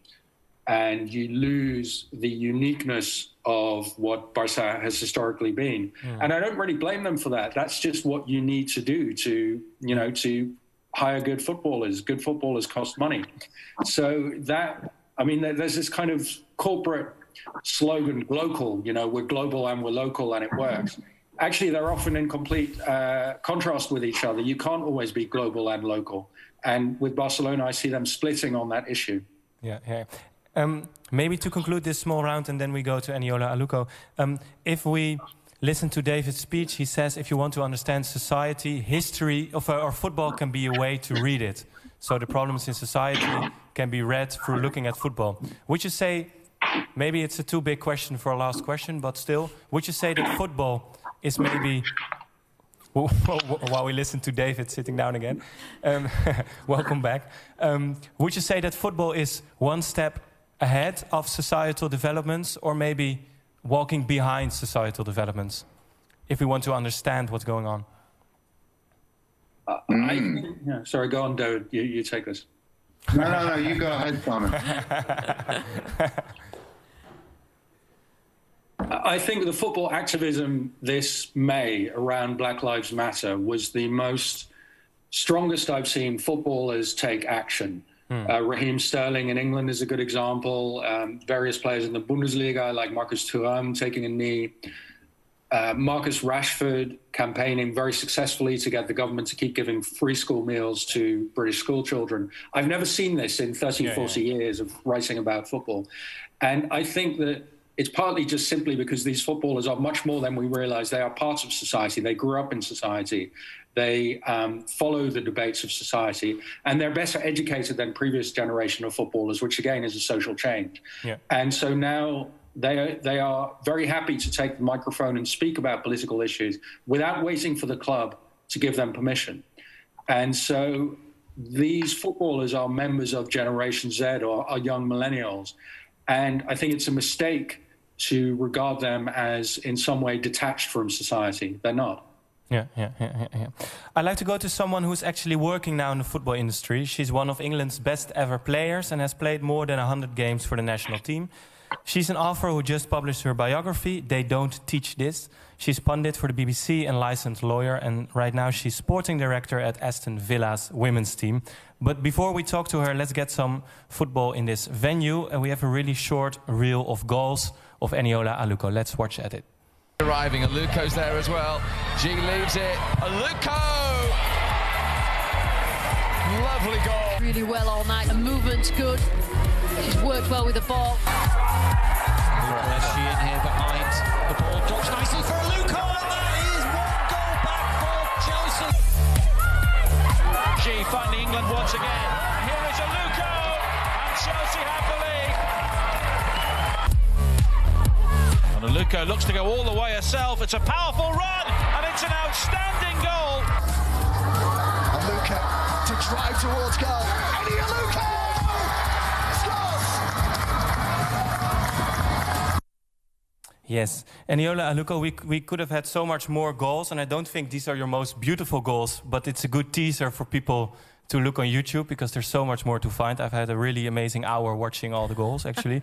And you lose the uniqueness of what Barca has historically been. And I don't really blame them for that. That's just what you need to do to, you know, to hire good footballers. Good footballers cost money. So that, I mean, there's this kind of corporate slogan, local, you know, we're global and we're local and it works. Actually, they're often in complete contrast with each other. You can't always be global and local. And with Barcelona, I see them splitting on that issue. Yeah. Maybe to conclude this small round and then we go to Eniola Aluko. If we listen to David's speech, he says if you want to understand society, history or football can be a way to read it. So the problems in society can be read through looking at football. Would you say, maybe it's a too big question for a last question, but still, would you say that football is maybe... While we listen to David sitting down again, welcome back. Would you say that football is one step ahead of societal developments or maybe walking behind societal developments if we want to understand what's going on? Sorry, go on, David. You take this. No, you go ahead, Simon. I think the football activism this May around Black Lives Matter was the strongest I've seen footballers take action. Raheem Sterling in England is a good example. Various players in the Bundesliga like Marcus Thuram taking a knee. Marcus Rashford campaigning very successfully to get the government to keep giving free school meals to British school children. I've never seen this in 30, 40 years of writing about football. And I think that it's partly just simply because these footballers are much more than we realize. They are part of society. They grew up in society. They follow the debates of society. And they're better educated than previous generation of footballers, which again is a social change. And so now they are very happy to take the microphone and speak about political issues without waiting for the club to give them permission. And so these footballers are members of Generation Z or are young millennials. And I think it's a mistake to regard them as in some way detached from society. They're not. Yeah. I'd like to go to someone who's actually working now in the football industry. She's one of England's best ever players and has played more than 100 games for the national team. She's an author who just published her biography, They Don't Teach This. She's pundit for the BBC and licensed lawyer, and right now she's sporting director at Aston Villa's women's team. But before we talk to her, let's get some football in this venue. And we have a really short reel of goals of Eniola Aluko. Let's watch at it. Arriving, Aluko's there as well. G leaves it. Aluko! Lovely goal. Really well all night. The movement's good. She's worked well with the ball. She in here behind. The ball drops nicely for Aluko, and that is one goal back for Chelsea. She finding England once again. Here is Aluko, and Chelsea have the lead. And Aluko looks to go all the way herself. It's a powerful run, and it's an outstanding goal. Aluko to drive towards goal. Eddie Aluko scores! Yes, Eniola Aluko, we could have had so much more goals, and I don't think these are your most beautiful goals, but it's a good teaser for people to look on YouTube because there's so much more to find. I've had a really amazing hour watching all the goals, actually.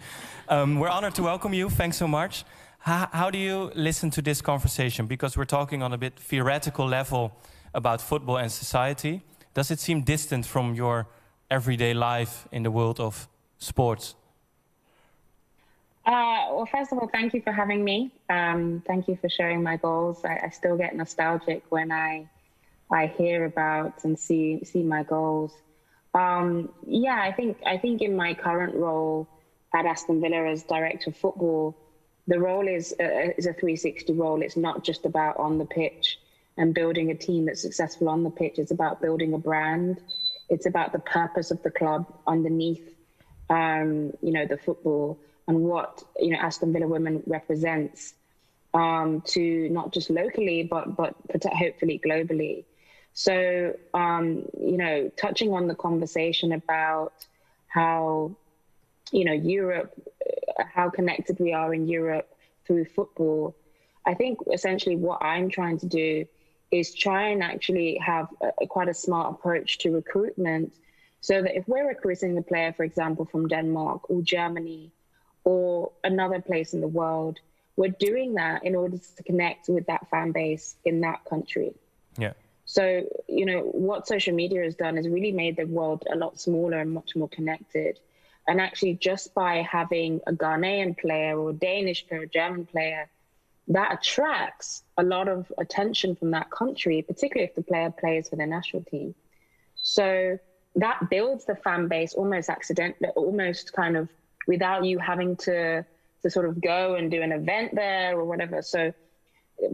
We're honored to welcome you. Thanks so much. How do you listen to this conversation? Because we're talking on a bit theoretical level about football and society. Does it seem distant from your everyday life in the world of sports? Well, first of all, thank you for having me. Thank you for sharing my goals. I still get nostalgic when I hear about and see my goals. Yeah, I think in my current role at Aston Villa as director of football, the role is a 360 role. It's not just about on the pitch and building a team that's successful on the pitch. It's about building a brand. It's about the purpose of the club underneath, the football and what Aston Villa Women represents to not just locally, but hopefully globally. So, you know, touching on the conversation about how, you know, Europe, how connected we are in Europe through football, I think essentially what I'm trying to do is try and actually have quite a smart approach to recruitment, so that if we're recruiting a player, for example, from Denmark or Germany or another place in the world, we're doing that in order to connect with that fan base in that country. Yeah. So, you know, what social media has done is really made the world a lot smaller and much more connected. And actually, just by having a Ghanaian player or a Danish player, or German player, that attracts a lot of attention from that country, particularly if the player plays for their national team. So that builds the fan base almost accidentally, almost kind of without you having to sort of go and do an event there or whatever. So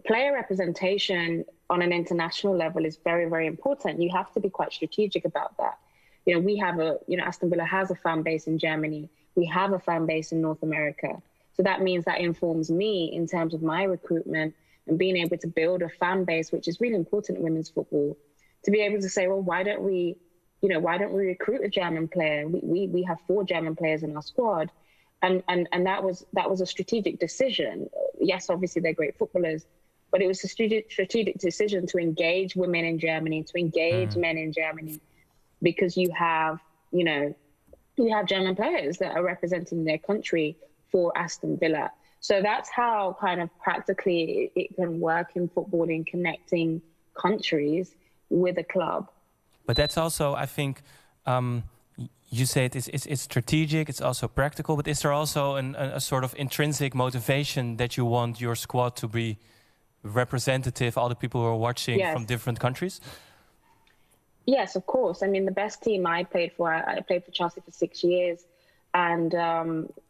player representation on an international level is very, very important. You have to be quite strategic about that. You know, we have Aston Villa has a fan base in Germany. We have a fan base in North America. So that means that informs me in terms of my recruitment and being able to build a fan base, which is really important in women's football, to be able to say, well, why don't we recruit a German player? We have 4 German players in our squad. And that was a strategic decision. Yes, obviously they're great footballers, but it was a strategic decision to engage women in Germany, to engage men in Germany, because you have German players that are representing their country for Aston Villa. So that's how kind of practically it can work in football, in connecting countries with a club. But that's also, I think, you say it's strategic, it's also practical, but is there also a sort of intrinsic motivation that you want your squad to be representative, all the people who are watching from different countries? Yes, of course. I mean, the best team I played for Chelsea for 6 years, and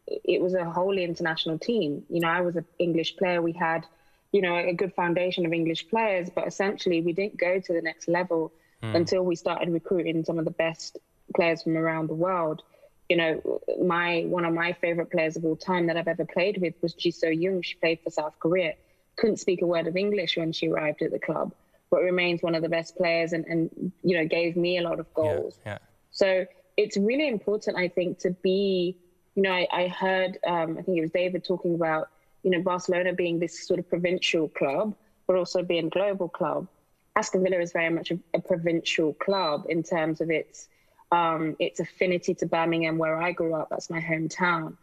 it was a wholly international team. You know, I was an English player. We had, you know, a good foundation of English players, but essentially we didn't go to the next level until we started recruiting some of the best players from around the world. You know, one of my favorite players of all time that I've ever played with was Ji So-young. She played for South Korea. Couldn't speak a word of English when she arrived at the club, but remains one of the best players and you know, gave me a lot of goals. Yeah. So it's really important, I think, to be, you know, I heard, I think it was David talking about, you know, Barcelona being this sort of provincial club, but also being a global club. Aston Villa is very much a provincial club in terms of its affinity to Birmingham, where I grew up. That's my hometown.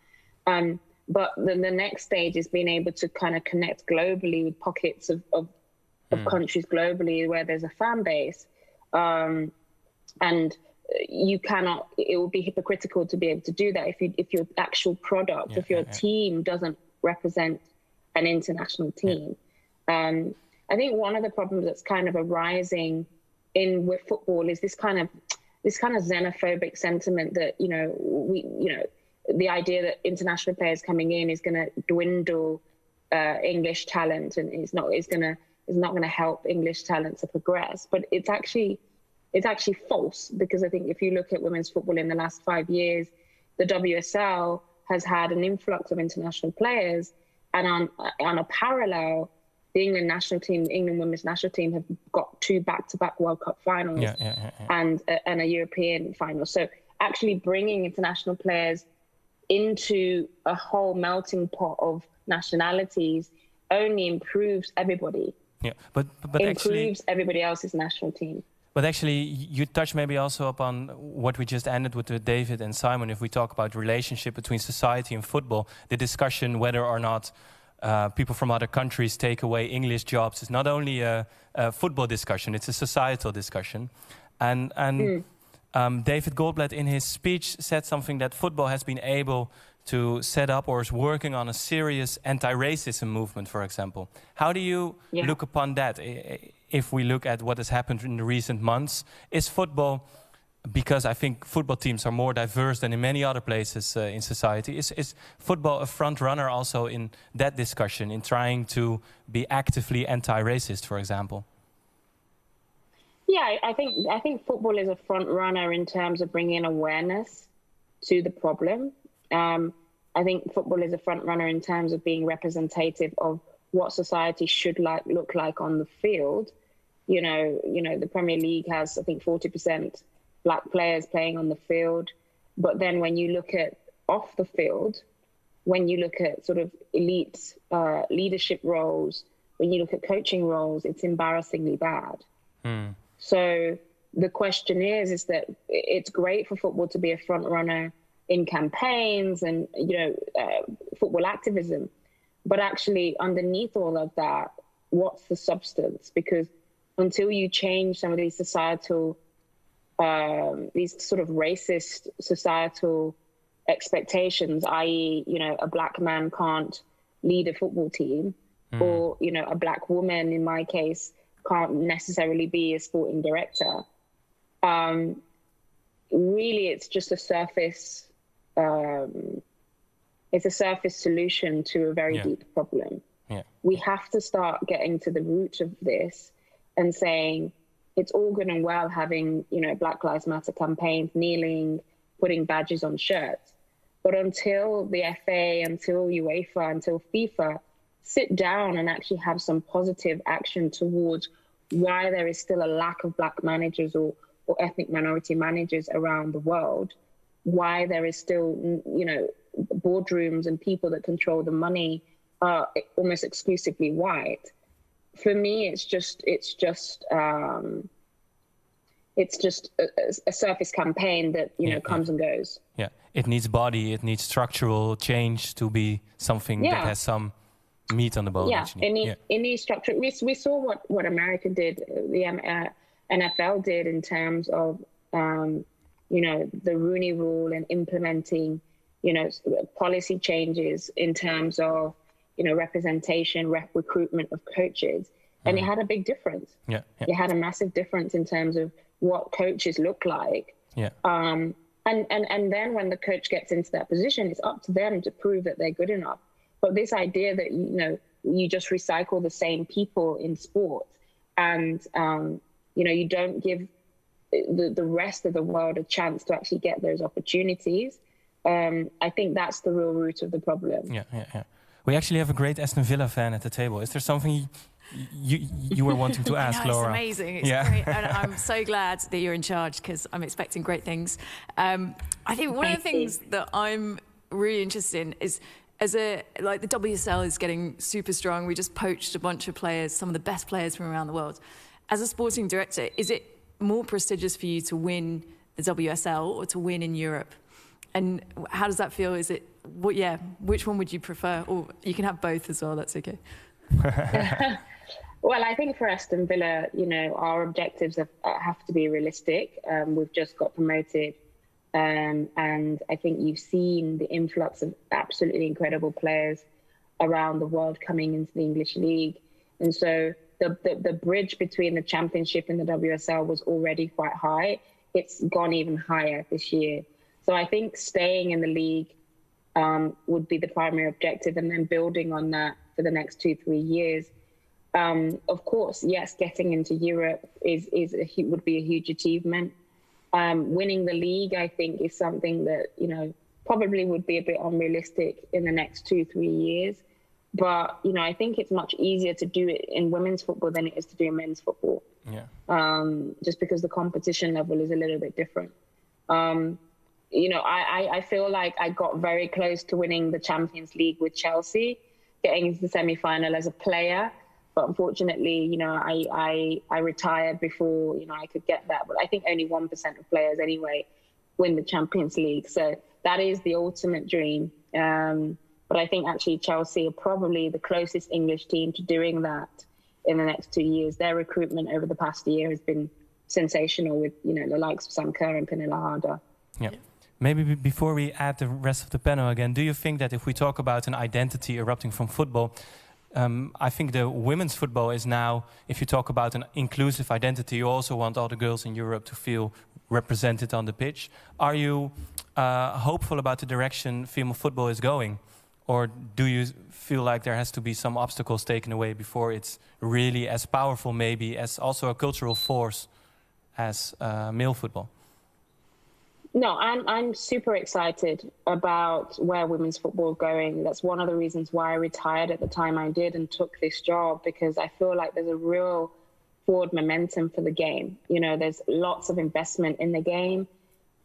But then the next stage is being able to kind of connect globally with pockets of countries globally where there's a fan base. And it would be hypocritical to be able to do that if your actual product, if your team doesn't represent an international team. I think one of the problems that's kind of arising with football is this kind of xenophobic sentiment that, you know, the idea that international players coming in is going to dwindle English talent, and it's not going to help English talent to progress. But it's actually false, because I think if you look at women's football in the last 5 years, the WSL has had an influx of international players, and on a parallel, the England national team, England women's national team, have got 2 back-to-back World Cup finals and a European final. So actually bringing international players into a whole melting pot of nationalities only improves everybody. Yeah, but improves actually everybody else's national team. But actually, you touch maybe also upon what we just ended with David and Simon. If we talk about relationship between society and football, the discussion whether or not people from other countries take away English jobs is not only a football discussion; it's a societal discussion. And David Goldblatt, in his speech, said something that football has been able to set up or is working on a serious anti-racism movement, for example. How do you look upon that? If we look at what has happened in the recent months, is football, because I think football teams are more diverse than in many other places in society, is football a front runner also in that discussion, in trying to be actively anti-racist, for example? Yeah, I think football is a front runner in terms of bringing awareness to the problem. I think football is a front runner in terms of being representative of what society should look like on the field. You know, the Premier League has, I think, 40% black players playing on the field. But then when you look at off the field, when you look at sort of elite leadership roles, when you look at coaching roles, it's embarrassingly bad. So the question is that it's great for football to be a front runner in campaigns and, football activism. But actually underneath all of that, what's the substance? Because until you change some of these societal, these sort of racist societal expectations, i.e., a black man can't lead a football team, or, a black woman, in my case, can't necessarily be a sporting director. Really, it's just a surface, it's a surface solution to a very deep problem. We have to start getting to the root of this and saying it's all good and well having, Black Lives Matter campaigns, kneeling, putting badges on shirts. But until the FA, until UEFA, until FIFA sit down and actually have some positive action towards why there is still a lack of black managers or ethnic minority managers around the world, why there is still, boardrooms and people that control the money are almost exclusively white. For me, it's just a surface campaign that comes and goes. Yeah, it needs body, it needs structural change to be something that has some meat on the bone. Yeah, it needs structure. We saw what America did, the NFL did in terms of the Rooney Rule and implementing policy changes in terms of representation, recruitment of coaches, and it had a big difference. It had a massive difference in terms of what coaches look like. And then when the coach gets into that position, it's up to them to prove that they're good enough. But this idea that you just recycle the same people in sport, and you don't give the rest of the world a chance to actually get those opportunities. I think that's the real root of the problem. We actually have a great Aston Villa fan at the table. Is there something you were wanting to ask, Laura? It's amazing. It's great. And I'm so glad that you're in charge because I'm expecting great things. I think one of the things that I'm really interested in is the WSL is getting super strong. We just poached a bunch of players, some of the best players from around the world. As a sporting director, is it more prestigious for you to win the WSL or to win in Europe? And how does that feel? Is it, which one would you prefer? Or you can have both as well, that's okay. Well, I think for Aston Villa, our objectives have to be realistic. We've just got promoted. And I think you've seen the influx of absolutely incredible players around the world coming into the English league. And so the bridge between the Championship and the WSL was already quite high. It's gone even higher this year. So I think staying in the league would be the primary objective, and then building on that for the next 2-3 years. Of course, yes, getting into Europe would be a huge achievement. Winning the league, I think, is something that, probably would be a bit unrealistic in the next 2-3 years. But, I think it's much easier to do it in women's football than it is to do in men's football. Just because the competition level is a little bit different. I feel like I got very close to winning the Champions League with Chelsea, getting into the semi-final as a player. But unfortunately, I retired before, I could get that. But I think only 1% of players anyway win the Champions League. So that is the ultimate dream. But I think actually Chelsea are probably the closest English team to doing that in the next 2 years. Their recruitment over the past year has been sensational with, the likes of Sam Kerr and Pernilla Harder. Maybe before we add the rest of the panel again, do you think that if we talk about an identity erupting from football, I think the women's football is now, if you talk about an inclusive identity, you also want all the girls in Europe to feel represented on the pitch. Are you hopeful about the direction female football is going? Or do you feel like there has to be some obstacles taken away before it's really as powerful, maybe, as also a cultural force as male football? No, I'm super excited about where women's football is going. That's one of the reasons why I retired at the time I did and took this job, because I feel like there's a real forward momentum for the game. You know, there's lots of investment in the game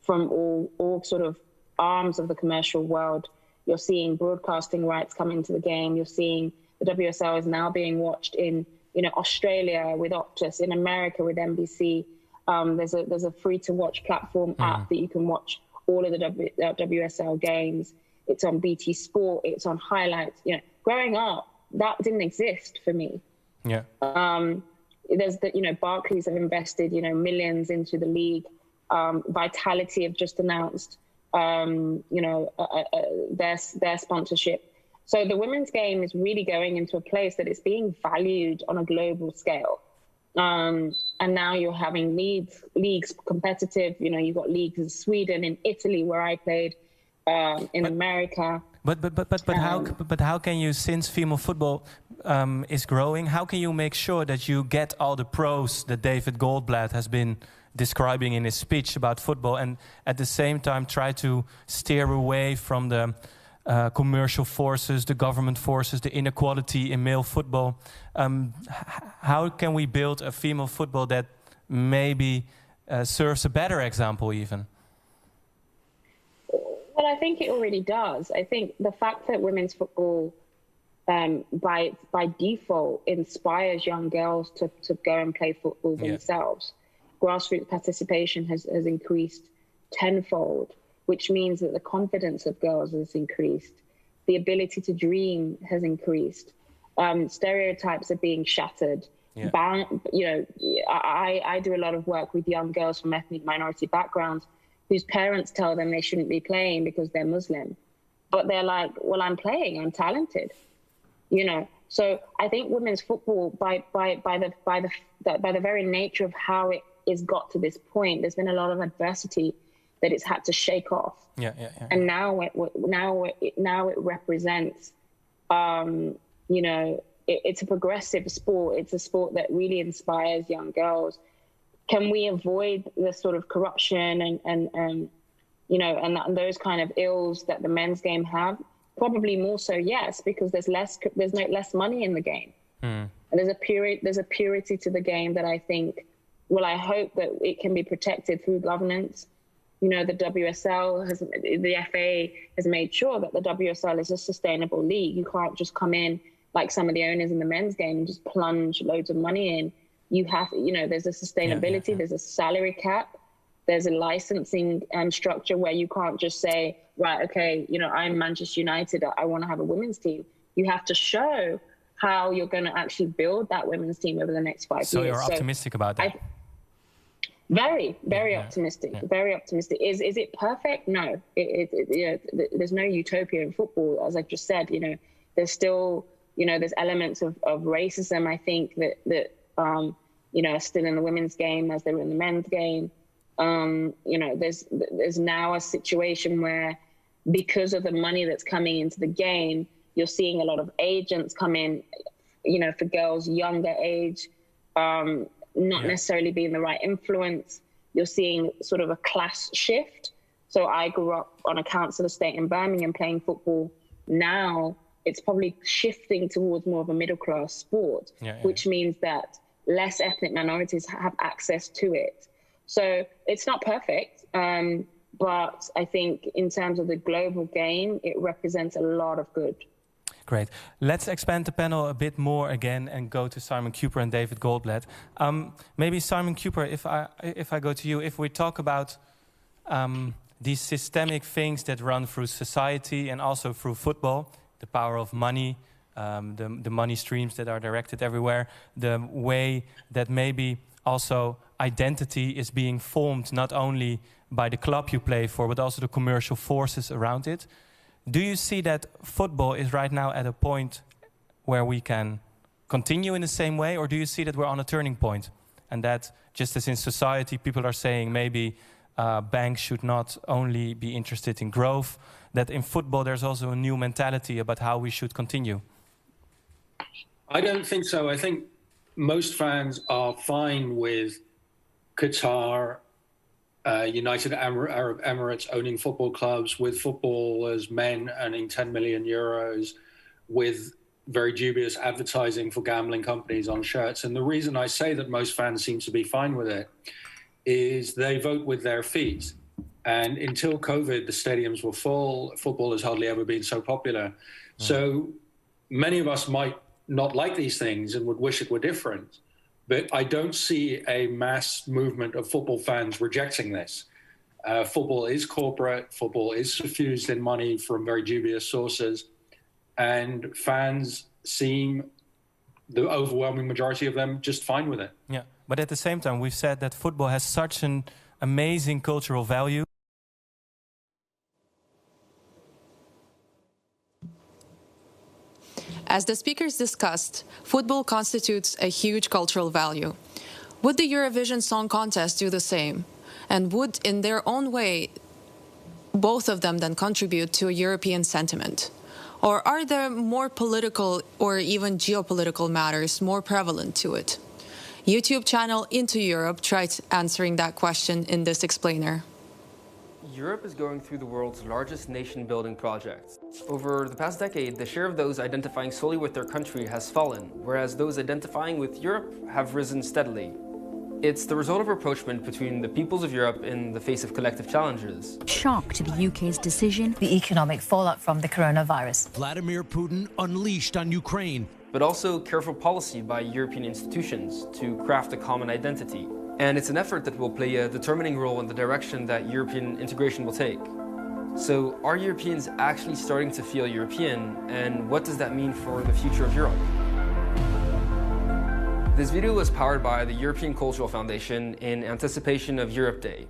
from all sort of arms of the commercial world. You're seeing broadcasting rights come into the game. You're seeing the WSL is now being watched in, you know, Australia with Optus, in America with NBC. There's a free-to-watch platform app that you can watch all of the WSL games. It's on BT Sport. It's on highlights. You know, growing up, that didn't exist for me. Yeah. There's the, you know, Barclays have invested, you know, millions into the league. Vitality have just announced, you know, their sponsorship. So the women's game is really going into a place that is being valued on a global scale. And now you're having leagues competitive. You know, you've got leagues in Sweden, in Italy, where I played, in America. But how can you, since female football is growing, how can you make sure that you get all the pros that David Goldblatt has been describing in his speech about football, and at the same time try to steer away from the commercial forces, the government forces, the inequality in male football? How can we build a female football that maybe serves a better example even? Well, I think it already does. I think the fact that women's football, by default, inspires young girls to go and play football themselves. Grassroots participation has increased tenfold, which means that the confidence of girls has increased. The ability to dream has increased. Stereotypes are being shattered. Yeah. You know, I do a lot of work with young girls from ethnic minority backgrounds whose parents tell them they shouldn't be playing because they're Muslim. But they're like, well, I'm playing, I'm talented. You know, so I think women's football, by the very nature of how it is got to this point, there's been a lot of adversity that it's had to shake off. And now it represents, you know, it's a progressive sport. It's a sport that really inspires young girls. Can we avoid the sort of corruption and you know, and those kind of ills that the men's game have? Probably more so, yes, because there's less money in the game. And there's a purity to the game that I think, well, I hope that it can be protected through governance. You know, the WSL the FA has made sure that the WSL is a sustainable league. You can't just come in like some of the owners in the men's game and just plunge loads of money in. You have, you know, there's a sustainability, there's a salary cap, there's a licensing structure where you can't just say, right, okay, you know, I'm Manchester United, I want to have a women's team. You have to show how you're going to actually build that women's team over the next 5 years. So you're optimistic about that? Very, very optimistic. Very optimistic. Is it perfect? No. You know, there's no utopia in football, as I've just said. You know, there's still, you know, there's elements of racism, I think, that you know, are still in the women's game as they were in the men's game. You know, there's now a situation where, because of the money that's coming into the game, you're seeing a lot of agents come in, you know, for girls younger age, not necessarily being the right influence. You're seeing sort of a class shift. So I grew up on a council estate in Birmingham playing football. Now it's probably shifting towards more of a middle class sport, which means that less ethnic minorities have access to it. So it's not perfect, but I think in terms of the global game, it represents a lot of good. Great. Let's expand the panel a bit more again and go to Simon Cooper and David Goldblatt. Maybe Simon Cooper, if I go to you, if we talk about these systemic things that run through society and also through football, the power of money, the money streams that are directed everywhere, the way that maybe also identity is being formed not only by the club you play for, but also the commercial forces around it. Do you see that football is right now at a point where we can continue in the same way, or do you see that we're on a turning point? And that, just as in society, people are saying maybe banks should not only be interested in growth, that in football there's also a new mentality about how we should continue? I don't think so. I think most fans are fine with Qatar United Arab Emirates owning football clubs, with footballers, men earning 10 million euros, with very dubious advertising for gambling companies on shirts. And the reason I say that most fans seem to be fine with it is they vote with their feet. And until COVID, the stadiums were full. Football has hardly ever been so popular. So many of us might not like these things and would wish it were different. But I don't see a mass movement of football fans rejecting this. Football is corporate. Football is suffused in money from very dubious sources. And fans seem, the overwhelming majority of them, just fine with it. Yeah, but at the same time, we've said that football has such an amazing cultural value. As the speakers discussed, football constitutes a huge cultural value. Would the Eurovision Song Contest do the same? And would, in their own way, both of them then contribute to a European sentiment? Or are there more political or even geopolitical matters more prevalent to it? YouTube channel Into Europe tried answering that question in this explainer. Europe is going through the world's largest nation-building project. Over the past decade, the share of those identifying solely with their country has fallen, whereas those identifying with Europe have risen steadily. It's the result of rapprochement between the peoples of Europe in the face of collective challenges. Shock to the UK's decision. The economic fallout from the coronavirus. Vladimir Putin unleashed on Ukraine. But also careful policy by European institutions to craft a common identity. And it's an effort that will play a determining role in the direction that European integration will take. So are Europeans actually starting to feel European, and what does that mean for the future of Europe? This video was powered by the European Cultural Foundation in anticipation of Europe Day.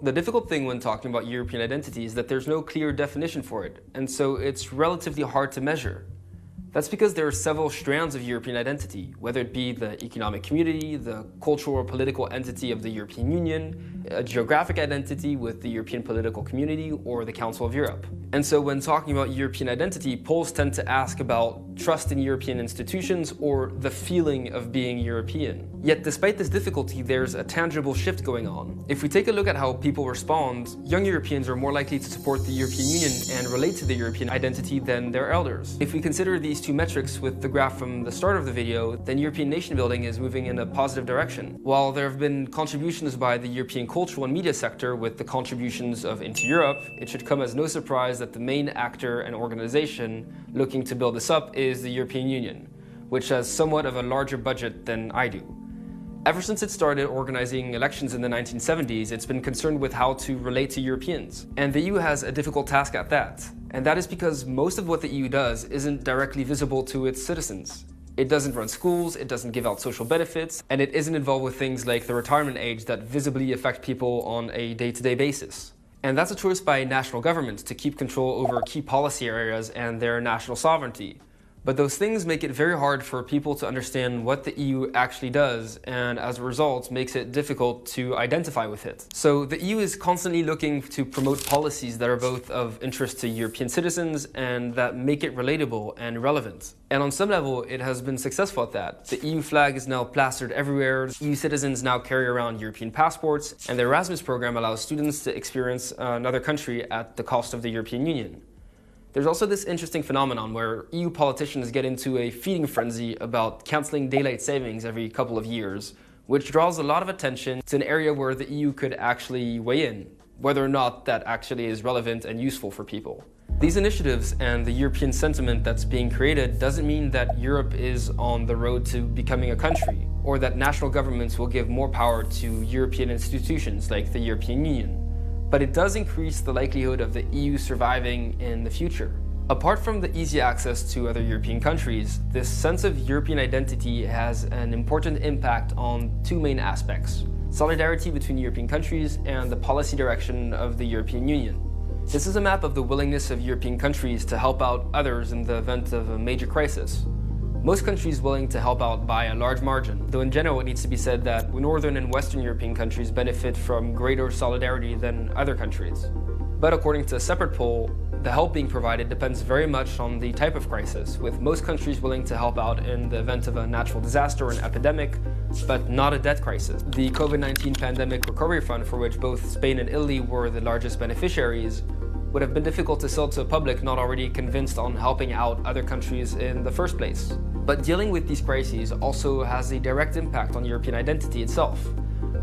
The difficult thing when talking about European identity is that there's no clear definition for it, and so it's relatively hard to measure. That's because there are several strands of European identity, whether it be the economic community, the cultural or political entity of the European Union, a geographic identity with the European political community, or the Council of Europe. And so when talking about European identity, polls tend to ask about trust in European institutions or the feeling of being European. Yet despite this difficulty, there's a tangible shift going on. If we take a look at how people respond, young Europeans are more likely to support the European Union and relate to the European identity than their elders. If we consider these two metrics with the graph from the start of the video, then European nation building is moving in a positive direction. While there have been contributions by the European cultural and media sector with the contributions of Into Europe, it should come as no surprise that the main actor and organization looking to build this up is the European Union, which has somewhat of a larger budget than I do. Ever since it started organizing elections in the 1970s, it's been concerned with how to relate to Europeans. And the EU has a difficult task at that. And that is because most of what the EU does isn't directly visible to its citizens. It doesn't run schools, it doesn't give out social benefits, and it isn't involved with things like the retirement age that visibly affect people on a day-to-day basis. And that's a choice by national governments to keep control over key policy areas and their national sovereignty. But those things make it very hard for people to understand what the EU actually does, and as a result makes it difficult to identify with it. So the EU is constantly looking to promote policies that are both of interest to European citizens and that make it relatable and relevant. And on some level, it has been successful at that. The EU flag is now plastered everywhere, EU citizens now carry around European passports, and the Erasmus program allows students to experience another country at the cost of the European Union. There's also this interesting phenomenon where EU politicians get into a feeding frenzy about cancelling daylight savings every couple of years, which draws a lot of attention to an area where the EU could actually weigh in, whether or not that actually is relevant and useful for people. These initiatives and the European sentiment that's being created doesn't mean that Europe is on the road to becoming a country, or that national governments will give more power to European institutions like the European Union. But it does increase the likelihood of the EU surviving in the future. Apart from the easy access to other European countries, this sense of European identity has an important impact on two main aspects: solidarity between European countries and the policy direction of the European Union. This is a map of the willingness of European countries to help out others in the event of a major crisis. Most countries willing to help out by a large margin, though in general it needs to be said that Northern and Western European countries benefit from greater solidarity than other countries. But according to a separate poll, The help being provided depends very much on the type of crisis, with most countries willing to help out in the event of a natural disaster or an epidemic, but not a debt crisis. The COVID-19 Pandemic Recovery Fund, for which both Spain and Italy were the largest beneficiaries, would have been difficult to sell to a public not already convinced on helping out other countries in the first place. But dealing with these crises also has a direct impact on European identity itself.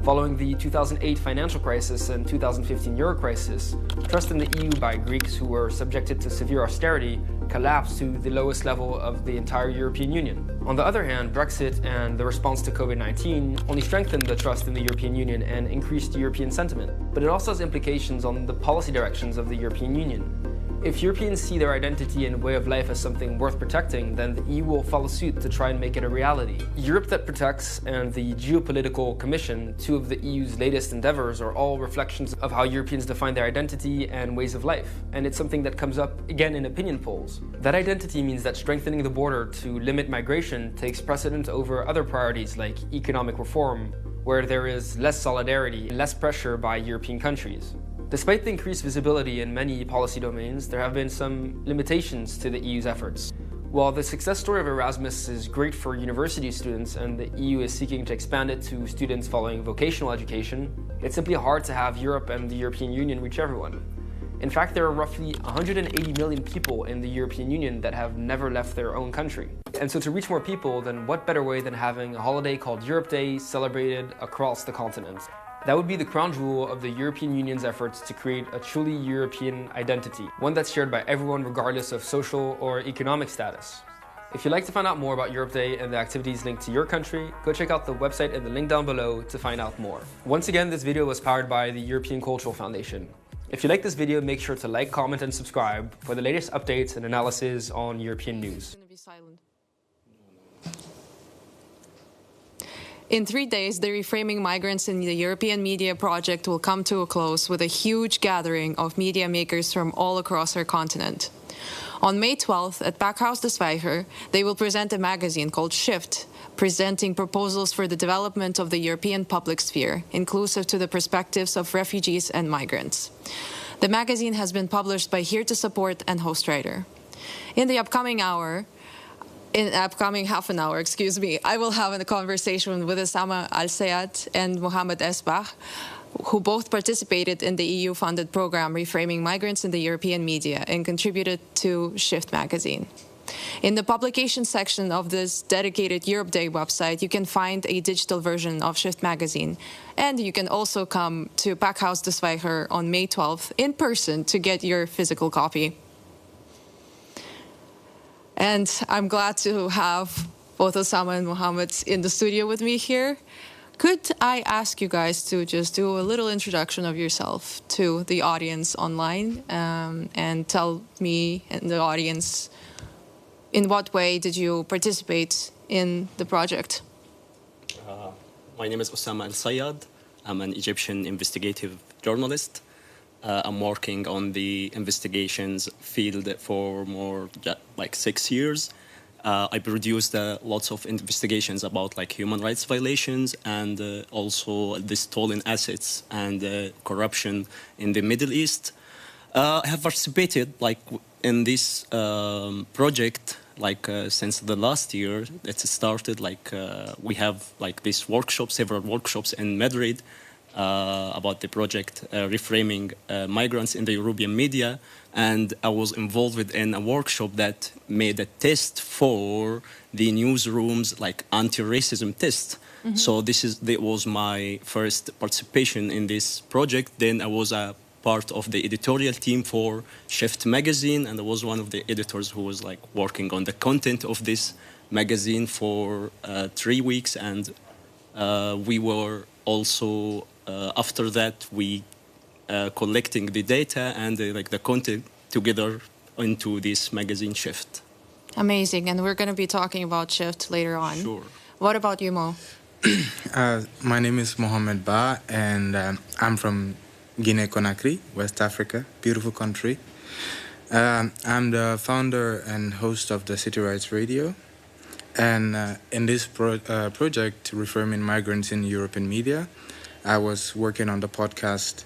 Following the 2008 financial crisis and 2015 euro crisis, trust in the EU by Greeks who were subjected to severe austerity collapsed to the lowest level of the entire European Union. On the other hand, Brexit and the response to COVID-19 only strengthened the trust in the European Union and increased European sentiment. But it also has implications on the policy directions of the European Union. If Europeans see their identity and way of life as something worth protecting, then the EU will follow suit to try and make it a reality. Europe That Protects and the Geopolitical Commission, two of the EU's latest endeavors, are all reflections of how Europeans define their identity and ways of life. And it's something that comes up again in opinion polls. That identity means that strengthening the border to limit migration takes precedent over other priorities like economic reform, where there is less solidarity and less pressure by European countries. Despite the increased visibility in many policy domains, there have been some limitations to the EU's efforts. While the success story of Erasmus is great for university students and the EU is seeking to expand it to students following vocational education, it's simply hard to have Europe and the European Union reach everyone. In fact, there are roughly 180 million people in the European Union that have never left their own country. And so to reach more people, then what better way than having a holiday called Europe Day celebrated across the continent? That would be the crown jewel of the European Union's efforts to create a truly European identity, one that's shared by everyone regardless of social or economic status. If you'd like to find out more about Europe Day and the activities linked to your country, go check out the website in the link down below to find out more. Once again, this video was powered by the European Cultural Foundation. If you like this video, make sure to like, comment, and subscribe for the latest updates and analysis on European news. In 3 days, the Reframing Migrants in the European Media project will come to a close with a huge gathering of media makers from all across our continent. On May 12th, at Pakhuis de Zwijger, they will present a magazine called Shift, presenting proposals for the development of the European public sphere, inclusive to the perspectives of refugees and migrants. The magazine has been published by Here to Support and Hostwriter. In the upcoming half an hour, I will have a conversation with Osama Al-Sayed and Mohammed Esbah, who both participated in the EU-funded program Reframing Migrants in the European Media and contributed to Shift magazine. In the publication section of this dedicated Europe Day website, you can find a digital version of Shift magazine. And you can also come to Pakhuis de Zwijger on May 12th in person to get your physical copy. And I'm glad to have both Osama and Mohammed in the studio with me here. Could I ask you guys to just do a little introduction of yourself to the audience online and tell me and the audience in what way did you participate in the project? My name is Osama Al-Sayed. I'm an Egyptian investigative journalist. I'm working on the investigations field for more like 6 years. I produced lots of investigations about like human rights violations and also the stolen assets and corruption in the Middle East. I have participated like in this project like since the last year that it started. Like we have like this workshop, several workshops in Madrid. About the project Reframing Migrants in the European Media, and I was involved in a workshop that made a test for the newsrooms, like anti-racism test. Mm-hmm. So that was my first participation in this project. Then I was a part of the editorial team for Shift magazine, and I was one of the editors who was like working on the content of this magazine for 3 weeks, and we were also after that we collecting the data and like the content together into this magazine Shift. Amazing, and we're going to be talking about Shift later on. Sure. What about you, Mo? My name is Mohammed Ba, and I'm from Guinea-Conakry, West Africa, beautiful country. I'm the founder and host of the City Rights Radio. And in this project, Reframing Migrants in European Media, I was working on the podcast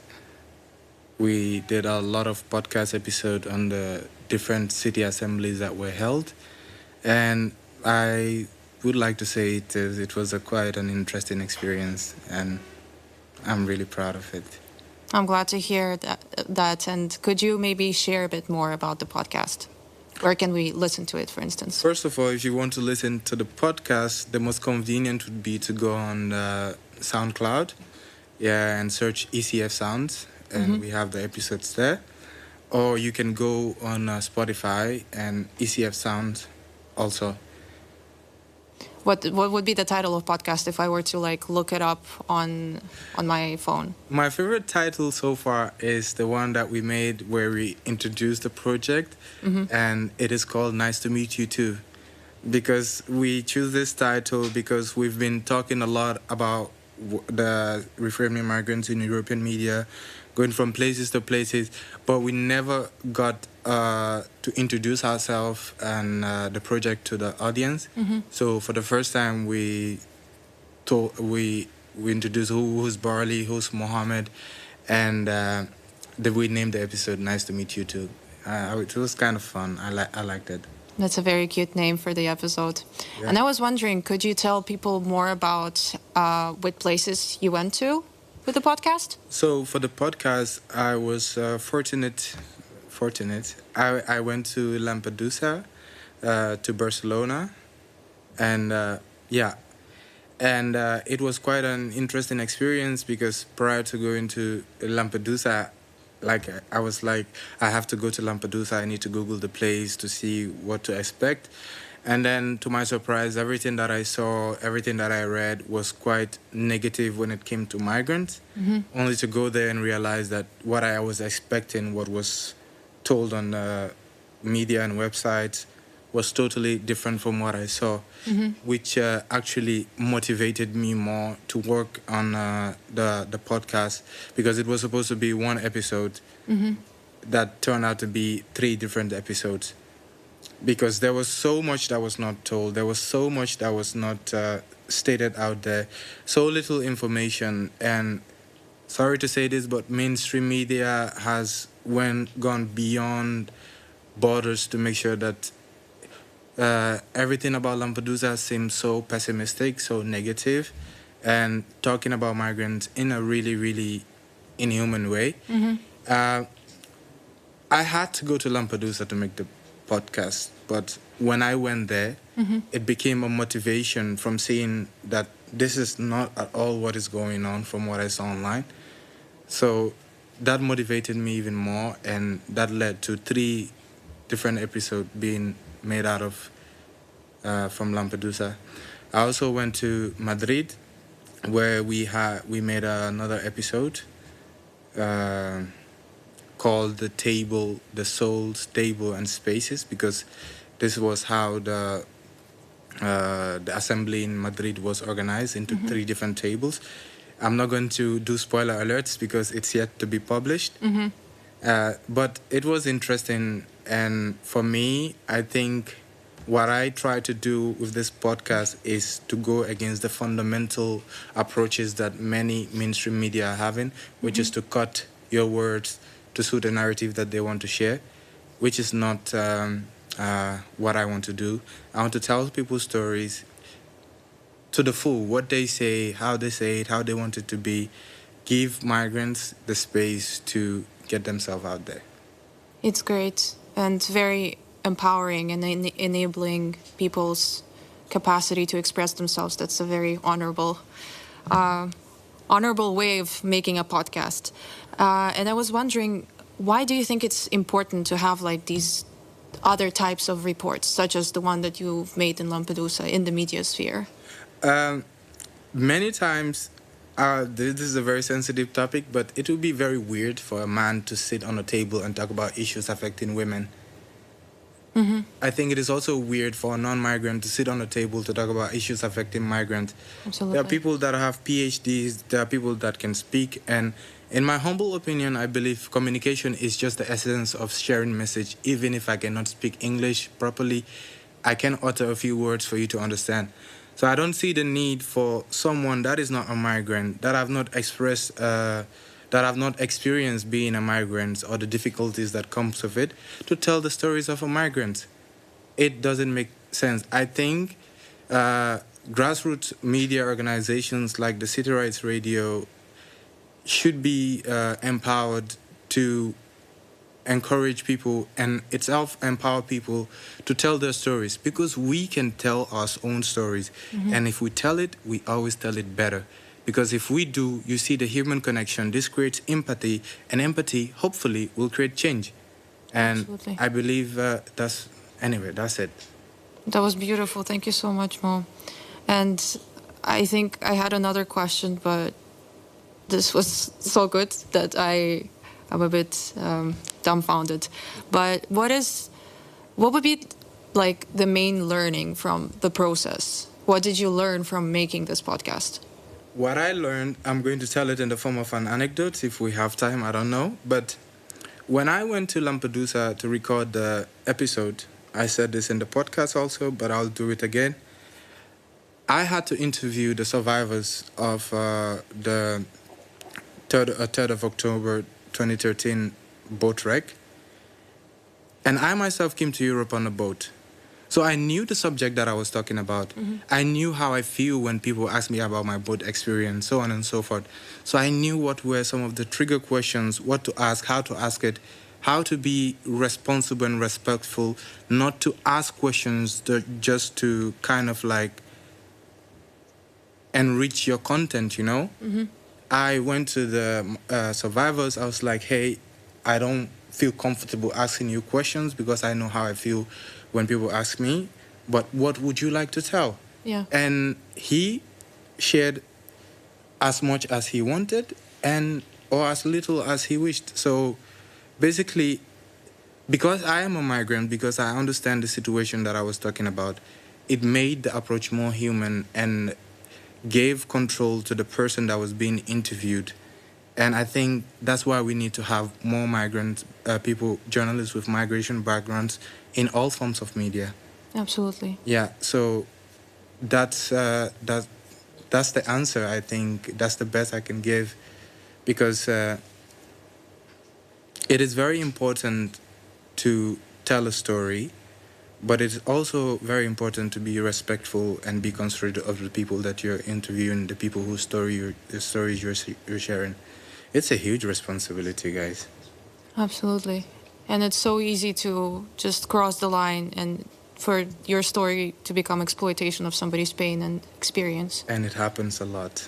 we did a lot of podcast episodes on the different city assemblies that were held. And I would like to say it was quite an interesting experience, and I'm really proud of it. I'm glad to hear that. And could you maybe share a bit more about the podcast? Where can we listen to it, for instance? First of all, if you want to listen to the podcast, the most convenient would be to go on SoundCloud, and search ECF Sounds, and we have the episodes there. Or you can go on Spotify and ECF Sounds also. What would be the title of podcast if I were to look it up on my phone? My favorite title so far is the one that we made where we introduced the project, and it is called Nice to Meet You Too. Because we choose this title because we've been talking a lot about the reframing migrants in European media, going from places to places, but we never got to introduce ourselves and the project to the audience. So for the first time, we introduced who's Barley, who's Mohammed, and we named the episode "Nice to Meet You Too." It was kind of fun. I liked it. That's a very cute name for the episode. Yeah. And I was wondering, could you tell people more about what places you went to with the podcast? So for the podcast, I was fortunate. I went to Lampedusa, to Barcelona, and it was quite an interesting experience because prior to going to Lampedusa, I was like, I have to go to Lampedusa. I need to Google the place to see what to expect. And then, to my surprise, everything that I saw, everything that I read was quite negative when it came to migrants. Only to go there and realize that what I was expecting, what was told on the media and websites, was totally different from what I saw, which actually motivated me more to work on the podcast, because it was supposed to be one episode that turned out to be 3 different episodes, because there was so much that was not told, there was so much that was not stated out there, so little information. And sorry to say this, but mainstream media has gone beyond borders to make sure that everything about Lampedusa seems so pessimistic, so negative, and talking about migrants in a really, really inhuman way. I had to go to Lampedusa to make the podcast, but when I went there, it became a motivation from seeing that this is not at all what is going on from what I saw online. So that motivated me even more, and that led to 3 different episodes being made out of from Lampedusa. I also went to Madrid, where we made another episode called the Soul's Table and Spaces, because this was how the assembly in Madrid was organized into 3 different tables. I'm not going to do spoiler alerts because it's yet to be published. But it was interesting, and for me, I think what I try to do with this podcast is to go against the fundamental approaches that many mainstream media are having, which is to cut your words to suit a narrative that they want to share, which is not what I want to do. I want to tell people stories to the full, what they say, how they say it, how they want it to be, give migrants the space to get themselves out there. It's great and very empowering and enabling people's capacity to express themselves. That's a very honorable way of making a podcast. And I was wondering, why do you think it's important to have these other types of reports, such as the one that you've made in Lampedusa, in the media sphere? Many times, this is a very sensitive topic, but it would be very weird for a man to sit on a table and talk about issues affecting women. I think it is also weird for a non-migrant to sit on a table to talk about issues affecting migrants. Absolutely. There are people that have PhDs, there are people that can speak, and in my humble opinion, I believe communication is just the essence of sharing message. Even if I cannot speak English properly, I can utter a few words for you to understand. So I don't see the need for someone that is not a migrant, that have not expressed, that that have not experienced being a migrant or the difficulties that comes with it to tell the stories of a migrant. It doesn't make sense. I think grassroots media organizations like the City Rights Radio should be empowered to encourage people and itself empower people to tell their stories, because we can tell our own stories. And if we tell it, we always tell it better. Because if we do, you see the human connection. This creates empathy, and empathy, hopefully, will create change. And Absolutely. I believe that's it. That was beautiful. Thank you so much, Mo. And I think I had another question, but this was so good that I'm a bit dumbfounded. But what would be like the main learning from the process? What did you learn from making this podcast? What I learned, I'm going to tell it in the form of an anecdote if we have time, I don't know. But when I went to Lampedusa to record the episode, I said this in the podcast also, but I'll do it again. I had to interview the survivors of the 3rd of October 2013 boat wreck. And I myself came to Europe on a boat. So I knew the subject that I was talking about. I knew how I feel when people ask me about my boat experience, so on and so forth. So I knew what were some of the trigger questions, what to ask, how to ask it, how to be responsible and respectful, not to ask questions just to kind of like enrich your content, you know? I went to the survivors. I was like, hey, I don't feel comfortable asking you questions because I know how I feel when people ask me, but what would you like to tell? Yeah. And he shared as much as he wanted or as little as he wished. So basically, because I am a migrant, because I understand the situation that I was talking about, it made the approach more human and gave control to the person that was being interviewed. And I think that's why we need to have more migrant people, journalists with migration backgrounds in all forms of media. Absolutely. Yeah, so that's the answer. I think that's the best I can give, because it is very important to tell a story, but it's also very important to be respectful and be considerate of the people that you're interviewing, the people whose stories you're sharing. It's a huge responsibility, guys. Absolutely. And it's so easy to just cross the line and for your story to become exploitation of somebody's pain and experience. And it happens a lot.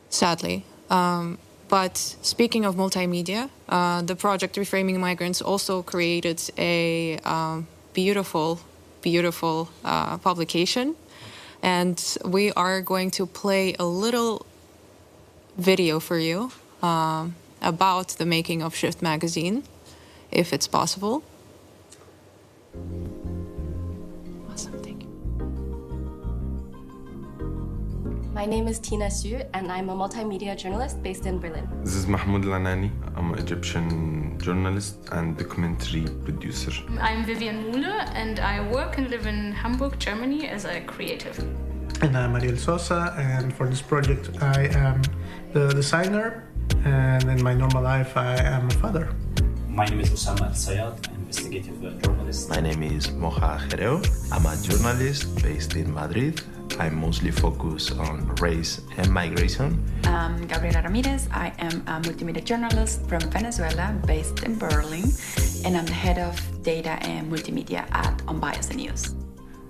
Sadly. But speaking of multimedia, the project Reframing Migrants also created a beautiful publication. And we are going to play a little video for you about the making of Shift magazine, if it's possible. Awesome, thank you. My name is Tina Su, and I'm a multimedia journalist based in Berlin. This is Mahmoud Lanani. I'm an Egyptian journalist and documentary producer. I'm Vivian Muhle, and I work and live in Hamburg, Germany as a creative. And I'm Ariel Sosa, and for this project I am the designer, and in my normal life I am a father. My name is Osama Al-Sayad, investigative journalist. My name is Moja Jereo. I'm a journalist based in Madrid. I mostly focus on race and migration. I'm Gabriela Ramirez. I am a multimedia journalist from Venezuela based in Berlin, and I'm the head of data and multimedia at Unbiased News.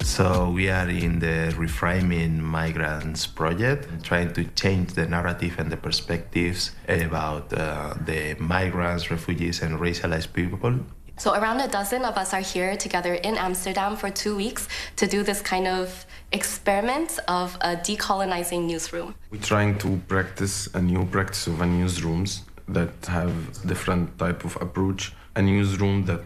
So we are in the Reframing Migrants project, trying to change the narrative and the perspectives about the migrants, refugees, and racialized people. So around a dozen of us are here together in Amsterdam for 2 weeks to do this kind of experiment of a decolonizing newsroom. We're trying to practice a new practice of a newsrooms that have different type of approach. A newsroom that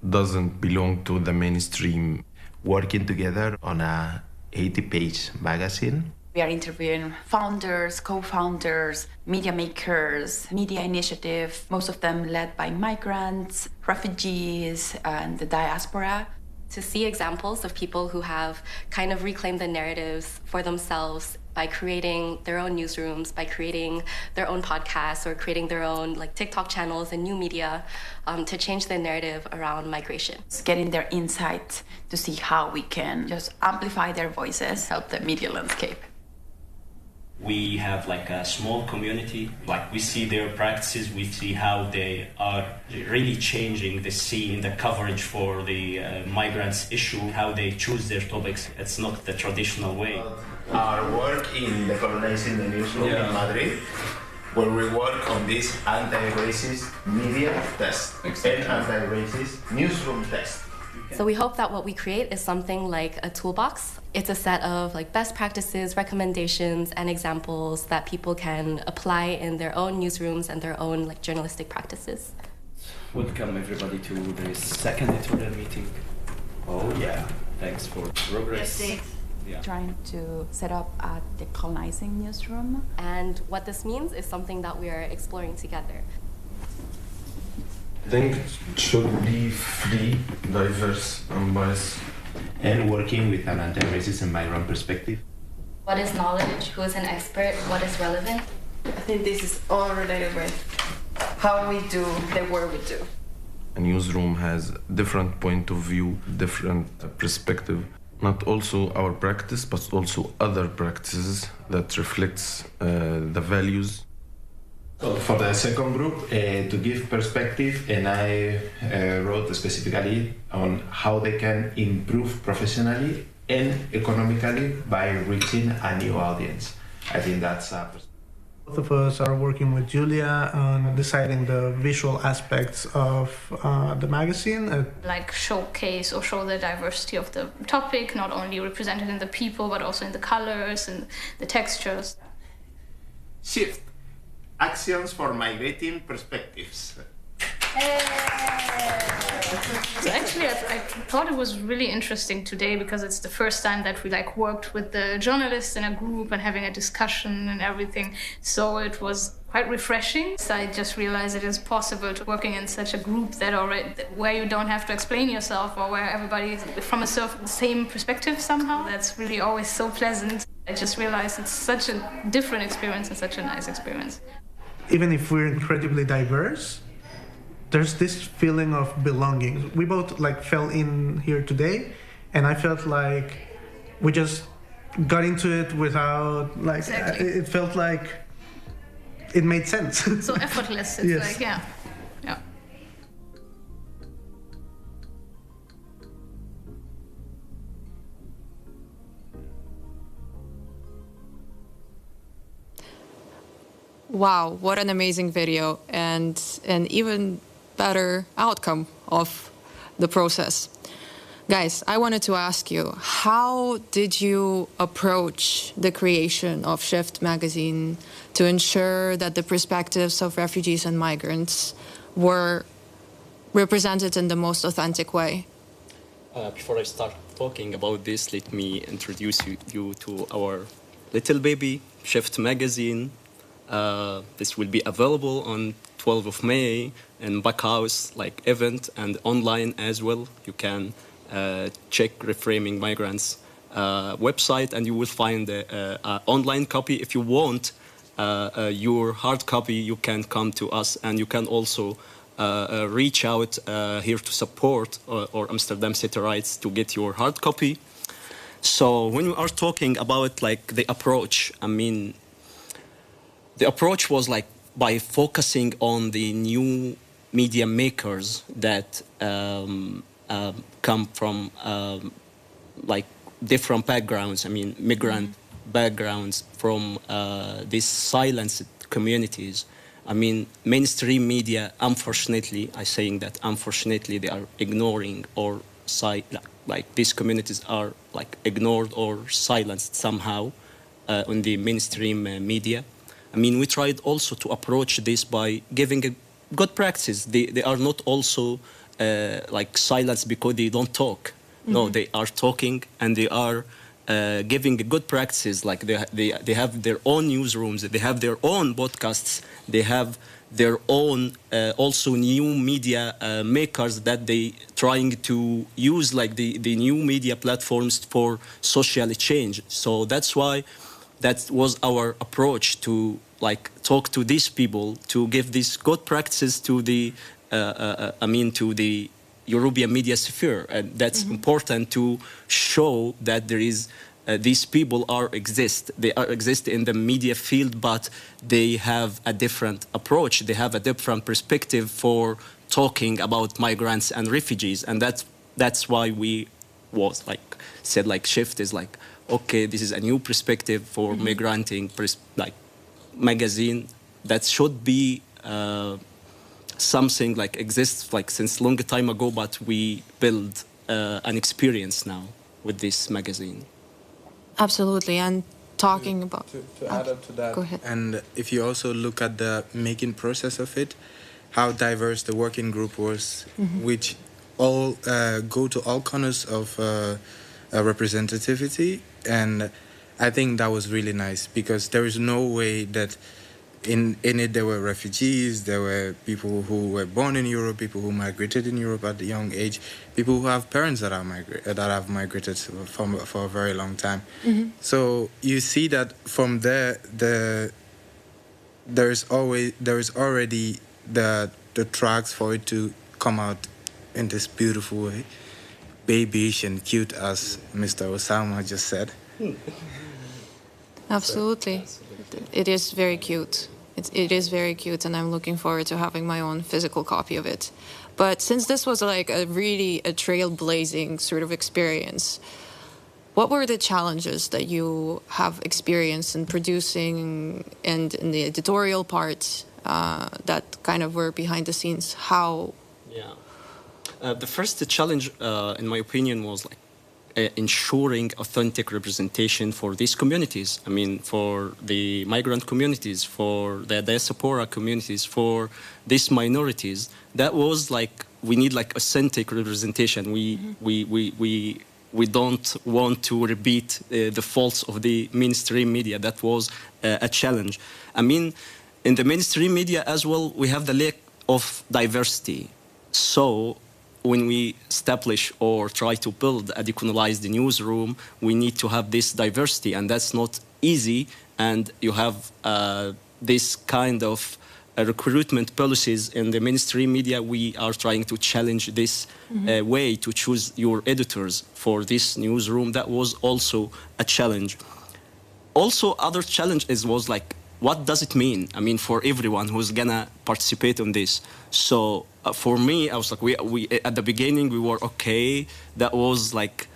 doesn't belong to the mainstream. Working together on a 80-page magazine. We are interviewing founders, co-founders, media makers, media initiative, most of them led by migrants, refugees, and the diaspora. to see examples of people who have kind of reclaimed the narratives for themselves by creating their own newsrooms, by creating their own podcasts, or creating their own like TikTok channels and new media to change the narrative around migration. It's getting their insight to see how we can just amplify their voices, help the media landscape. We have like a small community, like we see their practices, we see how they are really changing the scene, the coverage for the migrants issue, how they choose their topics. It's not the traditional way. Our work in decolonizing the newsroom in Madrid, where we work on this anti-racist media test and anti-racist newsroom test. So we hope that what we create is something like a toolbox. It's a set of like best practices, recommendations, and examples that people can apply in their own newsrooms and their own like journalistic practices. Welcome everybody to the second editorial meeting. Oh yeah, thanks for progress. Yes, yeah. Trying to set up a decolonizing newsroom. And what this means is something that we are exploring together. I think it should be free, diverse, unbiased. And working with an anti-racist and migrant perspective. What is knowledge? Who is an expert? What is relevant? I think this is all related with how we do the work we do. A newsroom has different point of view, different perspective. Not also our practice, but also other practices that reflects the values. So for the second group, to give perspective, and I wrote specifically on how they can improve professionally and economically by reaching a new audience. I think that's a perspective. Both of us are working with Julia on deciding the visual aspects of the magazine. Like showcase or show the diversity of the topic, not only represented in the people, but also in the colors and the textures. Shift. Actions for migrating perspectives. So actually, I thought it was really interesting today because it's the first time that we like worked with the journalists in a group and having a discussion and everything. So it was quite refreshing. So I just realized it is possible to working in such a group that already where you don't have to explain yourself or where everybody is from a same perspective somehow. That's really always so pleasant. I just realized it's such a different experience and such a nice experience. Even if we're incredibly diverse, there's this feeling of belonging. We both like fell in here today, and I felt like we just got into it without like Exactly. It felt like it made sense. So effortless. It's Yes. like yeah. Wow, what an amazing video and an even better outcome of the process. Guys, I wanted to ask you, how did you approach the creation of Shift magazine to ensure that the perspectives of refugees and migrants were represented in the most authentic way? Before I start talking about this, let me introduce you to our little baby, Shift magazine. This will be available on 12th of May in Backhouse event and online as well. You can check Reframing Migrants website and you will find an online copy. If you want your hard copy, you can come to us and you can also reach out here to support or Amsterdam City Rights to get your hard copy. So when we are talking about the approach, I mean, the approach was by focusing on the new media makers that come from different backgrounds. I mean, migrant backgrounds from these silenced communities. I mean, mainstream media, unfortunately, I'm saying that unfortunately they are ignoring or these communities are ignored or silenced somehow on the mainstream media. I mean, we tried also to approach this by giving a good practice. They are not also silenced because they don't talk. No, they are talking and they are giving a good practice. They have their own newsrooms, they have their own podcasts, they have their own also new media makers that they trying to use like the new media platforms for social change. So that's why that was our approach to like talk to these people, to give these good practices to the to the European media sphere, and that's important to show that there is these people they exist in the media field, but they have a different approach. They have a different perspective for talking about migrants and refugees, and that's why we was like said like Shift is like, okay, this is a new perspective for migranting like magazine that should be something like exists like since long time ago, but we build an experience now with this magazine. Absolutely, and talking about... To add up to that, go ahead. And if you also look at the making process of it, how diverse the working group was, which all go to all corners of representativity, and I think that was really nice, because there is no way that in it there were refugees, there were people who were born in Europe, people who migrated in Europe at a young age, people who have parents that have migrated for a very long time. So you see that from there, there is already the tracks for it to come out in this beautiful way, babyish and cute, as Mr. Osama just said. Absolutely. It is very cute. It is very cute, and I'm looking forward to having my own physical copy of it. But since this was like a trailblazing sort of experience, what were the challenges that you have experienced in producing and in the editorial part that kind of were behind the scenes? How? Yeah. The first challenge, in my opinion, was like ensuring authentic representation for these communities. I mean, for the migrant communities, for the diaspora communities, for these minorities. That was like, we need like authentic representation. We don't want to repeat the faults of the mainstream media. That was a challenge. I mean, in the mainstream media as well, we have the lack of diversity. So when we establish or try to build a decolonized newsroom, we need to have this diversity, and that's not easy. And you have this kind of recruitment policies in the mainstream media. We are trying to challenge this way to choose your editors for this newsroom. That was also a challenge. Also, other challenges was like, what does it mean? I mean, for everyone who's gonna participate on this. So for me, I was like, we at the beginning we were okay. That was like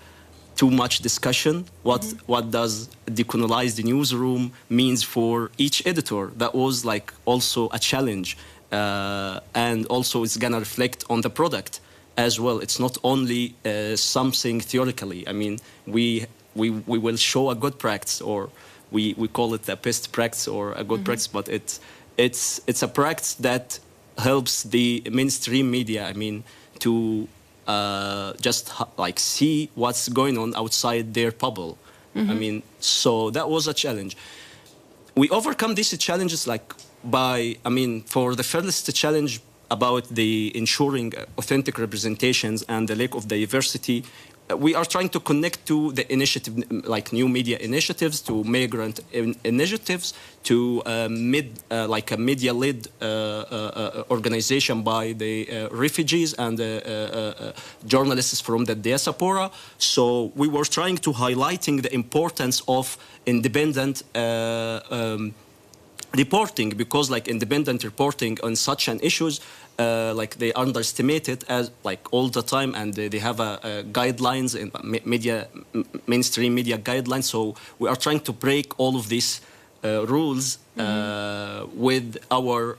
too much discussion. What does decolonized newsroom means for each editor? That was like also a challenge, and also it's gonna reflect on the product as well. It's not only something theoretically. I mean, we will show a good practice, or we call it a best practice or a good practice, but it's a practice that helps the mainstream media, I mean, to just like see what's going on outside their bubble. I mean, so that was a challenge. We overcome these challenges like by, I mean, for the first challenge about the ensuring authentic representations and the lack of diversity, we are trying to connect to the initiative, like new media initiatives, to migrant initiatives, to like a media-led organization by the refugees and journalists from the diaspora. So we were trying to highlighting the importance of independent reporting, because like independent reporting on such an issues, like they underestimate it as like all the time, and they have guidelines in mainstream media guidelines. So we are trying to break all of these rules with our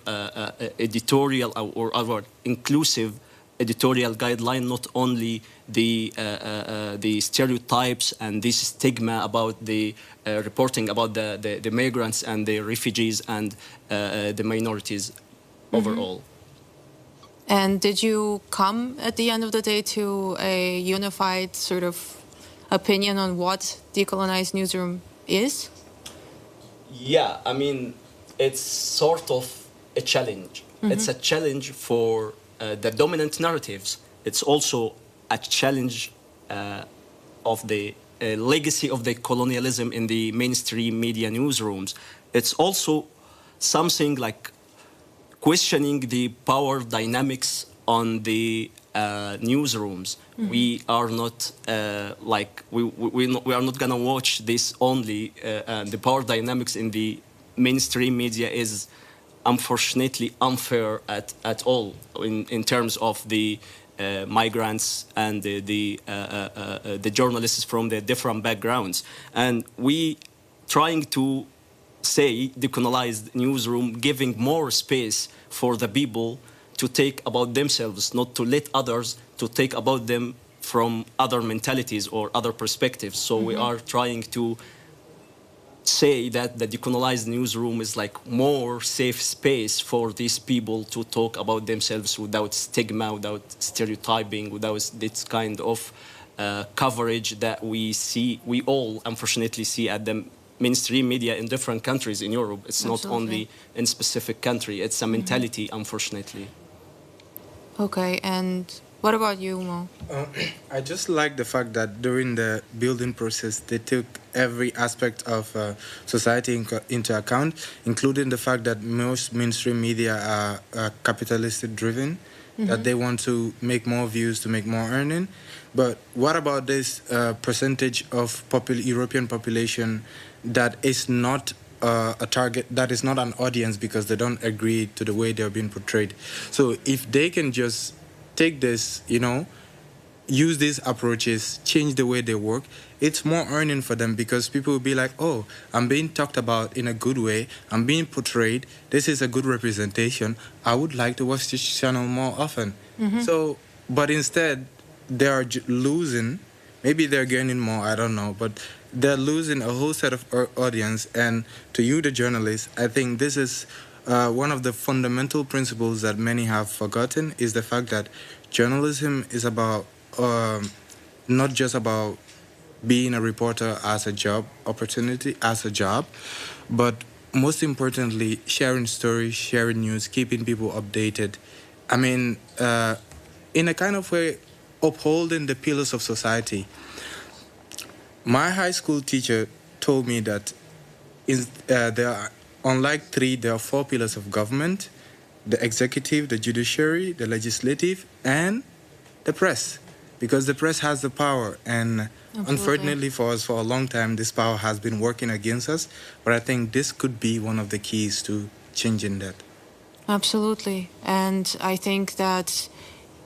editorial or our inclusive editorial guideline, not only the stereotypes and this stigma about the reporting about the migrants and the refugees and the minorities overall. And did you come at the end of the day to a unified sort of opinion on what decolonized newsroom is? Yeah, I mean, it's sort of a challenge. Mhm. It's a challenge for the dominant narratives. It's also a challenge of the legacy of the colonialism in the mainstream media newsrooms. It's also something like questioning the power dynamics on the newsrooms. Mhm. We are not we are not gonna watch this only. The power dynamics in the mainstream media is unfortunately unfair at all in terms of the migrants and the journalists from the different backgrounds. And we trying to say decolonized newsroom, giving more space for the people to take about themselves, not to let others to take about them from other mentalities or other perspectives. So we are trying to say that the decolonized newsroom is like more safe space for these people to talk about themselves without stigma, without stereotyping, without this kind of coverage that we all unfortunately see at the mainstream media in different countries in Europe. It's not only in specific country. It's a mentality, unfortunately. Okay, and what about you, Mo? I just like the fact that during the building process, they took every aspect of society into account, including the fact that most mainstream media are capitalistic driven, that they want to make more views to make more earning. But what about this percentage of European population that is not a target, that is not an audience because they don't agree to the way they're being portrayed? So if they can just take this, use these approaches, change the way they work, it's more earning for them because people will be like, oh, I'm being talked about in a good way, I'm being portrayed, this is a good representation, I would like to watch this channel more often. So, but instead, they are losing, maybe they're gaining more, I don't know, but they're losing a whole set of audience. And to you, the journalist, I think this is one of the fundamental principles that many have forgotten, is the fact that journalism is about not just about being a reporter as a job opportunity, as a job, but most importantly, sharing stories, sharing news, keeping people updated. I mean, in a kind of way, upholding the pillars of society. My high school teacher told me that there are, unlike three, there are four pillars of government: the executive, the judiciary, the legislative, and the press. Because the press has the power, and unfortunately for us, for a long time, this power has been working against us. But I think this could be one of the keys to changing that. Absolutely. And I think that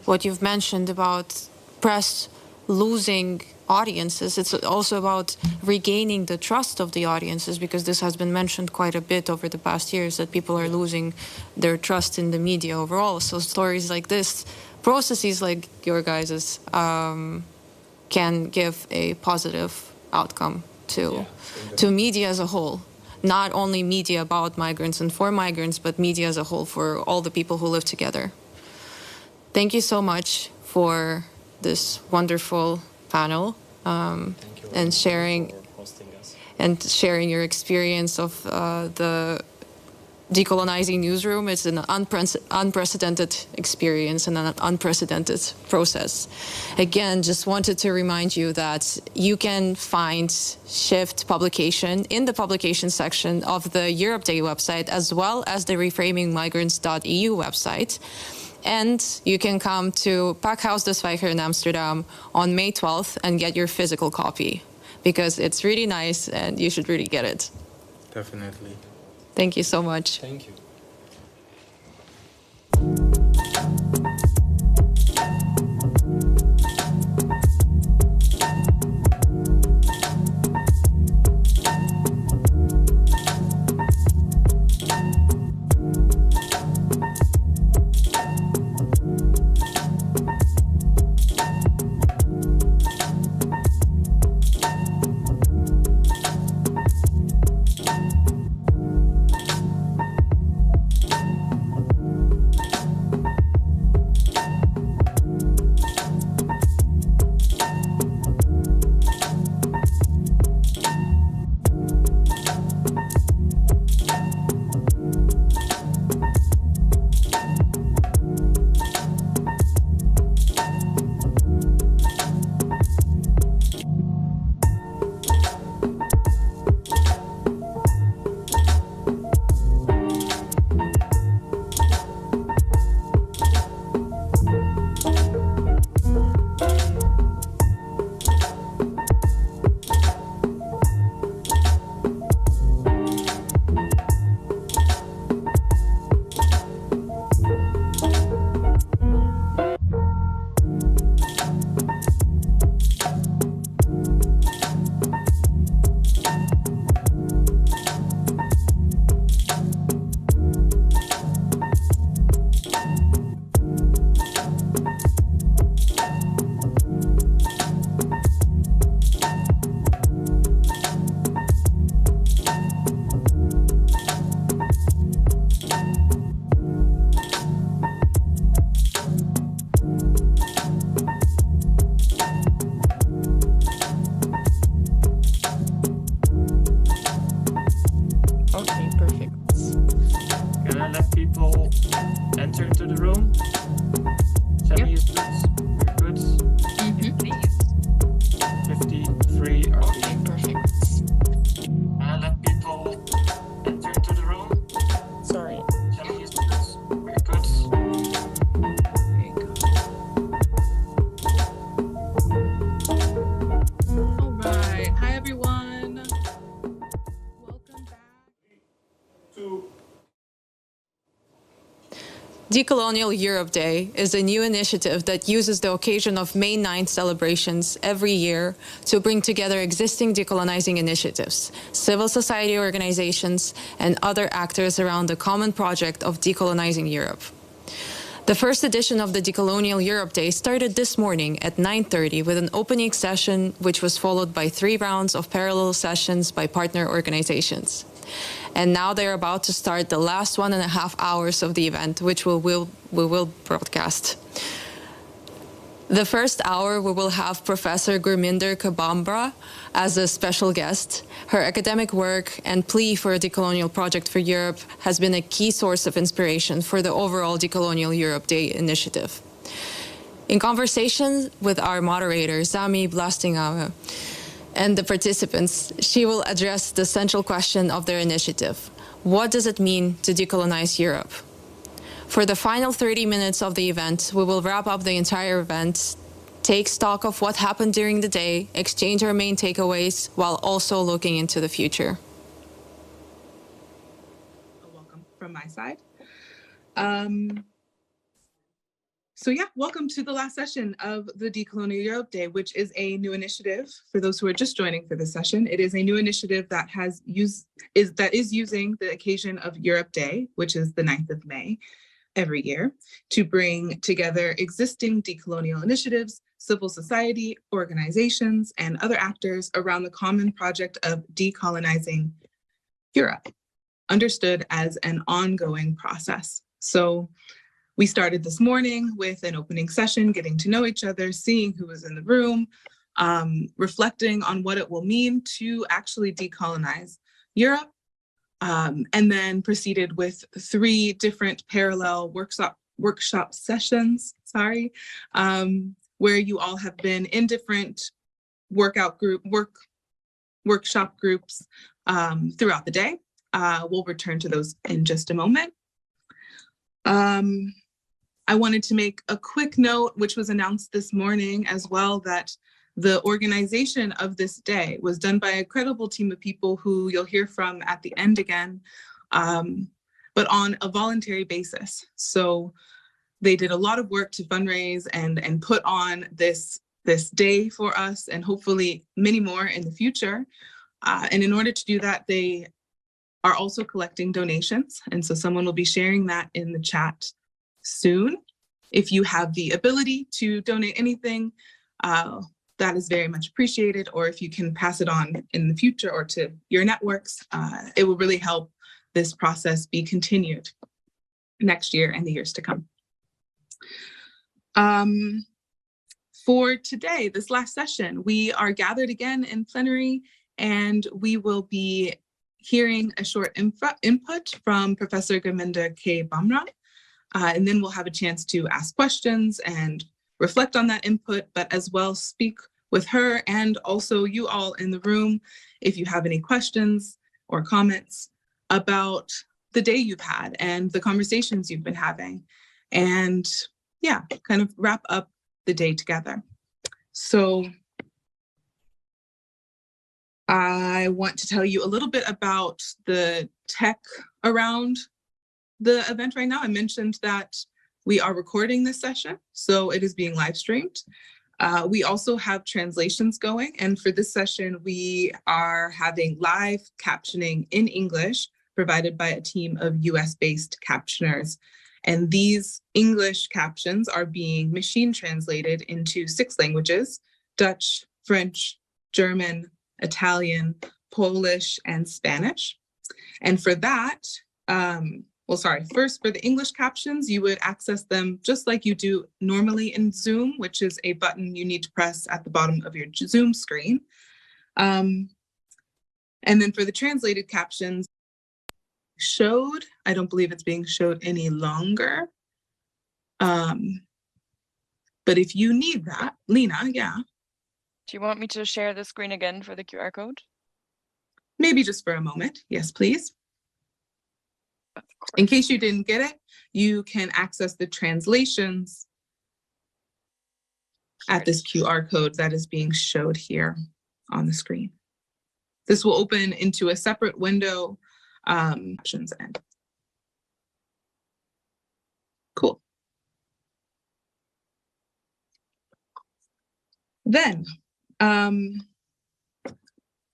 what you've mentioned about press losing audiences, it's also about regaining the trust of the audiences, because this has been mentioned quite a bit over the past years, that people are losing their trust in the media overall. So stories like this, processes like your guys's, can give a positive outcome to media as a whole. Not only media about migrants and for migrants, but media as a whole for all the people who live together. Thank you so much for this wonderful panel, and sharing your experience of the decolonizing newsroom. It's an unprecedented experience and an unprecedented process. Again, just wanted to remind you that you can find Shift publication in the publication section of the Europe Day website, as well as the reframingmigrants.eu website. And you can come to Pakhuis de Zwijger in Amsterdam on May 12th and get your physical copy, because it's really nice and you should really get it. Definitely. Thank you so much. Thank you. Decolonial Europe Day is a new initiative that uses the occasion of May 9th celebrations every year to bring together existing decolonizing initiatives, civil society organizations, and other actors around the common project of decolonizing Europe. The first edition of the Decolonial Europe Day started this morning at 9:30 with an opening session, which was followed by 3 rounds of parallel sessions by partner organizations. And now they're about to start the last 1.5 hours of the event, which we will broadcast. The first hour, we will have Professor Gurminder Kabambra as a special guest. Her academic work and plea for a decolonial project for Europe has been a key source of inspiration for the overall Decolonial Europe Day initiative. In conversation with our moderator, Zami Blastingauer, and the participants, she will address the central question of their initiative. What does it mean to decolonize Europe? For the final 30 minutes of the event, we will wrap up the entire event, take stock of what happened during the day, exchange our main takeaways, while also looking into the future. Welcome from my side. So yeah, welcome to the last session of the Decolonial Europe Day, which is a new initiative for those who are just joining for this session. It is a new initiative that is using the occasion of Europe Day, which is the 9th of May every year, to bring together existing decolonial initiatives, civil society organizations, and other actors around the common project of decolonizing Europe, understood as an ongoing process. So we started this morning with an opening session, getting to know each other, seeing who was in the room, reflecting on what it will mean to actually decolonize Europe, and then proceeded with 3 different parallel workshop sessions, where you all have been in different workshop groups throughout the day. We'll return to those in just a moment. I wanted to make a quick note, which was announced this morning as well, that the organization of this day was done by a credible team of people who you'll hear from at the end again, but on a voluntary basis. So they did a lot of work to fundraise and put on this day for us, and hopefully many more in the future. And in order to do that, they are also collecting donations. And so someone will be sharing that in the chat soon. If you have the ability to donate anything, that is very much appreciated. Or if you can pass it on in the future or to your networks, it will really help this process be continued next year and the years to come. For today, this last session, we are gathered again in plenary, and we will be hearing a short input from Professor Gurminder K. Bamra, and then we'll have a chance to ask questions and reflect on that input, but as well speak with her and also you all in the room if you have any questions or comments about the day you've had and the conversations you've been having, and yeah, kind of wrap up the day together. So I want to tell you a little bit about the tech around the event right now. I mentioned that we are recording this session, so it is being live streamed. We also have translations going, and for this session, we are having live captioning in English provided by a team of US-based captioners. And these English captions are being machine translated into 6 languages: Dutch, French, German, Italian, Polish, and Spanish. And for that, first for the English captions, you would access them just like you do normally in Zoom, which is a button you need to press at the bottom of your Zoom screen. And then for the translated captions, I don't believe it's being showed any longer. But if you need that, Lena, yeah. Do you want me to share the screen again for the QR code? Maybe just for a moment. Yes, please. In case you didn't get it, you can access the translations at this QR code that is being showed here on the screen. This will open into a separate window, options end. Cool. Then,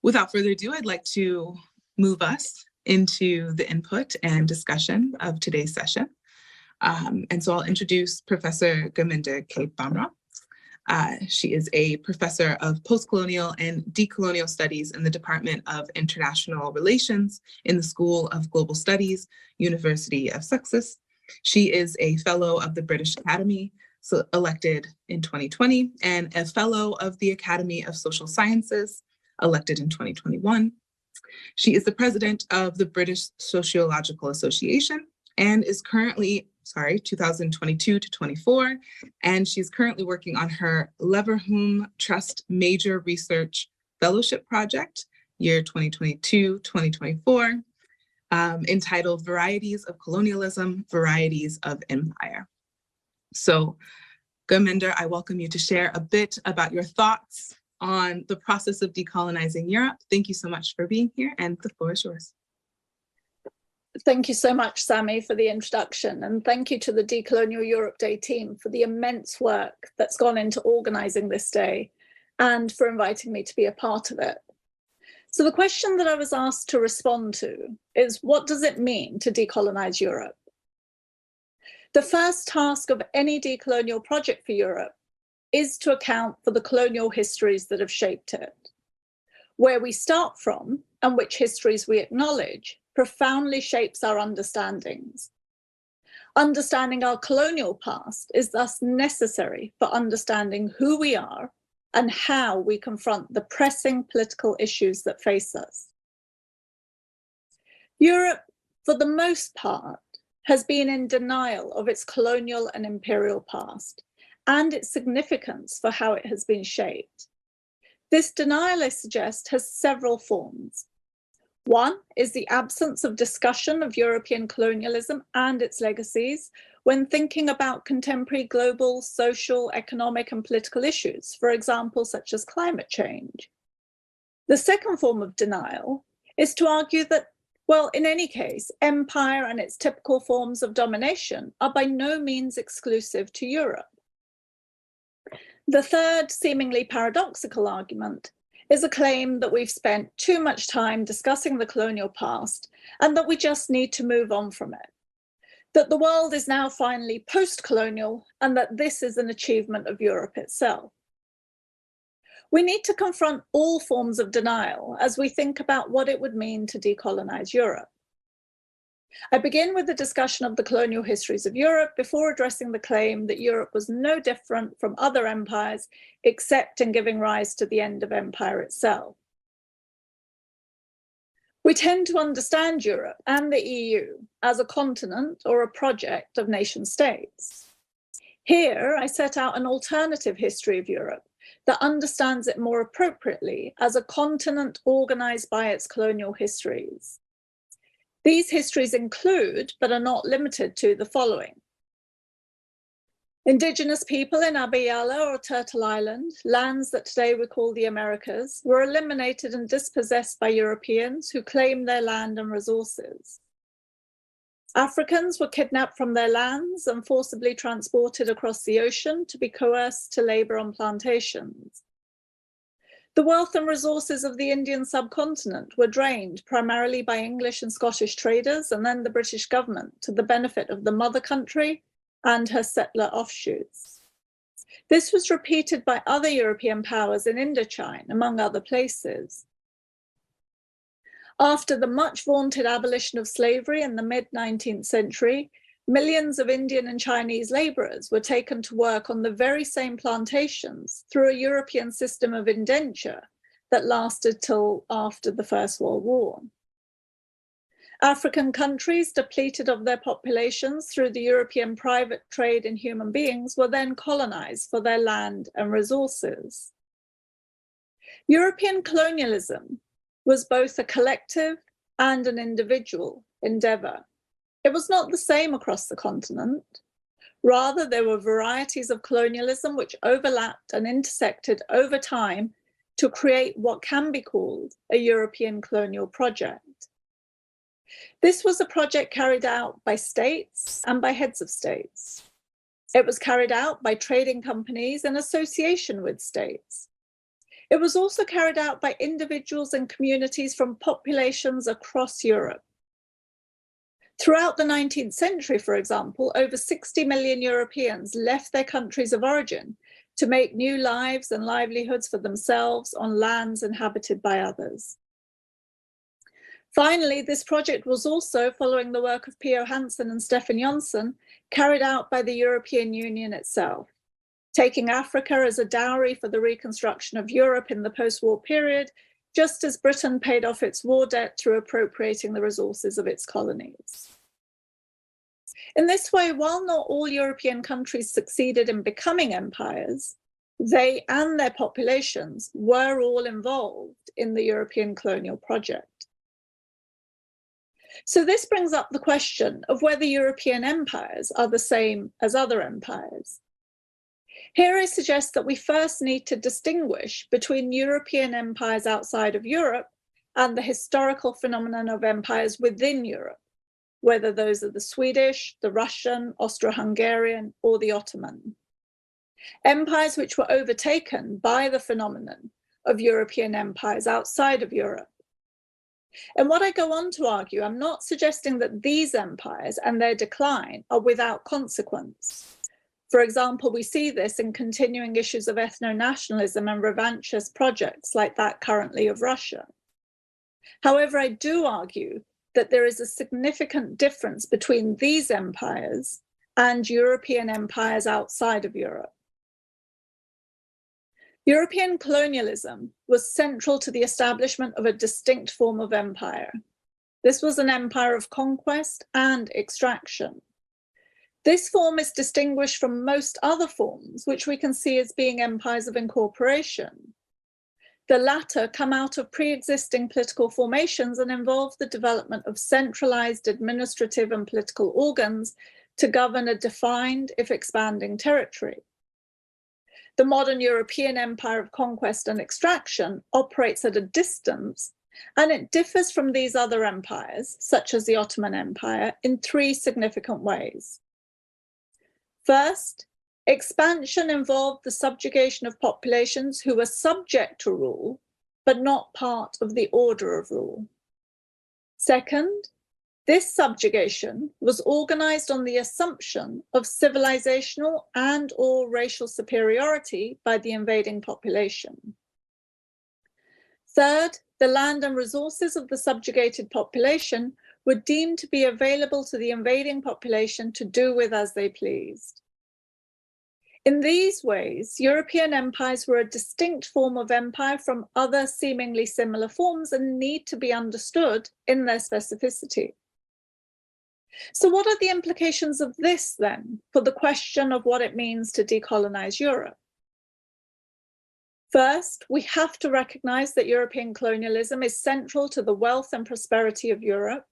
without further ado, I'd like to move us into the input and discussion of today's session. And so I'll introduce Professor Gurminder K. Bamra. She is a professor of post-colonial and decolonial studies in the Department of International Relations in the School of Global Studies, University of Sussex. She is a fellow of the British Academy, so elected in 2020, and a fellow of the Academy of Social Sciences, elected in 2021. She is the president of the British Sociological Association and is currently 2022 to 24, and she's currently working on her Leverhulme Trust Major Research Fellowship Project, year 2022-2024, entitled Varieties of Colonialism, Varieties of Empire. So, Gurminder, I welcome you to share a bit about your thoughts on the process of decolonizing Europe. Thank you so much for being here, and the floor is yours. Thank you so much, Sammy, for the introduction, and thank you to the Decolonial Europe Day team for the immense work that's gone into organizing this day and for inviting me to be a part of it. So the question that I was asked to respond to is, what does it mean to decolonize Europe? The first task of any decolonial project for Europe is to account for the colonial histories that have shaped it. Where we start from and which histories we acknowledge profoundly shapes our understandings. Understanding our colonial past is thus necessary for understanding who we are and how we confront the pressing political issues that face us. Europe, for the most part, has been in denial of its colonial and imperial past and its significance for how it has been shaped. This denial, I suggest, has several forms. One is the absence of discussion of European colonialism and its legacies when thinking about contemporary global, social, economic, and political issues, for example, such as climate change. The second form of denial is to argue that, well, in any case, empire and its typical forms of domination are by no means exclusive to Europe. The third, seemingly paradoxical argument is a claim that we've spent too much time discussing the colonial past and that we just need to move on from it. That the world is now finally post-colonial and that this is an achievement of Europe itself. We need to confront all forms of denial as we think about what it would mean to decolonize Europe. I begin with the discussion of the colonial histories of Europe before addressing the claim that Europe was no different from other empires except in giving rise to the end of empire itself. We tend to understand Europe and the EU as a continent or a project of nation states. Here, I set out an alternative history of Europe that understands it more appropriately as a continent organized by its colonial histories. These histories include, but are not limited to, the following. Indigenous people in Abiyala or Turtle Island, lands that today we call the Americas, were eliminated and dispossessed by Europeans who claimed their land and resources. Africans were kidnapped from their lands and forcibly transported across the ocean to be coerced to labor on plantations. The wealth and resources of the Indian subcontinent were drained primarily by English and Scottish traders and then the British government to the benefit of the mother country and her settler offshoots. This was repeated by other European powers in Indochina, among other places. After the much vaunted abolition of slavery in the mid-19th century, millions of Indian and Chinese laborers were taken to work on the very same plantations through a European system of indenture that lasted till after the First World War. African countries depleted of their populations through the European private trade in human beings were then colonized for their land and resources. European colonialism was both a collective and an individual endeavor. It was not the same across the continent. Rather, there were varieties of colonialism which overlapped and intersected over time to create what can be called a European colonial project. This was a project carried out by states and by heads of states. It was carried out by trading companies in association with states. It was also carried out by individuals and communities from populations across Europe. Throughout the 19th century, for example, over 60 million Europeans left their countries of origin to make new lives and livelihoods for themselves on lands inhabited by others. Finally, this project was also, following the work of P.O. Hansen and Stefan Jonsson, carried out by the European Union itself, taking Africa as a dowry for the reconstruction of Europe in the post-war period, just as Britain paid off its war debt through appropriating the resources of its colonies. In this way, while not all European countries succeeded in becoming empires, they and their populations were all involved in the European colonial project. So this brings up the question of whether European empires are the same as other empires. Here I suggest that we first need to distinguish between European empires outside of Europe and the historical phenomenon of empires within Europe, whether those are the Swedish, the Russian, Austro-Hungarian, or the Ottoman. Empires which were overtaken by the phenomenon of European empires outside of Europe. And what I go on to argue, I'm not suggesting that these empires and their decline are without consequence. For example, we see this in continuing issues of ethno-nationalism and revanchist projects like that currently of Russia. However, I do argue that there is a significant difference between these empires and European empires outside of Europe. European colonialism was central to the establishment of a distinct form of empire. This was an empire of conquest and extraction. This form is distinguished from most other forms, which we can see as being empires of incorporation. The latter come out of pre-existing political formations and involve the development of centralized administrative and political organs to govern a defined, if expanding, territory. The modern European empire of conquest and extraction operates at a distance, and it differs from these other empires, such as the Ottoman Empire, in three significant ways. First, expansion involved the subjugation of populations who were subject to rule, but not part of the order of rule. Second, this subjugation was organized on the assumption of civilizational and/or racial superiority by the invading population. Third, the land and resources of the subjugated population were deemed to be available to the invading population to do with as they pleased. In these ways, European empires were a distinct form of empire from other seemingly similar forms and need to be understood in their specificity. So what are the implications of this then for the question of what it means to decolonize Europe? First, we have to recognize that European colonialism is central to the wealth and prosperity of Europe.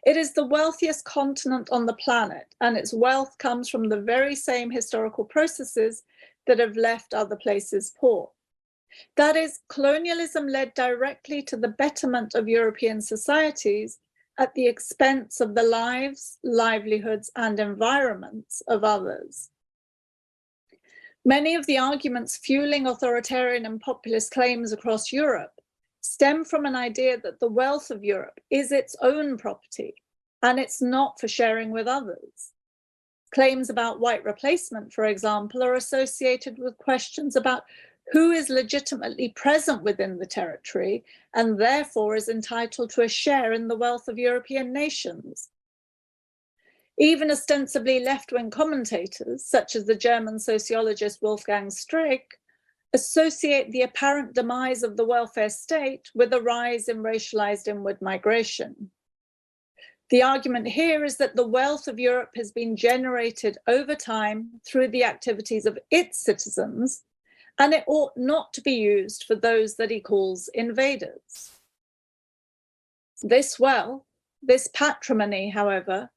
It is the wealthiest continent on the planet, and its wealth comes from the very same historical processes that have left other places poor. That is, colonialism led directly to the betterment of European societies at the expense of the lives, livelihoods, and environments of others. Many of the arguments fueling authoritarian and populist claims across Europe stem from an idea that the wealth of Europe is its own property, and it's not for sharing with others. Claims about white replacement, for example, are associated with questions about who is legitimately present within the territory and therefore is entitled to a share in the wealth of European nations. Even ostensibly left-wing commentators, such as the German sociologist Wolfgang Streeck, associate the apparent demise of the welfare state with a rise in racialized inward migration. The argument here is that the wealth of Europe has been generated over time through the activities of its citizens, and it ought not to be used for those that he calls invaders. This wealth, this patrimony, however,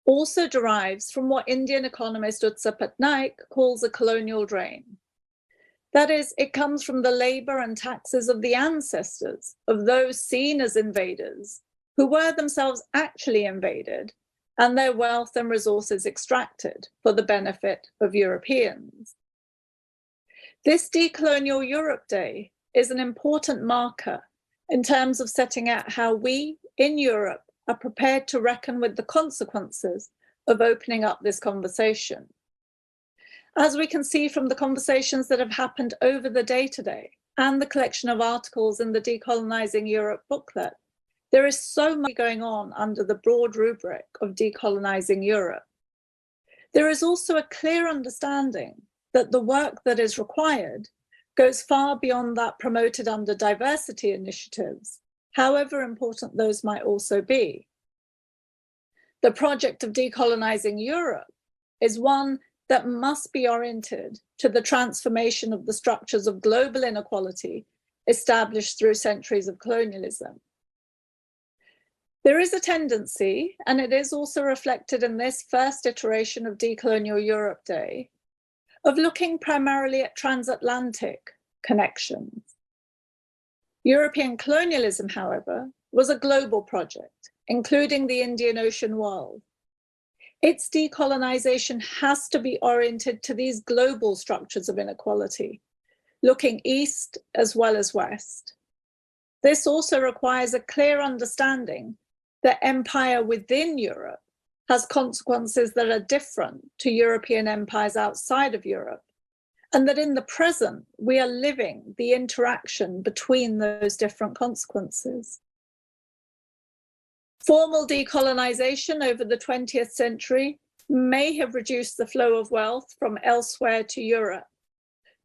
also derives from what Indian economist Utsa Patnaik calls a colonial drain. That is, it comes from the labor and taxes of the ancestors of those seen as invaders who were themselves actually invaded and their wealth and resources extracted for the benefit of Europeans. This Decolonial Europe Day is an important marker in terms of setting out how we in Europe are prepared to reckon with the consequences of opening up this conversation. As we can see from the conversations that have happened over the day today and the collection of articles in the Decolonizing Europe booklet, there is so much going on under the broad rubric of Decolonizing Europe. There is also a clear understanding that the work that is required goes far beyond that promoted under diversity initiatives, however important those might also be. The project of Decolonizing Europe is one that must be oriented to the transformation of the structures of global inequality established through centuries of colonialism. There is a tendency, and it is also reflected in this first iteration of Decolonial Europe Day, of looking primarily at transatlantic connections. European colonialism, however, was a global project, including the Indian Ocean world. Its decolonization has to be oriented to these global structures of inequality, looking east as well as west. This also requires a clear understanding that empire within Europe has consequences that are different to European empires outside of Europe, and that in the present, we are living the interaction between those different consequences. Formal decolonization over the 20th century may have reduced the flow of wealth from elsewhere to Europe,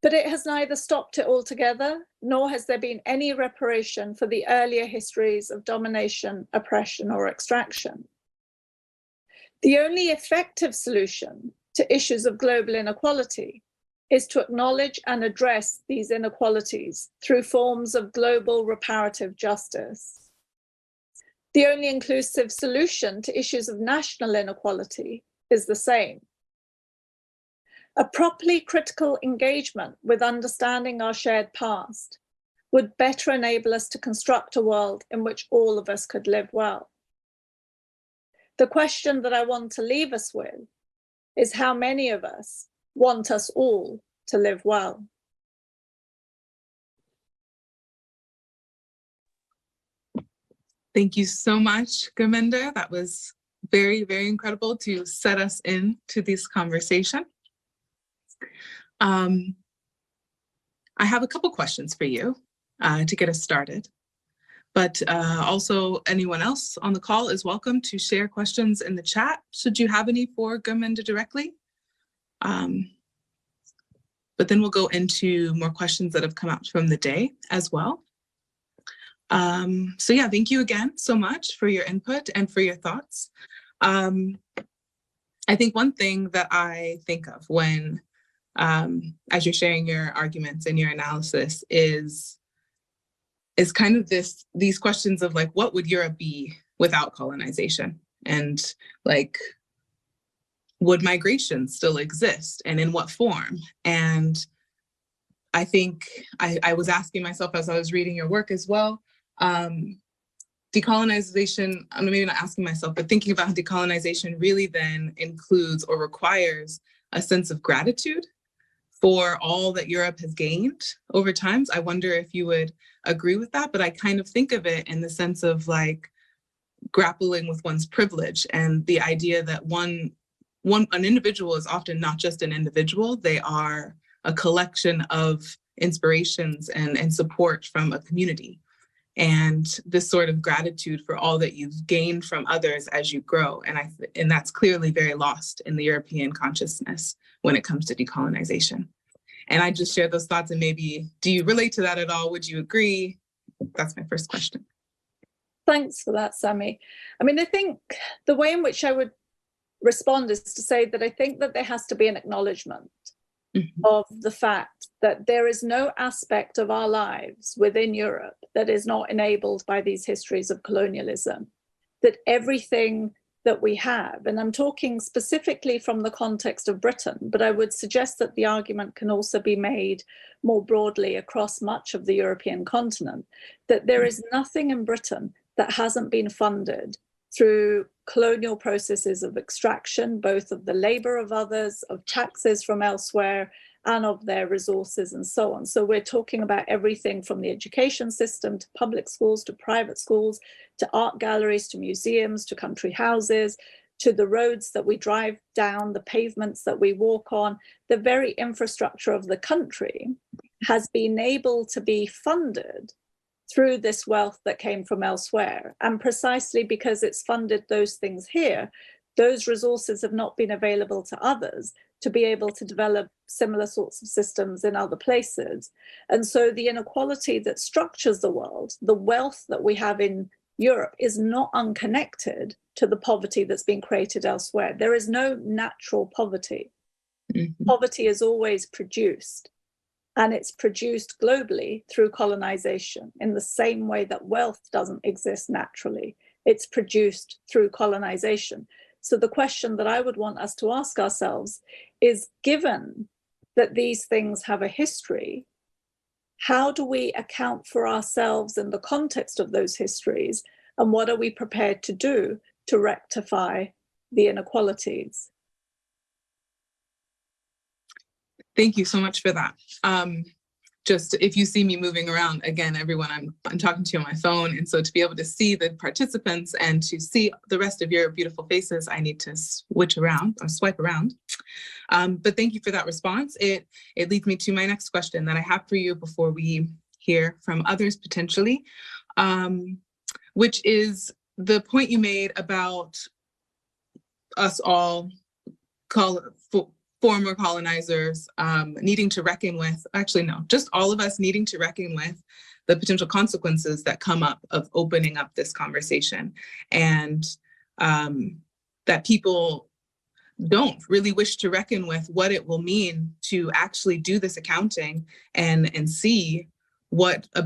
but it has neither stopped it altogether, nor has there been any reparation for the earlier histories of domination, oppression, or extraction. The only effective solution to issues of global inequality is to acknowledge and address these inequalities through forms of global reparative justice. The only inclusive solution to issues of national inequality is the same. A properly critical engagement with understanding our shared past would better enable us to construct a world in which all of us could live well. The question that I want to leave us with is how many of us want us all to live well. Thank you so much, Gurminder. That was very, very incredible to set us into this conversation. I have a couple questions for you to get us started, but also anyone else on the call is welcome to share questions in the chat, should you have any for Gurminder directly. But then we'll go into more questions that have come out from the day as well. So yeah, thank you again so much for your input and for your thoughts. I think one thing that I think of when, as you're sharing your arguments and your analysis is kind of these questions of like, what would Europe be without colonization? And like, would migration still exist and in what form? And I think I was asking myself as I was reading your work as well, decolonization, I'm maybe not asking myself, but thinking about how decolonization really then includes or requires a sense of gratitude for all that Europe has gained over time. I wonder if you would agree with that, but I kind of think of it in the sense of like grappling with one's privilege and the idea that an individual is often not just an individual, they are a collection of inspirations and support from a community. And this sort of gratitude for all that you've gained from others as you grow. And that's clearly very lost in the European consciousness when it comes to decolonization. And I just share those thoughts, and maybe, do you relate to that at all? Would you agree? That's my first question. Thanks for that, Sammy. I mean, I think the way in which I would respond is to say that I think that there has to be an acknowledgement of the fact that there is no aspect of our lives within Europe that is not enabled by these histories of colonialism, that everything that we have, and I'm talking specifically from the context of Britain, but I would suggest that the argument can also be made more broadly across much of the European continent, that there is nothing in Britain that hasn't been funded through colonial processes of extraction, both of the labor of others, of taxes from elsewhere, and of their resources and so on. So we're talking about everything from the education system to public schools, to private schools, to art galleries, to museums, to country houses, to the roads that we drive down, the pavements that we walk on. The very infrastructure of the country has been able to be funded through this wealth that came from elsewhere. And precisely because it's funded those things here, those resources have not been available to others to be able to develop similar sorts of systems in other places. And so the inequality that structures the world, the wealth that we have in Europe, is not unconnected to the poverty that's been created elsewhere. There is no natural poverty. Mm-hmm. Poverty is always produced, and it's produced globally through colonization in the same way that wealth doesn't exist naturally. It's produced through colonization. So the question that I would want us to ask ourselves is, given that these things have a history, how do we account for ourselves in the context of those histories? And what are we prepared to do to rectify the inequalities? Thank you so much for that. Just if you see me moving around, again, everyone, I'm talking to you on my phone. And so to be able to see the participants and to see the rest of your beautiful faces, I need to switch around or swipe around. But thank you for that response. It leads me to my next question that I have for you before we hear from others potentially, which is the point you made about us all former colonizers needing to reckon with, actually no, just all of us needing to reckon with the potential consequences that come up of opening up this conversation, and that people don't really wish to reckon with what it will mean to actually do this accounting and see what a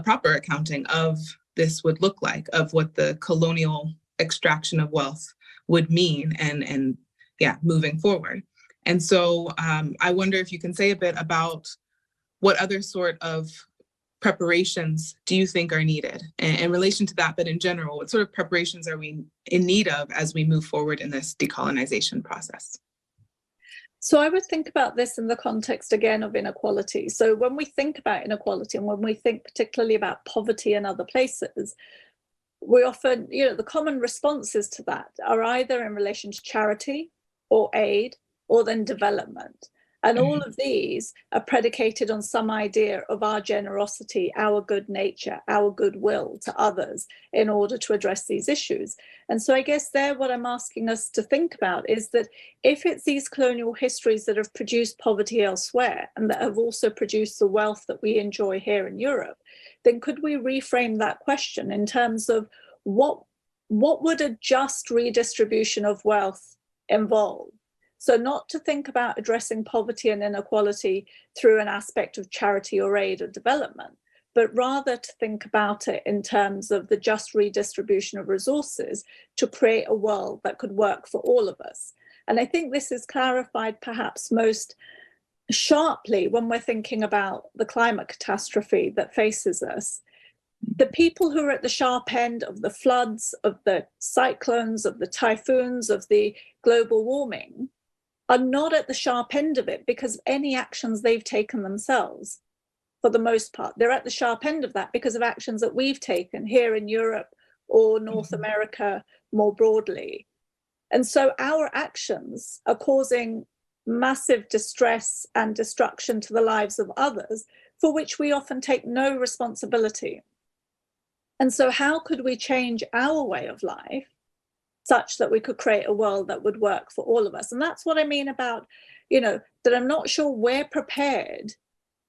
proper accounting of this would look like, of what the colonial extraction of wealth would mean and moving forward. And so I wonder if you can say a bit about what other sort of preparations do you think are needed in relation to that, but in general, what sort of preparations are we in need of as we move forward in this decolonization process? So I would think about this in the context, again, of inequality. So when we think about inequality and when we think particularly about poverty in other places, we often, the common responses to that are either in relation to charity or aid, or then development. And all of these are predicated on some idea of our generosity, our good nature, our goodwill to others in order to address these issues. And so I guess what I'm asking us to think about is that if it's these colonial histories that have produced poverty elsewhere and that have also produced the wealth that we enjoy here in Europe, then could we reframe that question in terms of what would a just redistribution of wealth involve? So not to think about addressing poverty and inequality through an aspect of charity or aid or development, but rather to think about it in terms of the just redistribution of resources to create a world that could work for all of us. And I think this is clarified perhaps most sharply when we're thinking about the climate catastrophe that faces us. The people who are at the sharp end of the floods, of the cyclones, of the typhoons, of the global warming, are not at the sharp end of it because of any actions they've taken themselves, for the most part. They're at the sharp end of that because of actions that we've taken here in Europe or North America more broadly. And so our actions are causing massive distress and destruction to the lives of others, for which we often take no responsibility. And so how could we change our way of life such that we could create a world that would work for all of us? And that's what I mean about, that I'm not sure we're prepared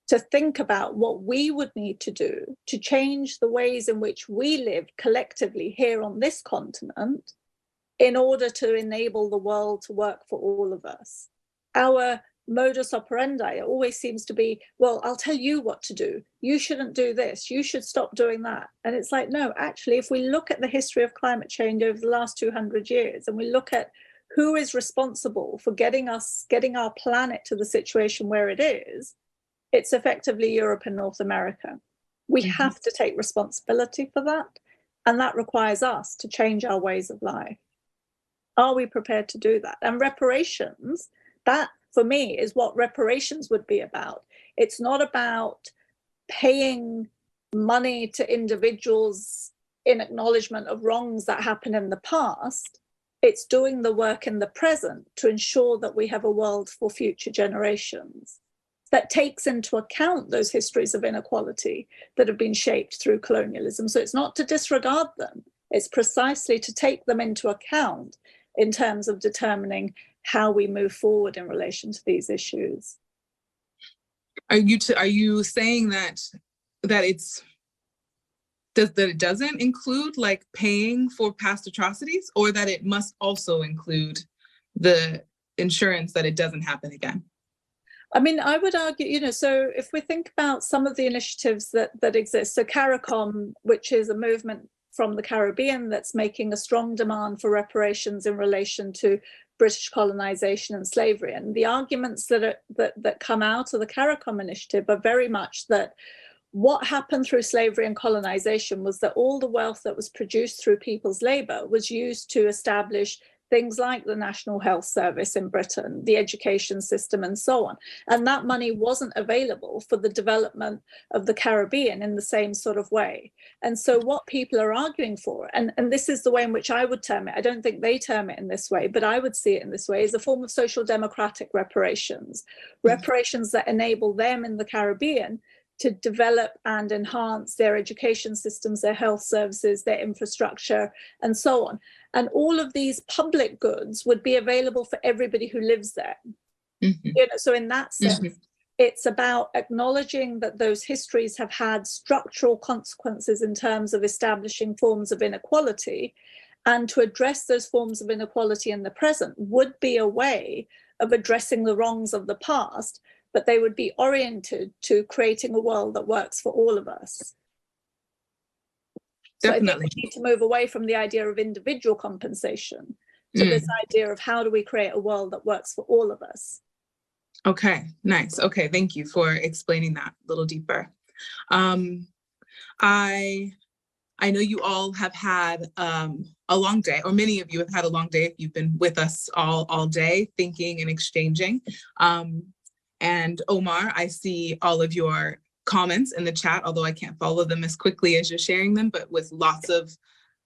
to think about what we would need to do to change the ways in which we live collectively here on this continent in order to enable the world to work for all of us. Our modus operandi always seems to be, well, I'll tell you what to do. You shouldn't do this. You should stop doing that. And it's like, no, actually, if we look at the history of climate change over the last 200 years, and we look at who is responsible for getting our planet to the situation where it is, it's effectively Europe and North America. We have to take responsibility for that. And that requires us to change our ways of life. Are we prepared to do that? And reparations, that for me is what reparations would be about. It's not about paying money to individuals in acknowledgement of wrongs that happened in the past. It's doing the work in the present to ensure that we have a world for future generations that takes into account those histories of inequality that have been shaped through colonialism. So it's not to disregard them, it's precisely to take them into account in terms of determining how we move forward in relation to these issues. Are you saying that it doesn't include like paying for past atrocities, or that it must also include the insurance that it doesn't happen again? I mean, I would argue, so if we think about some of the initiatives that exist, so CARICOM, which is a movement from the Caribbean that's making a strong demand for reparations in relation to British colonization and slavery. And the arguments that come out of the CARICOM initiative are very much that what happened through slavery and colonization was that all the wealth that was produced through people's labor was used to establish things like the National Health Service in Britain, the education system, and so on. And that money wasn't available for the development of the Caribbean in the same sort of way. And so what people are arguing for, and this is the way in which I would term it, I don't think they term it in this way, but I would see it in this way, is a form of social democratic reparations, reparations that enable them in the Caribbean to develop and enhance their education systems, their health services, their infrastructure, and so on. And all of these public goods would be available for everybody who lives there. So in that sense, it's about acknowledging that those histories have had structural consequences in terms of establishing forms of inequality, and to address those forms of inequality in the present would be a way of addressing the wrongs of the past, but they would be oriented to creating a world that works for all of us. So I think we need to move away from the idea of individual compensation to this idea of how do we create a world that works for all of us. Okay, nice. Okay, thank you for explaining that a little deeper. I know you all have had a long day, or many of you have had a long day if you've been with us all day thinking and exchanging. And Omar, I see all of your comments in the chat, although I can't follow them as quickly as you're sharing them, but with lots of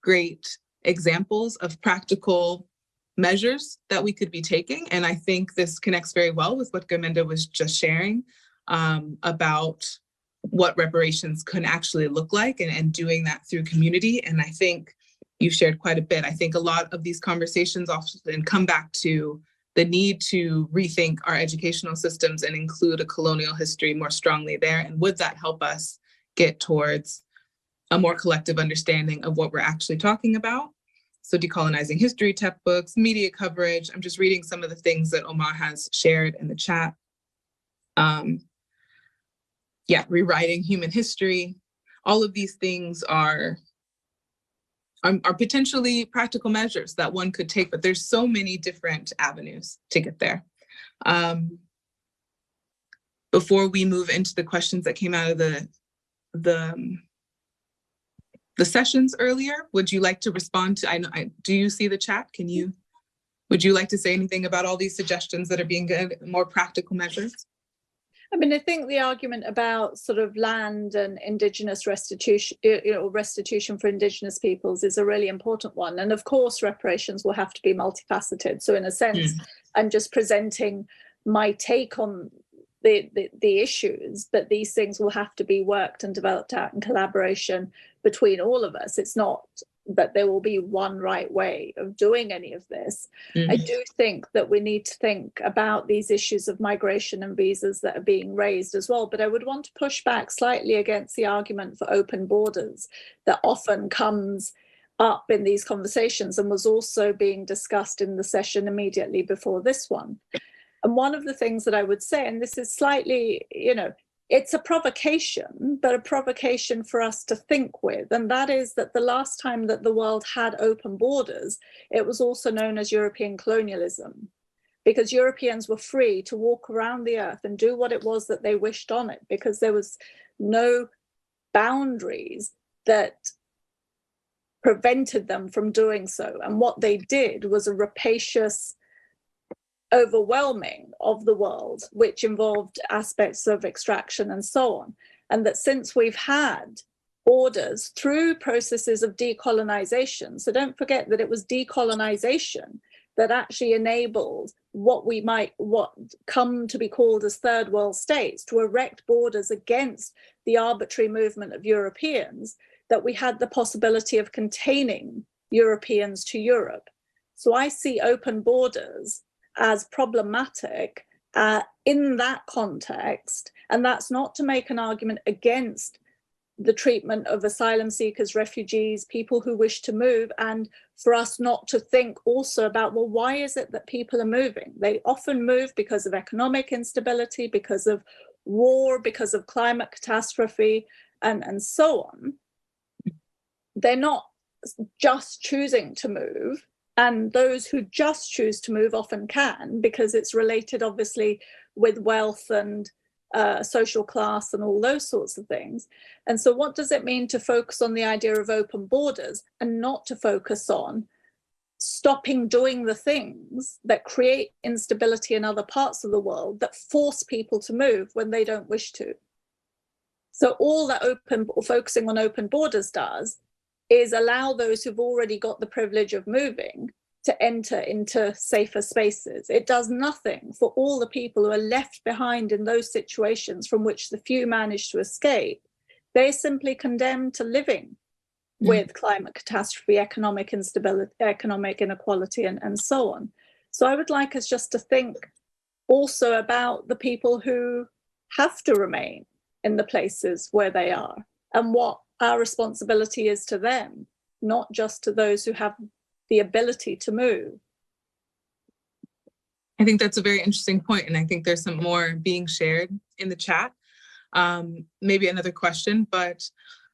great examples of practical measures that we could be taking. And I think this connects very well with what Garminda was just sharing about what reparations can actually look like, and doing that through community. And I think you shared quite a bit. I think a lot of these conversations often come back to the need to rethink our educational systems and include a colonial history more strongly there. And would that help us get towards a more collective understanding of what we're actually talking about? So decolonizing history textbooks, media coverage. I'm just reading some of the things that Omar has shared in the chat. Rewriting human history. All of these things are potentially practical measures that one could take, but there's so many different avenues to get there. Before we move into the questions that came out of the sessions earlier, would you like to respond to, do you see the chat? Would you like to say anything about all these suggestions that are being good, more practical measures? I mean, I think the argument about sort of land and indigenous restitution, restitution for indigenous peoples is a really important one. And of course, reparations will have to be multifaceted. So in a sense, I'm just presenting my take on the issues, but these things will have to be worked and developed out in collaboration between all of us. It's not that there will be one right way of doing any of this. I do think that we need to think about these issues of migration and visas that are being raised as well. But I would want to push back slightly against the argument for open borders that often comes up in these conversations and was also being discussed in the session immediately before this one. And one of the things that I would say, and this is slightly, it's a provocation, but a provocation for us to think with. And that is that the last time that the world had open borders, it was also known as European colonialism, because Europeans were free to walk around the earth and do what it was that they wished on it, because there was no boundaries that prevented them from doing so. And what they did was a rapacious overwhelming of the world, which involved aspects of extraction and so on. And that since we've had borders through processes of decolonization, so don't forget that it was decolonization that actually enabled what come to be called as third world states to erect borders against the arbitrary movement of Europeans, that we had the possibility of containing Europeans to Europe. So I see open borders as problematic in that context, and that's not to make an argument against the treatment of asylum seekers, refugees, people who wish to move, and for us not to think also about, well, why is it that people are moving? They often move because of economic instability, because of war, because of climate catastrophe, and so on. They're not just choosing to move, and those who just choose to move often can, because it's related obviously with wealth and social class and all those sorts of things. And so what does it mean to focus on the idea of open borders and not to focus on stopping doing the things that create instability in other parts of the world that force people to move when they don't wish to? So all that focusing on open borders does is allow those who've already got the privilege of moving to enter into safer spaces. It does nothing for all the people who are left behind in those situations from which the few manage to escape. They're simply condemned to living with climate catastrophe, economic instability, economic inequality, and so on. So I would like us just to think also about the people who have to remain in the places where they are and what our responsibility is to them, not just to those who have the ability to move. I think that's a very interesting point, and I think there's some more being shared in the chat. Maybe another question, but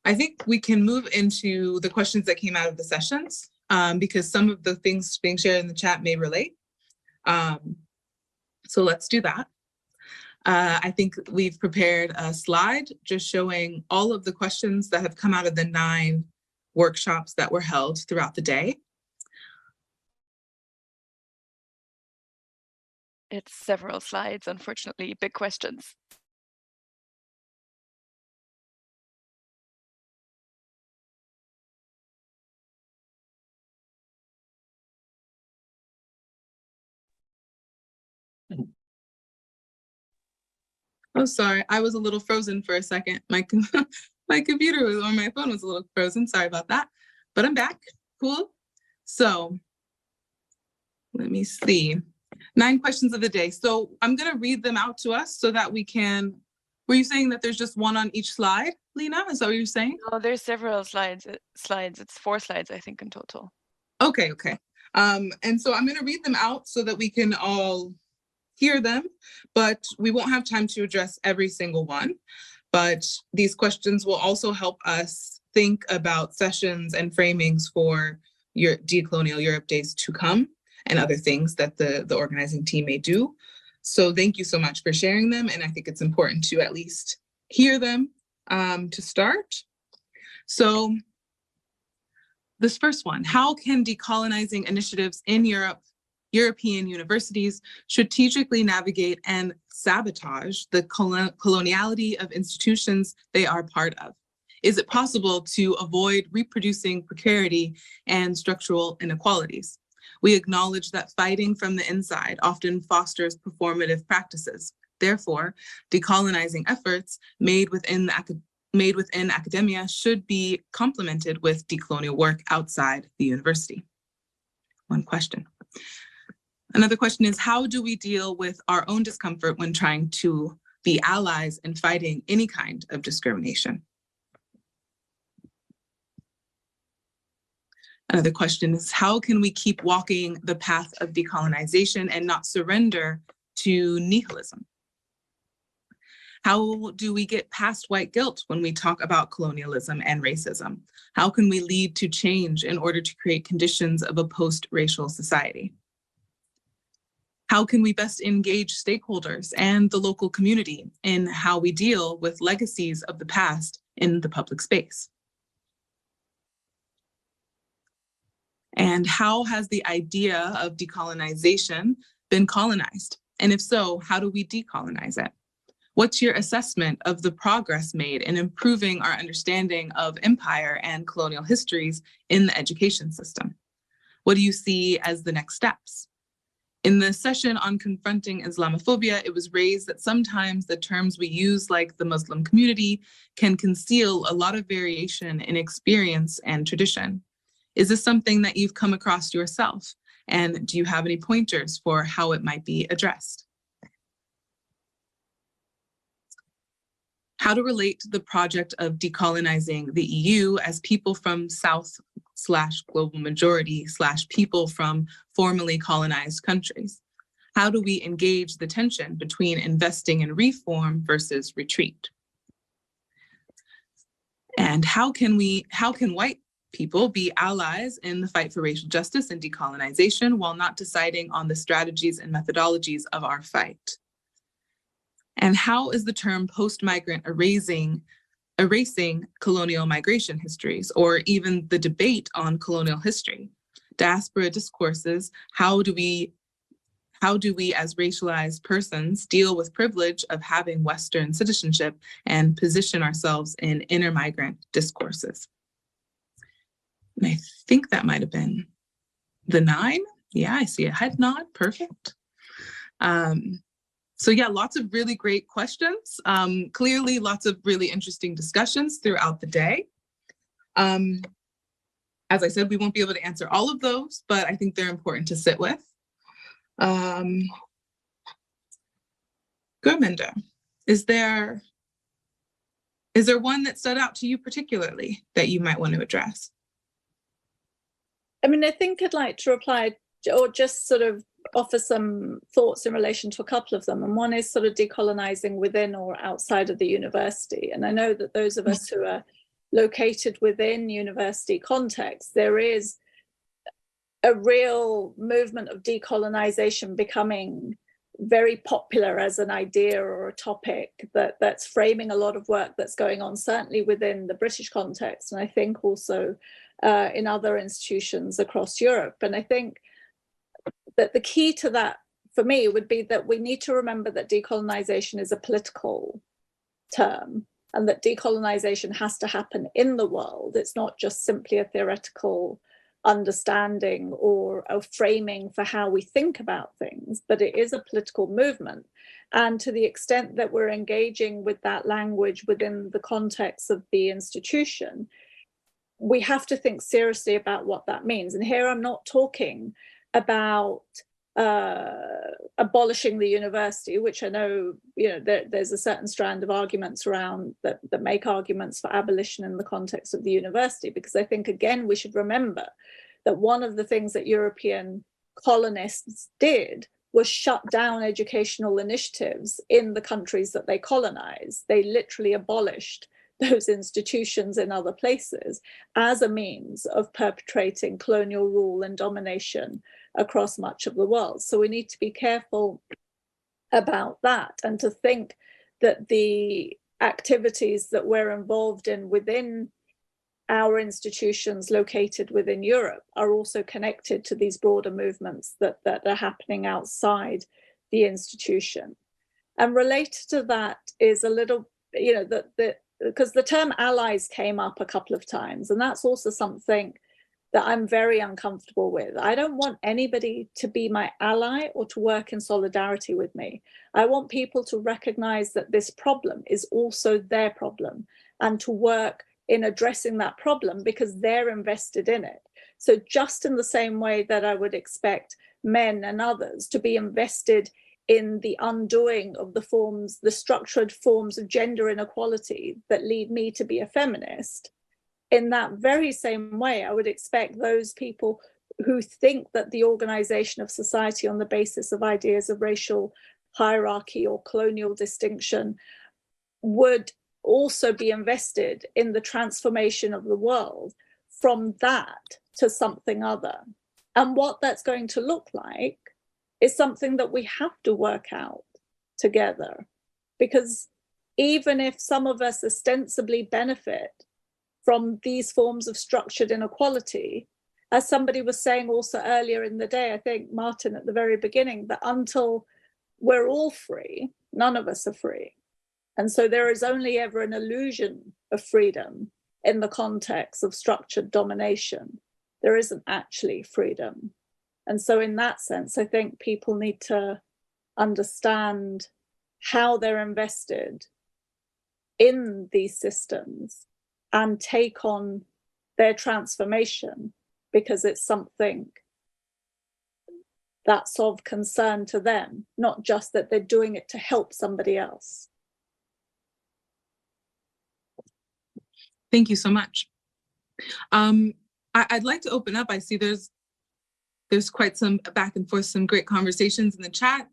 I think we can move into the questions that came out of the sessions, because some of the things being shared in the chat may relate. So let's do that. I think we've prepared a slide just showing all of the questions that have come out of the 9 workshops that were held throughout the day. It's several slides, unfortunately, big questions. Oh, sorry, I was a little frozen for a second. My computer was, or my phone was a little frozen. Sorry about that, but I'm back. Cool. So let me see. 9 questions of the day. So I'm going to read them out to us so that we can. Were you saying that there's just one on each slide, Lena? Is that what you're saying? No, there's several slides. It's 4 slides, I think, in total. Okay. And so I'm going to read them out so that we can all hear them, but we won't have time to address every single one. But these questions will also help us think about sessions and framings for your decolonial Europe days to come and other things that the organizing team may do. So thank you so much for sharing them. And I think it's important to at least hear them to start. So this first one, how can decolonizing initiatives in European universities strategically navigate and sabotage the coloniality of institutions they are part of? Is it possible to avoid reproducing precarity and structural inequalities? We acknowledge that fighting from the inside often fosters performative practices. Therefore, decolonizing efforts made within academia should be complemented with decolonial work outside the university. One question. Another question is, how do we deal with our own discomfort when trying to be allies in fighting any kind of discrimination? Another question is, how can we keep walking the path of decolonization and not surrender to nihilism? How do we get past white guilt when we talk about colonialism and racism? How can we lead to change in order to create conditions of a post-racial society? How can we best engage stakeholders and the local community in how we deal with legacies of the past in the public space? And how has the idea of decolonization been colonized? And if so, how do we decolonize it? What's your assessment of the progress made in improving our understanding of empire and colonial histories in the education system? What do you see as the next steps? In the session on confronting Islamophobia, it was raised that sometimes the terms we use, like the Muslim community, can conceal a lot of variation in experience and tradition. Is this something that you've come across yourself? And do you have any pointers for how it might be addressed? How to relate the project of decolonizing the EU as people from South/global majority/people from formerly colonized countries. How do we engage the tension between investing in reform versus retreat? And how can white people be allies in the fight for racial justice and decolonization while not deciding on the strategies and methodologies of our fight? And how is the term post-migrant erasing colonial migration histories, or even the debate on colonial history? Diaspora discourses, how do we as racialized persons deal with privilege of having Western citizenship and position ourselves in inter-migrant discourses? And I think that might have been the 9. Yeah, I see a head nod, perfect. So yeah, lots of really great questions. Clearly, lots of really interesting discussions throughout the day. As I said, we won't be able to answer all of those, but I think they're important to sit with. Gurminder, is there one that stood out to you particularly that you might want to address? I mean, I think I'd like to reply or just sort of offer some thoughts in relation to a couple of them. And one is sort of decolonizing within or outside of the university. And I know that those of us who are located within university context, there is a real movement of decolonization becoming very popular as an idea or a topic that's framing a lot of work that's going on, certainly within the British context, and I think also in other institutions across Europe. And I think that the key to that for me would be that we need to remember that decolonization is a political term and that decolonization has to happen in the world. It's not just simply a theoretical understanding or a framing for how we think about things, but it is a political movement. And to the extent that we're engaging with that language within the context of the institution, we have to think seriously about what that means. And here I'm not talking about abolishing the university, which I know, there's a certain strand of arguments around that make arguments for abolition in the context of the university, because I think, again, we should remember that one of the things that European colonists did was shut down educational initiatives in the countries that they colonized. They literally abolished those institutions in other places as a means of perpetrating colonial rule and domination across much of the world. So we need to be careful about that and to think that the activities that we're involved in within our institutions located within Europe are also connected to these broader movements that are happening outside the institution. And related to that is a little, because the term allies came up a couple of times, and that's also something that I'm very uncomfortable with. I don't want anybody to be my ally or to work in solidarity with me. I want people to recognize that this problem is also their problem and to work in addressing that problem because they're invested in it. So just in the same way that I would expect men and others to be invested in the undoing of the structured forms of gender inequality that lead me to be a feminist, in that very same way, I would expect those people who think that the organization of society on the basis of ideas of racial hierarchy or colonial distinction would also be invested in the transformation of the world from that to something other. And what that's going to look like is something that we have to work out together. Because even if some of us ostensibly benefit from these forms of structured inequality, as somebody was saying also earlier in the day, I think, Martin, at the very beginning, that until we're all free, none of us are free. And so there is only ever an illusion of freedom in the context of structured domination. There isn't actually freedom. And so in that sense, I think people need to understand how they're invested in these systems and take on their transformation, because it's something that's of concern to them, not just that they're doing it to help somebody else. Thank you so much. I'd like to open up. I see there's quite some back and forth, some great conversations in the chat.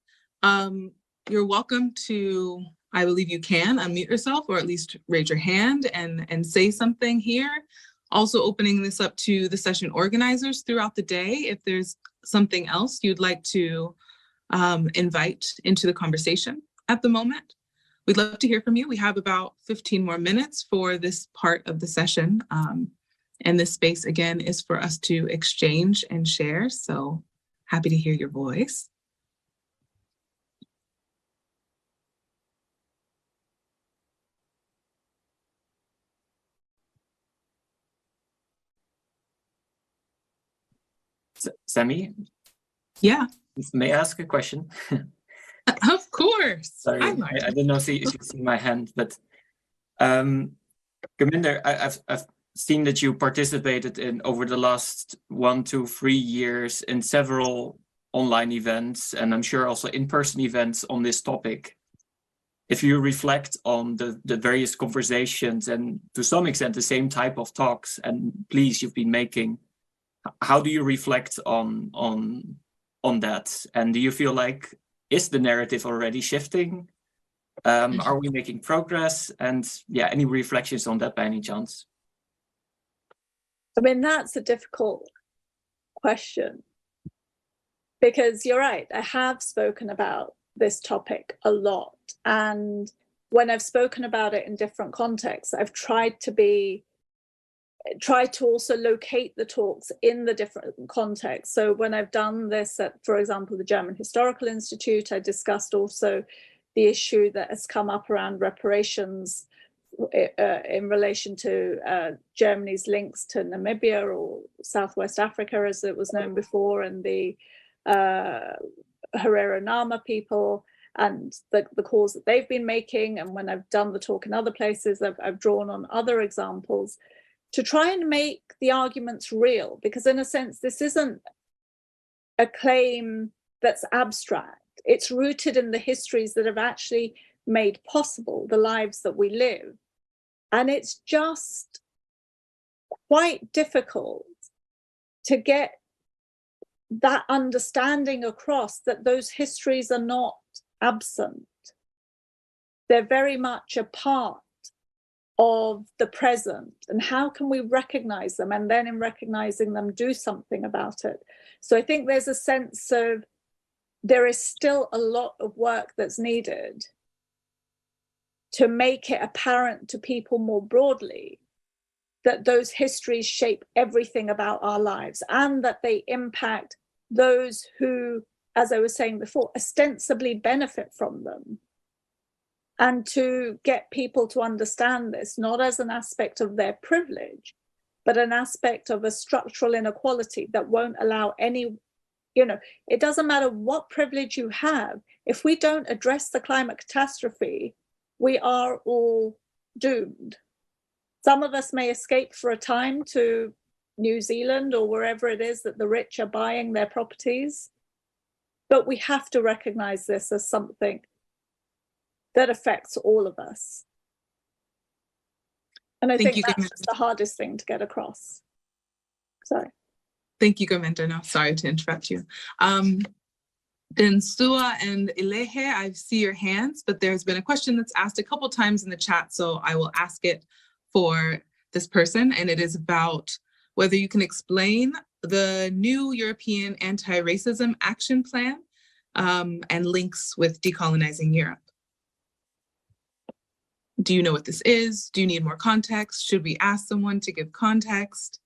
You're welcome to, I believe you can unmute yourself or at least raise your hand and say something here. Also opening this up to the session organizers throughout the day. If there's something else you'd like to invite into the conversation at the moment, we'd love to hear from you. We have about 15 more minutes for this part of the session. And this space, again, is for us to exchange and share. So happy to hear your voice. Sammy? Yeah. May I ask a question? Of course. Sorry, I didn't know if you see my hand, but Gurminder, I've seen that you participated in over the last 1 to 3 years in several online events, and I'm sure also in-person events on this topic. If you reflect on the various conversations and to some extent the same type of talks and pleas you've been making, how do you reflect on that? And do you feel like, is the narrative already shifting? Are we making progress? And yeah, any reflections on that by any chance? I mean, that's a difficult question, because you're right, I have spoken about this topic a lot. And when I've spoken about it in different contexts, I've tried to also locate the talks in the different contexts. So when I've done this at, for example, the German Historical Institute, I discussed also the issue that has come up around reparations in relation to Germany's links to Namibia, or Southwest Africa as it was known before, and the Herero Nama people, and the calls that they've been making. And when I've done the talk in other places, I've drawn on other examples to try and make the arguments real, because in a sense, this isn't a claim that's abstract. It's rooted in the histories that have actually made possible the lives that we live. And it's just quite difficult to get that understanding across, that those histories are not absent. They're very much a part of the present. And how can we recognize them, and then in recognizing them, do something about it? So I think there's a sense of there is still a lot of work that's needed to make it apparent to people more broadly that those histories shape everything about our lives, and that they impact those who, as I was saying before, ostensibly benefit from them. And to get people to understand this, not as an aspect of their privilege, but an aspect of a structural inequality that won't allow any, it doesn't matter what privilege you have, if we don't address the climate catastrophe, we are all doomed. Some of us may escape for a time to New Zealand or wherever it is that the rich are buying their properties, but we have to recognize this as something that affects all of us. And I think that's just the hardest thing to get across. Sorry. Thank you, Gurminder. No, sorry to interrupt you. Then Sua and Ilehe, I see your hands, but there's been a question that's asked a couple times in the chat, so I will ask it for this person, and it is about whether you can explain the new European Anti-Racism Action Plan and links with decolonizing Europe. Do you know what this is? Do you need more context? Should we ask someone to give context?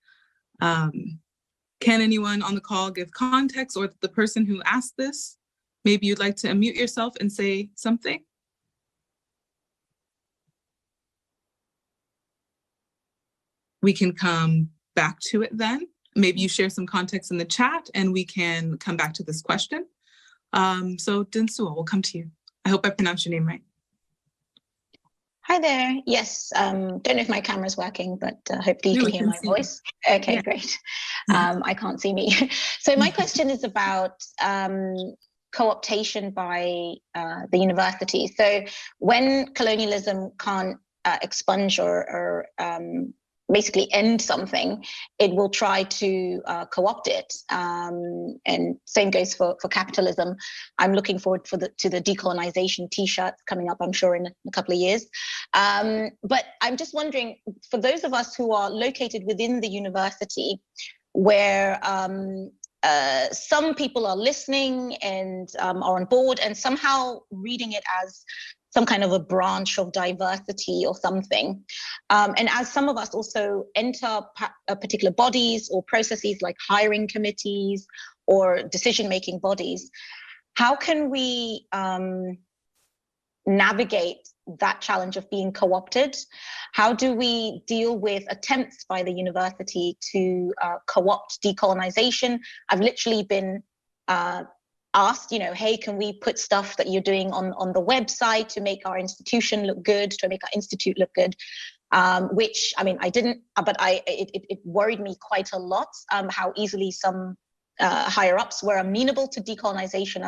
Can anyone on the call give context, or the person who asked this? Maybe you'd like to unmute yourself and say something. We can come back to it then. Maybe you share some context in the chat and we can come back to this question. So Dinsuo, we'll come to you. I hope I pronounced your name right. Hi there. Yes, don't know if my camera's working, but hopefully you can hear my voice. Okay, yeah. Great. I can't see me. So my question is about co-optation by the university. So when colonialism can't expunge or basically end something, it will try to co-opt it. And same goes for capitalism. I'm looking forward to the decolonization T-shirts coming up, I'm sure, in a couple of years. But I'm just wondering, for those of us who are located within the university, where some people are listening and are on board and somehow reading it as some kind of a branch of diversity or something. And as some of us also enter particular bodies or processes like hiring committees or decision-making bodies, how can we navigate that challenge of being co-opted? How do we deal with attempts by the university to co-opt decolonization? I've literally been asked, you know, hey, can we put stuff that you're doing on the website to make our institution look good, to make our institute look good? Which, I mean, I didn't, but it worried me quite a lot how easily some higher ups were amenable to decolonization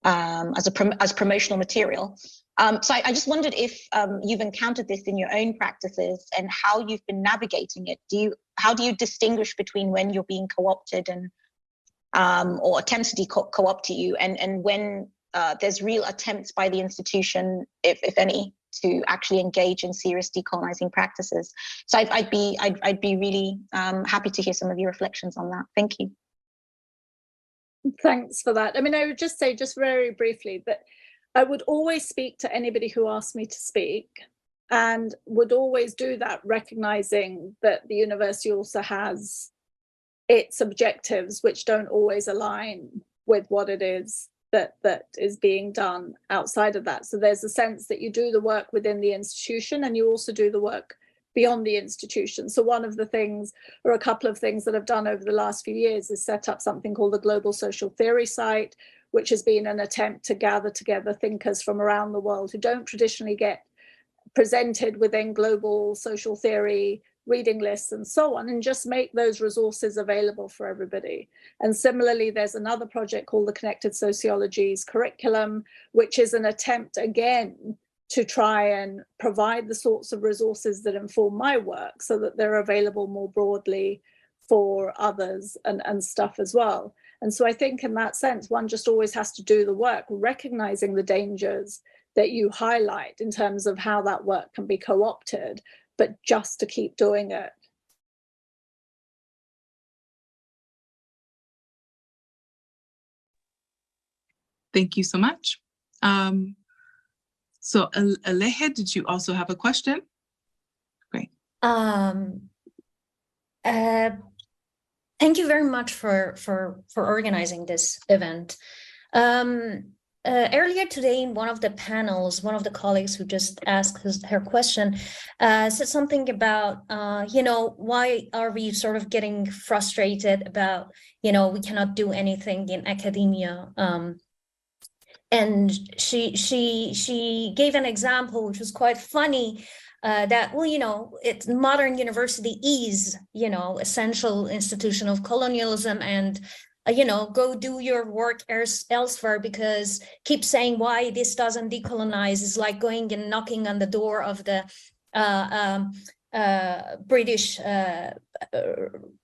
as promotional material. So I just wondered if you've encountered this in your own practices and how you've been navigating it. How do you distinguish between when you're being co-opted and or attempts to co-opt you, and when there's real attempts by the institution, if any, to actually engage in serious decolonizing practices? So I'd be really happy to hear some of your reflections on that. Thank you. Thanks for that. I mean, I would just say, just very briefly, that I would always speak to anybody who asked me to speak, and would always do that, recognizing that the university also has its objectives, which don't always align with what it is that is being done outside of that. So there's a sense that you do the work within the institution and you also do the work beyond the institution. So one of the things, or a couple of things that I've done over the last few years, is set up something called the Global Social Theory site, which has been an attempt to gather together thinkers from around the world who don't traditionally get presented within global social theory reading lists and so on, and just make those resources available for everybody. And similarly, there's another project called the Connected Sociologies Curriculum, which is an attempt again to try and provide the sorts of resources that inform my work so that they're available more broadly for others and stuff as well. And so I think in that sense, one just always has to do the work, recognizing the dangers that you highlight in terms of how that work can be co-opted, but just to keep doing it. Thank you so much. So Aleje, did you also have a question? Great. Thank you very much for organizing this event. Earlier today in one of the panels, one of the colleagues who just asked her question said something about, why are we sort of getting frustrated about, we cannot do anything in academia. And she gave an example, which was quite funny, that, it's modern university is, essential institution of colonialism, and go do your work elsewhere, because keep saying why this doesn't decolonize is like going and knocking on the door of the British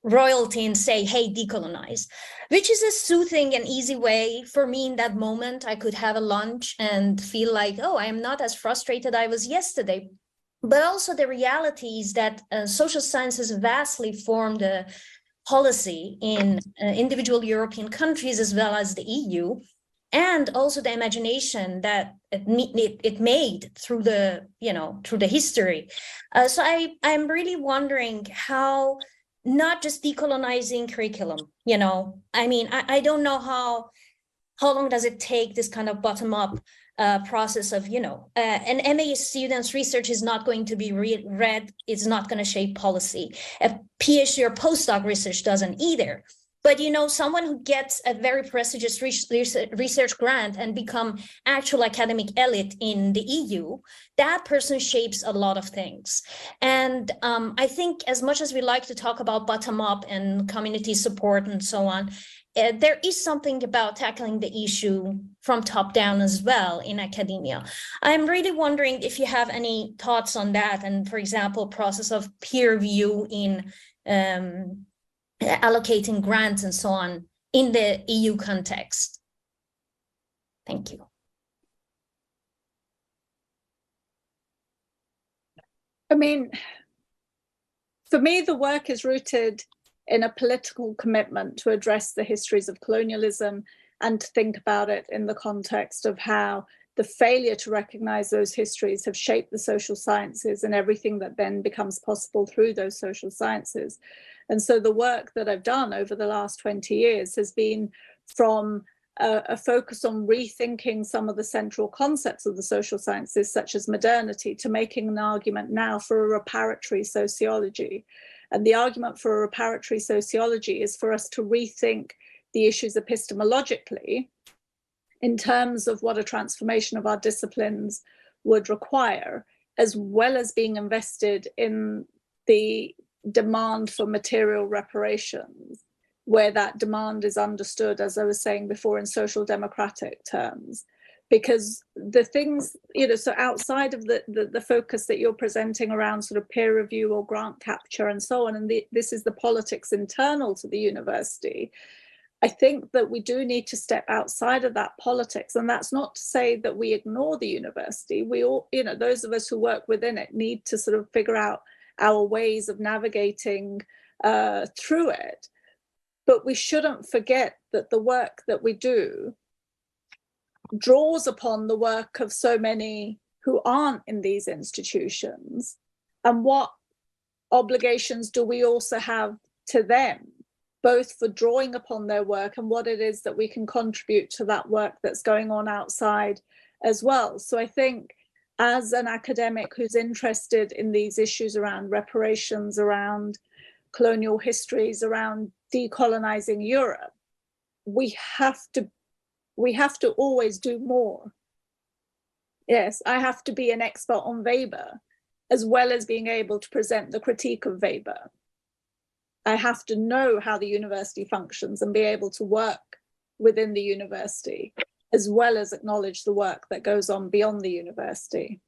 royalty and say, hey, decolonize, which is a soothing and easy way for me in that moment. I could have a lunch and feel like, oh, I am not as frustrated I was yesterday. But also the reality is that social sciences vastly form the policy in individual European countries as well as the EU, and also the imagination that it made through the history. So I'm really wondering how not just decolonizing curriculum, you know. I mean, I don't know how long does it take this kind of bottom-up process of, you know, an MA student's research is not going to be read, it's not going to shape policy. A PhD or postdoc research doesn't either. But, you know, someone who gets a very prestigious research grant and become actual academic elite in the EU, that person shapes a lot of things. And I think as much as we like to talk about bottom-up and community support and so on, there is something about tackling the issue from top down as well in academia. I'm really wondering if you have any thoughts on that, and for example, process of peer review in allocating grants and so on in the EU context. Thank you. I mean, for me, the work is rooted in a political commitment to address the histories of colonialism and to think about it in the context of how the failure to recognize those histories have shaped the social sciences and everything that then becomes possible through those social sciences. And so the work that I've done over the last 20 years has been from a focus on rethinking some of the central concepts of the social sciences, such as modernity, to making an argument now for a reparatory sociology. And the argument for a reparatory sociology is for us to rethink the issues epistemologically in terms of what a transformation of our disciplines would require, as well as being invested in the demand for material reparations, where that demand is understood, as I was saying before, in social democratic terms. Because the things, you know, so outside of the focus that you're presenting around sort of peer review or grant capture and so on, and this is the politics internal to the university, I think that we do need to step outside of that politics. And that's not to say that we ignore the university. We all, you know, those of us who work within it need to sort of figure out our ways of navigating through it. But we shouldn't forget that the work that we do draws upon the work of so many who aren't in these institutions. And what obligations do we also have to them, both for drawing upon their work and what it is that we can contribute to that work that's going on outside as well. So I think as an academic who's interested in these issues around reparations, around colonial histories, around decolonizing Europe, we have to always do more. Yes, I have to be an expert on Weber, as well as being able to present the critique of Weber. I have to know how the university functions and be able to work within the university, as well as acknowledge the work that goes on beyond the university.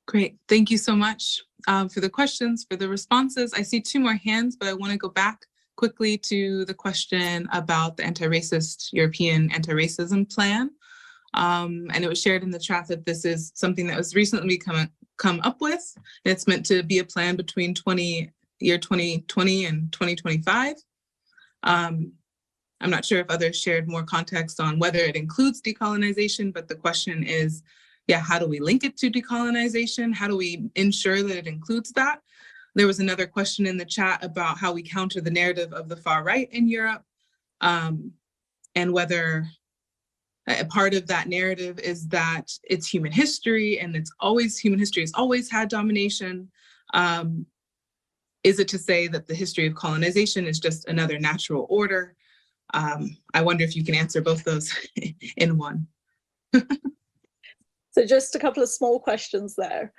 Great, thank you so much for the questions, for the responses. I see 2 more hands, but I want to go back quickly to the question about the European anti-racism plan. And it was shared in the chat that this is something that was recently come up with. It's meant to be a plan between year 2020 and 2025. I'm not sure if others shared more context on whether it includes decolonization, but the question is, yeah, how do we link it to decolonization? How do we ensure that it includes that? There was another question in the chat about how we counter the narrative of the far right in Europe, and whether a part of that narrative is that it's human history and human history has always had domination. Is it to say that the history of colonization is just another natural order? I wonder if you can answer both those in one. So just a couple of small questions there.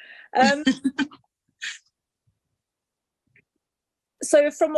So from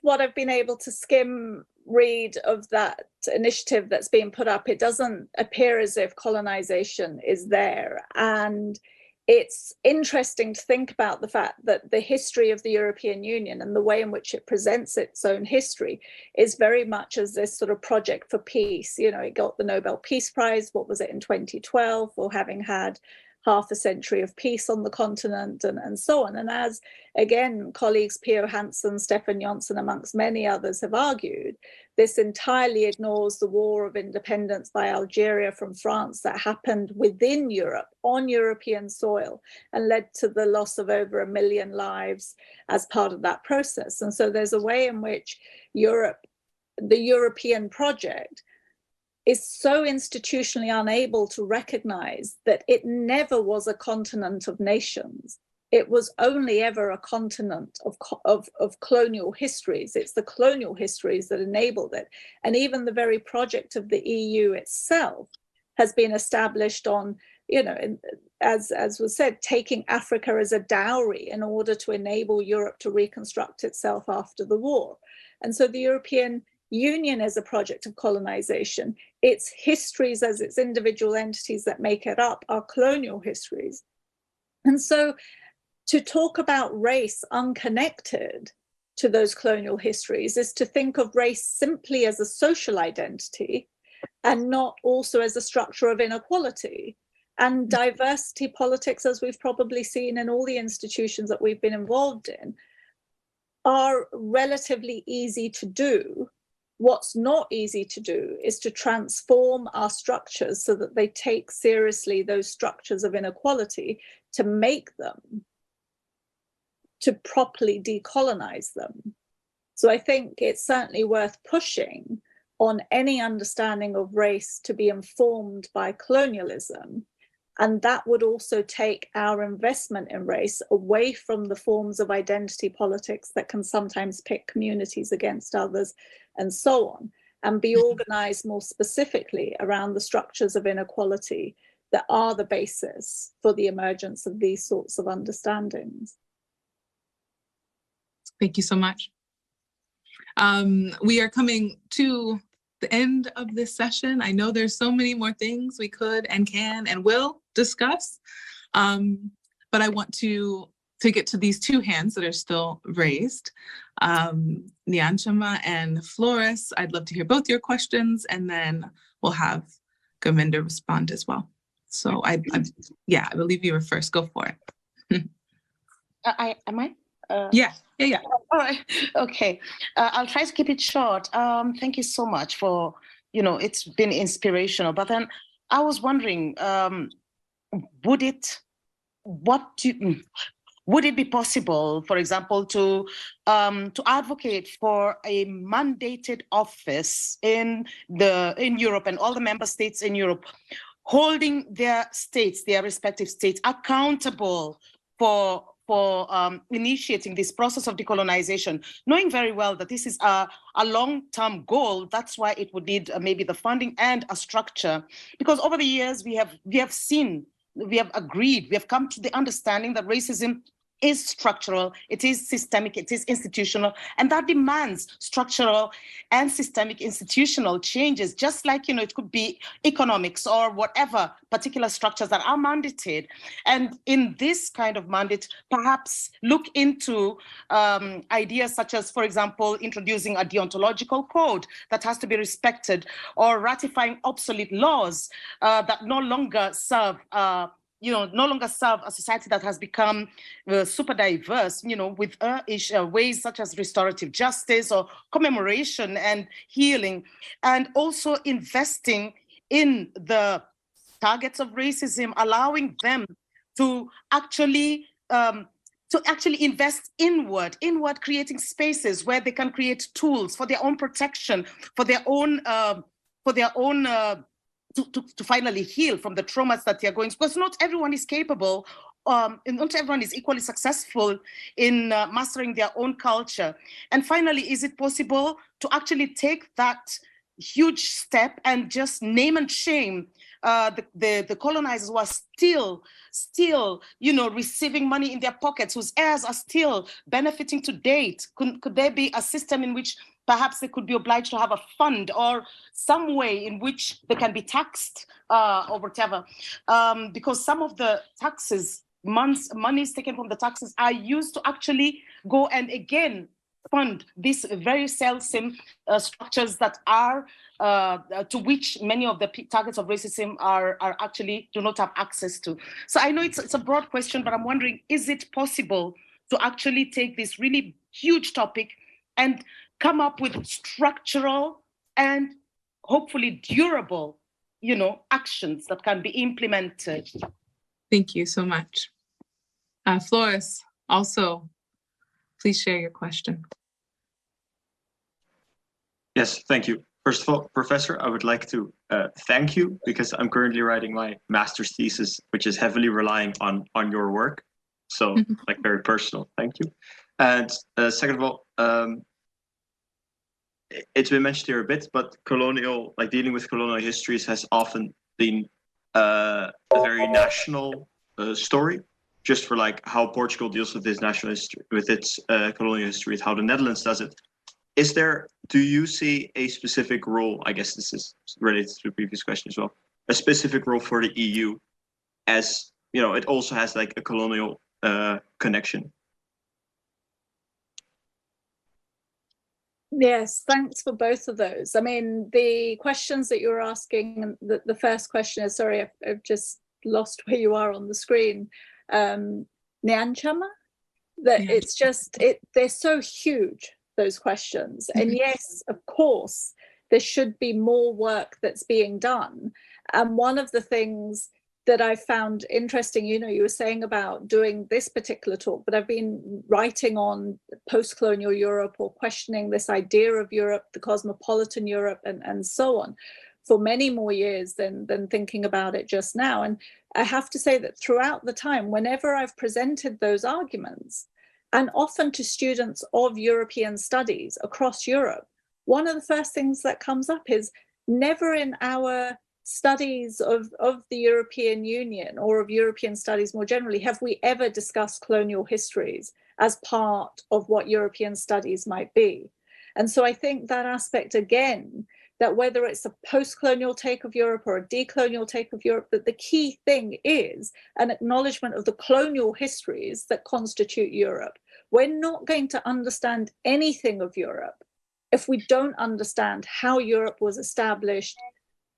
what I've been able to skim read of that initiative that's being put up, it doesn't appear as if colonization is there. And it's interesting to think about the fact that the history of the European Union and the way in which it presents its own history is very much as this sort of project for peace. You know, it got the Nobel Peace Prize, what was it, in 2012, for having had half a century of peace on the continent and so on. And as, again, colleagues Pio Hansen, Stefan Jonsson, amongst many others have argued, this entirely ignores the war of independence by Algeria from France that happened within Europe, on European soil, and led to the loss of over 1 million lives as part of that process. And so there's a way in which Europe, the European project, is so institutionally unable to recognize that it never was a continent of nations. It was only ever a continent of colonial histories. It's the colonial histories that enabled it. And even the very project of the EU itself has been established on, you know, as was said, taking Africa as a dowry in order to enable Europe to reconstruct itself after the war. And so the European Union is a project of colonization. Its histories as its individual entities that make it up are colonial histories. And so to talk about race unconnected to those colonial histories is to think of race simply as a social identity and not also as a structure of inequality. And diversity politics, as we've probably seen in all the institutions that we've been involved in, are relatively easy to do. What's not easy to do is to transform our structures so that they take seriously those structures of inequality, to make them, to properly decolonize them. So I think it's certainly worth pushing on any understanding of race to be informed by colonialism. And that would also take our investment in race away from the forms of identity politics that can sometimes pit communities against others and so on, and be organized more specifically around the structures of inequality that are the basis for the emergence of these sorts of understandings. Thank you so much. We are coming to the end of this session. I know there's so many more things we could and can and will discuss, but I want to get to these two hands that are still raised. Nyanchama and Flores, I'd love to hear both your questions, and then we'll have Govinda respond as well. So I believe you were first. Go for it. Am I? Yeah. All right. Okay. I'll try to keep it short. Thank you so much for, it's been inspirational. But then I was wondering, would it be possible, for example, to advocate for a mandated office in Europe and all the member states in Europe, holding their respective states accountable for initiating this process of decolonization, knowing very well that this is a long-term goal. That's why it would need maybe the funding and a structure, because over the years we have agreed, we have come to the understanding that racism is structural, it is systemic, it is institutional, and that demands structural and systemic institutional changes, just like, it could be economics or whatever particular structures that are mandated. And in this kind of mandate, perhaps look into ideas such as, for example, introducing a deontological code that has to be respected, or ratifying obsolete laws that no longer serve a society that has become super diverse, with ways such as restorative justice or commemoration and healing, and also investing in the targets of racism, allowing them to actually invest inward, creating spaces where they can create tools for their own protection, for their own to finally heal from the traumas that they're going through, because not everyone is capable, and not everyone is equally successful in mastering their own culture. And finally, is it possible to actually take that huge step and just name and shame the colonizers who are still, receiving money in their pockets, whose heirs are still benefiting to date? Could there be a system in which perhaps they could be obliged to have a fund or some way in which they can be taxed or whatever? Because some of the taxes, monies taken from the taxes are used to actually go and again fund these very self-same structures that are to which many of the targets of racism are actually do not have access to. So I know it's a broad question, but I'm wondering, is it possible to actually take this really huge topic and come up with structural and hopefully durable, actions that can be implemented? Thank you so much. Flores, also, please share your question. Yes, thank you. First of all, Professor, I would like to thank you because I'm currently writing my master's thesis, which is heavily relying on your work. So, like, very personal. Thank you. And second of all, it's been mentioned here a bit, but dealing with colonial histories has often been a very national story. Just for like how Portugal deals with this national history, with its colonial history, how the Netherlands does it. Do you see a specific role? I guess this is related to the previous question as well. A specific role for the EU, as it also has like a colonial connection. Yes, thanks for both of those. I mean, the questions that you were asking, the first question is, sorry, I've just lost where you are on the screen. Nyanchama? It's just, they're so huge, those questions. And yes, of course, there should be more work that's being done. And one of the things that I found interesting, you were saying about doing this particular talk, but I've been writing on post-colonial Europe or questioning this idea of Europe, the cosmopolitan Europe, and so on, for many more years than thinking about it just now. And I have to say that throughout the time, whenever I've presented those arguments, and often to students of European studies across Europe, one of the first things that comes up is never in our studies of the European Union or of European studies more generally have we ever discussed colonial histories as part of what European studies might be. And so I think that aspect again, that whether it's a post-colonial take of Europe or a decolonial take of Europe, that the key thing is an acknowledgement of the colonial histories that constitute Europe. We're not going to understand anything of Europe if we don't understand how Europe was established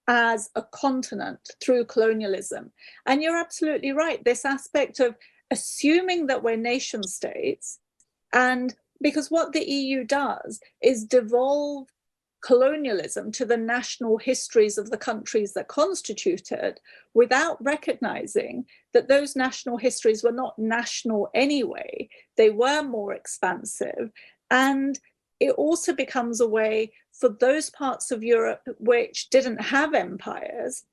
as a continent through colonialism. And you're absolutely right, this aspect of assuming that we're nation states, and because what the EU does is devolve colonialism to the national histories of the countries that constitute it without recognizing that those national histories were not national anyway. They were more expansive. And it also becomes a way for those parts of Europe which didn't have empires,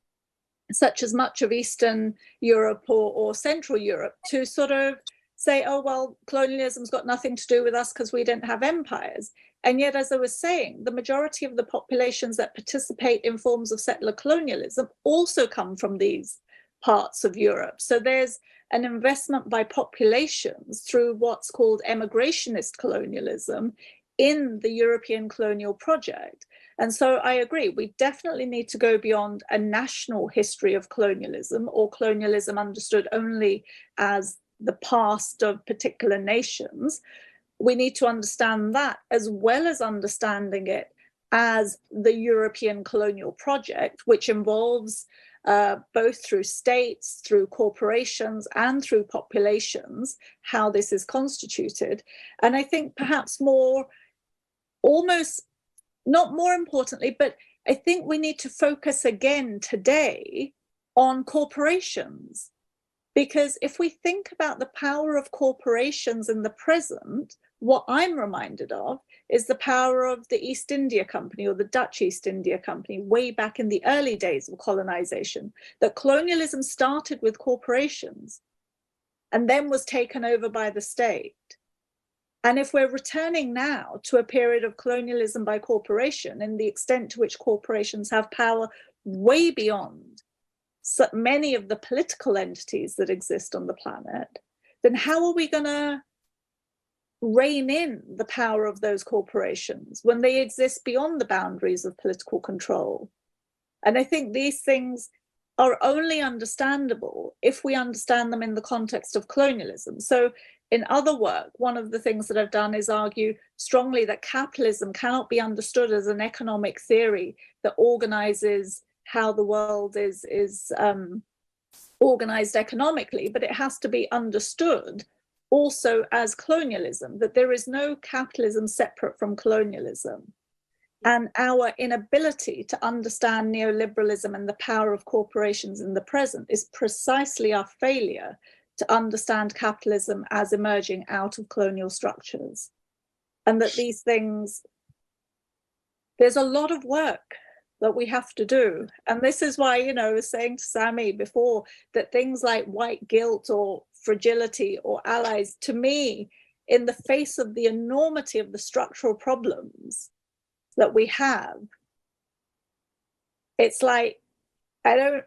such as much of Eastern Europe or Central Europe, to sort of say, oh, well, colonialism's got nothing to do with us because we didn't have empires. And yet, as I was saying, the majority of the populations that participate in forms of settler colonialism also come from these parts of Europe. So there's an investment by populations through what's called emigrationist colonialism in the European colonial project. And so I agree, we definitely need to go beyond a national history of colonialism, or colonialism understood only as the past of particular nations. We need to understand that as well as understanding it as the European colonial project, which involves both through states, through corporations, and through populations, how this is constituted. And I think perhaps almost not more importantly, but I think we need to focus again today on corporations. Because if we think about the power of corporations in the present, what I'm reminded of is the power of the East India Company, or the Dutch East India Company, way back in the early days of colonization, that colonialism started with corporations and then was taken over by the state. And if we're returning now to a period of colonialism by corporation, and the extent to which corporations have power way beyond so many of the political entities that exist on the planet, then how are we going to rein in the power of those corporations when they exist beyond the boundaries of political control? And I think these things are only understandable if we understand them in the context of colonialism. So in other work, one of the things that I've done is argue strongly that capitalism cannot be understood as an economic theory that organizes how the world is organized economically, but it has to be understood also as colonialism, that there is no capitalism separate from colonialism. And our inability to understand neoliberalism and the power of corporations in the present is precisely our failure to understand capitalism as emerging out of colonial structures. And that these things, there's a lot of work that we have to do. And this is why, I was saying to Sami before that things like white guilt or fragility or allies, to me, in the face of the enormity of the structural problems that we have, it's like, I'm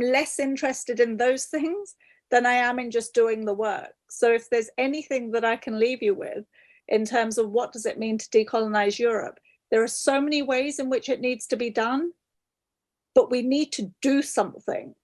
less interested in those things than I am in just doing the work. So if there's anything that I can leave you with in terms of what does it mean to decolonize Europe, there are so many ways in which it needs to be done, but we need to do something.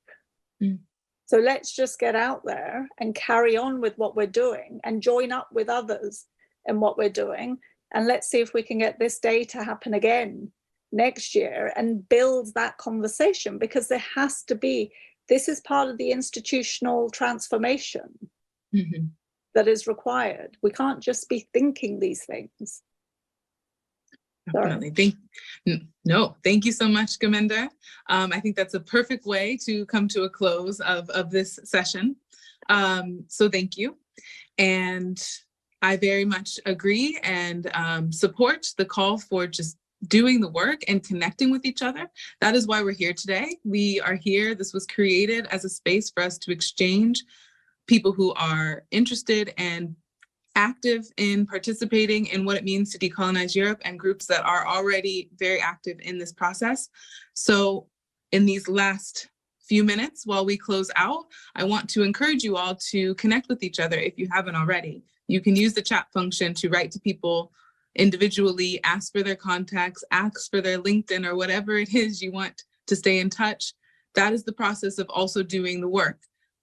So let's just get out there and carry on with what we're doing and join up with others in what we're doing. And let's see if we can get this day to happen again next year and build that conversation, because there has to be, this is part of the institutional transformation that is required. We can't just be thinking these things. Definitely. Thank you so much, Gaminder. I think that's a perfect way to come to a close of this session. So thank you. And I very much agree and support the call for just doing the work and connecting with each other. That is why we're here today. We are here. This was created as a space for us to exchange people who are interested and active in participating in what it means to decolonize Europe, and groups that are already very active in this process. So in these last few minutes while we close out, I want to encourage you all to connect with each other if you haven't already. You can use the chat function to write to people individually, ask for their contacts, ask for their LinkedIn or whatever it is you want to stay in touch. That is the process of also doing the work,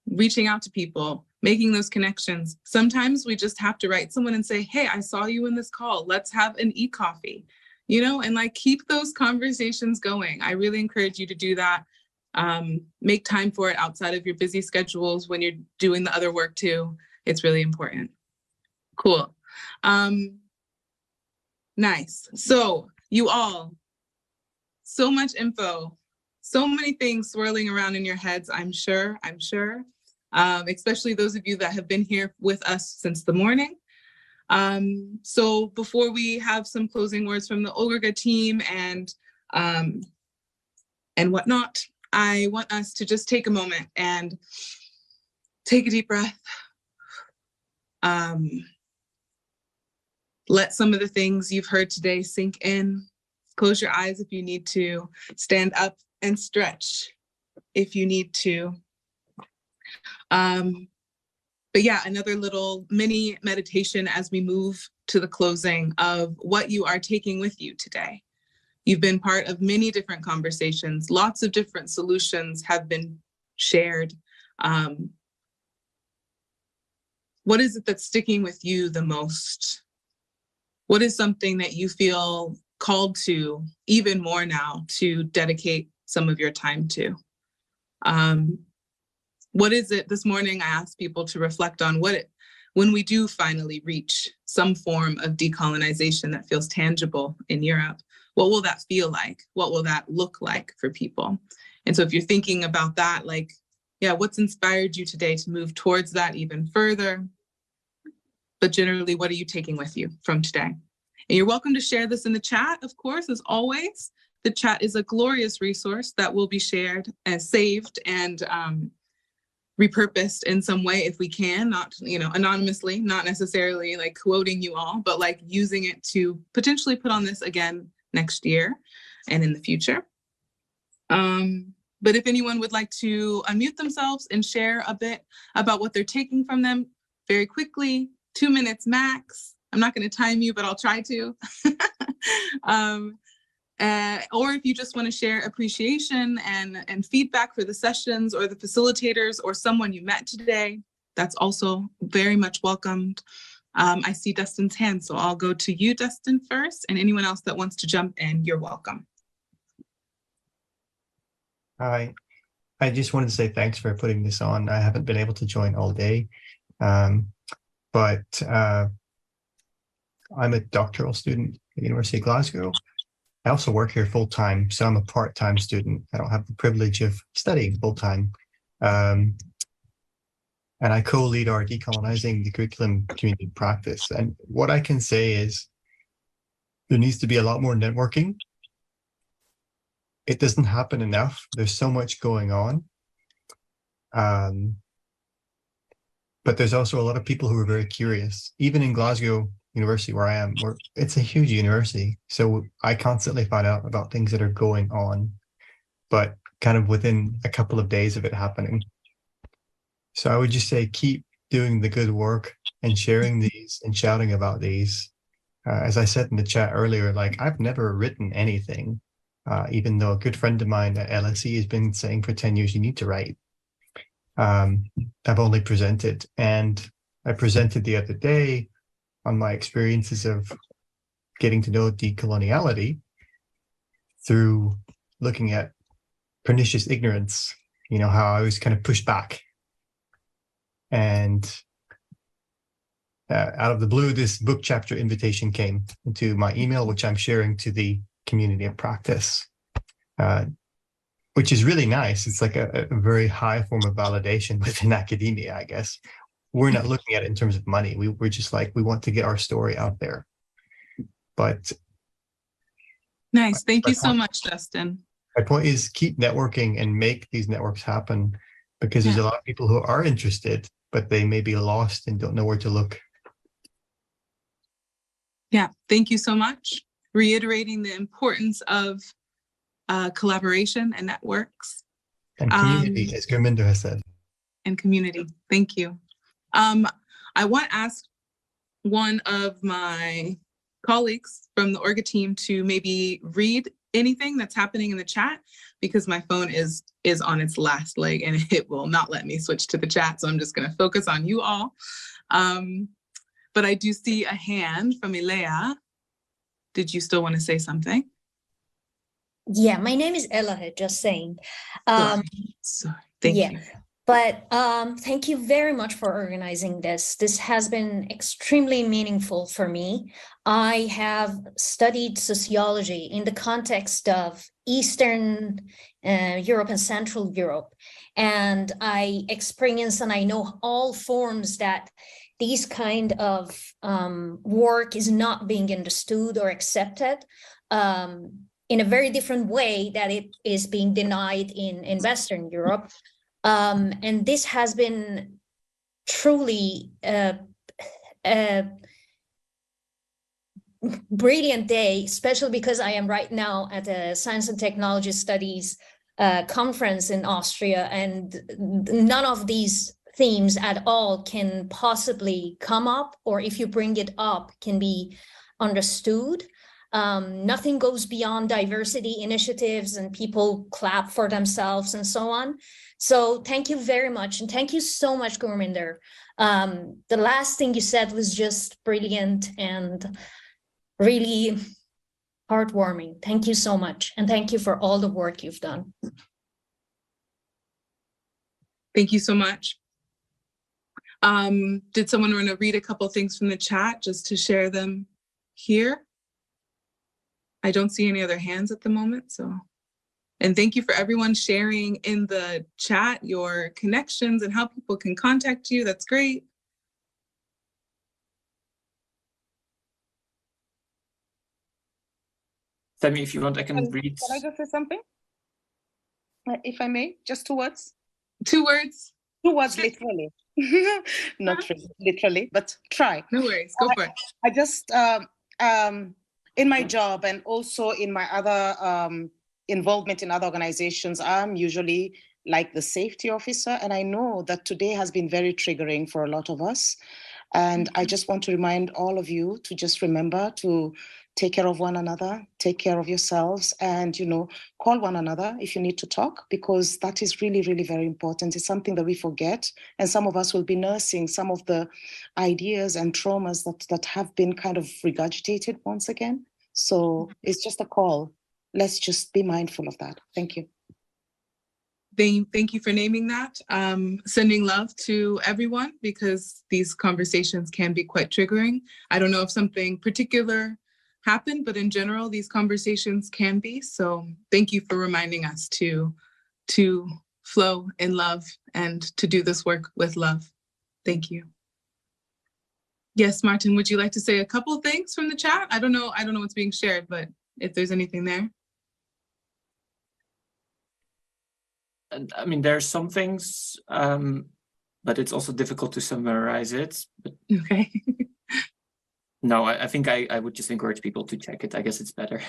reaching out to people, making those connections. Sometimes we just have to write someone and say, hey, I saw you in this call. Let's have an e-coffee, and like keep those conversations going. I really encourage you to do that. Make time for it outside of your busy schedules when you're doing the other work too. It's really important. Cool. Nice. So you all, so much info, so many things swirling around in your heads, I'm sure. Especially those of you that have been here with us since the morning. So before we have some closing words from the Olga team and whatnot, I want us to just take a moment and take a deep breath. Let some of the things you've heard today sink in. Close your eyes if you need to. Stand up and stretch if you need to. But yeah, another little mini meditation as we move to the closing of what you are taking with you today. You've been part of many different conversations. Lots of different solutions have been shared. What is it that's sticking with you the most? What is something that you feel called to even more now to dedicate some of your time to? What is it this morning? I asked people to reflect on when we do finally reach some form of decolonization that feels tangible in Europe, what will that feel like? What will that look like for people? And so if you're thinking about that, what's inspired you today to move towards that even further? But generally, what are you taking with you from today? And you're welcome to share this in the chat, of course, as always. The chat is a glorious resource that will be shared and saved and repurposed in some way if we can, not anonymously, not necessarily like quoting you all, but like using it to potentially put on this again next year and in the future. But if anyone would like to unmute themselves and share a bit about what they're taking from them very quickly, 2 minutes max. I'm not going to time you, but I'll try to. Or if you just want to share appreciation and feedback for the sessions or the facilitators or someone you met today, that's also very much welcomed. I see Dustin's hand, so I'll go to you, Dustin, first, and anyone else that wants to jump in, you're welcome. Hi, I just wanted to say thanks for putting this on. I haven't been able to join all day, but I'm a doctoral student at the University of Glasgow. I also work here full time, so I'm a part-time student. I don't have the privilege of studying full time. And I co-lead our Decolonizing the Curriculum community practice. And what I can say is there needs to be a lot more networking. It doesn't happen enough. There's so much going on. But there's also a lot of people who are very curious. Even in Glasgow University, where I am, it's a huge university. So I constantly find out about things that are going on, but kind of within a couple of days of it happening. So I would just say, keep doing the good work and sharing these and shouting about these. As I said in the chat earlier, like I've never written anything, even though a good friend of mine at LSE has been saying for 10 years, you need to write. I've only presented, and I presented the other day on my experiences of getting to know decoloniality through looking at pernicious ignorance, you know, how I was kind of pushed back. And out of the blue, this book chapter invitation came into my email, which I'm sharing to the community of practice, which is really nice. It's like a very high form of validation within academia, I guess. We're not looking at it in terms of money. We're just like, we want to get our story out there. But nice. Thank you so much, Dustin. My point is keep networking and make these networks happen, because there's a lot of people who are interested, but they may be lost and don't know where to look. Yeah, thank you so much. Reiterating the importance of collaboration and networks. And community, as Gurminder has said. And community, thank you. I want to ask one of my colleagues from the Orga team to maybe read anything that's happening in the chat, because my phone is on its last leg and it will not let me switch to the chat. So I'm just going to focus on you all. But I do see a hand from Ilea. Did you still want to say something? Yeah, my name is Ella, just saying. Sorry. Thank you. But thank you very much for organizing this. This has been extremely meaningful for me. I have studied sociology in the context of Eastern Europe and Central Europe. And I experience and I know all forms that these kind of work is not being understood or accepted in a very different way that it is being denied in Western Europe. And this has been truly a brilliant day, especially because I am right now at a Science and Technology Studies conference in Austria, and none of these themes at all can possibly come up, or if you bring it up, can be understood. Nothing goes beyond diversity initiatives and people clap for themselves and so on. So thank you very much. And thank you so much, Gurminder. The last thing you said was just brilliant and really heartwarming. Thank you so much. And thank you for all the work you've done. Thank you so much. Did someone want to read a couple things from the chat just to share them here? I don't see any other hands at the moment, so. And thank you for everyone sharing in the chat your connections and how people can contact you. That's great. Tammy, if you want, I can read. Can I just say something? If I may, just 2 words. 2 words? 2 words, literally. Not really, literally, but try. No worries, go for it. I just, in my job and also in my other involvement in other organizations, I'm usually like the safety officer. And I know that today has been very triggering for a lot of us. And I just want to remind all of you to just remember to take care of one another, take care of yourselves, and, call one another if you need to talk, because that is really, really very important. It's something that we forget. And some of us will be nursing some of the ideas and traumas that have been kind of regurgitated once again. So it's just a call. Let's just be mindful of that. Thank you. Thank you for naming that. Sending love to everyone, because these conversations can be quite triggering. I don't know if something particular happened, but in general, these conversations can be. So thank you for reminding us to flow in love and to do this work with love. Thank you. Yes, Martin, would you like to say a couple of things from the chat? I don't know what's being shared, but if there's anything there. I mean, there are some things, but it's also difficult to summarize it. But okay. No, I think I would just encourage people to check it. I guess it's better.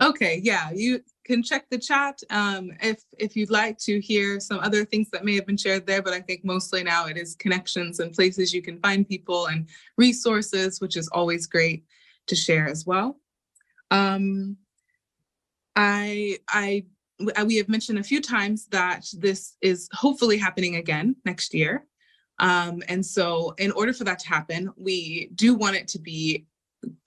Okay, yeah, you can check the chat if you'd like to hear some other things that may have been shared there, but I think mostly now it is connections and places you can find people and resources, which is always great to share as well. We have mentioned a few times that this is hopefully happening again next year. And so in order for that to happen, we do want it to be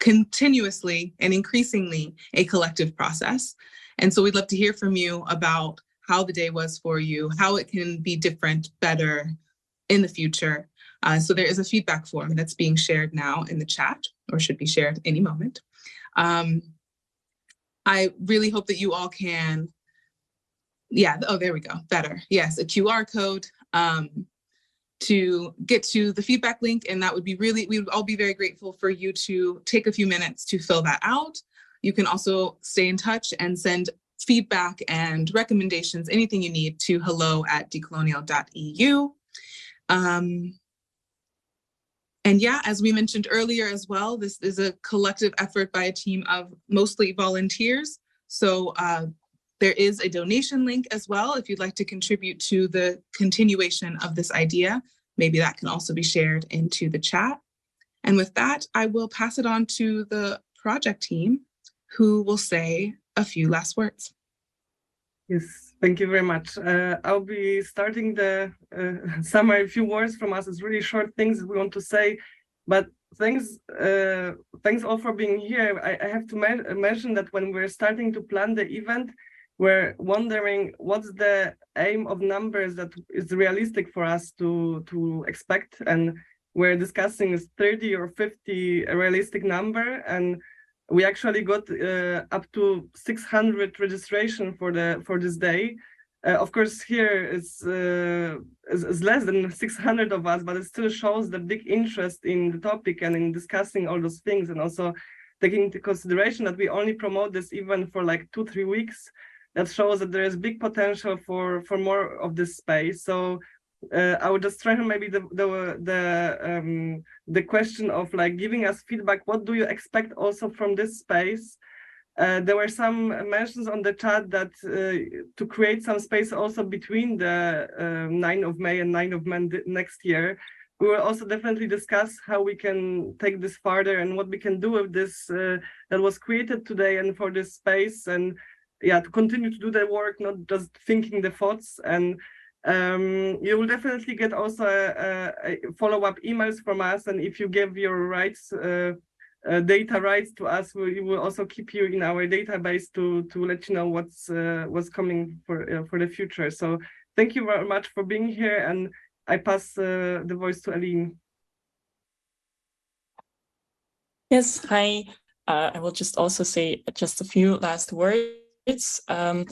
continuously and increasingly a collective process. And so we'd love to hear from you about how the day was for you, how it can be different, better in the future. So there is a feedback form that's being shared now in the chat, or should be shared any moment. I really hope that you all can, oh, there we go, better. Yes, a QR code to get to the feedback link, and that would be we would all be very grateful for you to take a few minutes to fill that out. You can also stay in touch and send feedback and recommendations, anything you need, to hello@decolonial.eu. And yeah, as we mentioned earlier as well, this is a collective effort by a team of mostly volunteers. So there is a donation link as well if you'd like to contribute to the continuation of this idea. Maybe that can also be shared into the chat. And with that, I will pass it on to the project team, who will say a few last words. Yes, thank you very much. I'll be starting the summary. A few words from us. It's really short things we want to say, but thanks all for being here. I have to mention that when we're starting to plan the event, we're wondering what's the aim of numbers that is realistic for us to expect, and we're discussing is 30 or 50 a realistic number, and we actually got up to 600 registration for this day. Of course, here is less than 600 of us, but it still shows the big interest in the topic and in discussing all those things, and also taking into consideration that we only promote this event for like 2-3 weeks. That shows that there is big potential for more of this space. So I would just try to maybe the question of like giving us feedback. What do you expect also from this space? There were some mentions on the chat that to create some space also between the 9th of May and 9th of May next year. We will also definitely discuss how we can take this further and what we can do with this that was created today and for this space, and yeah, to continue to do the work, not just thinking the thoughts. And you will definitely get also a follow-up emails from us. And if you give your rights, data rights to us, we will also keep you in our database to let you know what's coming for the future. So thank you very much for being here. And I pass the voice to Aline. Yes, hi. I will just also say just a few last words. I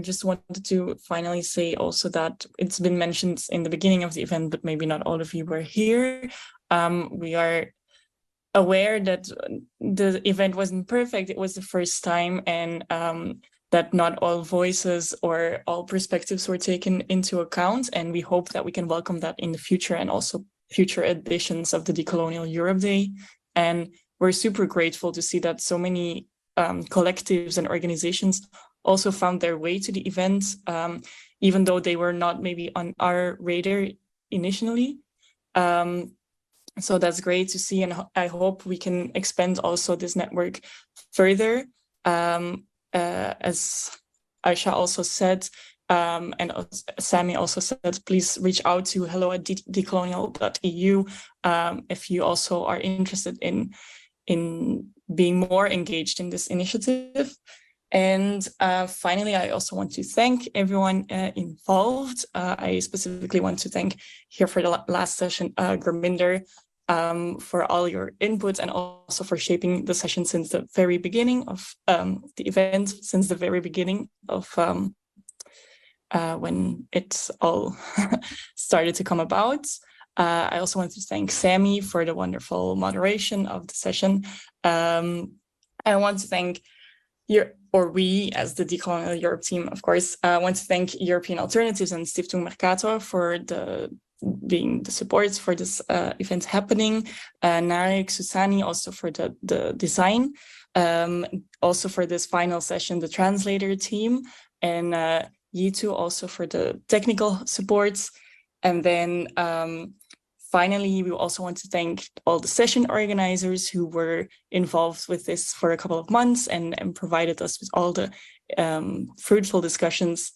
just wanted to finally say also that it's been mentioned in the beginning of the event, but maybe not all of you were here. We are aware that the event wasn't perfect. It was the first time, and that not all voices or all perspectives were taken into account. And we hope that we can welcome that in the future and also future editions of the Decolonial Europe Day. And we're super grateful to see that so many collectives and organizations also found their way to the event, even though they were not maybe on our radar initially. So that's great to see, and I hope we can expand also this network further. As Aisha also said, and Sammy also said, please reach out to hello@decolonial.eu if you also are interested in being more engaged in this initiative. And finally, I also want to thank everyone involved. I specifically want to thank here for the last session, Gurminder, for all your input and also for shaping the session since the very beginning of the event, since the very beginning of when it all started to come about. I also want to thank Sammy for the wonderful moderation of the session. I want to thank we as the Decolonial Europe team, of course, want to thank European Alternatives and Stiftung Mercator for being the supports for this event happening. Narek, Susani also for the design, also for this final session, the translator team, and Yitu also for the technical supports. And then finally, we also want to thank all the session organizers who were involved with this for a couple of months and provided us with all the fruitful discussions,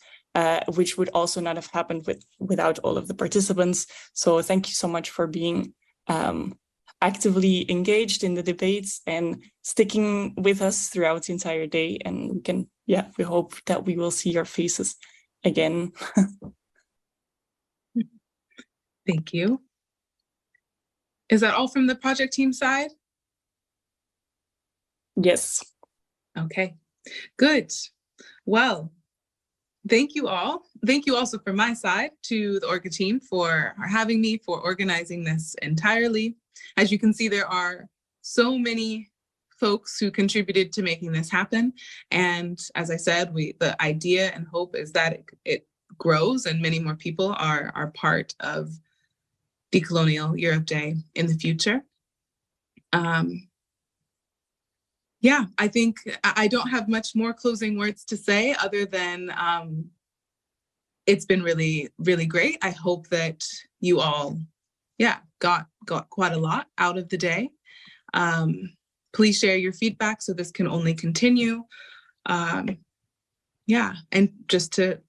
which would also not have happened without all of the participants. So thank you so much for being actively engaged in the debates and sticking with us throughout the entire day. And we hope that we will see your faces again. Thank you. Is that all from the project team side? Yes. Okay, good. Well, thank you all. Thank you also from my side to the Orga team for having me, for organizing this entirely. As you can see, there are so many folks who contributed to making this happen. And as I said, the idea and hope is that it grows and many more people are part of Decolonial Europe Day in the future. I think I don't have much more closing words to say other than it's been really, really great. I hope that you all, got quite a lot out of the day. Please share your feedback so this can only continue. And just to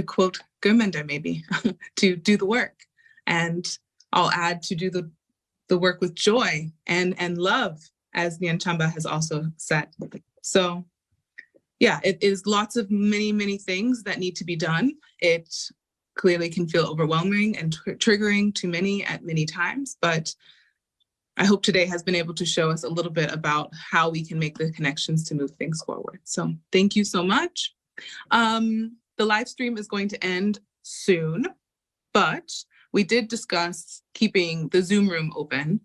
quote Gurminder maybe, to do the work. And I'll add to do the work with joy and love, as Nyanchamba has also said. So it is lots of many things that need to be done. It clearly can feel overwhelming and triggering to many at many times, but I hope today has been able to show us a little bit about how we can make the connections to move things forward. So thank you so much. The live stream is going to end soon, but we did discuss keeping the Zoom room open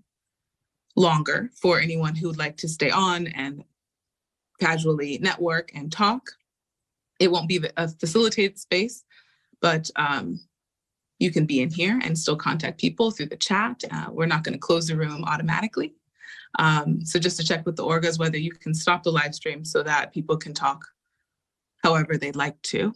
longer for anyone who would like to stay on and casually network and talk. It won't be a facilitated space, but you can be in here and still contact people through the chat. We're not going to close the room automatically. So just to check with the orgas whether you can stop the live stream so that people can talk however they'd like to.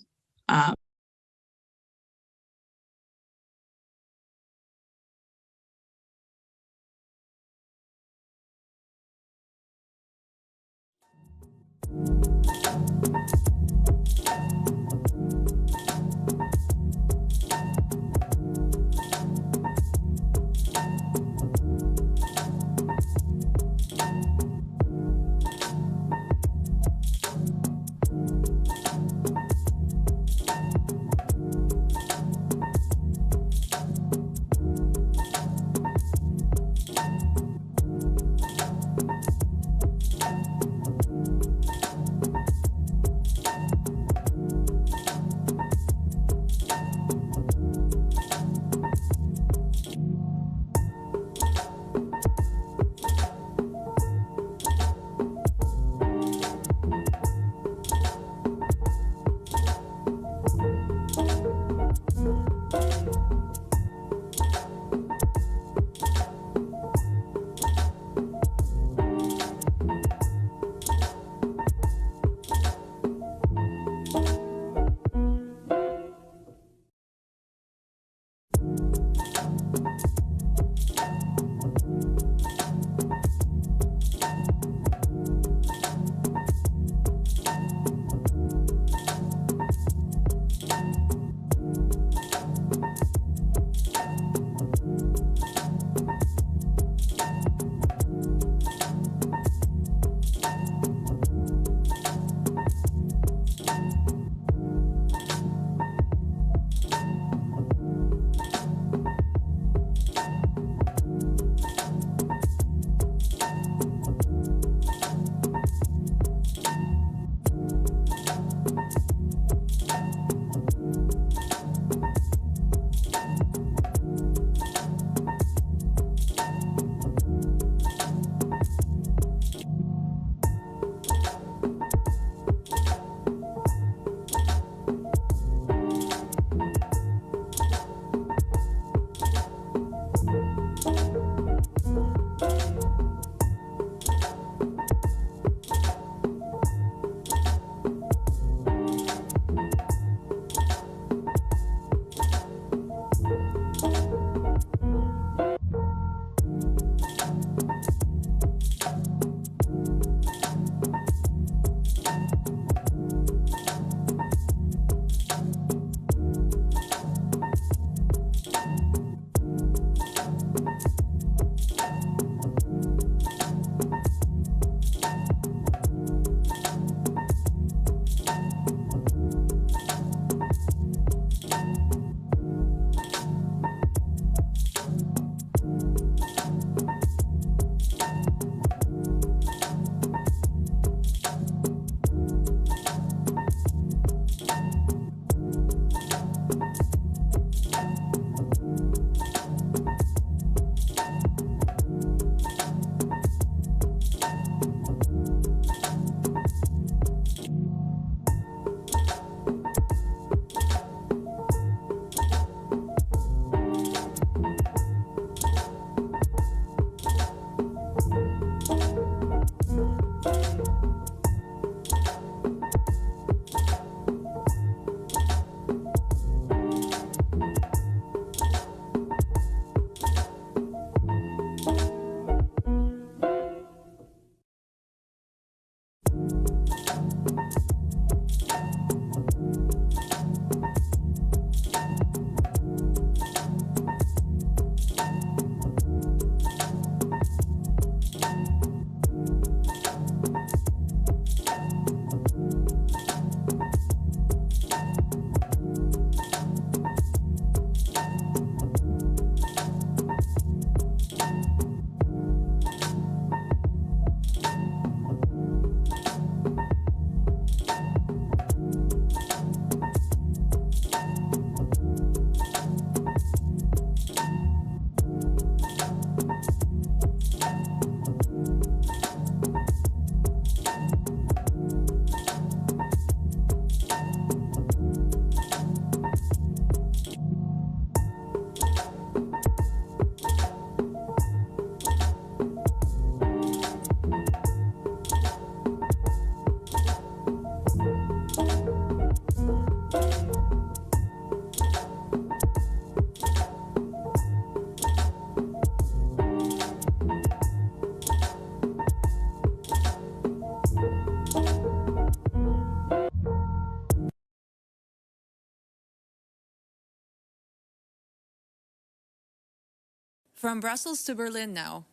From Brussels to Berlin now,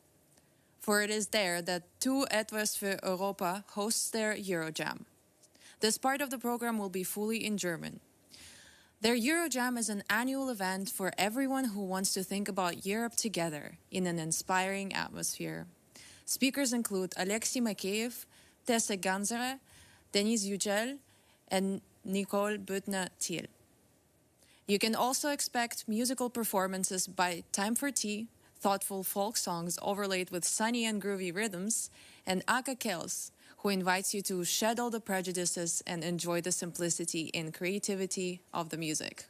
for it is there that Tu Etwas für Europa hosts their Eurojam. This part of the program will be fully in German. Their Eurojam is an annual event for everyone who wants to think about Europe together in an inspiring atmosphere. Speakers include Alexei Makeyev, Tessa Ganzere, Denise Yücel, and Nicole Büttner-Thiel. You can also expect musical performances by Time for Tea, thoughtful folk songs overlaid with sunny and groovy rhythms, and Aka Kels, who invites you to shed all the prejudices and enjoy the simplicity and creativity of the music.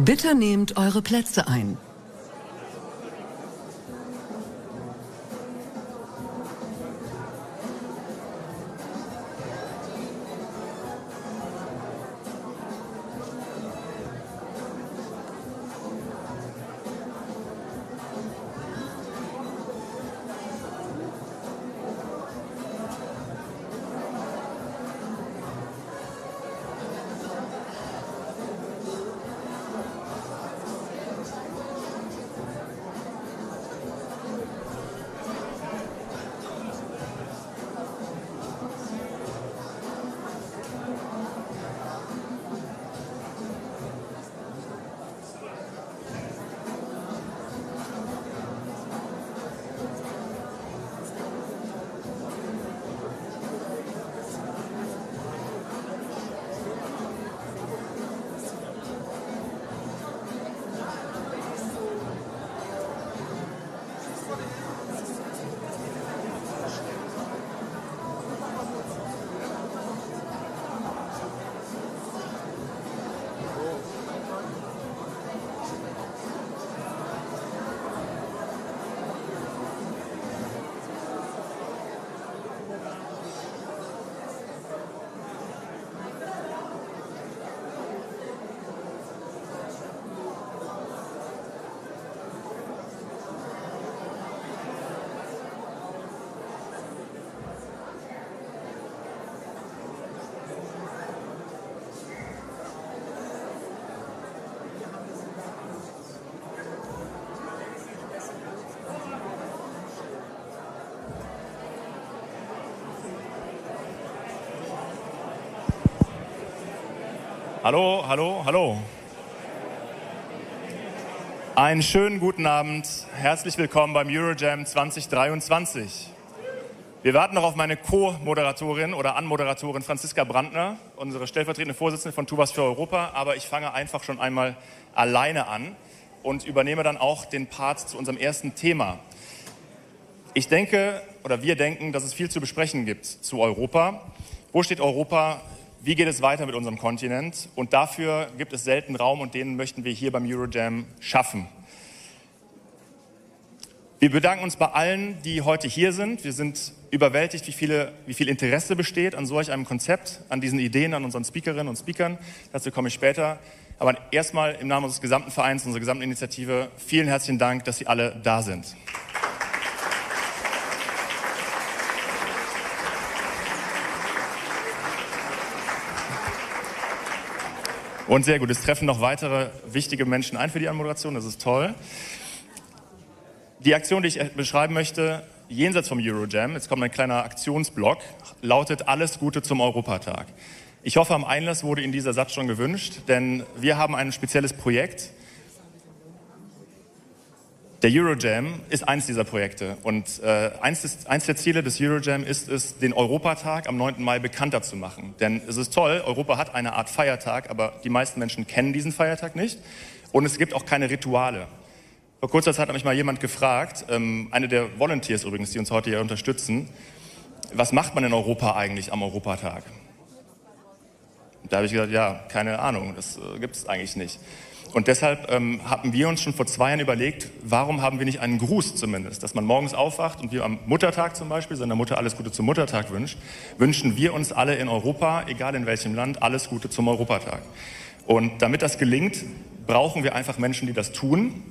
Bitte nehmt eure Plätze ein. Hallo, hallo, hallo. Einen schönen guten Abend. Herzlich willkommen beim Eurojam 2023. Wir warten noch auf meine Co-Moderatorin oder Anmoderatorin Franziska Brandner, unsere stellvertretende Vorsitzende von Tu was für Europa. Aber ich fange einfach schon einmal alleine an und übernehme dann auch den Part zu unserem ersten Thema. Ich denke, oder wir denken, dass es viel zu besprechen gibt zu Europa. Wo steht Europa? Wie geht es weiter mit unserem Kontinent? Und dafür gibt es selten Raum und den möchten wir hier beim Eurojam schaffen. Wir bedanken uns bei allen, die heute hier sind. Wir sind überwältigt, wie viel Interesse besteht an solch einem Konzept, an diesen Ideen, an unseren Speakerinnen und Speakern. Dazu komme ich später. Aber erstmal im Namen unseres gesamten Vereins, unserer gesamten Initiative, vielen herzlichen Dank, dass Sie alle da sind. Und sehr gut, es treffen noch weitere wichtige Menschen ein für die Anmoderation, das ist toll. Die Aktion, die ich beschreiben möchte, jenseits vom Eurojam, jetzt kommt ein kleiner Aktionsblock, lautet Alles Gute zum Europatag. Ich hoffe, am Einlass wurde Ihnen dieser Satz schon gewünscht, denn wir haben ein spezielles Projekt. Der Eurojam ist eins dieser Projekte und eins der Ziele des Eurojam ist es, den Europatag am 9. Mai bekannter zu machen. Denn es ist toll, Europa hat eine Art Feiertag, aber die meisten Menschen kennen diesen Feiertag nicht und es gibt auch keine Rituale. Vor kurzer Zeit hat mich mal jemand gefragt, eine der Volunteers übrigens, die uns heute hier unterstützen, was macht man in Europa eigentlich am Europatag? Da habe ich gesagt, ja, keine Ahnung, das gibt es eigentlich nicht. Und deshalb haben wir uns schon vor 2 Jahren überlegt, warum haben wir nicht einen Gruß zumindest, dass man morgens aufwacht und wir am Muttertag zum Beispiel seiner Mutter alles Gute zum Muttertag wünscht, wünschen wir uns alle in Europa, egal in welchem Land, alles Gute zum Europatag. Und damit das gelingt, brauchen wir einfach Menschen, die das tun.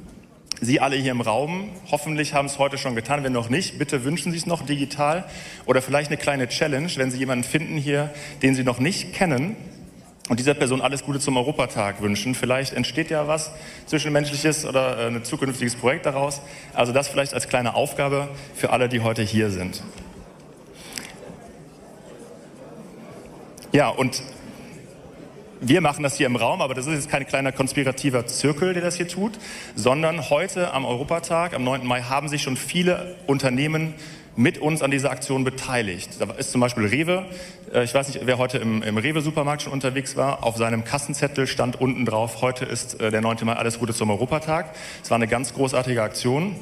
Sie alle hier im Raum, hoffentlich haben es heute schon getan, wenn noch nicht, bitte wünschen Sie es noch digital oder vielleicht eine kleine Challenge, wenn Sie jemanden finden hier, den Sie noch nicht kennen, und dieser Person alles Gute zum Europatag wünschen. Vielleicht entsteht ja was Zwischenmenschliches oder ein zukünftiges Projekt daraus. Also das vielleicht als kleine Aufgabe für alle, die heute hier sind. Ja, und wir machen das hier im Raum, aber das ist jetzt kein kleiner konspirativer Zirkel, der das hier tut, sondern heute am Europatag, am 9. Mai, haben sich schon viele Unternehmen mit uns an dieser Aktion beteiligt. Da ist zum Beispiel Rewe. Ich weiß nicht, wer heute im Rewe-Supermarkt schon unterwegs war. Auf seinem Kassenzettel stand unten drauf, heute ist der 9. Mai, alles Gute zum Europatag. Es war eine ganz großartige Aktion.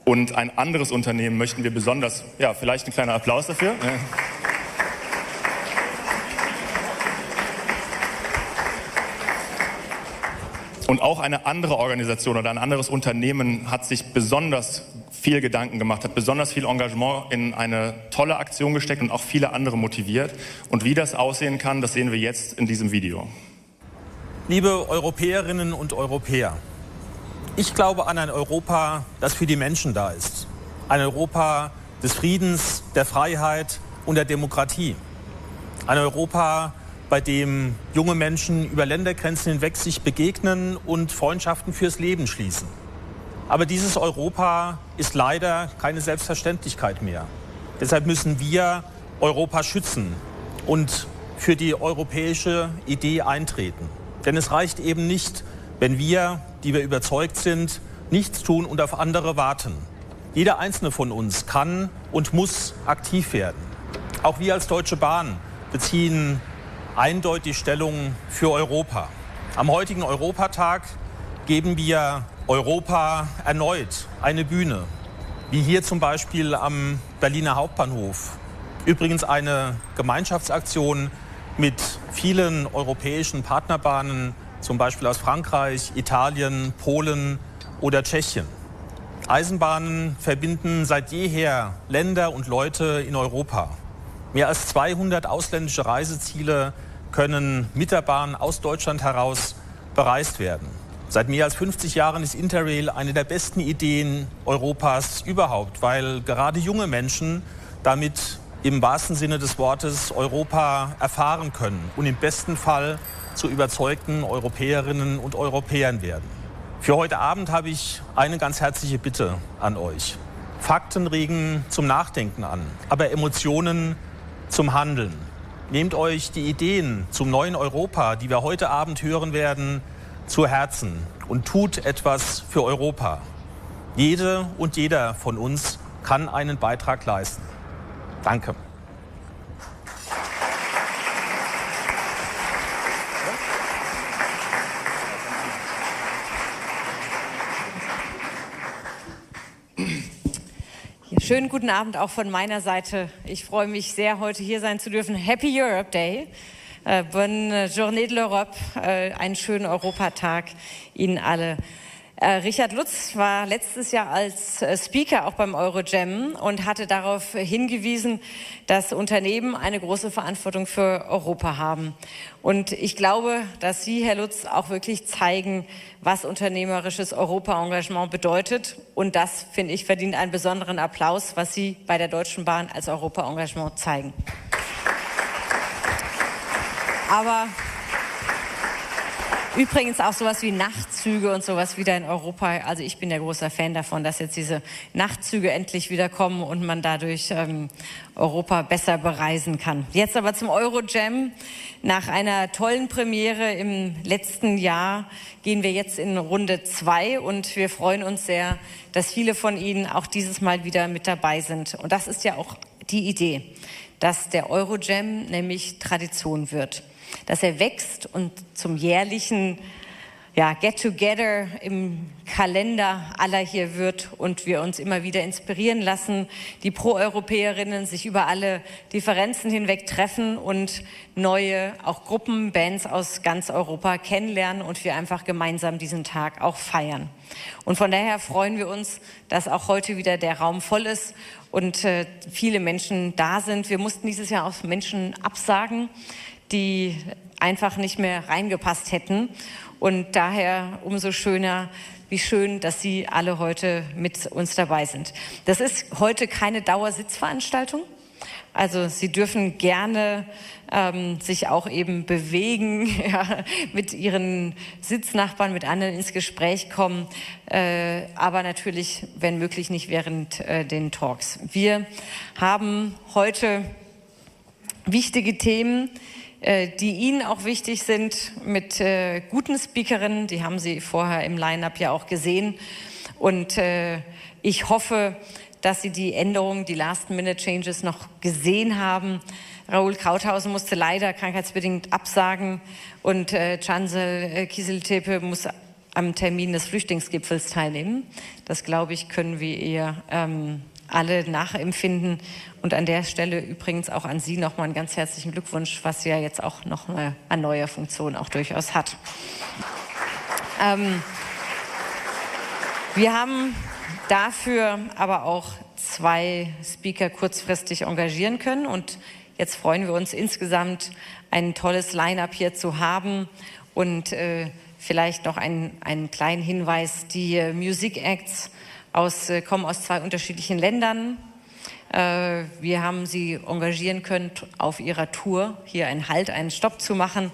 Und ein anderes Unternehmen möchten wir besonders, ja, vielleicht ein kleiner Applaus dafür. Und auch eine andere Organisation oder ein anderes Unternehmen hat sich besonders viel Gedanken gemacht, hat besonders viel Engagement in eine tolle Aktion gesteckt und auch viele andere motiviert. Und wie das aussehen kann, das sehen wir jetzt in diesem Video. Liebe Europäerinnen und Europäer, ich glaube an ein Europa, das für die Menschen da ist. Ein Europa des Friedens, der Freiheit und der Demokratie. Ein Europa, bei dem junge Menschen über Ländergrenzen hinweg sich begegnen und Freundschaften fürs Leben schließen. Aber dieses Europa ist leider keine Selbstverständlichkeit mehr. Deshalb müssen wir Europa schützen und für die europäische Idee eintreten. Denn es reicht eben nicht, wenn wir, die wir überzeugt sind, nichts tun und auf andere warten. Jeder einzelne von uns kann und muss aktiv werden. Auch wir als Deutsche Bahn beziehen eindeutig Stellung für Europa. Am heutigen Europatag geben wir Europa erneut eine Bühne, wie hier zum Beispiel am Berliner Hauptbahnhof. Übrigens eine Gemeinschaftsaktion mit vielen europäischen Partnerbahnen, zum Beispiel aus Frankreich, Italien, Polen oder Tschechien. Eisenbahnen verbinden seit jeher Länder und Leute in Europa. Mehr als 200 ausländische Reiseziele können mit der Bahn aus Deutschland heraus bereist werden. Seit mehr als 50 Jahren ist Interrail eine der besten Ideen Europas überhaupt, weil gerade junge Menschen damit im wahrsten Sinne des Wortes Europa erfahren können und im besten Fall zu überzeugten Europäerinnen und Europäern werden. Für heute Abend habe ich eine ganz herzliche Bitte an euch. Fakten regen zum Nachdenken an, aber Emotionen zum Handeln. Nehmt euch die Ideen zum neuen Europa, die wir heute Abend hören werden, zu Herzen und tut etwas für Europa. Jede und jeder von uns kann einen Beitrag leisten. Danke. Schönen guten Abend auch von meiner Seite. Ich freue mich sehr, heute hier sein zu dürfen. Happy Europe Day. Bonne Journée de l'Europe. Einen schönen Europatag Ihnen alle. Richard Lutz war letztes Jahr als Speaker auch beim Eurojam und hatte darauf hingewiesen, dass Unternehmen eine große Verantwortung für Europa haben. Und ich glaube, dass Sie, Herr Lutz, auch wirklich zeigen, was unternehmerisches Europa-Engagement bedeutet. Und das, finde ich, verdient einen besonderen Applaus, was Sie bei der Deutschen Bahn als Europa-Engagement zeigen. Aber übrigens auch sowas wie Nachtzüge und sowas wieder in Europa. Also ich bin ja großer Fan davon, dass jetzt diese Nachtzüge endlich wieder kommen und man dadurch Europa besser bereisen kann. Jetzt aber zum Eurojam. Nach einer tollen Premiere im letzten Jahr gehen wir jetzt in Runde 2 und wir freuen uns sehr, dass viele von Ihnen auch dieses Mal wieder mit dabei sind. Und das ist ja auch die Idee, dass der Eurojam nämlich Tradition wird. Dass er wächst und zum jährlichen Get-Together im Kalender aller hier wird und wir uns immer wieder inspirieren lassen, die Pro-Europäerinnen sich über alle Differenzen hinweg treffen und neue, auch Gruppen, Bands aus ganz Europa kennenlernen und wir einfach gemeinsam diesen Tag auch feiern. Und von daher freuen wir uns, dass auch heute wieder der Raum voll ist und viele Menschen da sind. Wir mussten dieses Jahr auch Menschen absagen, die einfach nicht mehr reingepasst hätten. Und daher umso schöner, wie schön, dass Sie alle heute mit uns dabei sind. Das ist heute keine Dauersitzveranstaltung. Also Sie dürfen gerne sich auch eben bewegen, mit Ihren Sitznachbarn, mit anderen ins Gespräch kommen, aber natürlich, wenn möglich, nicht während den Talks. Wir haben heute wichtige Themen, die Ihnen auch wichtig sind, mit guten Speakerinnen, die haben Sie vorher im Line-Up ja auch gesehen. Und ich hoffe, dass Sie die Änderungen, die Last-Minute-Changes noch gesehen haben. Raoul Krauthausen musste leider krankheitsbedingt absagen und Cancel Kiziltepe muss am Termin des Flüchtlingsgipfels teilnehmen. Das, glaube ich, können wir ihr alle nachempfinden. Und an der Stelle übrigens auch an Sie nochmal einen ganz herzlichen Glückwunsch, was sie ja jetzt auch noch eine neue Funktion auch durchaus hat. Wir haben dafür aber auch 2 Speaker kurzfristig engagieren können und jetzt freuen wir uns insgesamt, ein tolles Line-up hier zu haben und vielleicht noch einen kleinen Hinweis. Die Music Acts kommen aus 2 unterschiedlichen Ländern. Wir haben sie engagieren können, auf ihrer Tour hier einen Halt, einen Stopp zu machen.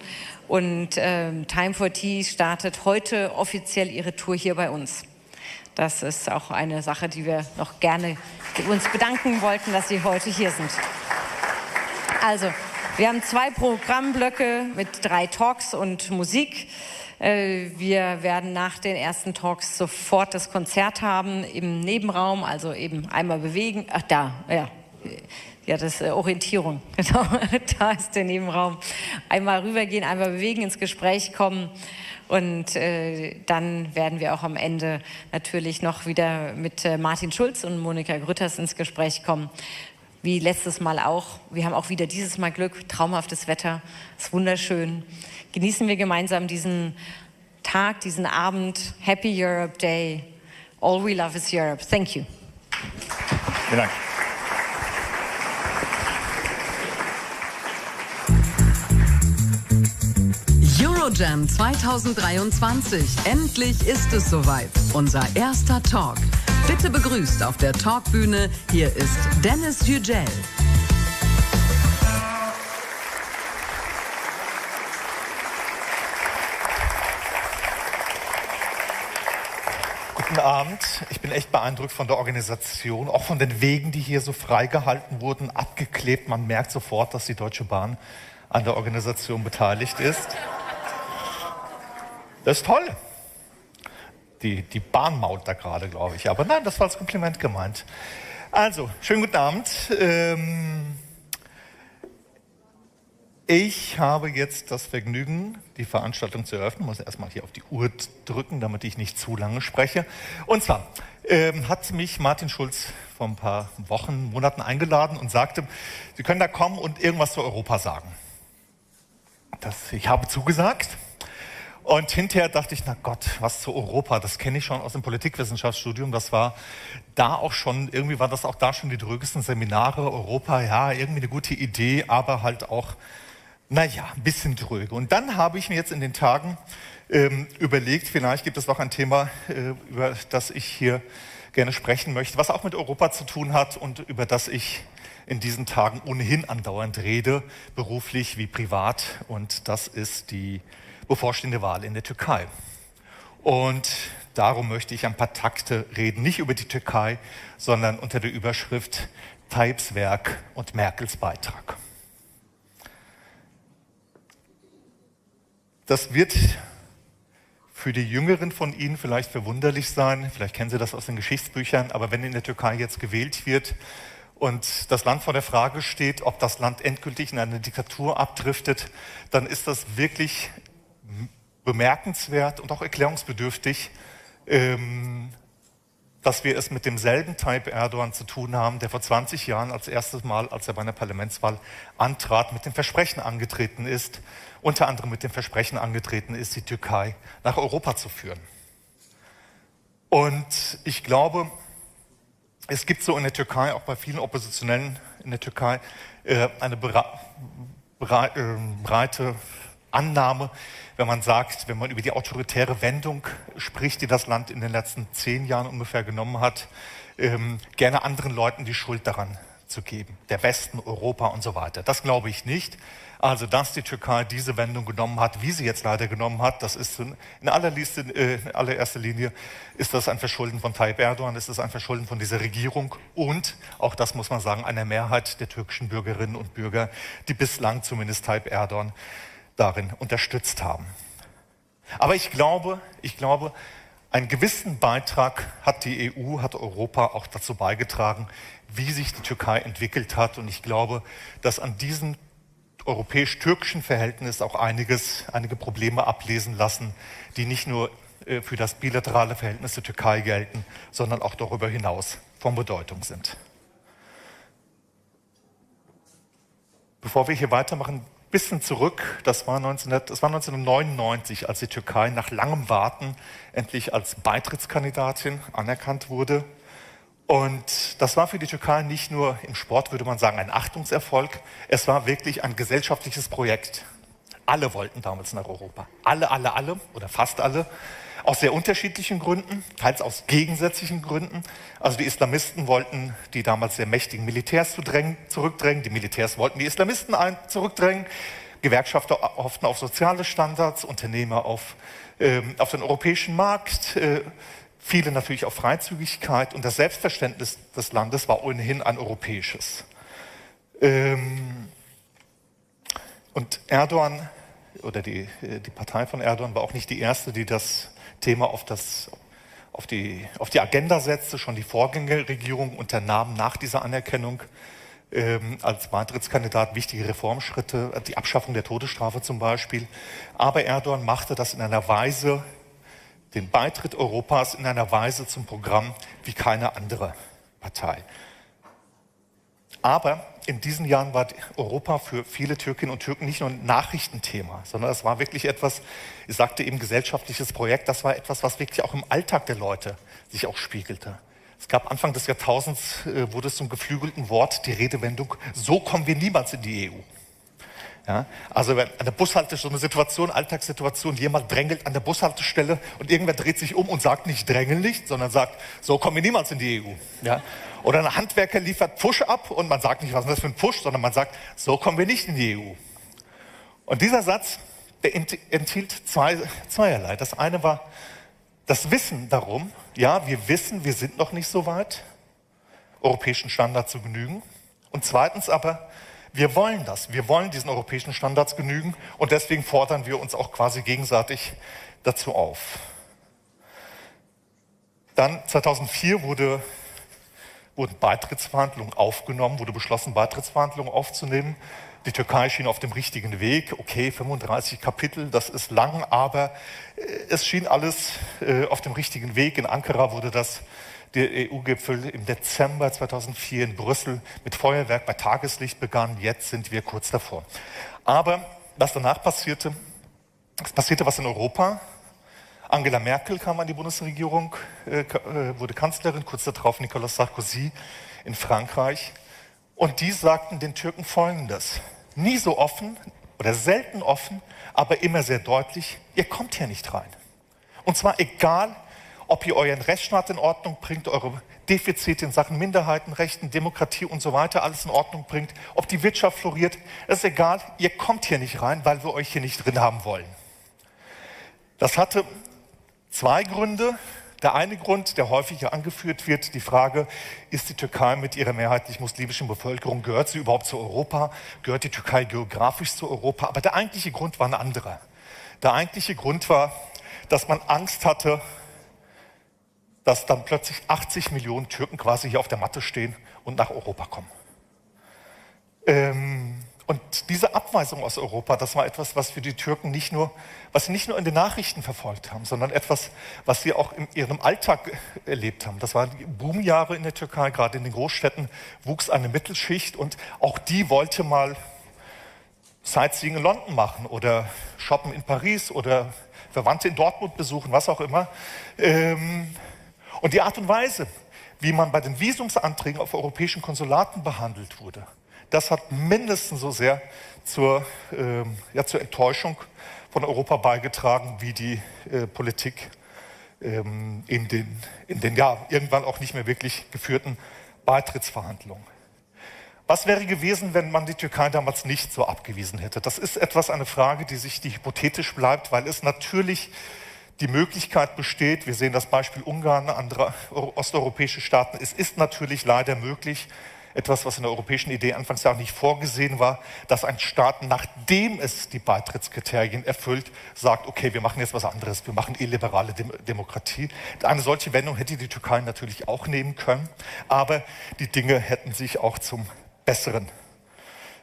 Und Time for Tea startet heute offiziell ihre Tour hier bei uns. Das ist auch eine Sache, die wir noch gerne uns bedanken wollten, dass Sie heute hier sind. Also, wir haben 2 Programmblöcke mit 3 Talks und Musik. Wir werden nach den ersten Talks sofort das Konzert haben im Nebenraum, also eben einmal bewegen. Ach, da, ja. Ja, das ist Orientierung. Genau, da ist der Nebenraum. Einmal rübergehen, einmal bewegen, ins Gespräch kommen. Und dann werden wir auch am Ende natürlich noch wieder mit Martin Schulz und Monika Grütters ins Gespräch kommen. Wie letztes Mal auch. Wir haben auch wieder dieses Mal Glück. Traumhaftes Wetter. Ist wunderschön. Genießen wir gemeinsam diesen Tag, diesen Abend. Happy Europe Day. All we love is Europe. Thank you. Vielen Dank. Eurojam 2023. Endlich ist es soweit. Unser erster Talk. Bitte begrüßt auf der Talkbühne. Hier ist Dennis Yücel. Guten Abend. Ich bin echt beeindruckt von der Organisation, auch von den Wegen, die hier so freigehalten wurden, abgeklebt. Man merkt sofort, dass die Deutsche Bahn an der Organisation beteiligt ist. Das ist toll. Die Bahn mault da gerade, glaube ich. Aber nein, das war als Kompliment gemeint. Also, schönen guten Abend. Ich habe jetzt das Vergnügen, die Veranstaltung zu eröffnen. Ich muss erstmal hier auf die Uhr drücken, damit ich nicht zu lange spreche. Und zwar hat mich Martin Schulz vor ein paar Wochen, Monaten eingeladen und sagte, Sie können da kommen und irgendwas zu Europa sagen. Ich habe zugesagt. Und hinterher dachte ich, na Gott, was zu Europa, das kenne ich schon aus dem Politikwissenschaftsstudium. Das war da auch schon, irgendwie war das auch da schon die drögesten Seminare. Europa, ja, irgendwie eine gute Idee, aber halt auch, naja, ein bisschen dröge. Und dann habe ich mir jetzt in den Tagen überlegt, vielleicht gibt es noch ein Thema, über das ich hier gerne sprechen möchte, was auch mit Europa zu tun hat und über das ich in diesen Tagen ohnehin andauernd rede, beruflich wie privat. Und das ist die bevorstehende Wahl in der Türkei. Und darum möchte ich ein paar Takte reden, nicht über die Türkei, sondern unter der Überschrift Tayyips Werk und Merkels Beitrag. Das wird für die Jüngeren von Ihnen vielleicht verwunderlich sein, vielleicht kennen Sie das aus den Geschichtsbüchern, aber wenn in der Türkei jetzt gewählt wird und das Land vor der Frage steht, ob das Land endgültig in eine Diktatur abdriftet, dann ist das wirklich bemerkenswert und auch erklärungsbedürftig, dass wir es mit demselben Tayyip Erdoğan zu tun haben, der vor 20 Jahren als erstes Mal, als er bei einer Parlamentswahl antrat, mit dem Versprechen angetreten ist, unter anderem mit dem Versprechen angetreten ist, die Türkei nach Europa zu führen. Und ich glaube, es gibt so in der Türkei, auch bei vielen Oppositionellen in der Türkei, eine breite Annahme, wenn man sagt, wenn man über die autoritäre Wendung spricht, die das Land in den letzten 10 Jahren ungefähr genommen hat, gerne anderen Leuten die Schuld daran zu geben. Der Westen, Europa und so weiter. Das glaube ich nicht. Also, dass die Türkei diese Wendung genommen hat, wie sie jetzt leider genommen hat, das ist in allererster Linie ist das ein Verschulden von Tayyip Erdoğan, ist das ein Verschulden von dieser Regierung und, auch das muss man sagen, einer Mehrheit der türkischen Bürgerinnen und Bürger, die bislang zumindest Tayyip Erdoğan darin unterstützt haben. Aber ich glaube, einen gewissen Beitrag hat die EU, hat Europa auch dazu beigetragen, wie sich die Türkei entwickelt hat. Und ich glaube, dass an diesem europäisch-türkischen Verhältnis auch einige Probleme ablesen lassen, die nicht nur für das bilaterale Verhältnis zur Türkei gelten, sondern auch darüber hinaus von Bedeutung sind. Bevor wir hier weitermachen, bisschen zurück. Das war 1999, als die Türkei nach langem Warten endlich als Beitrittskandidatin anerkannt wurde. Und das war für die Türkei nicht nur im Sport, würde man sagen, ein Achtungserfolg. Es war wirklich ein gesellschaftliches Projekt. Alle wollten damals nach Europa. Alle oder fast alle. Aus sehr unterschiedlichen Gründen, teils aus gegensätzlichen Gründen. Also die Islamisten wollten die damals sehr mächtigen Militärs zurückdrängen. Die Militärs wollten die Islamisten zurückdrängen. Gewerkschafter hofften auf soziale Standards, Unternehmer auf den europäischen Markt. Viele natürlich auf Freizügigkeit, und das Selbstverständnis des Landes war ohnehin ein europäisches. Und Erdogan, oder die Partei von Erdogan, war auch nicht die erste, die das Thema auf die Agenda setzte. Schon die Vorgängerregierung unternahm nach dieser Anerkennung als Beitrittskandidat wichtige Reformschritte, die Abschaffung der Todesstrafe zum Beispiel. Aber Erdogan machte das in einer Weise, den Beitritt Europas in einer Weise zum Programm wie keine andere Partei. Aber in diesen Jahren war Europa für viele Türkinnen und Türken nicht nur ein Nachrichtenthema, sondern es war wirklich etwas, ich sagte eben gesellschaftliches Projekt, das war etwas, was wirklich auch im Alltag der Leute sich auch spiegelte. Es gab Anfang des Jahrtausends, wurde es zum geflügelten Wort, die Redewendung, so kommen wir niemals in die EU. Ja, also wenn an der Bushaltestelle so eine Situation, Alltagssituation, jemand drängelt an der Bushaltestelle und irgendwer dreht sich um und sagt nicht drängeln nicht, sondern sagt, so kommen wir niemals in die EU. Ja? Oder ein Handwerker liefert Pfusch ab und man sagt nicht, was ist das für ein Pfusch, sondern man sagt, so kommen wir nicht in die EU. Und dieser Satz, der enthielt zweierlei. Das eine war das Wissen darum, ja, wir wissen, wir sind noch nicht so weit, europäischen Standards zu genügen. Und zweitens aber, wir wollen das. Wir wollen diesen europäischen Standards genügen, und deswegen fordern wir uns auch quasi gegenseitig dazu auf. Dann 2004 wurden Beitrittsverhandlungen aufgenommen, wurde beschlossen, Beitrittsverhandlungen aufzunehmen. Die Türkei schien auf dem richtigen Weg. Okay, 35 Kapitel, das ist lang, aber es schien alles auf dem richtigen Weg. In Ankara wurde der EU-Gipfel im Dezember 2004 in Brüssel mit Feuerwerk bei Tageslicht begann. Jetzt sind wir kurz davor. Aber was danach passierte, es passierte was in Europa. Angela Merkel kam an die Bundesregierung, wurde Kanzlerin, kurz darauf Nicolas Sarkozy in Frankreich. Und die sagten den Türken Folgendes: Nie so offen oder selten offen, aber immer sehr deutlich, ihr kommt hier nicht rein. Und zwar egal, ob ihr euren Rechtsstaat in Ordnung bringt, eure Defizite in Sachen Minderheitenrechten, Demokratie und so weiter alles in Ordnung bringt, ob die Wirtschaft floriert, das ist egal, ihr kommt hier nicht rein, weil wir euch hier nicht drin haben wollen. Das hatte zwei Gründe. Der eine Grund, der häufig angeführt wird, die Frage, ist die Türkei mit ihrer mehrheitlich muslimischen Bevölkerung, gehört sie überhaupt zu Europa? Gehört die Türkei geografisch zu Europa? Aber der eigentliche Grund war ein anderer. Der eigentliche Grund war, dass man Angst hatte, dass dann plötzlich 80 Millionen Türken quasi hier auf der Matte stehen und nach Europa kommen. Und diese Abweisung aus Europa, das war etwas, was für die Türken was sie nicht nur in den Nachrichten verfolgt haben, sondern etwas, was sie auch in ihrem Alltag erlebt haben. Das waren die Boomjahre in der Türkei, gerade in den Großstädten wuchs eine Mittelschicht, und auch die wollte mal Sightseeing in London machen oder shoppen in Paris oder Verwandte in Dortmund besuchen, was auch immer. Und die Art und Weise, wie man bei den Visumsanträgen auf europäischen Konsulaten behandelt wurde, das hat mindestens so sehr zur Enttäuschung von Europa beigetragen, wie die Politik in den irgendwann auch nicht mehr wirklich geführten Beitrittsverhandlungen. Was wäre gewesen, wenn man die Türkei damals nicht so abgewiesen hätte? Das ist eine Frage, die hypothetisch bleibt, weil es natürlich die Möglichkeit besteht, wir sehen das Beispiel Ungarn, andere osteuropäische Staaten, es ist natürlich leider möglich, etwas, was in der europäischen Idee anfangs ja auch nicht vorgesehen war, dass ein Staat, nachdem es die Beitrittskriterien erfüllt, sagt, okay, wir machen jetzt was anderes, wir machen illiberale Demokratie. Eine solche Wendung hätte die Türkei natürlich auch nehmen können, aber die Dinge hätten sich auch zum Besseren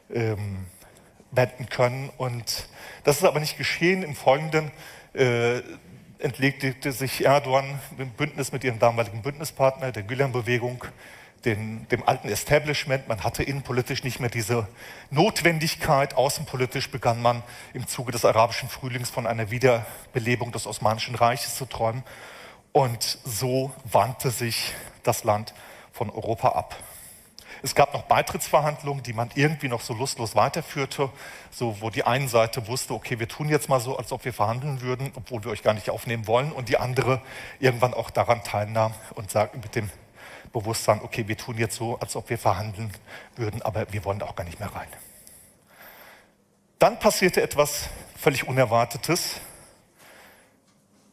wenden können. Und das ist aber nicht geschehen. Im Folgenden entlegte sich Erdogan im Bündnis mit ihrem damaligen Bündnispartner, der Gülen-Bewegung, dem alten Establishment. Man hatte innenpolitisch nicht mehr diese Notwendigkeit. Außenpolitisch begann man im Zuge des arabischen Frühlings von einer Wiederbelebung des Osmanischen Reiches zu träumen. Und so wandte sich das Land von Europa ab. Es gab noch Beitrittsverhandlungen, die man irgendwie noch so lustlos weiterführte, so wo die eine Seite wusste, okay, wir tun jetzt mal so, als ob wir verhandeln würden, obwohl wir euch gar nicht aufnehmen wollen, und die andere irgendwann auch daran teilnahm und sagte mit dem Bewusstsein, okay, wir tun jetzt so, als ob wir verhandeln würden, aber wir wollen da auch gar nicht mehr rein. Dann passierte etwas völlig Unerwartetes,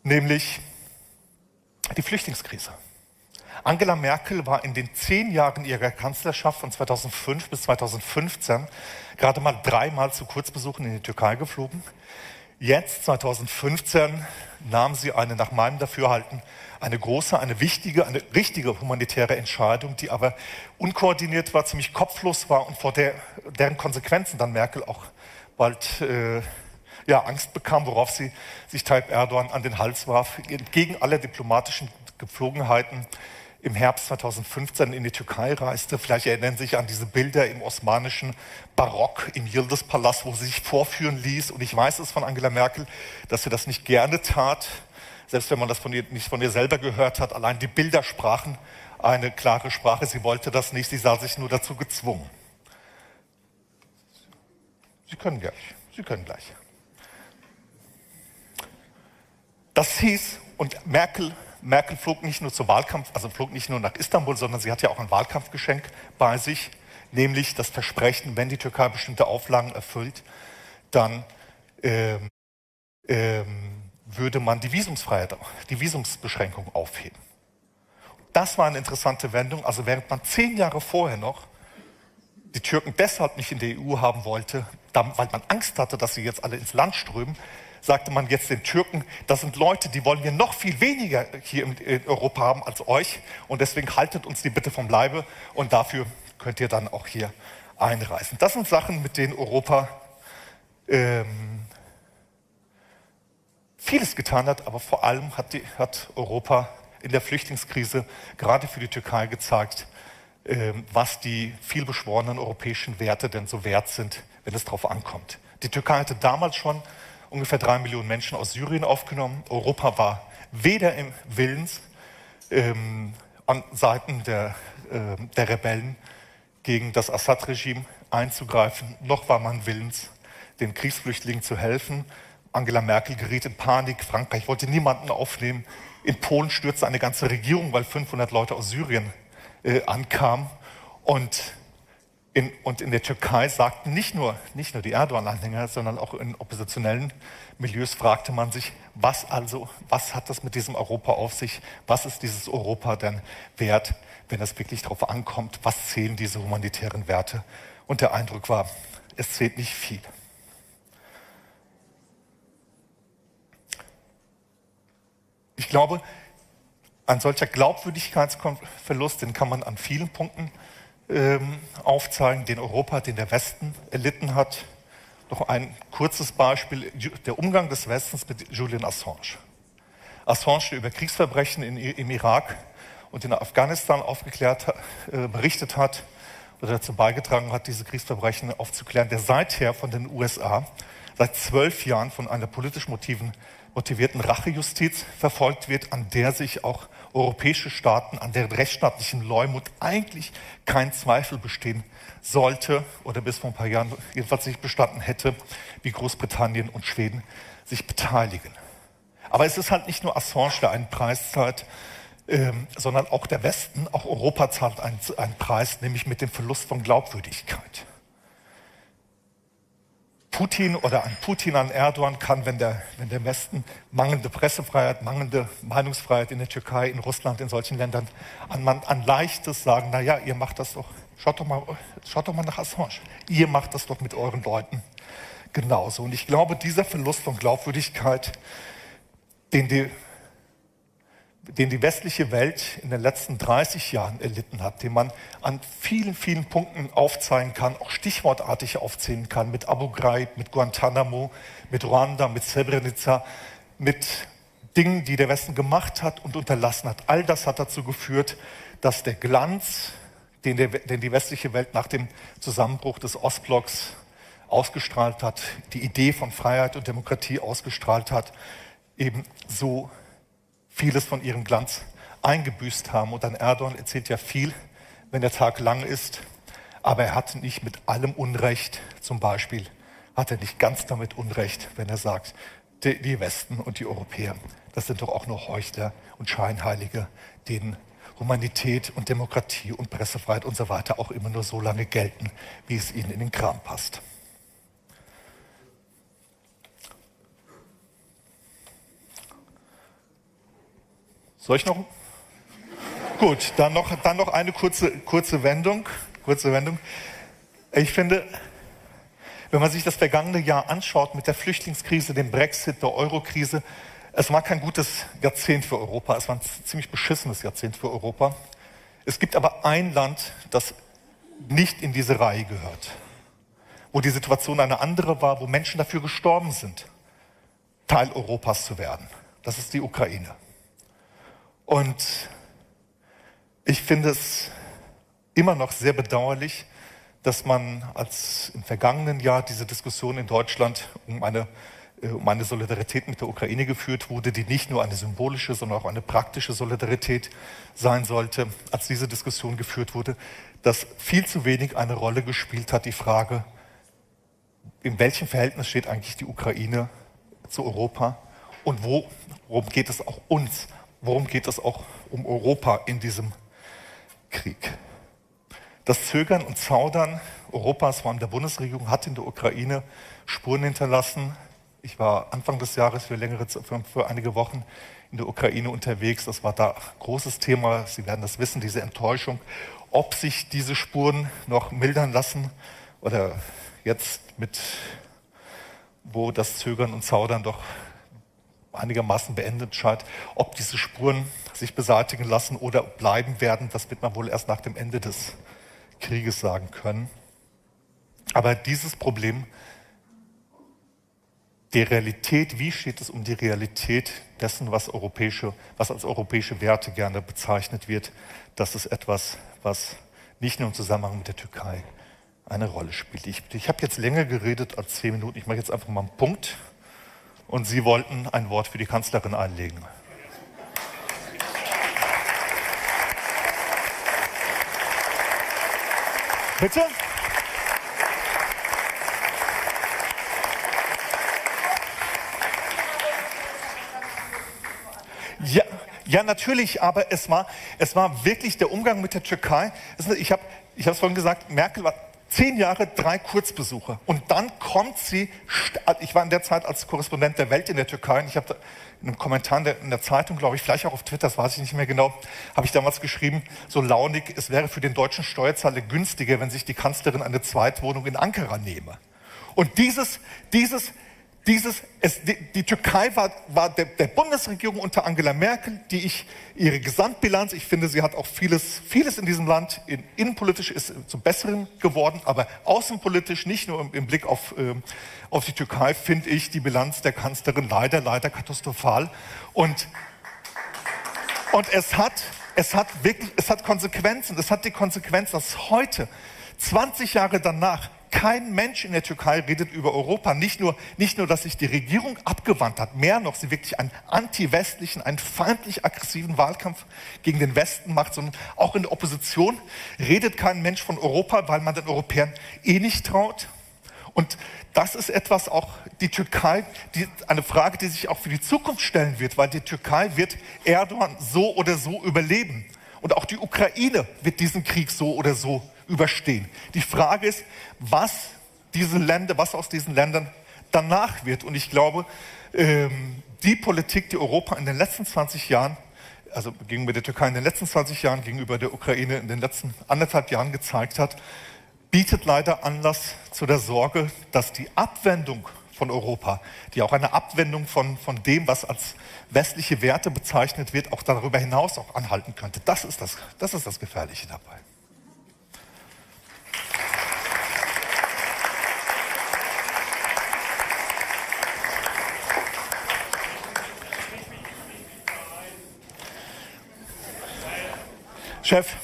nämlich die Flüchtlingskrise. Angela Merkel war in den 10 Jahren ihrer Kanzlerschaft von 2005 bis 2015 gerade mal 3-mal zu Kurzbesuchen in die Türkei geflogen. Jetzt, 2015, nahm sie eine, nach meinem Dafürhalten, eine große, eine wichtige, eine richtige humanitäre Entscheidung, die aber unkoordiniert war, ziemlich kopflos war und vor deren Konsequenzen dann Merkel auch bald Angst bekam, worauf sie sich Tayyip Erdogan an den Hals warf, entgegen aller diplomatischen Gepflogenheiten im Herbst 2015 in die Türkei reiste. Vielleicht erinnern Sie sich an diese Bilder im osmanischen Barock im Yıldız-Palast, wo sie sich vorführen ließ. Und ich weiß es von Angela Merkel, dass sie das nicht gerne tat, selbst wenn man das nicht von ihr selber gehört hat. Allein die Bilder sprachen eine klare Sprache. Sie wollte das nicht, sie sah sich nur dazu gezwungen. Sie können gleich. Das hieß, und Merkel flog nicht nur zum Wahlkampf, also flog nicht nur nach Istanbul, sondern sie hat ja auch ein Wahlkampfgeschenk bei sich, nämlich das Versprechen, wenn die Türkei bestimmte Auflagen erfüllt, dann würde man die Visumsfreiheit, die Visumsbeschränkung aufheben. Das war eine interessante Wendung. Also während man 10 Jahre vorher noch die Türken deshalb nicht in der EU haben wollte, weil man Angst hatte, dass sie jetzt alle ins Land strömen, sagte man jetzt den Türken, das sind Leute, die wollen wir noch viel weniger hier in Europa haben als euch, und deswegen haltet uns die bitte vom Leibe und dafür könnt ihr dann auch hier einreisen. Das sind Sachen, mit denen Europa vieles getan hat, aber vor allem hat Europa in der Flüchtlingskrise gerade für die Türkei gezeigt, was die vielbeschworenen europäischen Werte denn so wert sind, wenn es darauf ankommt. Die Türkei hatte damals schon ungefähr 3 Millionen Menschen aus Syrien aufgenommen. Europa war weder im Willens, an Seiten der Rebellen gegen das Assad-Regime einzugreifen, noch war man willens, den Kriegsflüchtlingen zu helfen. Angela Merkel geriet in Panik, Frankreich wollte niemanden aufnehmen. In Polen stürzte eine ganze Regierung, weil 500 Leute aus Syrien ankamen. Und in der Türkei sagten nicht nur die Erdogan-Anhänger, sondern auch in oppositionellen Milieus fragte man sich, was hat das mit diesem Europa auf sich? Was ist dieses Europa denn wert, wenn es wirklich darauf ankommt? Was zählen diese humanitären Werte? Und der Eindruck war, es zählt nicht viel. Ich glaube, ein solcher Glaubwürdigkeitsverlust, den kann man an vielen Punkten aufzeigen, den der Westen erlitten hat. Noch ein kurzes Beispiel, der Umgang des Westens mit Julian Assange. Assange, der über Kriegsverbrechen im Irak und in Afghanistan berichtet hat oder dazu beigetragen hat, diese Kriegsverbrechen aufzuklären, der seither von den USA seit 12 Jahren von einer politisch motivierten Rachejustiz verfolgt wird, an der sich auch europäische Staaten, an deren rechtsstaatlichen Leumund eigentlich kein Zweifel bestehen sollte oder bis vor ein paar Jahren jedenfalls nicht bestanden hätte, wie Großbritannien und Schweden sich beteiligen. Aber es ist halt nicht nur Assange, der einen Preis zahlt, sondern auch der Westen, auch Europa zahlt einen Preis, nämlich mit dem Verlust von Glaubwürdigkeit. Putin an Erdogan kann, wenn der Westen mangelnde Pressefreiheit, mangelnde Meinungsfreiheit in der Türkei, in Russland, in solchen Ländern, an Leichtes sagen, naja, ihr macht das doch, schaut doch mal nach Assange, ihr macht das doch mit euren Leuten genauso. Und ich glaube, dieser Verlust von Glaubwürdigkeit, den die westliche Welt in den letzten 30 Jahren erlitten hat, den man an vielen, vielen Punkten aufzeigen kann, auch stichwortartig aufzählen kann, mit Abu Ghraib, mit Guantanamo, mit Ruanda, mit Srebrenica, mit Dingen, die der Westen gemacht hat und unterlassen hat. All das hat dazu geführt, dass der Glanz den die westliche Welt nach dem Zusammenbruch des Ostblocks ausgestrahlt hat, die Idee von Freiheit und Demokratie ausgestrahlt hat, eben so vieles von ihrem Glanz eingebüßt haben. Und ein Erdogan erzählt ja viel, wenn der Tag lang ist, aber er hat nicht mit allem Unrecht, zum Beispiel hat er nicht ganz damit Unrecht, wenn er sagt, die Westen und die Europäer, das sind doch auch nur Heuchler und Scheinheilige, denen Humanität und Demokratie und Pressefreiheit und so weiter auch immer nur so lange gelten, wie es ihnen in den Kram passt. Soll ich noch? Gut, dann noch eine kurze Wendung. Ich finde, wenn man sich das vergangene Jahr anschaut mit der Flüchtlingskrise, dem Brexit, der Euro-Krise, es war kein gutes Jahrzehnt für Europa, es war ein ziemlich beschissenes Jahrzehnt für Europa. Es gibt aber ein Land, das nicht in diese Reihe gehört, wo die Situation eine andere war, wo Menschen dafür gestorben sind, Teil Europas zu werden. Das ist die Ukraine. Und ich finde es immer noch sehr bedauerlich, dass man als im vergangenen Jahr diese Diskussion in Deutschland um eine Solidarität mit der Ukraine geführt wurde, die nicht nur eine symbolische, sondern auch eine praktische Solidarität sein sollte, als diese Diskussion geführt wurde, dass viel zu wenig eine Rolle gespielt hat, die Frage, in welchem Verhältnis steht eigentlich die Ukraine zu Europa und worum geht es auch uns, worum geht es auch um Europa in diesem Krieg. Das Zögern und Zaudern Europas, vor allem der Bundesregierung, hat in der Ukraine Spuren hinterlassen. Ich war Anfang des Jahres für einige Wochen in der Ukraine unterwegs. Das war da großes Thema. Sie werden das wissen, diese Enttäuschung. Ob sich diese Spuren noch mildern lassen oder jetzt wo das Zögern und Zaudern doch einigermaßen beendet scheint, ob diese Spuren sich beseitigen lassen oder bleiben werden, das wird man wohl erst nach dem Ende des Krieges sagen können. Aber dieses Problem der Realität, wie steht es um die Realität dessen, was als europäische Werte gerne bezeichnet wird, das ist etwas, was nicht nur im Zusammenhang mit der Türkei eine Rolle spielt. Ich habe jetzt länger geredet als 10 Minuten. Ich mache jetzt einfach mal einen Punkt. Und Sie wollten ein Wort für die Kanzlerin einlegen. Bitte? Ja, natürlich, aber es war wirklich der Umgang mit der Türkei. Ich habe es vorhin gesagt, Merkel war 10 Jahre, 3 Kurzbesuche. Und dann kommt sie, ich war in der Zeit als Korrespondent der Welt in der Türkei, und ich habe in einem Kommentar in der Zeitung, glaube ich, vielleicht auch auf Twitter, das weiß ich nicht mehr genau, habe ich damals geschrieben, so launig, es wäre für den deutschen Steuerzahler günstiger, wenn sich die Kanzlerin eine Zweitwohnung in Ankara nehme. Und die Türkei war der Bundesregierung unter Angela Merkel, ihre Gesamtbilanz, ich finde, sie hat auch vieles in diesem Land, innenpolitisch ist zum Besseren geworden, aber außenpolitisch, nicht nur im Blick auf die Türkei, finde ich die Bilanz der Kanzlerin leider katastrophal. Und es hat Konsequenzen. Es hat die Konsequenz, dass heute, 20 Jahre danach, kein Mensch in der Türkei redet über Europa. Nicht nur, dass sich die Regierung abgewandt hat, mehr noch, sie wirklich einen anti-westlichen, einen feindlich aggressiven Wahlkampf gegen den Westen macht, sondern auch in der Opposition redet kein Mensch von Europa, weil man den Europäern nicht traut. Und das ist etwas auch, die Türkei, eine Frage, die sich auch für die Zukunft stellen wird, weil die Türkei wird Erdogan so oder so überleben. Und auch die Ukraine wird diesen Krieg so oder so überstehen. Die Frage ist, was aus diesen Ländern danach wird. Und ich glaube, die Politik, die Europa in den letzten 20 Jahren, also gegenüber der Türkei in den letzten 20 Jahren, gegenüber der Ukraine in den letzten 1,5 Jahren gezeigt hat, bietet leider Anlass zu der Sorge, dass die Abwendung von Europa, die auch eine Abwendung von dem, was als westliche Werte bezeichnet wird, auch darüber hinaus auch anhalten könnte. Das ist das Gefährliche dabei. Chef,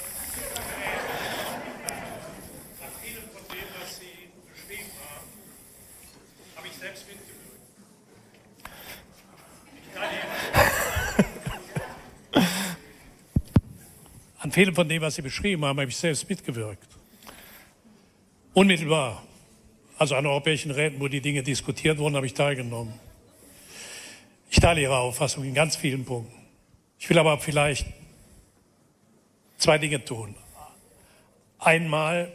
An vielem von dem, was Sie beschrieben haben, habe ich selbst mitgewirkt. Unmittelbar. Also an europäischen Räten, wo die Dinge diskutiert wurden, habe ich teilgenommen. Ich teile Ihre Auffassung in ganz vielen Punkten. Ich will aber vielleicht zwei Dinge tun. Einmal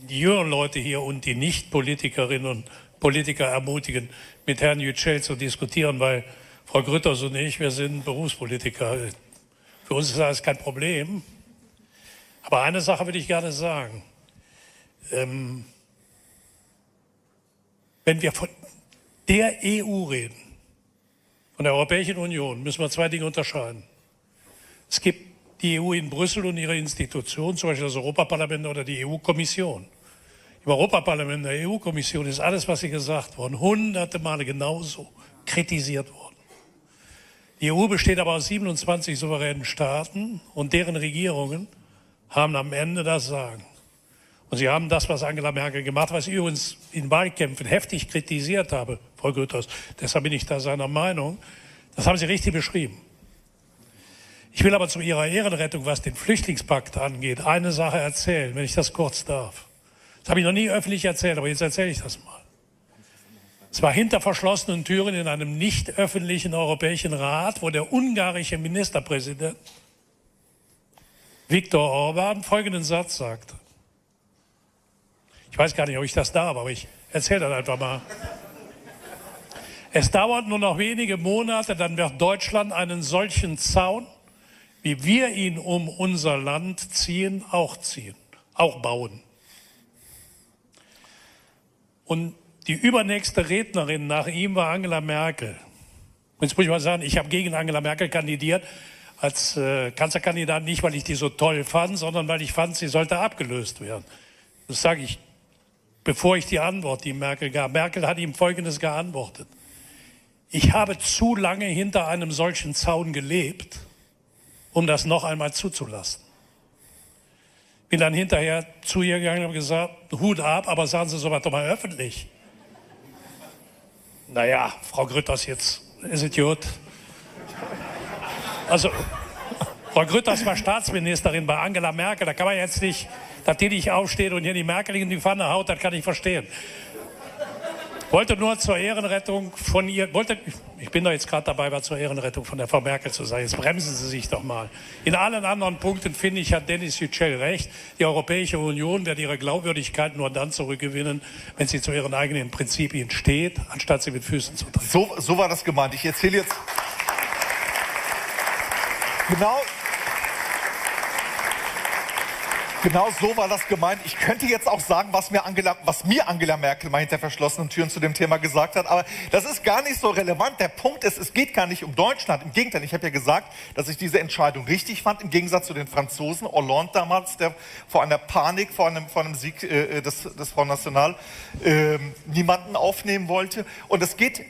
die jüngeren Leute hier und die Nicht-Politikerinnen und Politiker ermutigen, mit Herrn Yücel zu diskutieren, weil Frau Grütters und ich, wir sind Berufspolitiker. Für uns ist das kein Problem. Aber eine Sache würde ich gerne sagen. Wenn wir von der EU reden, von der Europäischen Union, müssen wir zwei Dinge unterscheiden. Es gibt die EU in Brüssel und ihre Institutionen, zum Beispiel das Europaparlament oder die EU-Kommission. Im Europaparlament, der EU-Kommission ist alles, was hier gesagt worden, hunderte Male genauso kritisiert worden. Die EU besteht aber aus 27 souveränen Staaten und deren Regierungen haben am Ende das Sagen. Und sie haben das, was Angela Merkel gemacht hat, was ich übrigens in Wahlkämpfen heftig kritisiert habe, Frau Grütters, deshalb bin ich da seiner Meinung, das haben Sie richtig beschrieben. Ich will aber zu Ihrer Ehrenrettung, was den Flüchtlingspakt angeht, eine Sache erzählen, wenn ich das kurz darf. Das habe ich noch nie öffentlich erzählt, aber jetzt erzähle ich das mal. Es war hinter verschlossenen Türen in einem nicht öffentlichen Europäischen Rat, wo der ungarische Ministerpräsident Viktor Orban folgenden Satz sagte. Ich weiß gar nicht, ob ich das darf, aber ich erzähle das einfach mal. Es dauert nur noch wenige Monate, dann wird Deutschland einen solchen Zaun, wie wir ihn um unser Land ziehen, auch bauen. Und die übernächste Rednerin nach ihm war Angela Merkel. Jetzt muss ich mal sagen, ich habe gegen Angela Merkel kandidiert als Kanzlerkandidat, nicht weil ich die so toll fand, sondern weil ich fand, sie sollte abgelöst werden. Das sage ich, bevor ich die Antwort, die Merkel gab. Merkel hat ihm Folgendes geantwortet. Ich habe zu lange hinter einem solchen Zaun gelebt, um das noch einmal zuzulassen. Bin dann hinterher zu ihr gegangen und habe gesagt, Hut ab, aber sagen Sie sowas doch mal öffentlich. Naja, Frau Grütters, jetzt ist es gut. Also, Frau Grütters war Staatsministerin bei Angela Merkel, da kann man jetzt nicht, dass die nicht aufsteht und hier die Merkel in die Pfanne haut, das kann ich verstehen. Wollte nur zur Ehrenrettung von ihr, ich bin doch jetzt gerade dabei, was zur Ehrenrettung von der Frau Merkel zu sagen. Jetzt bremsen Sie sich doch mal. In allen anderen Punkten, finde ich, hat Dennis Yücel recht. Die Europäische Union wird ihre Glaubwürdigkeit nur dann zurückgewinnen, wenn sie zu ihren eigenen Prinzipien steht, anstatt sie mit Füßen zu treten. So war das gemeint. Ich erzähle jetzt Genau so war das gemeint. Ich könnte jetzt auch sagen, was mir Angela Merkel mal hinter verschlossenen Türen zu dem Thema gesagt hat, aber das ist gar nicht so relevant. Der Punkt ist, es geht gar nicht um Deutschland. Im Gegenteil, ich habe ja gesagt, dass ich diese Entscheidung richtig fand, im Gegensatz zu den Franzosen, Hollande damals, der vor einer Panik, vor einem Sieg des Front National niemanden aufnehmen wollte. Und es geht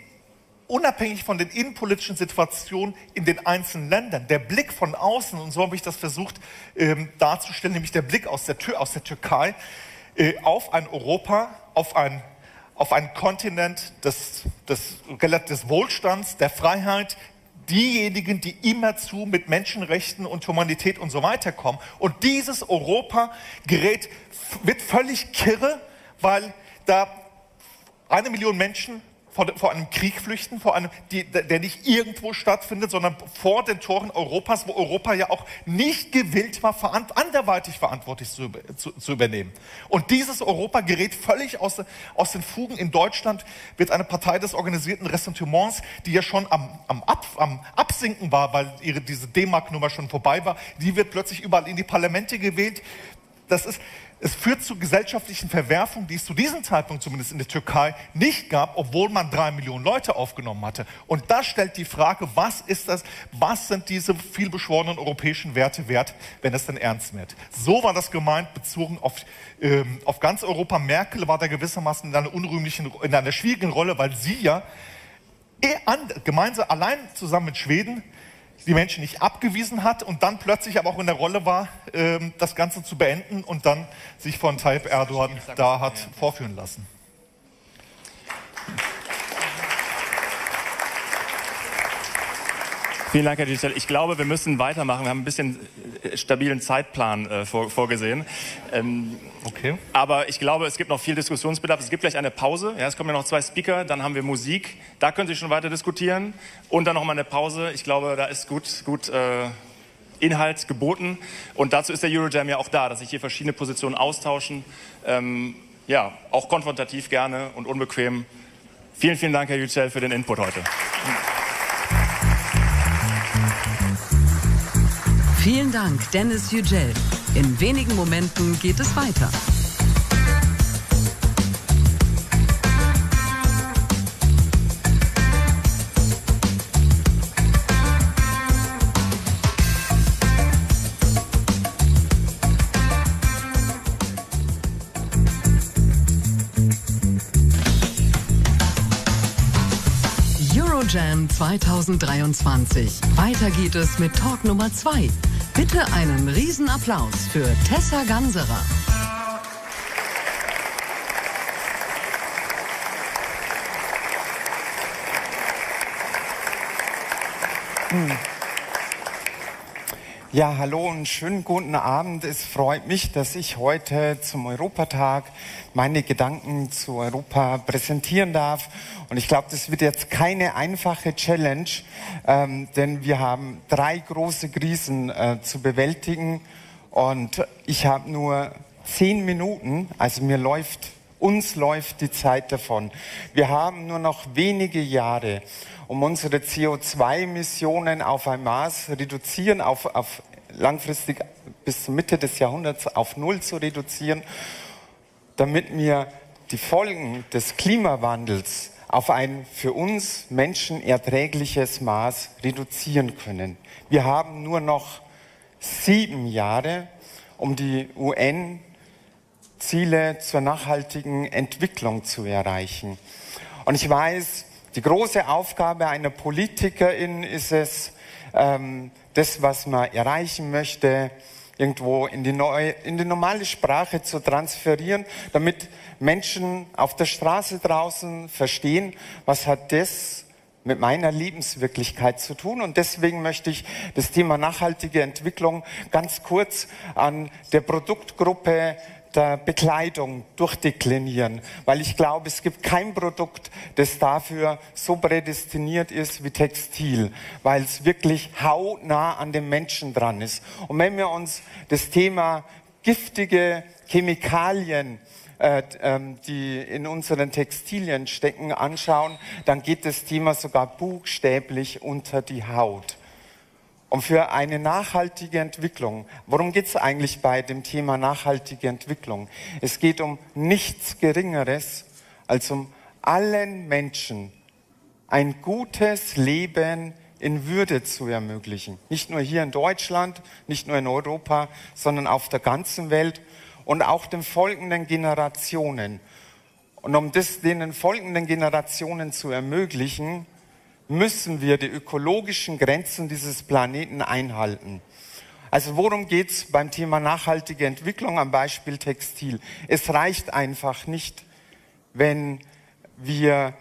unabhängig von den innenpolitischen Situationen in den einzelnen Ländern, der Blick von außen, und so habe ich das versucht darzustellen, nämlich der Blick aus der Türkei auf ein Europa, auf einen Kontinent des Wohlstands, der Freiheit, diejenigen, die immerzu mit Menschenrechten und Humanität und so weiter kommen. Und dieses Europa wird völlig kirre, weil da 1 Million Menschen vor einem Krieg flüchten, der nicht irgendwo stattfindet, sondern vor den Toren Europas, wo Europa ja auch nicht gewillt war, anderweitig verantwortlich zu übernehmen. Und dieses Europa gerät völlig aus den Fugen. In Deutschland wird eine Partei des organisierten Ressentiments, die ja schon am Absinken war, weil diese D-Mark-Nummer schon vorbei war, die wird plötzlich überall in die Parlamente gewählt. Es führt zu gesellschaftlichen Verwerfungen, die es zu diesem Zeitpunkt zumindest in der Türkei nicht gab, obwohl man 3 Millionen Leute aufgenommen hatte. Und das stellt die Frage, was ist das, was sind diese vielbeschworenen europäischen Werte wert, wenn es denn ernst wird. So war das gemeint, bezogen auf ganz Europa. Merkel war da gewissermaßen in einer schwierigen Rolle, weil sie ja gemeinsam allein zusammen mit Schweden die Menschen nicht abgewiesen hat und dann plötzlich aber auch in der Rolle war, das Ganze zu beenden und dann sich von Tayyip Erdogan da hat vorführen lassen. Vielen Dank, Herr Giselle. Ich glaube, wir müssen weitermachen. Wir haben ein bisschen stabilen Zeitplan vorgesehen. Okay. Aber ich glaube, es gibt noch viel Diskussionsbedarf. Es gibt gleich eine Pause. Ja, es kommen ja noch 2 Speaker, dann haben wir Musik. Da können Sie schon weiter diskutieren. Und dann noch mal eine Pause. Ich glaube, da ist gut Inhalt geboten. Und dazu ist der Eurojam ja auch da, dass sich hier verschiedene Positionen austauschen. Ja, auch konfrontativ gerne und unbequem. Vielen, vielen Dank, Herr Yücel, für den Input heute. Vielen Dank, Dennis Yücel. In wenigen Momenten geht es weiter. Eurojam 2023. Weiter geht es mit Talk Nummer 2. Bitte einen Riesenapplaus für Tessa Ganserer. Ja, hallo und schönen guten Abend. Es freut mich, dass ich heute zum Europatag meine Gedanken zu Europa präsentieren darf. Und ich glaube, das wird jetzt keine einfache Challenge, denn wir haben 3 große Krisen zu bewältigen. Und ich habe nur 10 Minuten, also uns läuft die Zeit davon. Wir haben nur noch wenige Jahre, um unsere CO2-Emissionen auf ein Maß reduzieren, auf langfristig bis zur Mitte des Jahrhunderts auf 0 zu reduzieren, damit wir die Folgen des Klimawandels auf ein für uns Menschen erträgliches Maß reduzieren können. Wir haben nur noch 7 Jahre, um die UN-Ziele zur nachhaltigen Entwicklung zu erreichen. Und ich weiß, die große Aufgabe einer Politikerin ist es, das, was man erreichen möchte, irgendwo in die normale Sprache zu transferieren, damit Menschen auf der Straße draußen verstehen, was hat das mit meiner Lebenswirklichkeit zu tun. Und deswegen möchte ich das Thema nachhaltige Entwicklung ganz kurz an der Produktgruppe der Bekleidung durchdeklinieren, weil ich glaube, es gibt kein Produkt, das dafür so prädestiniert ist wie Textil, weil es wirklich hautnah an den Menschen dran ist. Und wenn wir uns das Thema giftige Chemikalien, die in unseren Textilien stecken, anschauen, dann geht das Thema sogar buchstäblich unter die Haut. Und für eine nachhaltige Entwicklung, worum geht es eigentlich bei dem Thema nachhaltige Entwicklung? Es geht um nichts Geringeres, als um allen Menschen ein gutes Leben in Würde zu ermöglichen. Nicht nur hier in Deutschland, nicht nur in Europa, sondern auf der ganzen Welt und auch den folgenden Generationen. Und um das den folgenden Generationen zu ermöglichen, müssen wir die ökologischen Grenzen dieses Planeten einhalten. Also worum geht es beim Thema nachhaltige Entwicklung am Beispiel Textil? Es reicht einfach nicht, wenn wir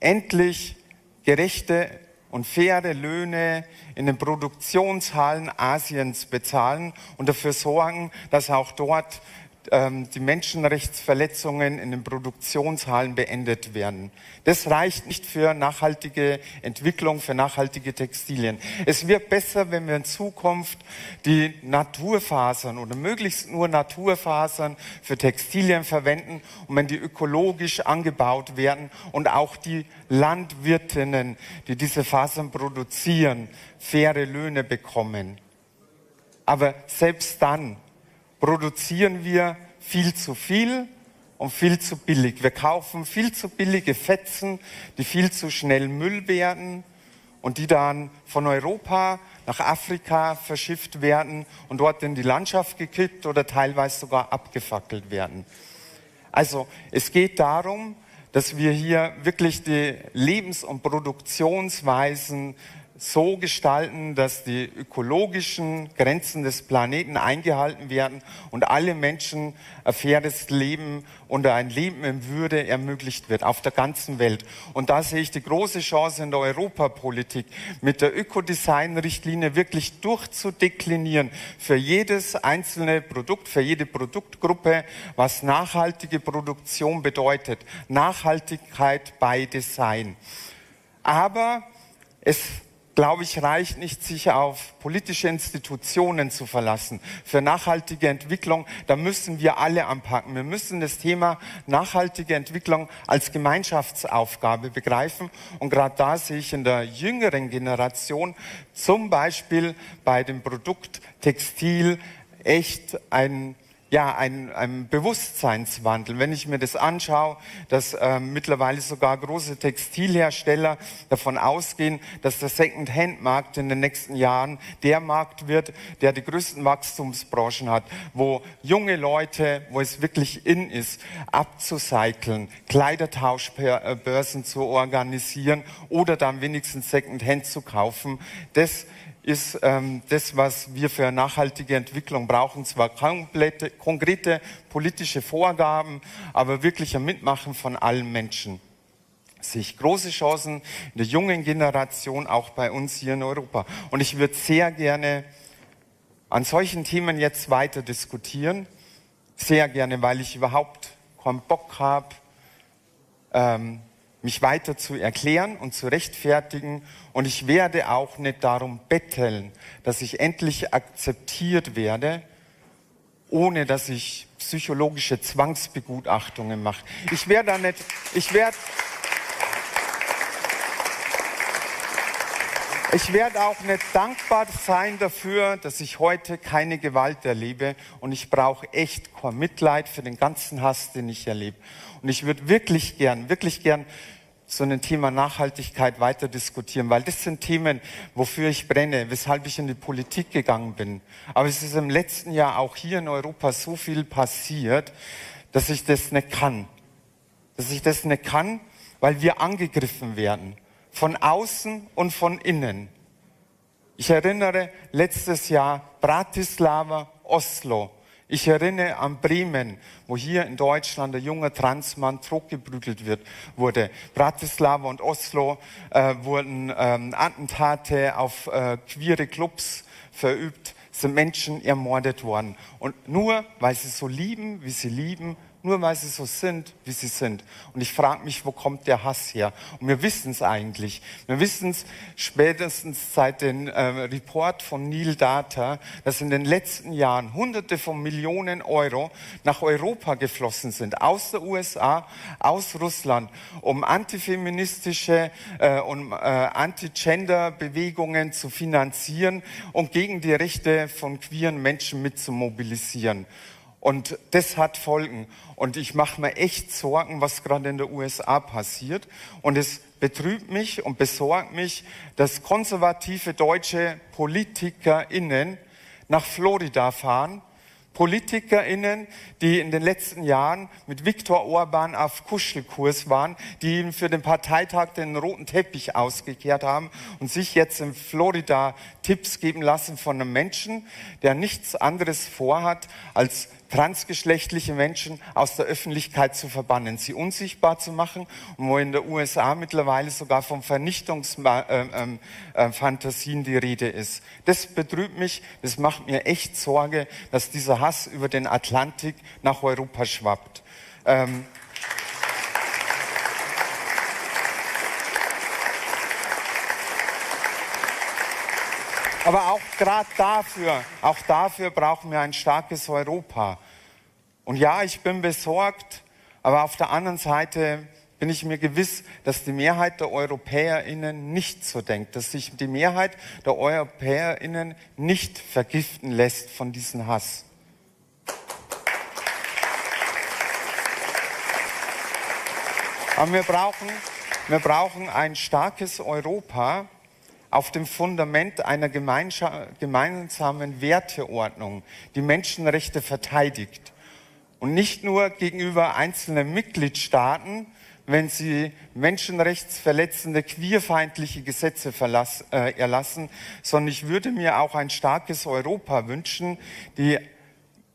endlich gerechte und faire Löhne in den Produktionshallen Asiens bezahlen und dafür sorgen, dass auch dort die Menschenrechtsverletzungen in den Produktionshallen beendet werden. Das reicht nicht für nachhaltige Entwicklung, für nachhaltige Textilien. Es wird besser, wenn wir in Zukunft die Naturfasern oder möglichst nur Naturfasern für Textilien verwenden und wenn die ökologisch angebaut werden und auch die Landwirtinnen, die diese Fasern produzieren, faire Löhne bekommen. Aber selbst dann produzieren wir viel zu viel und viel zu billig. Wir kaufen viel zu billige Fetzen, die viel zu schnell Müll werden und die dann von Europa nach Afrika verschifft werden und dort in die Landschaft gekippt oder teilweise sogar abgefackelt werden. Also es geht darum, dass wir hier wirklich die Lebens- und Produktionsweisen so gestalten, dass die ökologischen Grenzen des Planeten eingehalten werden und alle Menschen ein faires Leben und ein Leben in Würde ermöglicht wird auf der ganzen Welt. Und da sehe ich die große Chance in der Europapolitik, mit der Ökodesign-Richtlinie wirklich durchzudeklinieren für jedes einzelne Produkt, für jede Produktgruppe, was nachhaltige Produktion bedeutet. Nachhaltigkeit bei Design. Aber es, glaube ich, reicht nicht, sich auf politische Institutionen zu verlassen. Für nachhaltige Entwicklung, da müssen wir alle anpacken. Wir müssen das Thema nachhaltige Entwicklung als Gemeinschaftsaufgabe begreifen. Und gerade da sehe ich in der jüngeren Generation, zum Beispiel bei dem Produkt Textil, echt ein Bewusstseinswandel. Wenn ich mir das anschaue, dass mittlerweile sogar große Textilhersteller davon ausgehen, dass der Second-Hand-Markt in den nächsten Jahren der Markt wird, der die größten Wachstumsbranchen hat, wo junge Leute, wo es wirklich in ist, abzucyceln, Kleidertauschbörsen zu organisieren oder dann wenigstens Second-Hand zu kaufen, das ist das, was wir für nachhaltige Entwicklung brauchen. Zwar konkrete politische Vorgaben, aber wirklich ein Mitmachen von allen Menschen. Sehe ich große Chancen in der jungen Generation, auch bei uns hier in Europa. Und ich würde sehr gerne an solchen Themen jetzt weiter diskutieren. Sehr gerne, weil ich überhaupt keinen Bock habe, mich weiter zu erklären und zu rechtfertigen. Und ich werde auch nicht darum betteln, dass ich endlich akzeptiert werde, ohne dass ich psychologische Zwangsbegutachtungen mache. Ich werde auch nicht dankbar sein dafür, dass ich heute keine Gewalt erlebe. Und ich brauche echt kein Mitleid für den ganzen Hass, den ich erlebe. Und ich würde wirklich gern so ein Thema Nachhaltigkeit weiter diskutieren, weil das sind Themen, wofür ich brenne, weshalb ich in die Politik gegangen bin. Aber es ist im letzten Jahr auch hier in Europa so viel passiert, dass ich das nicht kann. Weil wir angegriffen werden. Von außen und von innen. Ich erinnere letztes Jahr Bratislava, Oslo. Ich erinnere an Bremen, wo hier in Deutschland ein junger Transmann totgeprügelt wurde. Bratislava und Oslo wurden Attentate auf queere Clubs verübt, sind Menschen ermordet worden. Und nur, weil sie so lieben, wie sie lieben, nur weil sie so sind, wie sie sind. Und ich frage mich, wo kommt der Hass her? Und wir wissen es eigentlich. Wir wissen es spätestens seit dem Report von Neil Data, dass in den letzten Jahren Hunderte von Millionen Euro nach Europa geflossen sind, aus der USA, aus Russland, um antifeministische und Anti-Gender-Bewegungen zu finanzieren und gegen die Rechte von queeren Menschen mit zu mobilisieren. Und das hat Folgen. Und ich mache mir echt Sorgen, was gerade in den USA passiert. Und es betrübt mich und besorgt mich, dass konservative deutsche PolitikerInnen nach Florida fahren. PolitikerInnen, die in den letzten Jahren mit Viktor Orban auf Kuschelkurs waren, die ihm für den Parteitag den roten Teppich ausgekehrt haben und sich jetzt in Florida Tipps geben lassen von einem Menschen, der nichts anderes vorhat, als transgeschlechtliche Menschen aus der Öffentlichkeit zu verbannen, sie unsichtbar zu machen und wo in den USA mittlerweile sogar von Vernichtungsfantasien die Rede ist. Das betrübt mich, das macht mir echt Sorge, dass dieser Hass über den Atlantik nach Europa schwappt. Aber auch gerade dafür brauchen wir ein starkes Europa. Und ja, ich bin besorgt, aber auf der anderen Seite bin ich mir gewiss, dass die Mehrheit der EuropäerInnen nicht so denkt, dass sich die Mehrheit der EuropäerInnen nicht vergiften lässt von diesem Hass. Aber wir brauchen ein starkes Europa, auf dem Fundament einer gemeinsamen Werteordnung, die Menschenrechte verteidigt. Und nicht nur gegenüber einzelnen Mitgliedstaaten wenn sie menschenrechtsverletzende, queerfeindliche Gesetze erlassen, sondern ich würde mir auch ein starkes Europa wünschen,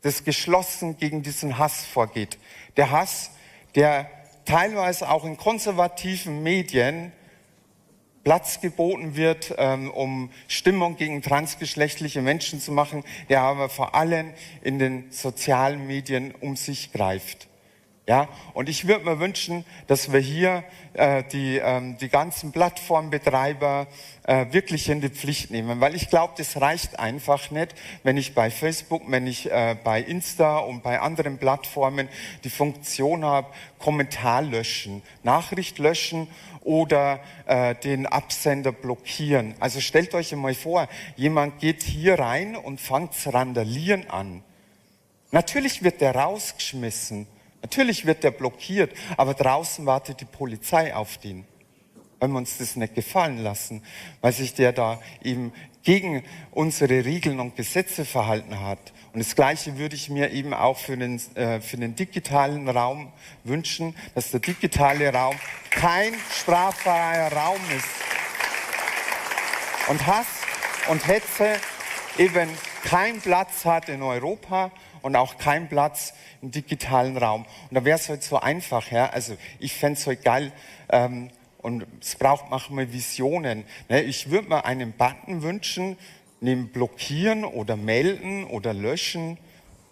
das geschlossen gegen diesen Hass vorgeht. Der Hass, der teilweise auch in konservativen Medien Platz geboten wird, um Stimmung gegen transgeschlechtliche Menschen zu machen, der aber vor allem in den sozialen Medien um sich greift. Ja, und ich würde mir wünschen, dass wir hier die ganzen Plattformbetreiber wirklich in die Pflicht nehmen, weil ich glaube, das reicht einfach nicht, wenn ich bei Facebook, wenn ich bei Insta und bei anderen Plattformen die Funktion habe, Kommentar löschen, Nachricht löschen oder den Absender blockieren. Also stellt euch einmal vor, jemand geht hier rein und fängt zu randalieren an. Natürlich wird der rausgeschmissen. Natürlich wird der blockiert, aber draußen wartet die Polizei auf den, weil wir uns das nicht gefallen lassen, weil sich der da eben gegen unsere Regeln und Gesetze verhalten hat. Und das Gleiche würde ich mir eben auch für den digitalen Raum wünschen, dass der digitale Raum kein straffreier Raum ist. Und Hass und Hetze eben keinen Platz hat in Europa und auch keinen Platz im digitalen Raum. Und da wäre es halt so einfach, ja. Also ich fände es halt geil, und es braucht manchmal Visionen. Ne? Ich würde mir einen Button wünschen, neben Blockieren oder Melden oder Löschen,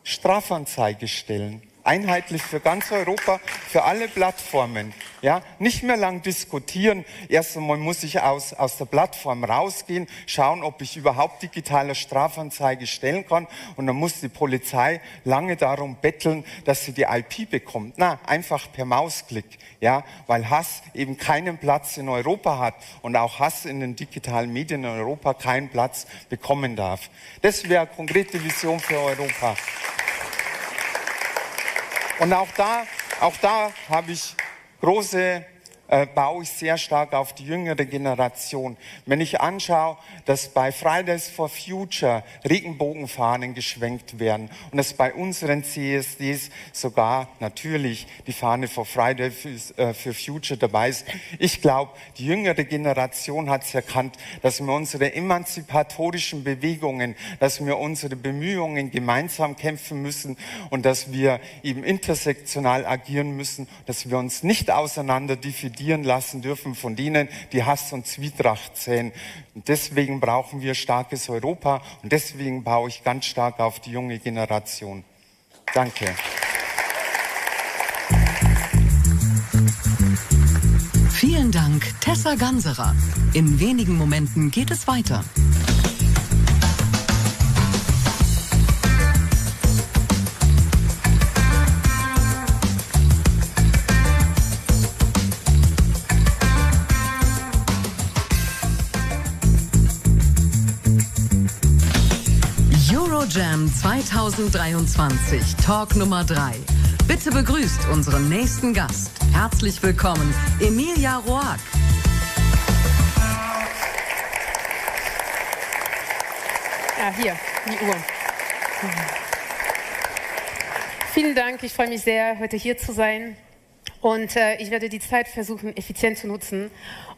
Strafanzeige stellen. Einheitlich für ganz Europa, für alle Plattformen. Ja? Nicht mehr lang diskutieren. Erst einmal muss ich aus der Plattform rausgehen, schauen, ob ich überhaupt digitale Strafanzeige stellen kann. Und dann muss die Polizei lange darum betteln, dass sie die IP bekommt. Na, einfach per Mausklick. Ja? Weil Hass eben keinen Platz in Europa hat und auch Hass in den digitalen Medien in Europa keinen Platz bekommen darf. Das wäre eine konkrete Vision für Europa. Und auch da habe ich baue ich sehr stark auf die jüngere Generation. Wenn ich anschaue, dass bei Fridays for Future Regenbogenfahnen geschwenkt werden und dass bei unseren CESDs sogar natürlich die Fahne for Fridays for Future dabei ist. Ich glaube, die jüngere Generation hat es erkannt, dass wir unsere emanzipatorischen Bewegungen, dass wir unsere Bemühungen gemeinsam kämpfen müssen und dass wir eben intersektional agieren müssen, dass wir uns nicht auseinander dividieren lassen dürfen von denen, die Hass und Zwietracht säen. Und deswegen brauchen wir starkes Europa und deswegen baue ich ganz stark auf die junge Generation. Danke. Vielen Dank, Tessa Ganserer. In wenigen Momenten geht es weiter. Jam 2023, Talk Nummer 3. Bitte begrüßt unseren nächsten Gast. Herzlich willkommen, Emilia Roark. Ja, hier, die Uhr. Vielen Dank, ich freue mich sehr, heute hier zu sein. Und ich werde die Zeit versuchen, effizient zu nutzen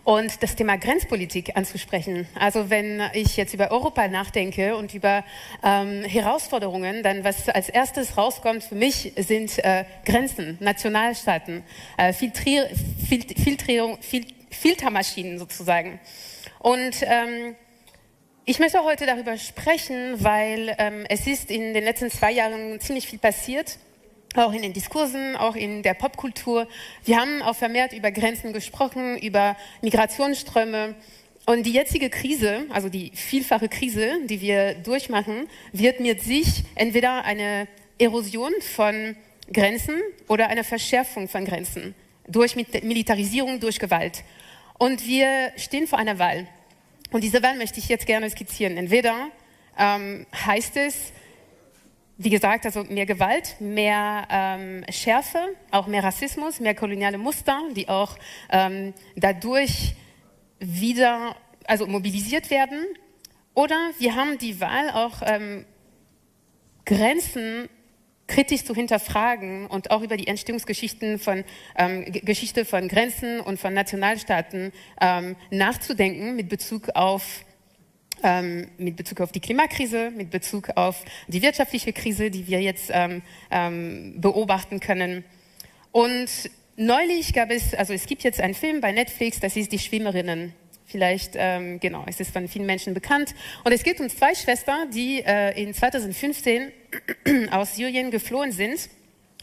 und das Thema Grenzpolitik anzusprechen. Also wenn ich jetzt über Europa nachdenke und über Herausforderungen, dann was als erstes rauskommt für mich sind Grenzen, Nationalstaaten, Filtermaschinen sozusagen. Und ich möchte heute darüber sprechen, weil es ist in den letzten 2 Jahren ziemlich viel passiert. Auch in den Diskursen, auch in der Popkultur. Wir haben auch vermehrt über Grenzen gesprochen, über Migrationsströme. Und die jetzige Krise, also die vielfache Krise, die wir durchmachen, wird mit sich entweder eine Erosion von Grenzen oder eine Verschärfung von Grenzen durch Militarisierung, durch Gewalt. Und wir stehen vor einer Wahl. Und diese Wahl möchte ich jetzt gerne skizzieren. Entweder heißt es, wie gesagt, also mehr Gewalt, mehr Schärfe, auch mehr Rassismus, mehr koloniale Muster, die auch dadurch wieder mobilisiert werden. Oder wir haben die Wahl, auch Grenzen kritisch zu hinterfragen und auch über die Entstehungsgeschichten von Geschichte von Grenzen und von Nationalstaaten nachzudenken mit Bezug auf die Klimakrise, mit Bezug auf die wirtschaftliche Krise, die wir jetzt beobachten können. Und neulich es gibt jetzt einen Film bei Netflix, das ist Die Schwimmerinnen. Vielleicht, es ist von vielen Menschen bekannt. Und es geht um 2 Schwestern, die in 2015 aus Syrien geflohen sind.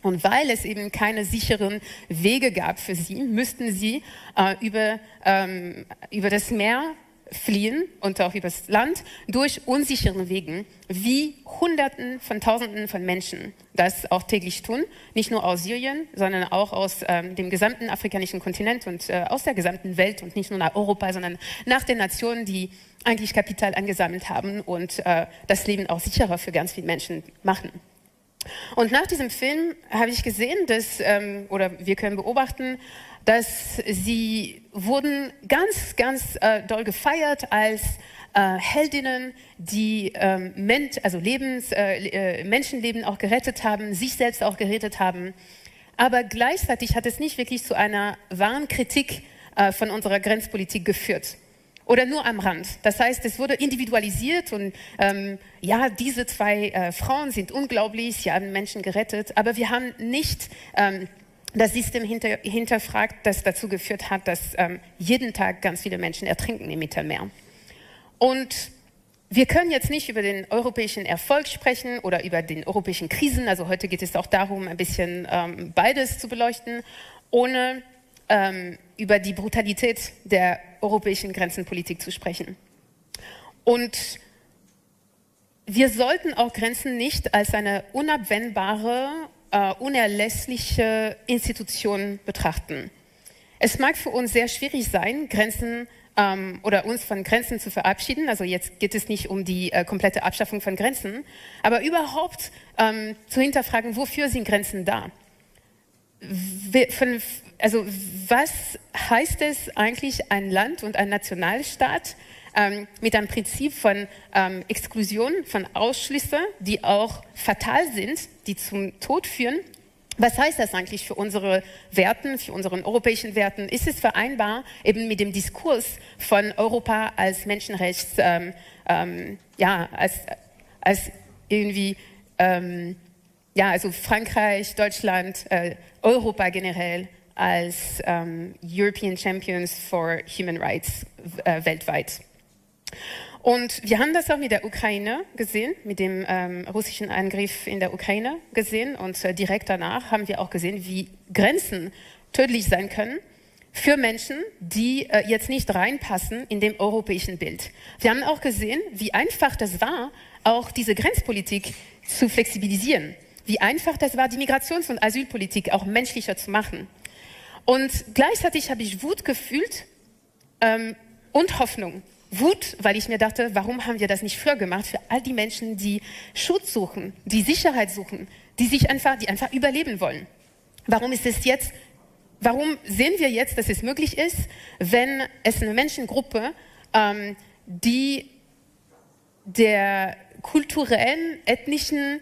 Und weil es eben keine sicheren Wege gab für sie, müssten sie über das Meer fliehen und auch übers Land durch unsicheren Wegen, wie Hunderten von Tausenden von Menschen das auch täglich tun, nicht nur aus Syrien, sondern auch aus dem gesamten afrikanischen Kontinent und aus der gesamten Welt und nicht nur nach Europa, sondern nach den Nationen, die eigentlich Kapital angesammelt haben und das Leben auch sicherer für ganz viele Menschen machen. Und nach diesem Film habe ich gesehen, oder wir können beobachten, dass sie wurden ganz, ganz doll gefeiert als Heldinnen, die Menschenleben auch gerettet haben, sich selbst auch gerettet haben. Aber gleichzeitig hat es nicht wirklich zu einer wahren Kritik von unserer Grenzpolitik geführt. Oder nur am Rand. Das heißt, es wurde individualisiert und diese 2 Frauen sind unglaublich, sie haben Menschen gerettet, aber wir haben nicht das System hinterfragt, das dazu geführt hat, dass jeden Tag ganz viele Menschen ertrinken im Mittelmeer. Und wir können jetzt nicht über den europäischen Erfolg sprechen oder über den europäischen Krisen, also heute geht es auch darum, ein bisschen beides zu beleuchten, ohne über die Brutalität der europäischen Grenzenpolitik zu sprechen. Und wir sollten auch Grenzen nicht als eine unabwendbare, unerlässliche Institution betrachten. Es mag für uns sehr schwierig sein, Grenzen oder uns von Grenzen zu verabschieden. Also jetzt geht es nicht um die komplette Abschaffung von Grenzen, aber überhaupt zu hinterfragen, wofür sind Grenzen da? Was heißt es eigentlich, ein Land und ein Nationalstaat mit einem Prinzip von Exklusion, von Ausschlüssen, die auch fatal sind, die zum Tod führen? Was heißt das eigentlich für unsere Werten, für unseren europäischen Werten? Ist es vereinbar eben mit dem Diskurs von Europa als Menschenrechts, als irgendwie also Frankreich, Deutschland, Europa generell als European Champions for Human Rights weltweit. Und wir haben das auch mit der Ukraine gesehen, mit dem russischen Angriff in der Ukraine gesehen. Und direkt danach haben wir auch gesehen, wie Grenzen tödlich sein können für Menschen, die jetzt nicht reinpassen in dem europäischen Bild. Wir haben auch gesehen, wie einfach das war, auch diese Grenzpolitik zu flexibilisieren. Wie einfach das war, die Migrations- und Asylpolitik auch menschlicher zu machen. Und gleichzeitig habe ich Wut gefühlt und Hoffnung. Wut, weil ich mir dachte, warum haben wir das nicht früher gemacht für all die Menschen, die Schutz suchen, die Sicherheit suchen, die einfach überleben wollen. Warum sehen wir jetzt, dass es möglich ist, wenn es eine Menschengruppe, die der kulturellen, ethnischen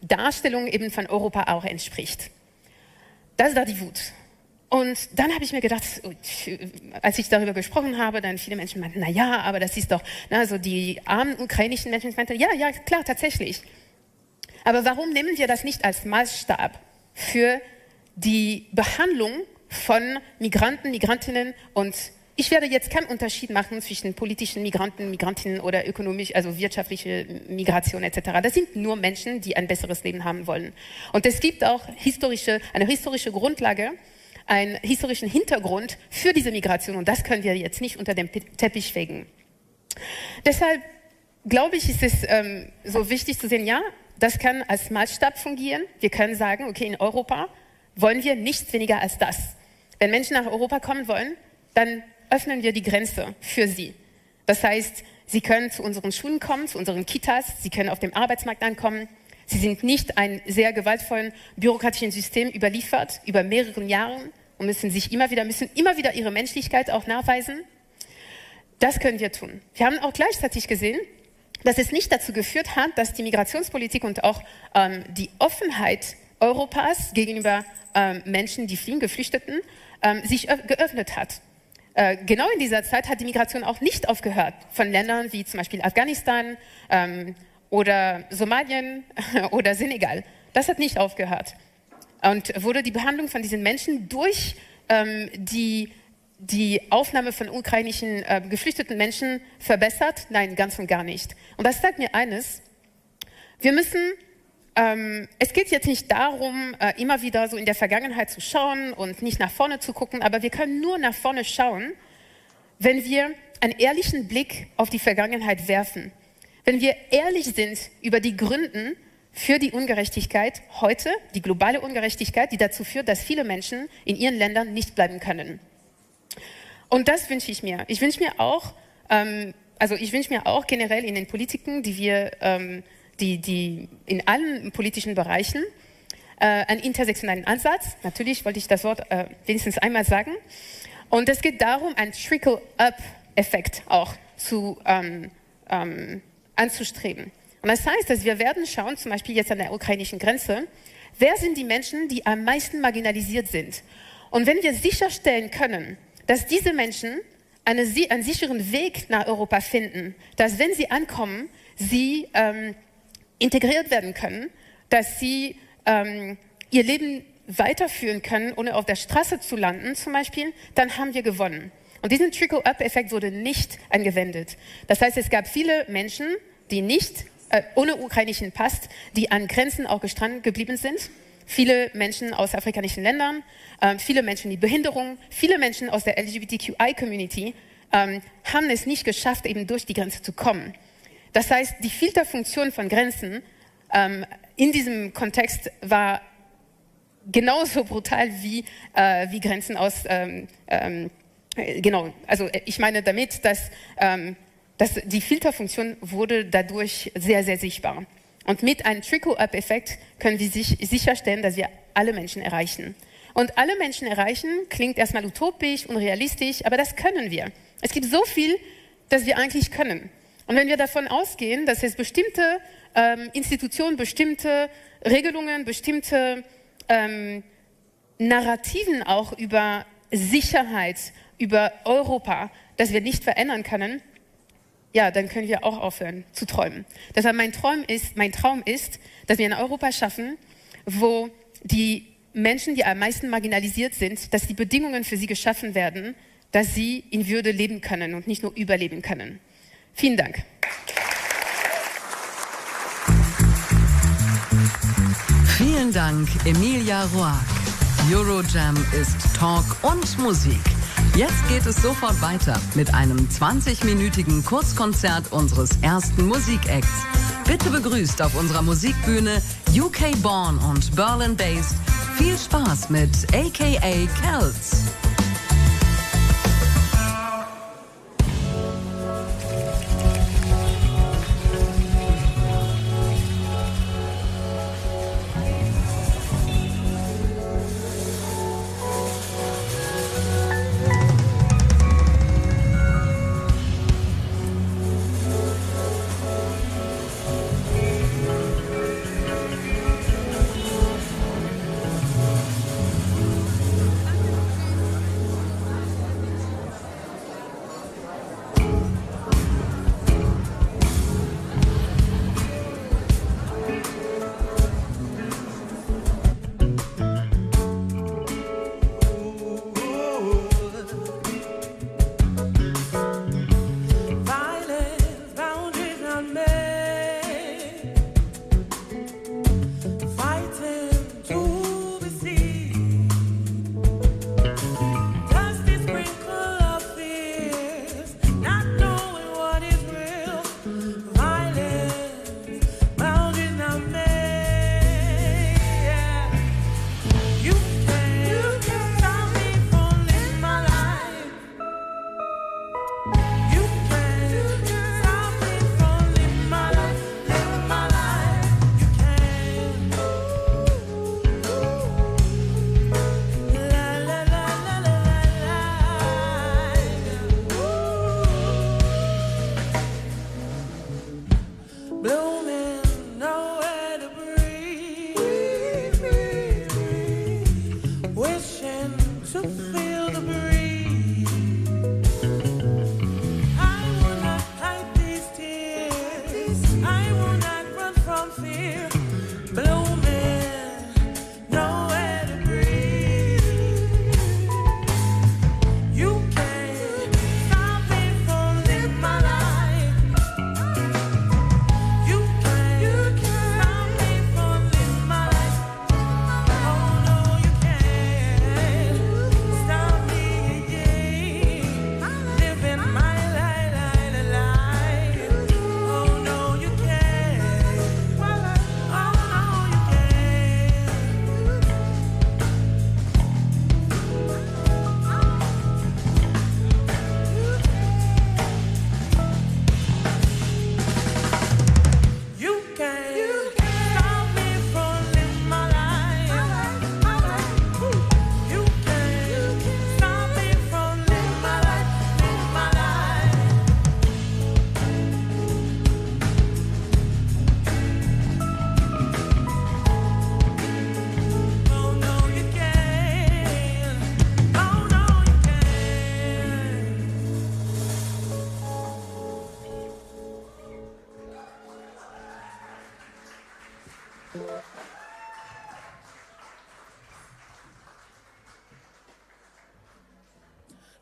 Darstellung eben von Europa auch entspricht. Das war die Wut. Und dann habe ich mir gedacht, als ich darüber gesprochen habe, dann viele Menschen meinten, naja, aber das ist doch, also die armen ukrainischen Menschen meinten, ja, klar, tatsächlich. Aber warum nehmen wir das nicht als Maßstab für die Behandlung von Migranten, Migrantinnen? Und ich werde jetzt keinen Unterschied machen zwischen politischen Migranten, Migrantinnen oder ökonomisch, also wirtschaftliche Migration etc. Das sind nur Menschen, die ein besseres Leben haben wollen. Und es gibt auch eine historische Grundlage, einen historischen Hintergrund für diese Migration. Und das können wir jetzt nicht unter dem Teppich fegen. Deshalb glaube ich, ist es so wichtig zu sehen, ja, das kann als Maßstab fungieren. Wir können sagen, okay, in Europa wollen wir nichts weniger als das. Wenn Menschen nach Europa kommen wollen, dann öffnen wir die Grenze für sie. Das heißt, sie können zu unseren Schulen kommen, zu unseren Kitas, sie können auf dem Arbeitsmarkt ankommen. Sie sind nicht einem sehr gewaltvollen bürokratischen System überliefert, über mehrere Jahre und müssen immer wieder ihre Menschlichkeit auch nachweisen. Das können wir tun. Wir haben auch gleichzeitig gesehen, dass es nicht dazu geführt hat, dass die Migrationspolitik und auch die Offenheit Europas gegenüber Menschen, die fliehen, Geflüchteten, sich geöffnet hat. Genau in dieser Zeit hat die Migration auch nicht aufgehört von Ländern wie zum Beispiel Afghanistan oder Somalien oder Senegal. Das hat nicht aufgehört. Und wurde die Behandlung von diesen Menschen durch die Aufnahme von ukrainischen geflüchteten Menschen verbessert? Nein, ganz und gar nicht. Und das sagt mir eines: Wir müssen, es geht jetzt nicht darum, immer wieder so in der Vergangenheit zu schauen und nicht nach vorne zu gucken, aber wir können nur nach vorne schauen, wenn wir einen ehrlichen Blick auf die Vergangenheit werfen. Wenn wir ehrlich sind über die Gründe für die Ungerechtigkeit heute, die globale Ungerechtigkeit, die dazu führt, dass viele Menschen in ihren Ländern nicht bleiben können. Und das wünsche ich mir. Ich wünsche mir auch, generell in den Politiken, die in allen politischen Bereichen einen intersektionalen Ansatz. Natürlich wollte ich das Wort wenigstens einmal sagen. Und es geht darum, einen Trickle-up-Effekt auch anzustreben. Und das heißt, dass wir werden schauen, zum Beispiel jetzt an der ukrainischen Grenze, wer sind die Menschen, die am meisten marginalisiert sind. Und wenn wir sicherstellen können, dass diese Menschen einen sicheren Weg nach Europa finden, dass wenn sie ankommen, sie integriert werden können, dass sie ihr Leben weiterführen können, ohne auf der Straße zu landen zum Beispiel, dann haben wir gewonnen. Und diesen Trickle-up-Effekt wurde nicht angewendet. Das heißt, es gab viele Menschen, die nicht ohne ukrainischen Pass, die an Grenzen auch gestrandet geblieben sind. Viele Menschen aus afrikanischen Ländern, viele Menschen mit Behinderung, viele Menschen aus der LGBTQI-Community haben es nicht geschafft, eben durch die Grenze zu kommen. Das heißt, die Filterfunktion von Grenzen in diesem Kontext war genauso brutal wie Grenzen aus, genau, also ich meine damit, dass die Filterfunktion wurde dadurch sehr, sehr sichtbar. Und mit einem Trickle-up-Effekt können wir sicherstellen, dass wir alle Menschen erreichen. Und alle Menschen erreichen klingt erstmal utopisch, unrealistisch, aber das können wir. Es gibt so viel, das wir eigentlich können. Und wenn wir davon ausgehen, dass es bestimmte Institutionen, bestimmte Regelungen, bestimmte Narrativen auch über Sicherheit, über Europa, dass wir nicht verändern können, ja, dann können wir auch aufhören zu träumen. Deshalb mein Traum ist, dass wir ein Europa schaffen, wo die Menschen, die am meisten marginalisiert sind, dass die Bedingungen für sie geschaffen werden, dass sie in Würde leben können und nicht nur überleben können. Vielen Dank. Vielen Dank, Emilia Roark. Eurojam ist Talk und Musik. Jetzt geht es sofort weiter mit einem 20-minütigen Kurzkonzert unseres ersten Musikacts. Bitte begrüßt auf unserer Musikbühne UK-born und Berlin-based. Viel Spaß mit aka Celts.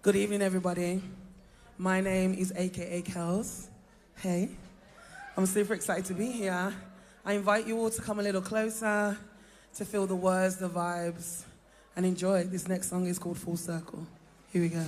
Good evening, everybody. My name is AKA Kels. Hey, I'm super excited to be here. I invite you all to come a little closer, to feel the words, the vibes, and enjoy. This next song is called Full Circle. Here we go.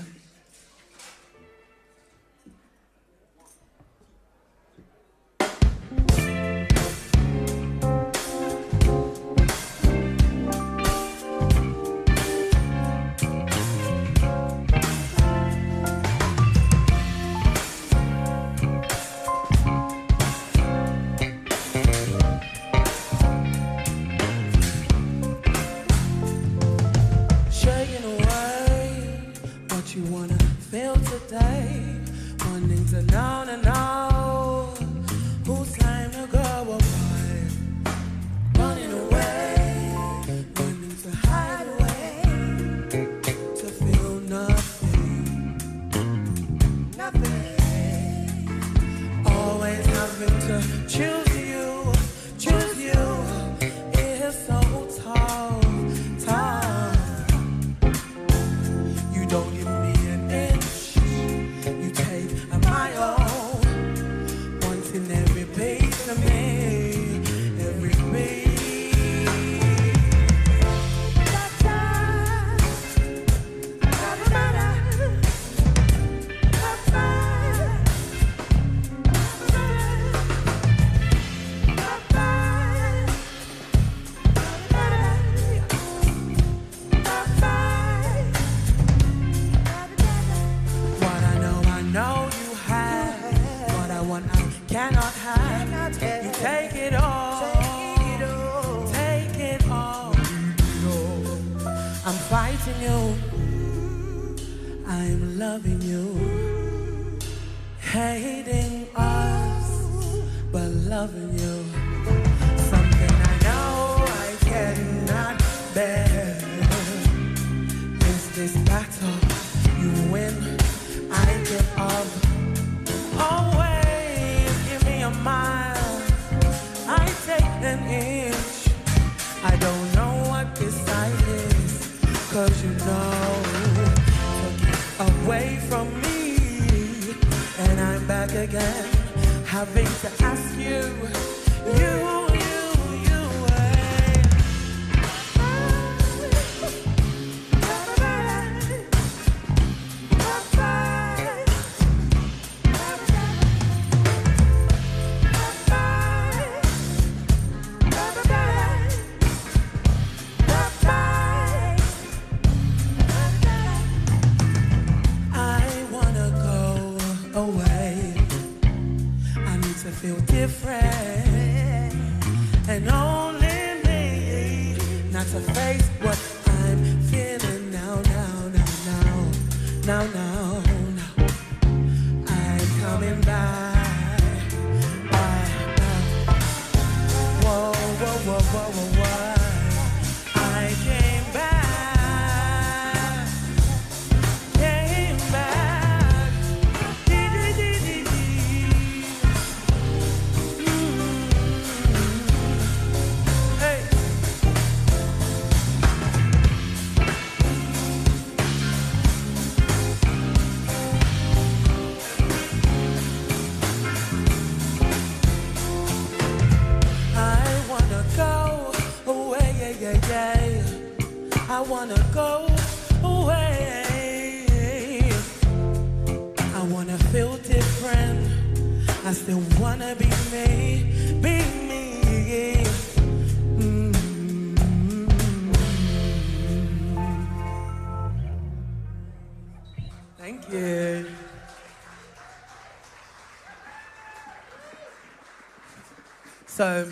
So,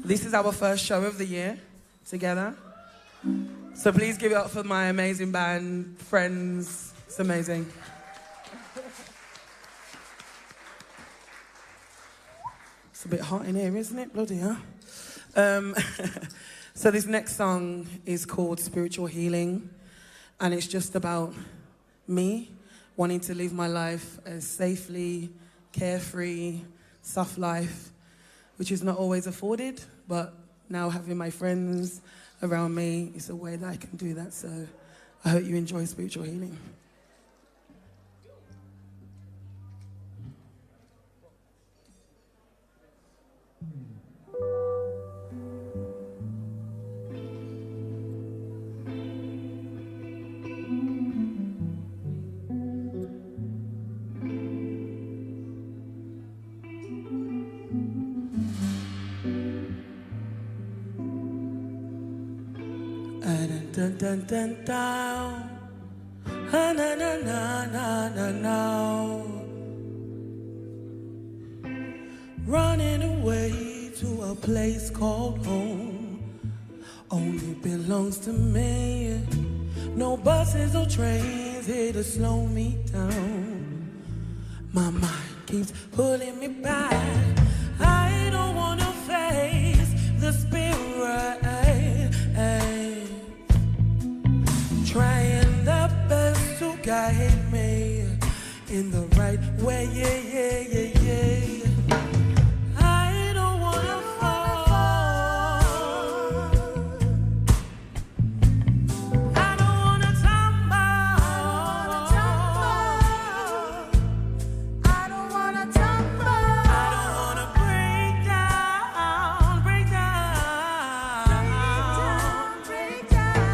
this is our first show of the year together. So please give it up for my amazing band, friends. It's amazing. It's a bit hot in here, isn't it? Bloody hell. So this next song is called Spiritual Healing, and it's just about me wanting to live my life as safely, carefree, soft life, which is not always afforded, but now having my friends around me is a way that I can do that. So I hope you enjoy spiritual healing. Dun dun dun down, na na na na na na. Running away to a place called home only belongs to me. No buses or trains here to slow me down. My mind keeps pulling me back. I don't wanna face the spirit. Trying the best to guide me in the right way, yeah, yeah, yeah, yeah. I don't wanna fall. I don't wanna tumble. I don't wanna tumble. I don't wanna break down, break down, break down.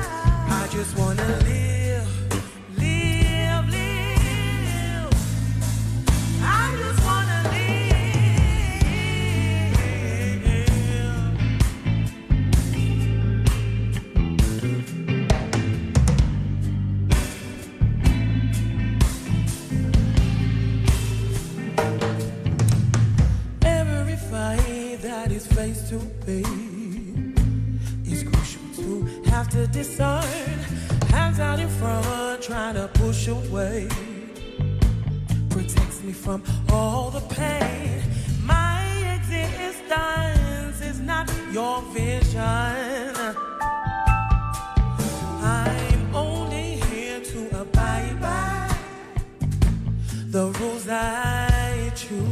I just wanna face to pay. It's crucial to have to discern. Hands out in front, trying to push away. Protects me from all the pain. My existence is not your vision. I'm only here to abide by the rules I choose.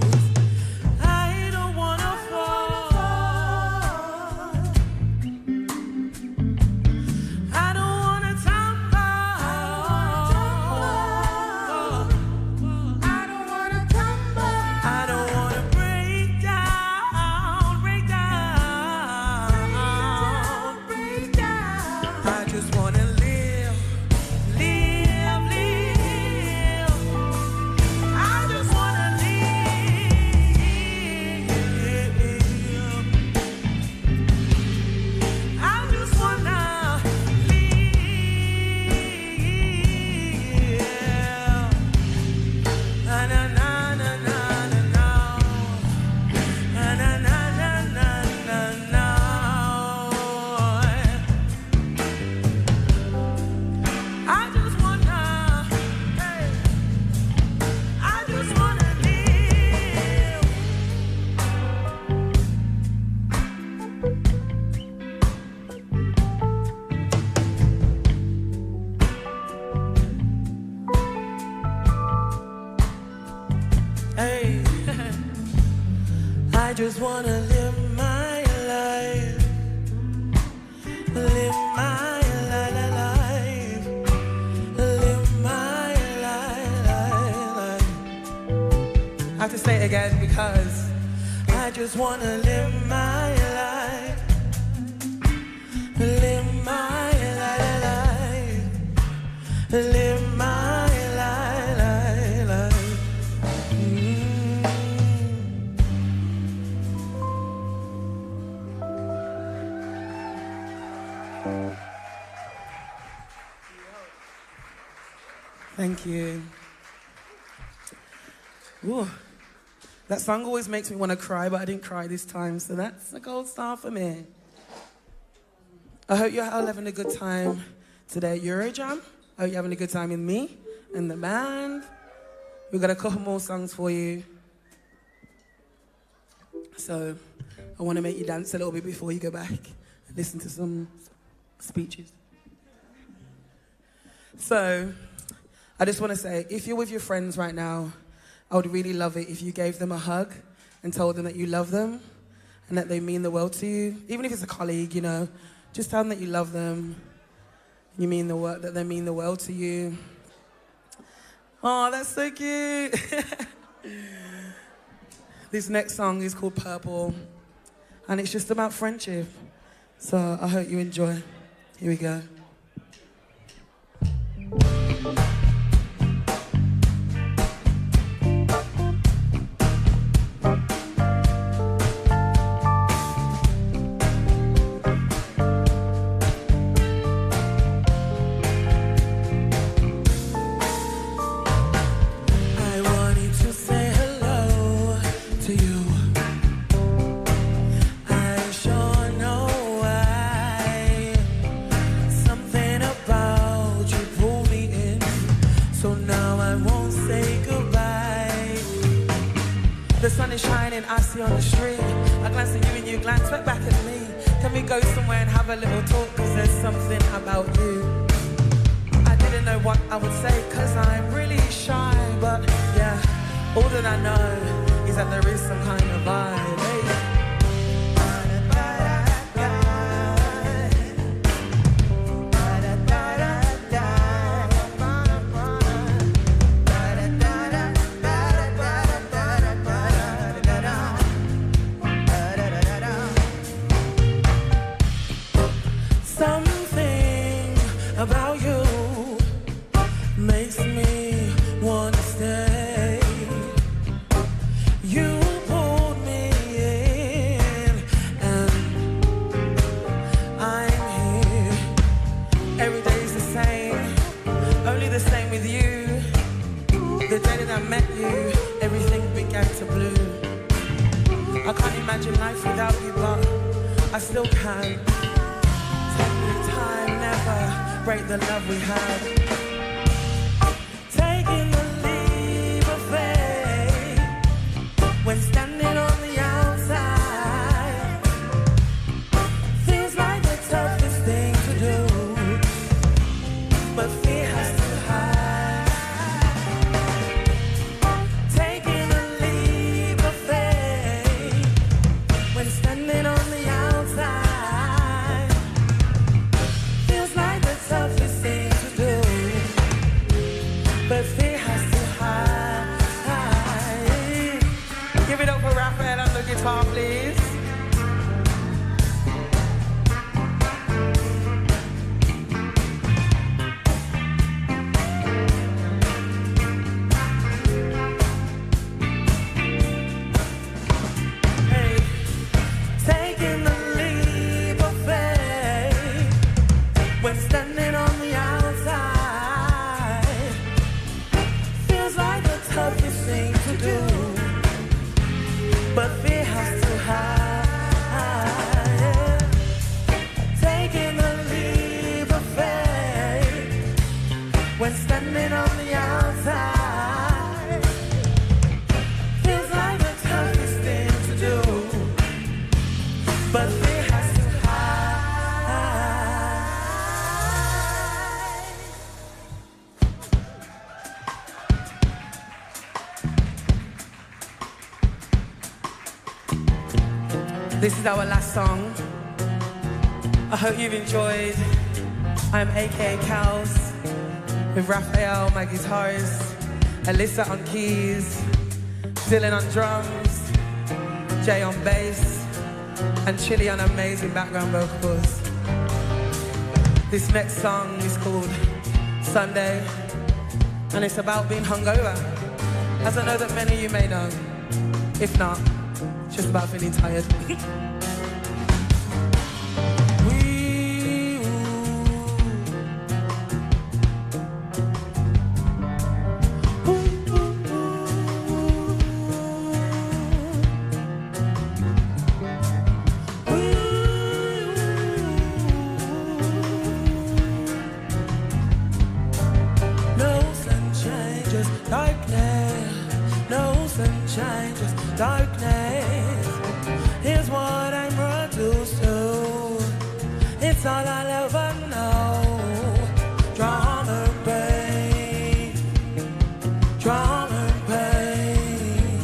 I just wanna live my life, live my life, live my life. I have to say it again because I just wanna live my life, live my life, live my life. Thank you. Ooh, that song always makes me want to cry, but I didn't cry this time, so that's a gold star for me. I hope you're all having a good time today at Eurojam. I hope you're having a good time with me and the band. We've got a couple more songs for you. So I want to make you dance a little bit before you go back and listen to some speeches. So I just want to say, if you're with your friends right now, I would really love it if you gave them a hug and told them that you love them and that they mean the world to you. Even if it's a colleague, you know, just tell them that you love them. You mean the work that they mean the world to you. Oh, that's so cute. This next song is called Purple, and it's just about friendship. So I hope you enjoy. Here we go. The sun is shining, I see on the street. I glance at you and you glance right back at me. Can we go somewhere and have a little talk? Cause there's something about you. I didn't know what I would say cause I'm really shy. But yeah, all that I know is that there is some kind of vibe. Hey. About you makes me want to stay. You pulled me in and I'm here. Every day's the same, only the same with you. The day that I met you, everything began to bloom. I can't imagine life without you, but I still can. Take me time, never break the love we had. Taking the leap of faith when standing on the outside feels like the toughest thing to do, but fear has to hide. Taking the leap of faith when standing on the outside toughest thing to do, but fear has to hide. Give it up for Raphael on the guitar, please. Hey, taking the leap of faith when standing on the outside feels like the toughest thing to do, but fear has to hide. Taking the leap of faith when standing on the outside feels like the toughest thing to do, but fear has to This is our last song. I hope you've enjoyed. I'm AKA Kals with Raphael, my guitarist, Alyssa on keys, Dylan on drums, Jay on bass, and Chili on amazing background vocals. This next song is called Sunday, and it's about being hungover, as I know that many of you may know. If not, it's just about feeling tired. Darkness is what I'm reduced to. It's all I'll ever know. Drama and pain, drama and pain,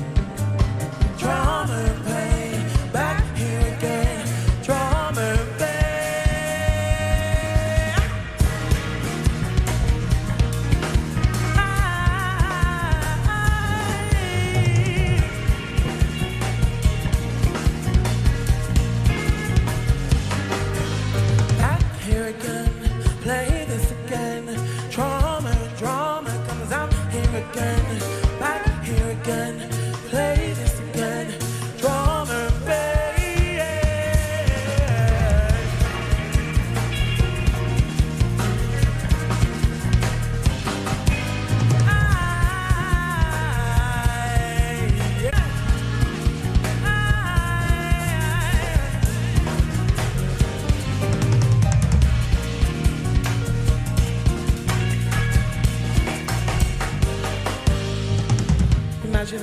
drama and pain. Back here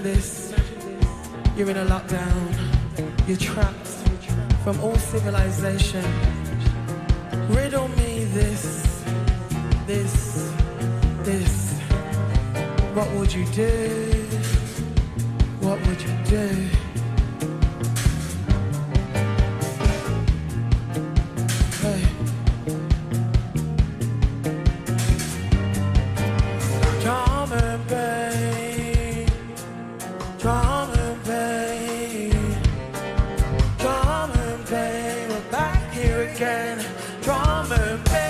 this, you're in a lockdown, you're trapped from all civilization. Riddle me this. What would you do? What would you do? Hey. Drama, babe. Drama, babe. Drama, babe. We're back here again. Drama, babe.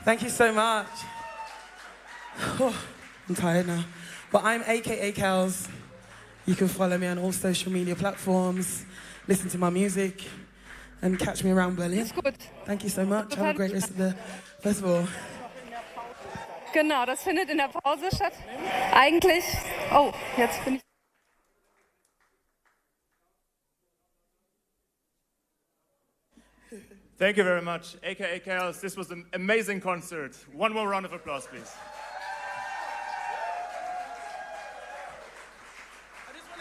Thank you so much. Oh, I'm tired now. But I'm AKA Kels. You can follow me on all social media platforms, listen to my music, and catch me around Berlin. Ist gut. Thank you so much. Have a great rest of the festival. Genau, das findet in der Pause statt. Eigentlich. Oh, jetzt bin ich. Thank you very much, AKA Chaos. This was an amazing concert. One more round of applause, please.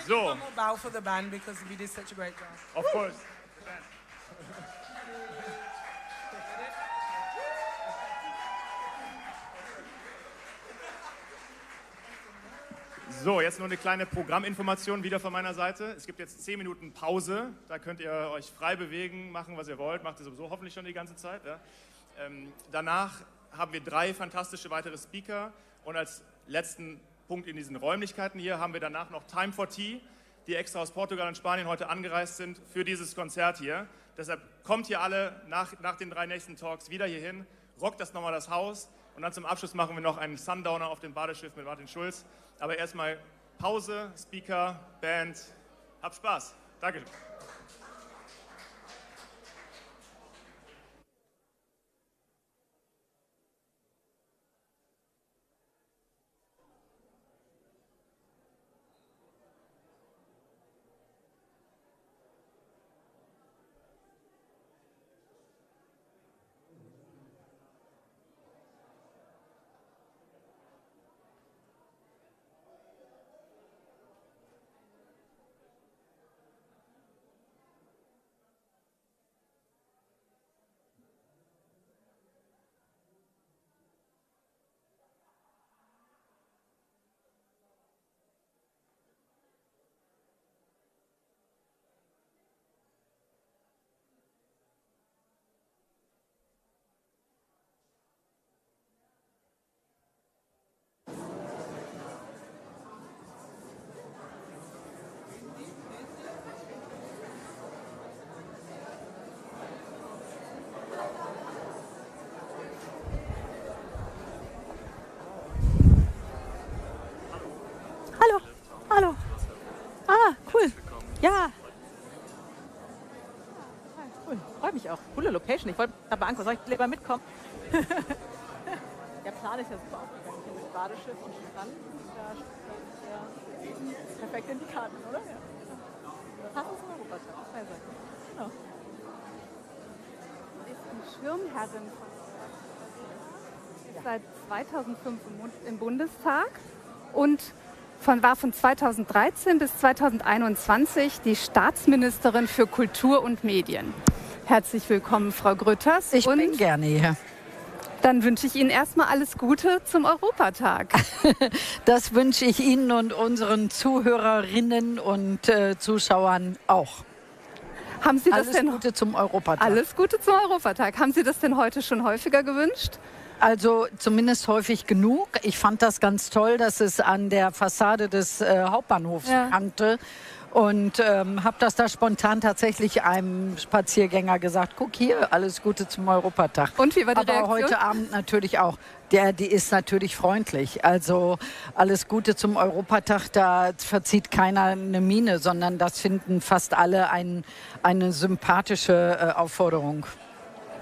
So. One more bow for the band because we did such a great job. Of course. So, jetzt nur eine kleine Programminformation wieder von meiner Seite. Es gibt jetzt 10 Minuten Pause. Da könnt ihr euch frei bewegen, machen, was ihr wollt. Macht ihr sowieso hoffentlich schon die ganze Zeit. Ja? Danach haben wir 3 fantastische weitere Speaker. Und als letzten Punkt in diesen Räumlichkeiten hier haben wir danach noch Time for Tea, die extra aus Portugal und Spanien heute angereist sind für dieses Konzert hier. Deshalb kommt hier alle nach den 3 nächsten Talks wieder hier hin, rockt das nochmal das Haus. Und dann zum Abschluss machen wir noch einen Sundowner auf dem Badeschiff mit Martin Schulz. Aber erstmal Pause, Speaker, Band. Habt Spaß. Danke. Hallo, hallo. Ah, cool. Ja. Cool, freut mich auch. Coole Location. Ich wollte aber Angst, soll ich lieber mitkommen? Der Plan ist ja super aufgegangen. Hier mit Badeschiff und Strand. Ja, perfekt in die Karten, oder? Ja. Passt zum Europatag. Genau. Ist die Schirmherrin ist seit 2005 im Bundestag und war von 2013 bis 2021 die Staatsministerin für Kultur und Medien. Herzlich willkommen, Frau Grütters. Ich bin gerne hier. Dann wünsche ich Ihnen erstmal alles Gute zum Europatag. Das wünsche ich Ihnen und unseren Zuhörerinnen und Zuschauern auch. Haben Sie das Alles denn Gute zum Europatag. Alles Gute zum Europatag. Haben Sie das denn heute schon häufiger gewünscht? Also zumindest häufig genug. Ich fand das ganz toll, dass es an der Fassade des Hauptbahnhofs prangte. Und habe das da spontan tatsächlich einem Spaziergänger gesagt, guck hier, alles Gute zum Europatag. Und wie war die Reaktion? Aber heute Abend natürlich auch. Die ist natürlich freundlich. Also alles Gute zum Europatag, da verzieht keiner eine Miene, sondern das finden fast alle eine sympathische Aufforderung.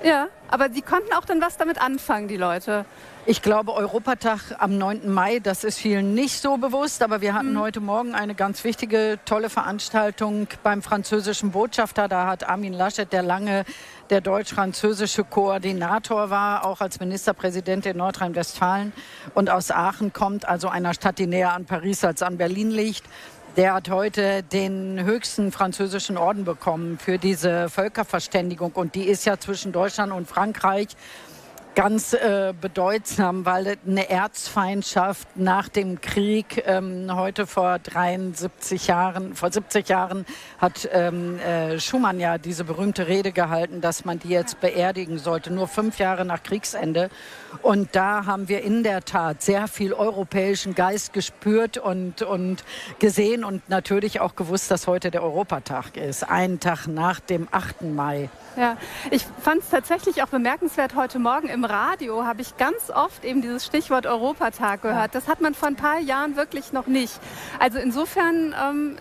Ja, aber Sie konnten auch dann was damit anfangen, die Leute. Ich glaube, Europatag am 9. Mai, das ist vielen nicht so bewusst, aber wir hatten heute Morgen eine ganz wichtige, tolle Veranstaltung beim französischen Botschafter. Da hat Armin Laschet, der lange der deutsch-französische Koordinator war, auch als Ministerpräsident in Nordrhein-Westfalen und aus Aachen kommt, also einer Stadt, die näher an Paris als an Berlin liegt. Der hat heute den höchsten französischen Orden bekommen für diese Völkerverständigung. Und die ist ja zwischen Deutschland und Frankreich ganz bedeutsam, weil eine Erzfeindschaft nach dem Krieg heute vor 70 Jahren hat Schuman ja diese berühmte Rede gehalten, dass man die jetzt beerdigen sollte, nur 5 Jahre nach Kriegsende. Und da haben wir in der Tat sehr viel europäischen Geist gespürt und gesehen und natürlich auch gewusst, dass heute der Europatag ist, einen Tag nach dem 8. Mai. Ja, ich fand es tatsächlich auch bemerkenswert, heute Morgen im Radio habe ich ganz oft eben dieses Stichwort Europatag gehört. Das hat man vor ein paar Jahren wirklich noch nicht. Also insofern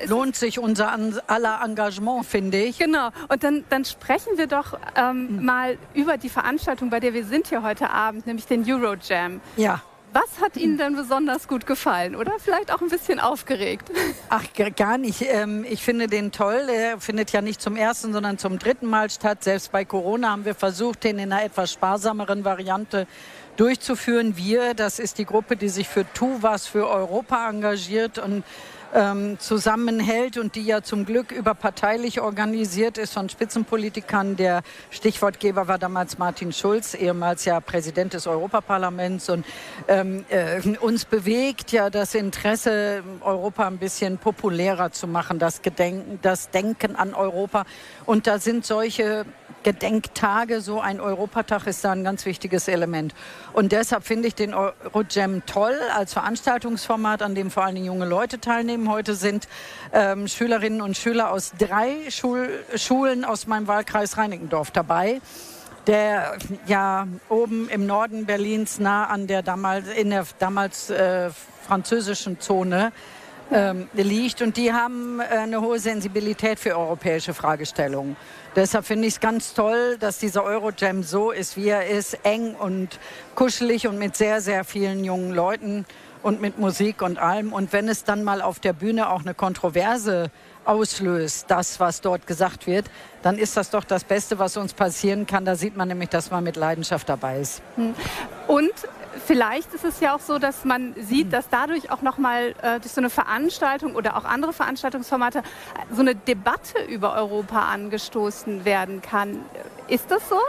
lohnt sich unser aller Engagement, finde ich. Genau. Und dann sprechen wir doch mal über die Veranstaltung, bei der wir sind hier heute Abend, nämlich den Eurojam. Ja. Was hat Ihnen denn besonders gut gefallen oder vielleicht auch ein bisschen aufgeregt? Ach, gar nicht. Ich finde den toll. Er findet ja nicht zum ersten, sondern zum 3. Mal statt. Selbst bei Corona haben wir versucht, den in einer etwas sparsameren Variante durchzuführen. Das ist die Gruppe, die sich für Tu was für Europa engagiert und zusammenhält und die ja zum Glück überparteilich organisiert ist von Spitzenpolitikern. Der Stichwortgeber war damals Martin Schulz, ehemals ja Präsident des Europaparlaments. Und uns bewegt ja das Interesse, Europa ein bisschen populärer zu machen, das Denken an Europa. Und da sind solche Gedenktage, so ein Europatag ist da ein ganz wichtiges Element. Und deshalb finde ich den Eurojam toll als Veranstaltungsformat, an dem vor allen Dingen junge Leute teilnehmen. Heute sind Schülerinnen und Schüler aus 3 Schulen aus meinem Wahlkreis Reinickendorf dabei, der ja oben im Norden Berlins nah an der damals französischen Zone liegt. Und die haben eine hohe Sensibilität für europäische Fragestellungen. Deshalb finde ich es ganz toll, dass dieser Eurojam so ist, wie er ist, eng und kuschelig und mit sehr, sehr vielen jungen Leuten und mit Musik und allem. Und wenn es dann mal auf der Bühne auch eine Kontroverse auslöst, das, was dort gesagt wird, dann ist das doch das Beste, was uns passieren kann. Da sieht man nämlich, dass man mit Leidenschaft dabei ist. Und vielleicht ist es ja auch so, dass man sieht, dass dadurch auch nochmal durch so eine Veranstaltung oder auch andere Veranstaltungsformate so eine Debatte über Europa angestoßen werden kann. Ist das so?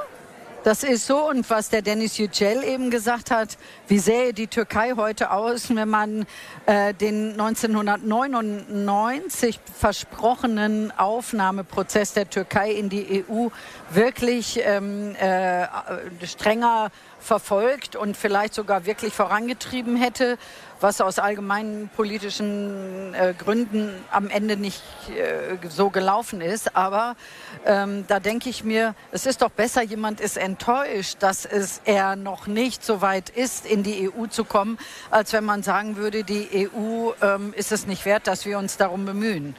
Das ist so. Und was der Deniz Yücel eben gesagt hat, wie sähe die Türkei heute aus, wenn man den 1999 versprochenen Aufnahmeprozess der Türkei in die EU wirklich strenger verfolgt und vielleicht sogar wirklich vorangetrieben hätte, was aus allgemeinen politischen Gründen am Ende nicht so gelaufen ist. Aber da denke ich mir, es ist doch besser, jemand ist enttäuscht, dass er noch nicht so weit ist, in die EU zu kommen, als wenn man sagen würde, die EU ist es nicht wert, dass wir uns darum bemühen.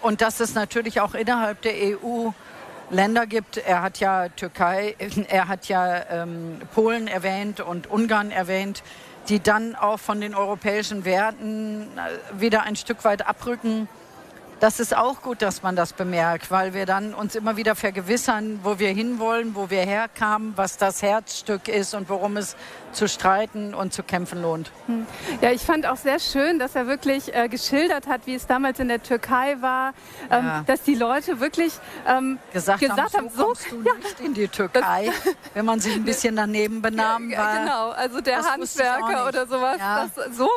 Und dass es natürlich auch innerhalb der EU Länder gibt. Er hat ja Polen erwähnt und Ungarn erwähnt, die dann auch von den europäischen Werten wieder ein Stück weit abrücken. Das ist auch gut, dass man das bemerkt, weil wir dann uns immer wieder vergewissern, wo wir hinwollen, wo wir herkamen, was das Herzstück ist und worum es zu streiten und zu kämpfen lohnt. Ja, ich fand auch sehr schön, dass er wirklich geschildert hat, wie es damals in der Türkei war, dass die Leute wirklich gesagt haben, so kommst du nicht in die Türkei, wenn man sich ein bisschen daneben benahm. Genau, also der Handwerker oder sowas, so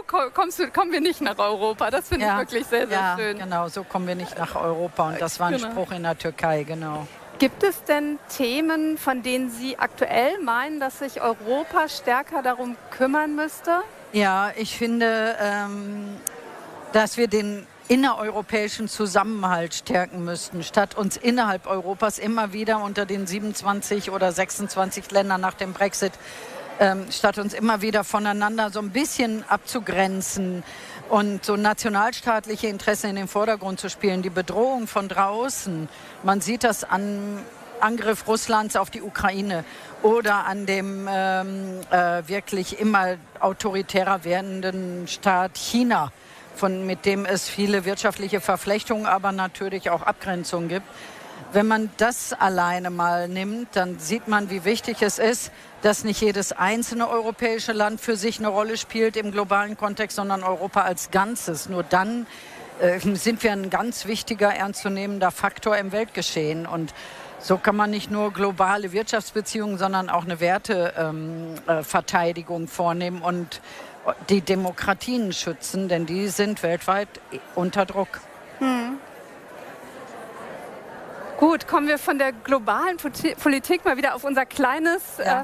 kommen wir nicht nach Europa. Das finde ich wirklich sehr, sehr schön. Genau, so kommen kommen wir nicht nach Europa. Und das war ein Genau. Spruch in der Türkei, genau. Gibt es denn Themen, von denen Sie aktuell meinen, dass sich Europa stärker darum kümmern müsste? Ja, ich finde, dass wir den innereuropäischen Zusammenhalt stärken müssten, statt uns innerhalb Europas immer wieder unter den 27 oder 26 Ländern nach dem Brexit, statt uns immer wieder voneinander so ein bisschen abzugrenzen und so nationalstaatliche Interessen in den Vordergrund zu spielen. Die Bedrohung von draußen, man sieht das an Angriff Russlands auf die Ukraine oder an dem wirklich immer autoritärer werdenden Staat China, mit dem es viele wirtschaftliche Verflechtungen, aber natürlich auch Abgrenzungen gibt. Wenn man das alleine mal nimmt, dann sieht man, wie wichtig es ist, dass nicht jedes einzelne europäische Land für sich eine Rolle spielt im globalen Kontext, sondern Europa als Ganzes. Nur dann sind wir ein ganz wichtiger, ernstzunehmender Faktor im Weltgeschehen. Und so kann man nicht nur globale Wirtschaftsbeziehungen, sondern auch eine Werteverteidigung vornehmen und die Demokratien schützen, denn die sind weltweit unter Druck. Gut, kommen wir von der globalen Politik mal wieder auf unser kleines,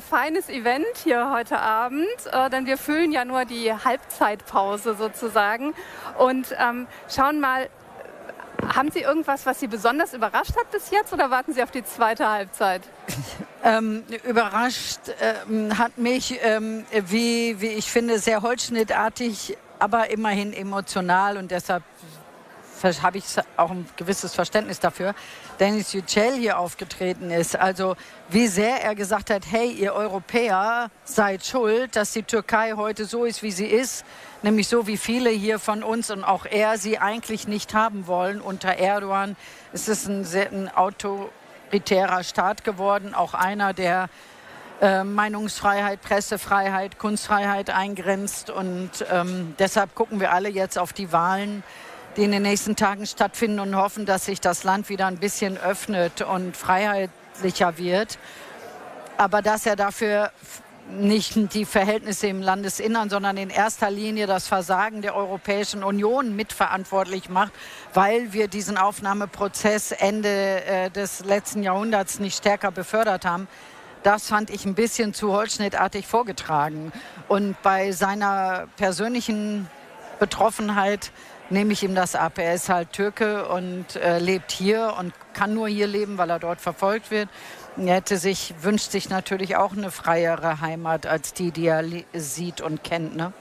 feines Event hier heute Abend. Denn wir füllen ja nur die Halbzeitpause sozusagen und schauen mal, haben Sie irgendwas, was Sie besonders überrascht hat bis jetzt oder warten Sie auf die zweite Halbzeit? Überrascht hat mich, wie ich finde, sehr holzschnittartig, aber immerhin emotional und deshalb habe ich auch ein gewisses Verständnis dafür, Dennis Yücel hier aufgetreten ist. Also wie sehr er gesagt hat, hey, ihr Europäer seid schuld, dass die Türkei heute so ist, wie sie ist, nämlich so wie viele hier von uns und auch er sie eigentlich nicht haben wollen. Unter Erdogan ist es ein autoritärer Staat geworden, auch einer, der Meinungsfreiheit, Pressefreiheit, Kunstfreiheit eingrenzt und deshalb gucken wir alle jetzt auf die Wahlen, die in den nächsten Tagen stattfinden und hoffen, dass sich das Land wieder ein bisschen öffnet und freiheitlicher wird. Aber dass er dafür nicht die Verhältnisse im Landesinnern, sondern in erster Linie das Versagen der Europäischen Union mitverantwortlich macht, weil wir diesen Aufnahmeprozess Ende des letzten Jahrhunderts nicht stärker befördert haben. Das fand ich ein bisschen zu holzschnittartig vorgetragen. Und bei seiner persönlichen Betroffenheit nehme ich ihm das ab. Er ist halt Türke und lebt hier und kann nur hier leben, weil er dort verfolgt wird. Er wünscht sich natürlich auch eine freiere Heimat als die er sieht und kennt. Ne?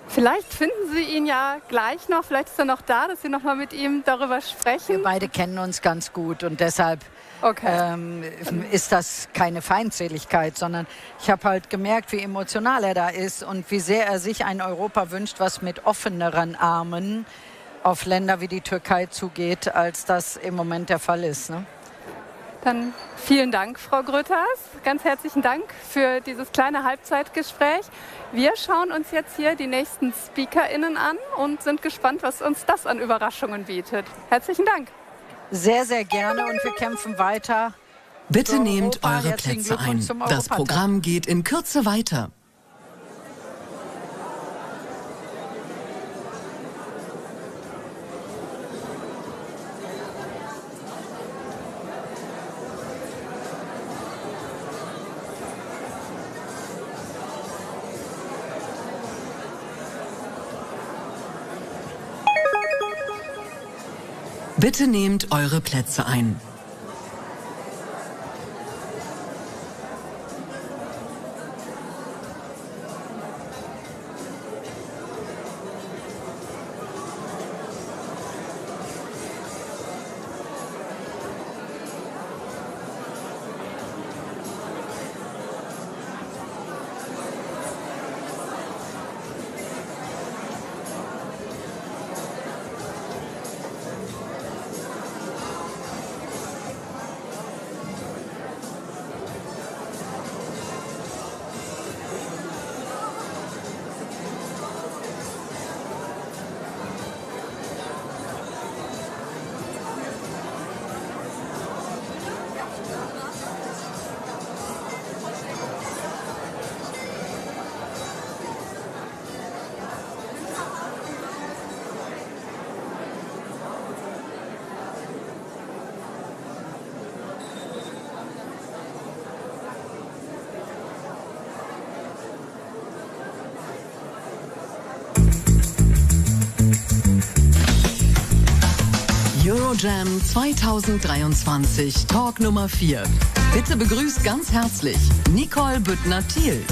Vielleicht finden Sie ihn ja gleich noch, vielleicht ist er noch da, dass Sie noch mal mit ihm darüber sprechen. Wir beide kennen uns ganz gut und deshalb ist das keine Feindseligkeit, sondern ich habe halt gemerkt, wie emotional er da ist und wie sehr er sich ein Europa wünscht, was mit offeneren Armen auf Länder wie die Türkei zugeht, als das im Moment der Fall ist. Ne? Dann vielen Dank, Frau Grütters. Ganz herzlichen Dank für dieses kleine Halbzeitgespräch. Wir schauen uns jetzt hier die nächsten SpeakerInnen an und sind gespannt, was uns das an Überraschungen bietet. Herzlichen Dank. Sehr, sehr gerne und wir kämpfen weiter. Bitte nehmt eure Plätze ein. Das Programm geht in Kürze weiter. Bitte nehmt eure Plätze ein. Eurojam 2023, Talk Nummer 4. Bitte begrüßt ganz herzlich Nicole Büttner-Thiel.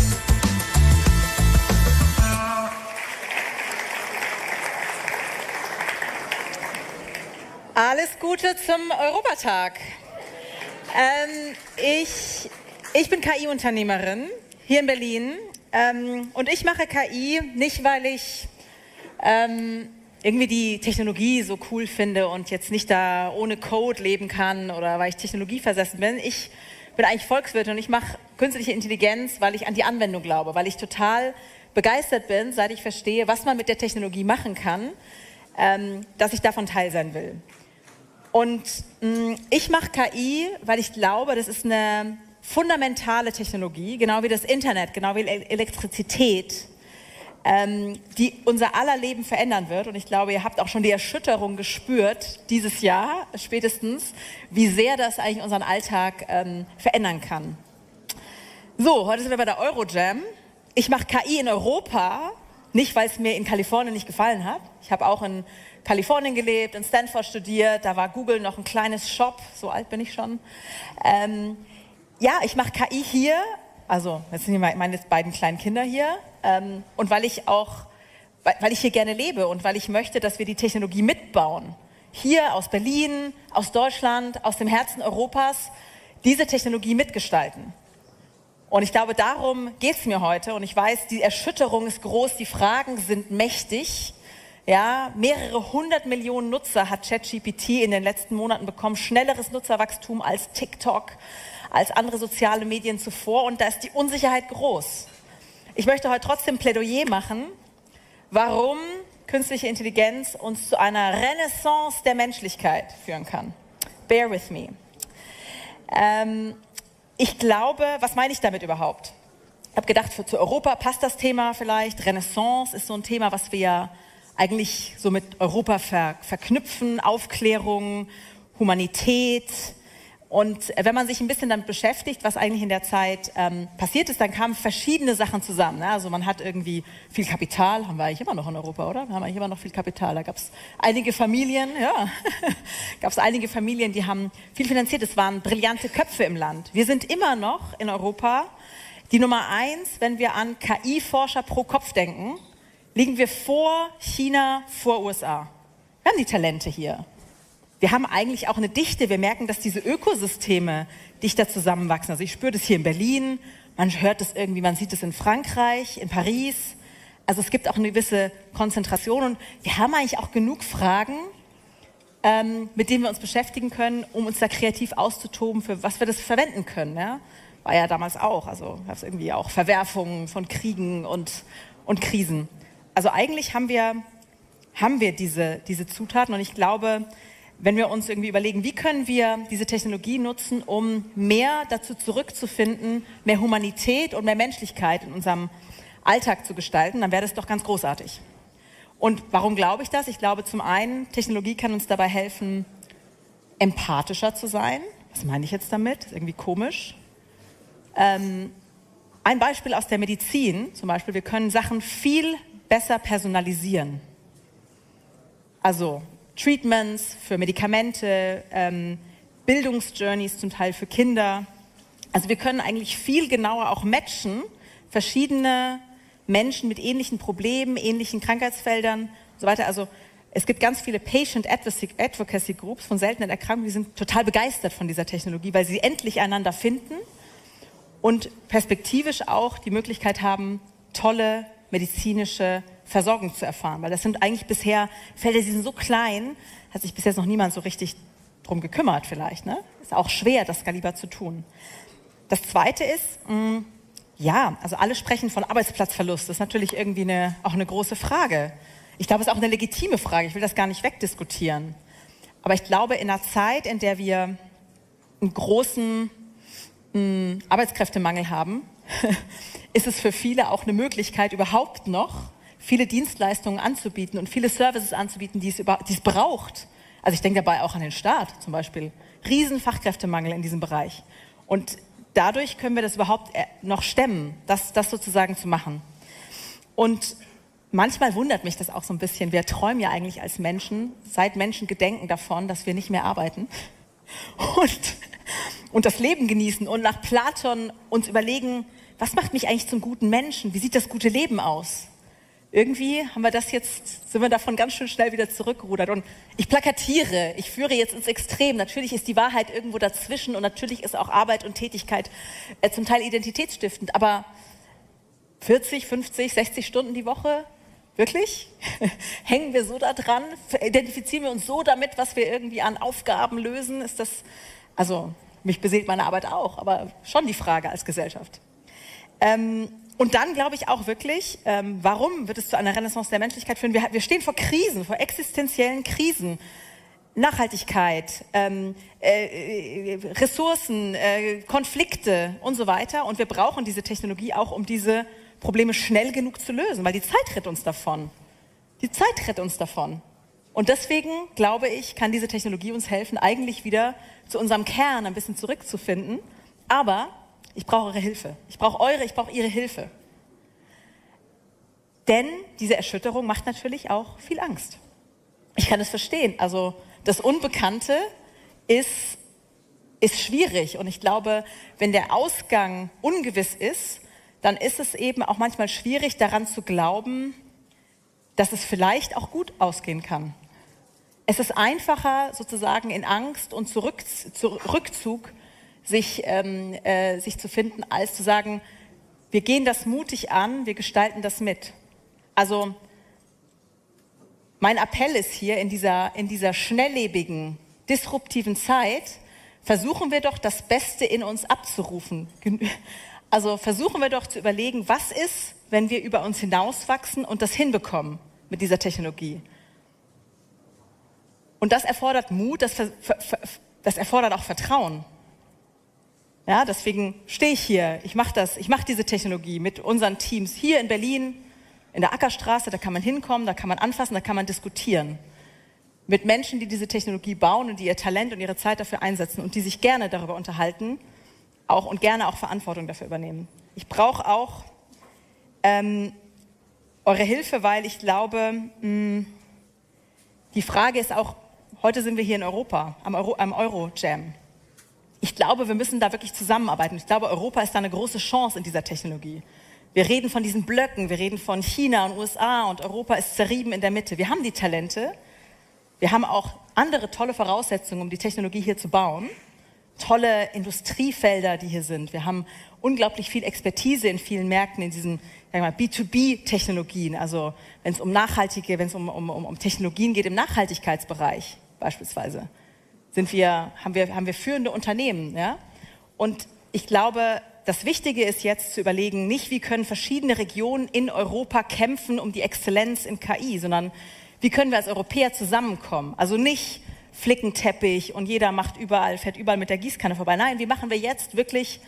Alles Gute zum Europatag. Ich bin KI-Unternehmerin hier in Berlin und ich mache KI nicht, weil ich irgendwie die Technologie so cool finde und jetzt nicht da ohne Code leben kann oder weil ich technologieversessen bin. Ich bin eigentlich Volkswirtin und ich mache künstliche Intelligenz, weil ich an die Anwendung glaube, weil ich total begeistert bin, seit ich verstehe, was man mit der Technologie machen kann, dass ich davon Teil sein will. Und ich mache KI, weil ich glaube, das ist eine fundamentale Technologie, genau wie das Internet, genau wie Elektrizität, die unser aller Leben verändern wird. Und ich glaube, ihr habt auch schon die Erschütterung gespürt, dieses Jahr spätestens, wie sehr das eigentlich unseren Alltag verändern kann. So, heute sind wir bei der Eurojam. Ich mache KI in Europa, nicht weil es mir in Kalifornien nicht gefallen hat. Ich habe auch in Kalifornien gelebt, in Stanford studiert, da war Google noch ein kleines Shop, so alt bin ich schon. Ja, ich mache KI hier, also jetzt sind meine beiden kleinen Kinder hier, und weil ich hier gerne lebe und weil ich möchte, dass wir die Technologie mitbauen. Hier aus Berlin, aus Deutschland, aus dem Herzen Europas, diese Technologie mitgestalten. Und ich glaube, darum geht es mir heute. Und ich weiß, die Erschütterung ist groß, die Fragen sind mächtig. Ja, mehrere 100 Millionen Nutzer hat ChatGPT in den letzten Monaten bekommen, schnelleres Nutzerwachstum als TikTok, als andere soziale Medien zuvor und da ist die Unsicherheit groß. Ich möchte heute trotzdem Plädoyer machen, warum künstliche Intelligenz uns zu einer Renaissance der Menschlichkeit führen kann. Bear with me. Ich glaube, was meine ich damit überhaupt? Ich habe gedacht, zu Europa passt das Thema vielleicht. Renaissance ist so ein Thema, was wir ja eigentlich so mit Europa verknüpfen, Aufklärung, Humanität. Und wenn man sich ein bisschen damit beschäftigt, was eigentlich in der Zeit passiert ist, dann kamen verschiedene Sachen zusammen. Ne? Also man hat irgendwie viel Kapital, haben wir eigentlich immer noch in Europa, oder? Wir haben eigentlich immer noch viel Kapital. Da gab es einige Familien, die haben viel finanziert. Es waren brillante Köpfe im Land. Wir sind immer noch in Europa die Nummer 1, wenn wir an KI-Forscher pro Kopf denken, liegen wir vor China, vor USA. Wir haben die Talente hier. Wir haben eigentlich auch eine Dichte. Wir merken, dass diese Ökosysteme dichter zusammenwachsen. Also ich spüre das hier in Berlin, man hört das irgendwie, man sieht es in Frankreich, in Paris. Also es gibt auch eine gewisse Konzentration und wir haben eigentlich auch genug Fragen, mit denen wir uns beschäftigen können, um uns da kreativ auszutoben, für was wir das verwenden können. Ja? War ja damals auch, also gab es irgendwie auch Verwerfungen von Kriegen und Krisen. Also eigentlich haben wir diese Zutaten und ich glaube, wenn wir uns irgendwie überlegen, wie können wir diese Technologie nutzen, um mehr dazu zurückzufinden, mehr Humanität und mehr Menschlichkeit in unserem Alltag zu gestalten, dann wäre das doch ganz großartig. Und warum glaube ich das? Ich glaube zum einen, Technologie kann uns dabei helfen, empathischer zu sein. Was meine ich jetzt damit? Das ist irgendwie komisch. Ein Beispiel aus der Medizin, zum Beispiel, wir können Sachen viel besser personalisieren. Also Treatments für Medikamente, Bildungsjourneys zum Teil für Kinder. Also wir können eigentlich viel genauer auch matchen, verschiedene Menschen mit ähnlichen Problemen, ähnlichen Krankheitsfeldern und so weiter. Also es gibt ganz viele Patient Advocacy Groups von seltenen Erkrankungen, die sind total begeistert von dieser Technologie, weil sie endlich einander finden und perspektivisch auch die Möglichkeit haben, tolle medizinische Versorgung zu erfahren. Weil das sind eigentlich bisher Felder, die sind so klein, hat sich bis jetzt noch niemand so richtig drum gekümmert vielleicht. Ne? Ist auch schwer, das Kaliber zu tun. Das Zweite ist, also alle sprechen von Arbeitsplatzverlust. Das ist natürlich irgendwie auch eine große Frage. Ich glaube, es ist auch eine legitime Frage. Ich will das gar nicht wegdiskutieren. Aber ich glaube, in einer Zeit, in der wir einen großen Arbeitskräftemangel haben, ist es für viele auch eine Möglichkeit, überhaupt noch viele Dienstleistungen anzubieten und viele Services anzubieten, die es braucht. Also ich denke dabei auch an den Staat zum Beispiel. Riesen Fachkräftemangel in diesem Bereich. Und dadurch können wir das überhaupt noch stemmen, das sozusagen zu machen. Und manchmal wundert mich das auch so ein bisschen. Wir träumen ja eigentlich als Menschen, seit Menschen gedenken davon, dass wir nicht mehr arbeiten und das Leben genießen und nach Platon uns überlegen, was macht mich eigentlich zum guten Menschen? Wie sieht das gute Leben aus? Irgendwie sind wir davon ganz schön schnell wieder zurückgerudert. Und ich plakatiere, ich führe jetzt ins Extrem. Natürlich ist die Wahrheit irgendwo dazwischen und natürlich ist auch Arbeit und Tätigkeit zum Teil identitätsstiftend. Aber 40, 50, 60 Stunden die Woche, wirklich? Hängen wir so da dran? Identifizieren wir uns so damit, was wir irgendwie an Aufgaben lösen? Also mich beseelt meine Arbeit auch, aber schon die Frage als Gesellschaft. Und dann glaube ich auch wirklich, warum wird es zu einer Renaissance der Menschlichkeit führen? Wir stehen vor Krisen, vor existenziellen Krisen. Nachhaltigkeit, Ressourcen, Konflikte und so weiter. Und wir brauchen diese Technologie auch, um diese Probleme schnell genug zu lösen, weil die Zeit rettet uns davon. Die Zeit rettet uns davon. Und deswegen, glaube ich, kann diese Technologie uns helfen, eigentlich wieder zu unserem Kern ein bisschen zurückzufinden. Aber ich brauche eure Hilfe. Ich brauche ihre Hilfe. Denn diese Erschütterung macht natürlich auch viel Angst. Ich kann es verstehen. Also das Unbekannte ist schwierig. Und ich glaube, wenn der Ausgang ungewiss ist, dann ist es eben auch manchmal schwierig, daran zu glauben, dass es vielleicht auch gut ausgehen kann. Es ist einfacher, sozusagen in Angst und Rückzug sich zu finden, als zu sagen, wir gehen das mutig an, wir gestalten das mit. Also mein Appell ist hier in dieser schnelllebigen, disruptiven Zeit, versuchen wir doch das Beste in uns abzurufen. Also versuchen wir doch zu überlegen, was ist, wenn wir über uns hinauswachsen und das hinbekommen mit dieser Technologie. Und das erfordert Mut, das erfordert auch Vertrauen. Ja, deswegen stehe ich hier, ich mache diese Technologie mit unseren Teams hier in Berlin, in der Ackerstraße, da kann man hinkommen, da kann man anfassen, da kann man diskutieren. Mit Menschen, die diese Technologie bauen und die ihr Talent und ihre Zeit dafür einsetzen und die sich gerne darüber unterhalten und gerne auch Verantwortung dafür übernehmen. Ich brauche auch eure Hilfe, weil ich glaube, die Frage ist auch, heute sind wir hier in Europa, am Euro-Jam. Ich glaube, wir müssen da wirklich zusammenarbeiten. Ich glaube, Europa ist da eine große Chance in dieser Technologie. Wir reden von diesen Blöcken, wir reden von China und USA und Europa ist zerrieben in der Mitte. Wir haben die Talente, wir haben auch andere tolle Voraussetzungen, um die Technologie hier zu bauen. Tolle Industriefelder, die hier sind. Wir haben unglaublich viel Expertise in vielen Märkten, in diesen B2B-Technologien. Also wenn es um um Technologien geht im Nachhaltigkeitsbereich beispielsweise, haben wir führende Unternehmen. Ja? Und ich glaube, das Wichtige ist jetzt zu überlegen, nicht wie können verschiedene Regionen in Europa kämpfen um die Exzellenz in KI, sondern wie können wir als Europäer zusammenkommen? Also nicht Flickenteppich und jeder fährt überall mit der Gießkanne vorbei. Nein, wie machen wir jetzt wirklich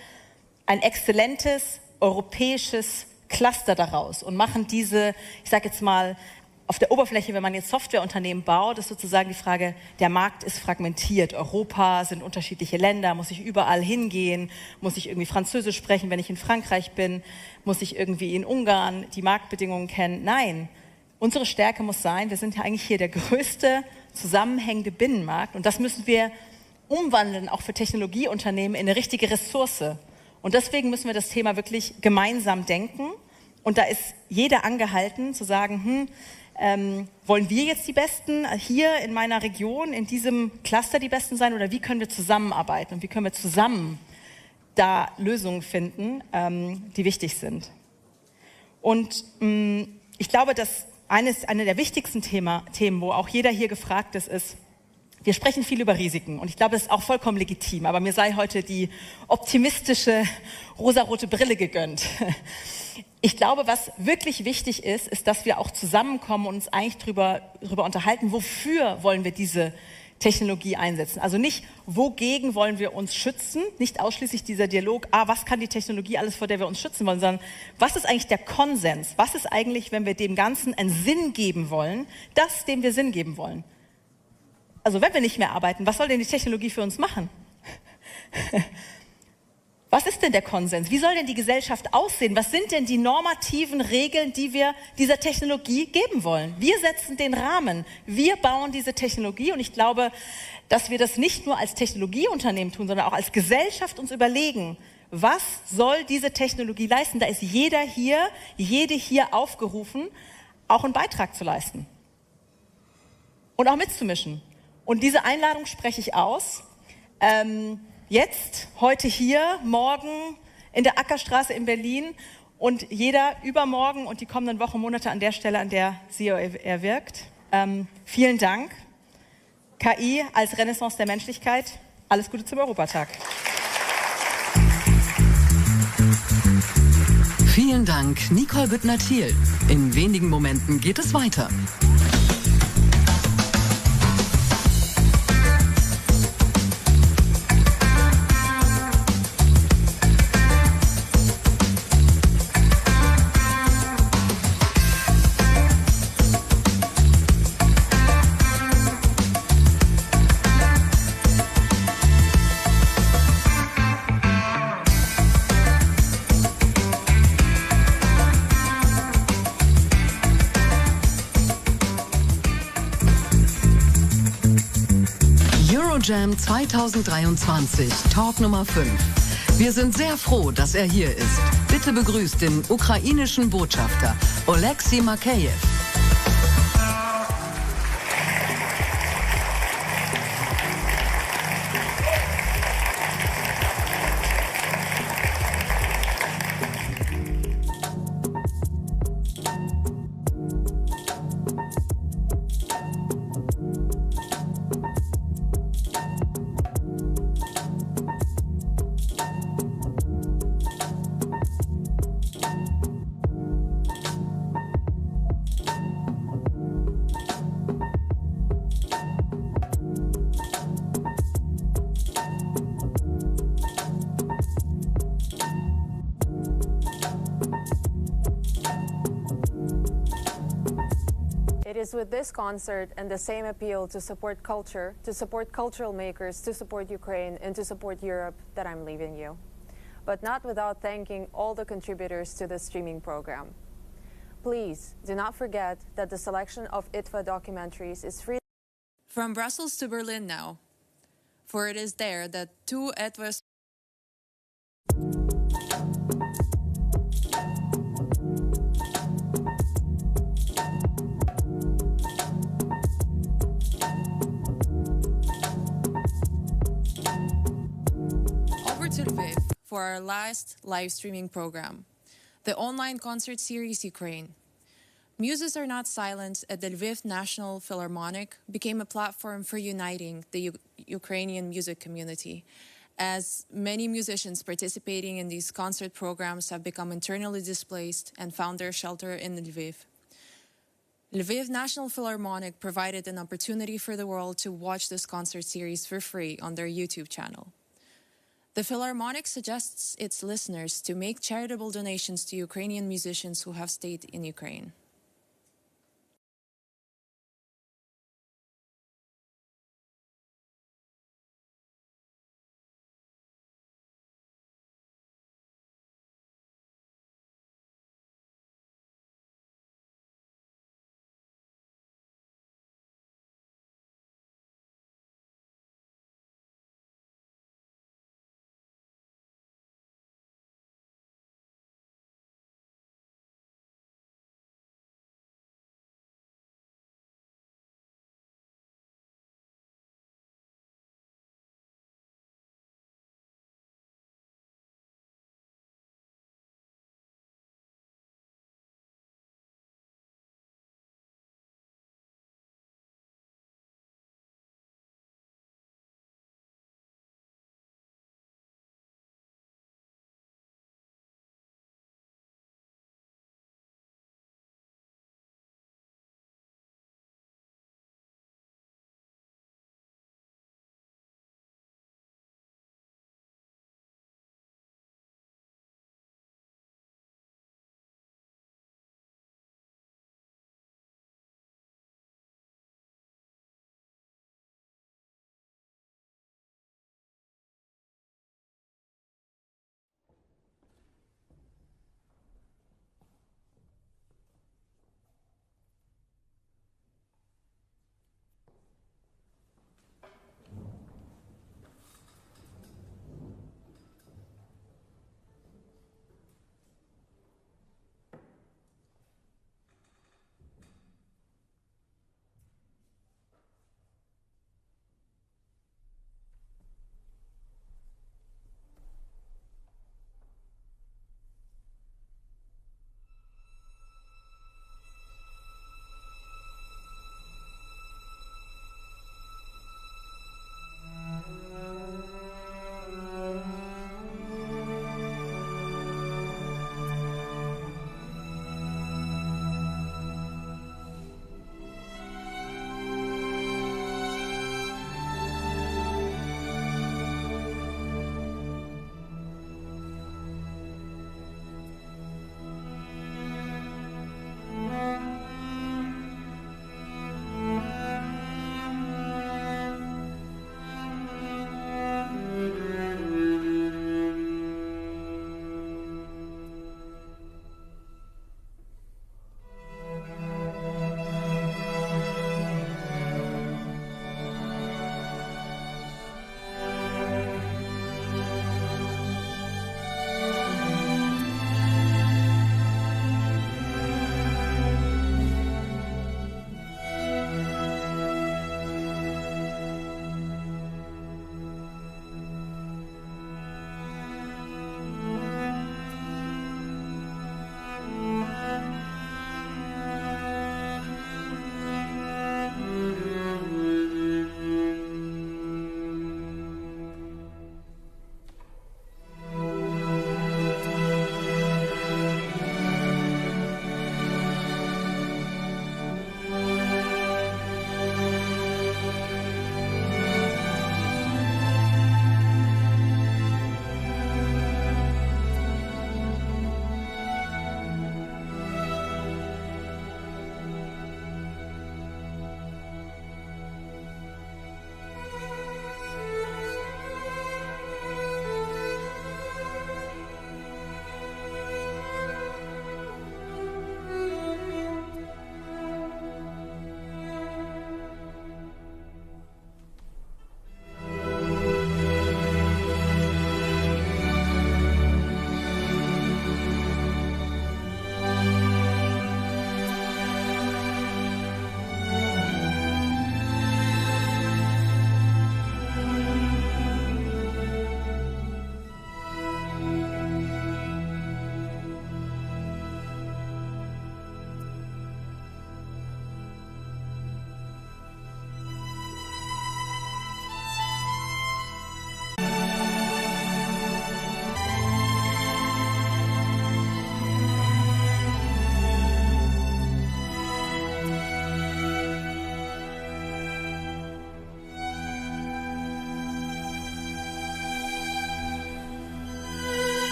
ein exzellentes europäisches Cluster daraus und machen diese, ich sage jetzt mal, auf der Oberfläche, wenn man jetzt Softwareunternehmen baut, ist sozusagen die Frage, der Markt ist fragmentiert. Europa sind unterschiedliche Länder, muss ich überall hingehen, muss ich irgendwie Französisch sprechen, wenn ich in Frankreich bin, muss ich irgendwie in Ungarn die Marktbedingungen kennen. Nein, unsere Stärke muss sein, wir sind ja eigentlich hier der größte zusammenhängende Binnenmarkt und das müssen wir umwandeln, auch für Technologieunternehmen, in eine richtige Ressource. Und deswegen müssen wir das Thema wirklich gemeinsam denken und da ist jeder angehalten zu sagen, wollen wir jetzt die Besten hier in meiner Region, in diesem Cluster die Besten sein oder wie können wir zusammenarbeiten und wie können wir zusammen da Lösungen finden, die wichtig sind. Und ich glaube, dass eine der wichtigsten Themen, wo auch jeder hier gefragt ist, wir sprechen viel über Risiken und ich glaube, das ist auch vollkommen legitim, aber mir sei heute die optimistische rosarote Brille gegönnt. Ich glaube, was wirklich wichtig ist, ist, dass wir auch zusammenkommen und uns eigentlich drüber unterhalten, wofür wollen wir diese Technologie einsetzen. Also nicht, wogegen wollen wir uns schützen, nicht ausschließlich dieser Dialog, was kann die Technologie alles, vor der wir uns schützen wollen, sondern was ist eigentlich der Konsens? Was ist eigentlich, wenn wir dem Ganzen einen Sinn geben wollen, dem wir Sinn geben wollen? Also wenn wir nicht mehr arbeiten, was soll denn die Technologie für uns machen? Was ist denn der Konsens? Wie soll denn die Gesellschaft aussehen? Was sind denn die normativen Regeln, die wir dieser Technologie geben wollen? Wir setzen den Rahmen. Wir bauen diese Technologie und ich glaube, dass wir das nicht nur als Technologieunternehmen tun, sondern auch als Gesellschaft uns überlegen, was soll diese Technologie leisten? Da ist jeder hier, jede hier aufgerufen, auch einen Beitrag zu leisten und auch mitzumischen. Und diese Einladung spreche ich aus. Jetzt, heute hier, morgen in der Ackerstraße in Berlin und jeder übermorgen und die kommenden Wochen, Monate an der Stelle, an der sie erwirkt. Vielen Dank. KI als Renaissance der Menschlichkeit. Alles Gute zum Europatag. Vielen Dank, Nicole Büttner-Thiel. In wenigen Momenten geht es weiter. Eurojam 2023, Talk Nummer 5. Wir sind sehr froh, dass er hier ist. Bitte begrüßt den ukrainischen Botschafter Oleksiy Makeyev. It is with this concert and the same appeal to support culture, to support cultural makers, to support Ukraine, and to support Europe that I'm leaving you. But not without thanking all the contributors to this streaming program. Please do not forget that the selection of ITFA documentaries is free. From Brussels to Berlin now, for it is there that two ITFA to Lviv for our last live streaming program, the online concert series Ukraine. Muses Are Not Silent at the Lviv National Philharmonic became a platform for uniting the Ukrainian music community, as many musicians participating in these concert programs have become internally displaced and found their shelter in Lviv. Lviv National Philharmonic provided an opportunity for the world to watch this concert series for free on their YouTube channel. The Philharmonic suggests its listeners to make charitable donations to Ukrainian musicians who have stayed in Ukraine.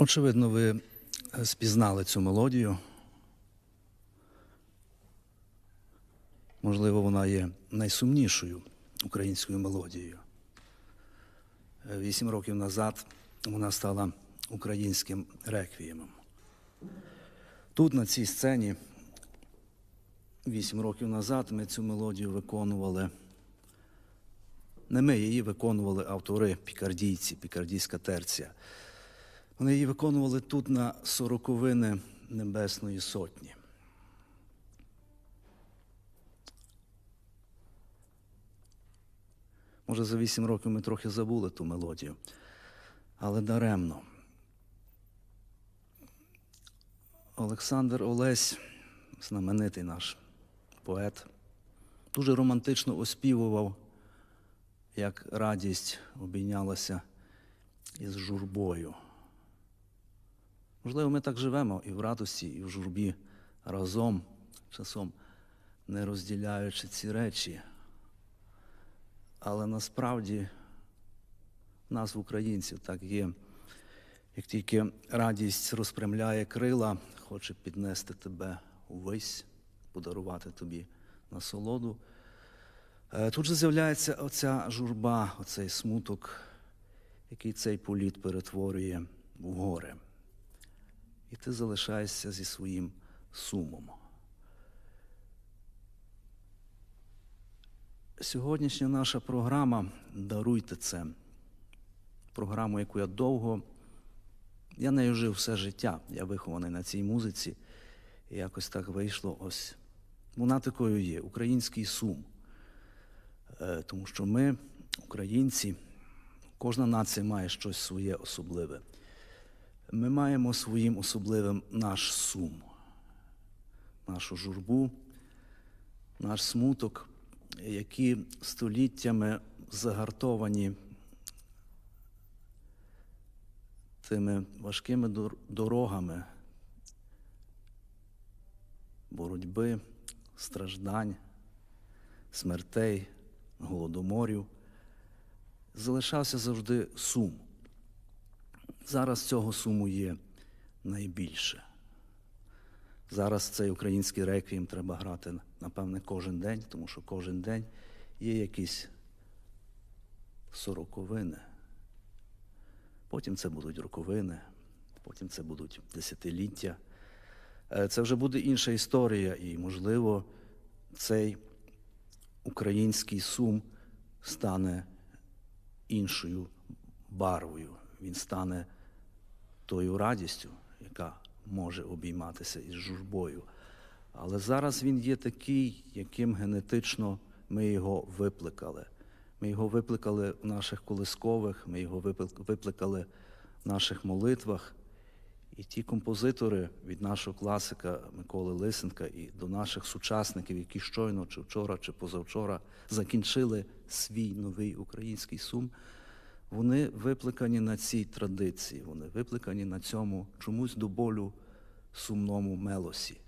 Очевидно, ви спізнали цю мелодію. Можливо, вона є найсумнішою українською мелодією. 8 років назад вона стала українським реквіємом. Тут, на цій сцені, 8 років назад ми цю мелодію виконували. Не ми її виконували автори, пікардійці, пікардійська терція. Вони її виконували тут на 40-вини Небесної Сотні. Може, за 8 років ми трохи забули ту мелодію, але даремно. Олександр Олесь, знаменитий наш поет, дуже романтично оспівував, як радість обійнялася із журбою. Можливо, ми так живемо і в радості, і в журбі разом, часом не розділяючи ці речі. Але насправді в нас, в українців, так є. Як тільки радість розпрямляє крила, хоче піднести тебе увесь, подарувати тобі насолоду, тут же з'являється оця журба, оцей смуток, який цей політ перетворює в горе. І ти залишаєшся зі своїм сумом. Сьогоднішня наша програма «Даруйте це». Програму, яку я нею жив все життя. Я вихований на цій музиці. І якось так вийшло ось. Вона такою є. Український сум. Тому що ми, українці, кожна нація має щось своє особливе. Ми маємо своїм особливим наш сум, нашу журбу, наш смуток, які століттями загартовані тими важкими дорогами боротьби, страждань, смертей, голодоморів, залишався завжди сум. Зараз цього суму є найбільше. Зараз цей український реквієм треба грати, напевне, кожен день, тому що кожен день є якісь 40-вини. Потім це будуть роковини, потім це будуть десятиліття. Це вже буде інша історія, і, можливо, цей український сум стане іншою барвою. Він стане тою радістю, яка може обійматися із журбою. Але зараз він є такий, яким генетично ми його викликали. Ми його викликали в наших колискових, ми його викликали в наших молитвах. І ті композитори від нашого класика Миколи Лисенка і до наших сучасників, які щойно, чи вчора, чи позавчора закінчили свій новий український сум, вони викликані на цій традиції, вони викликані на цьому чомусь до болю сумному мелосі.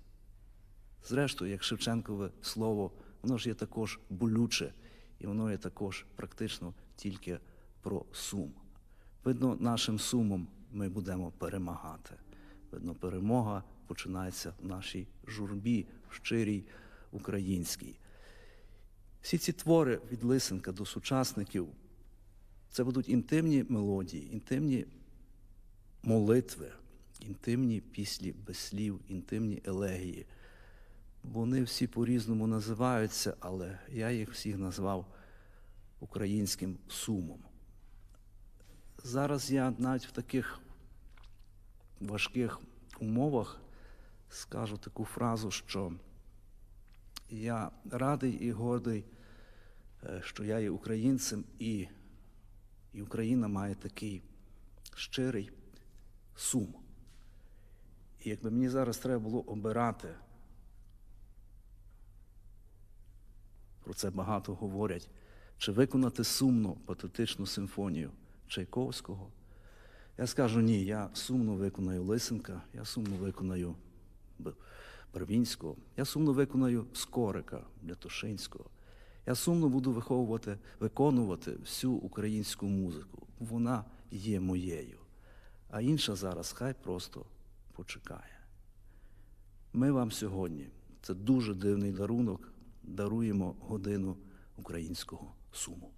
Зрештою, як Шевченкове слово, воно ж є також болюче, і воно є також практично тільки про сум. Видно, нашим сумом ми будемо перемагати. Видно, перемога починається в нашій журбі, в щирій українській. Всі ці твори від Лисенка до сучасників – це будуть інтимні мелодії, інтимні молитви, інтимні післі без слів, інтимні елегії. Вони всі по-різному називаються, але я їх всіх назвав українським сумом. Зараз я навіть в таких важких умовах скажу таку фразу, що я радий і гордий, що я є українцем, і Україна має такий щирий сум. І якби мені зараз треба було обирати, про це багато говорять, чи виконати сумно патріотичну симфонію Чайковського, я скажу ні, я сумно виконаю Лисенка, я сумно виконаю Барвінського, я сумно виконаю Скорика, Блятошинського. Я сумно буду виконувати всю українську музику. Вона є моєю. а інша зараз хай просто почекає. Ми вам сьогодні, це дуже дивний дарунок, даруємо годину українського суму.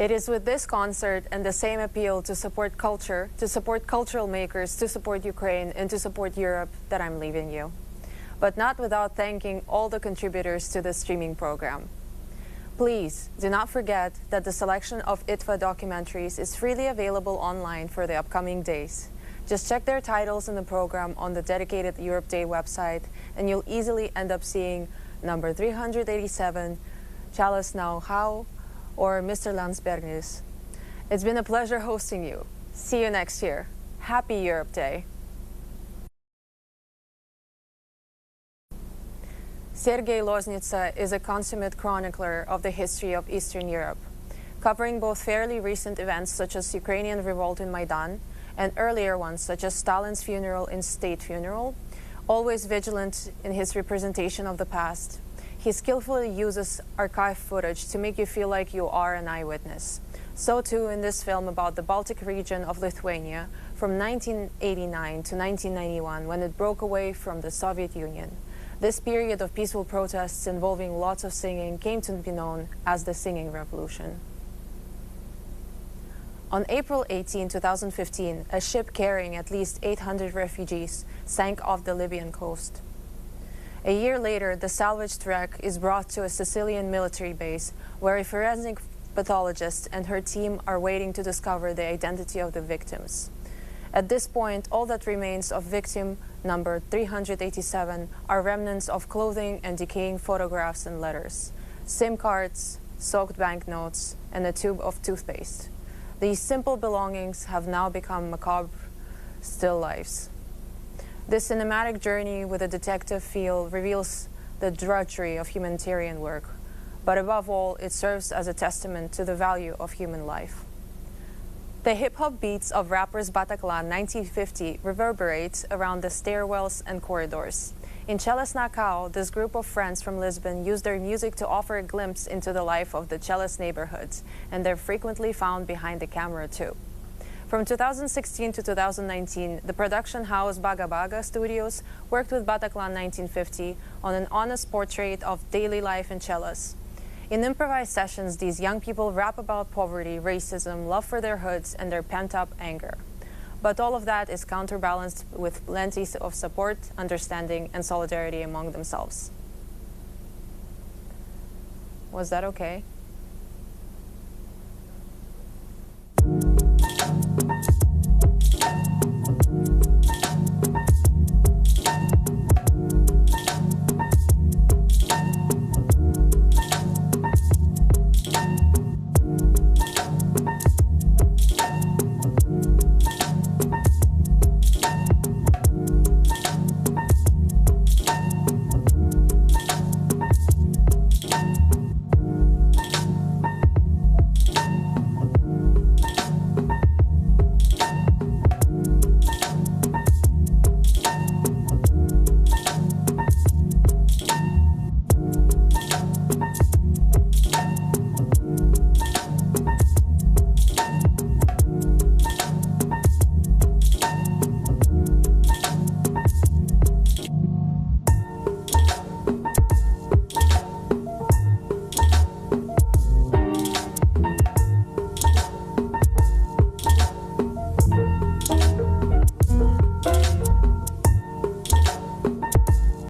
It is with this concert and the same appeal to support culture, to support cultural makers, to support Ukraine, and to support Europe that I'm leaving you. But not without thanking all the contributors to this streaming program. Please do not forget that the selection of ITVA documentaries is freely available online for the upcoming days. Just check their titles in the program on the dedicated Europe Day website, and you'll easily end up seeing number 387, Chalice Now How, or Mr. Landsbergis. It's been a pleasure hosting you. See you next year. Happy Europe Day. Sergei Loznitsa is a consummate chronicler of the history of Eastern Europe, covering both fairly recent events such as Ukrainian revolt in Maidan and earlier ones such as Stalin's funeral in State Funeral. Always vigilant in his representation of the past, he skillfully uses archive footage to make you feel like you are an eyewitness. So too in this film about the Baltic region of Lithuania from 1989 to 1991, when it broke away from the Soviet Union. This period of peaceful protests involving lots of singing came to be known as the Singing Revolution. On April 18, 2015, a ship carrying at least 800 refugees sank off the Libyan coast. A year later, the salvaged wreck is brought to a Sicilian military base where a forensic pathologist and her team are waiting to discover the identity of the victims. At this point, all that remains of victim number 387 are remnants of clothing and decaying photographs and letters, SIM cards, soaked banknotes, and a tube of toothpaste. These simple belongings have now become macabre still lifes. This cinematic journey with a detective feel reveals the drudgery of humanitarian work, but above all, it serves as a testament to the value of human life. The hip-hop beats of rappers Bataclan 1950 reverberate around the stairwells and corridors. In Chalice Na Kao, this group of friends from Lisbon use their music to offer a glimpse into the life of the Chalice neighborhoods, and they're frequently found behind the camera too. From 2016 to 2019, the production house Baga Baga Studios worked with Bataclan 1950 on an honest portrait of daily life in Chalice. In improvised sessions, these young people rap about poverty, racism, love for their hoods, and their pent-up anger. But all of that is counterbalanced with plenty of support, understanding, and solidarity among themselves. Was that okay?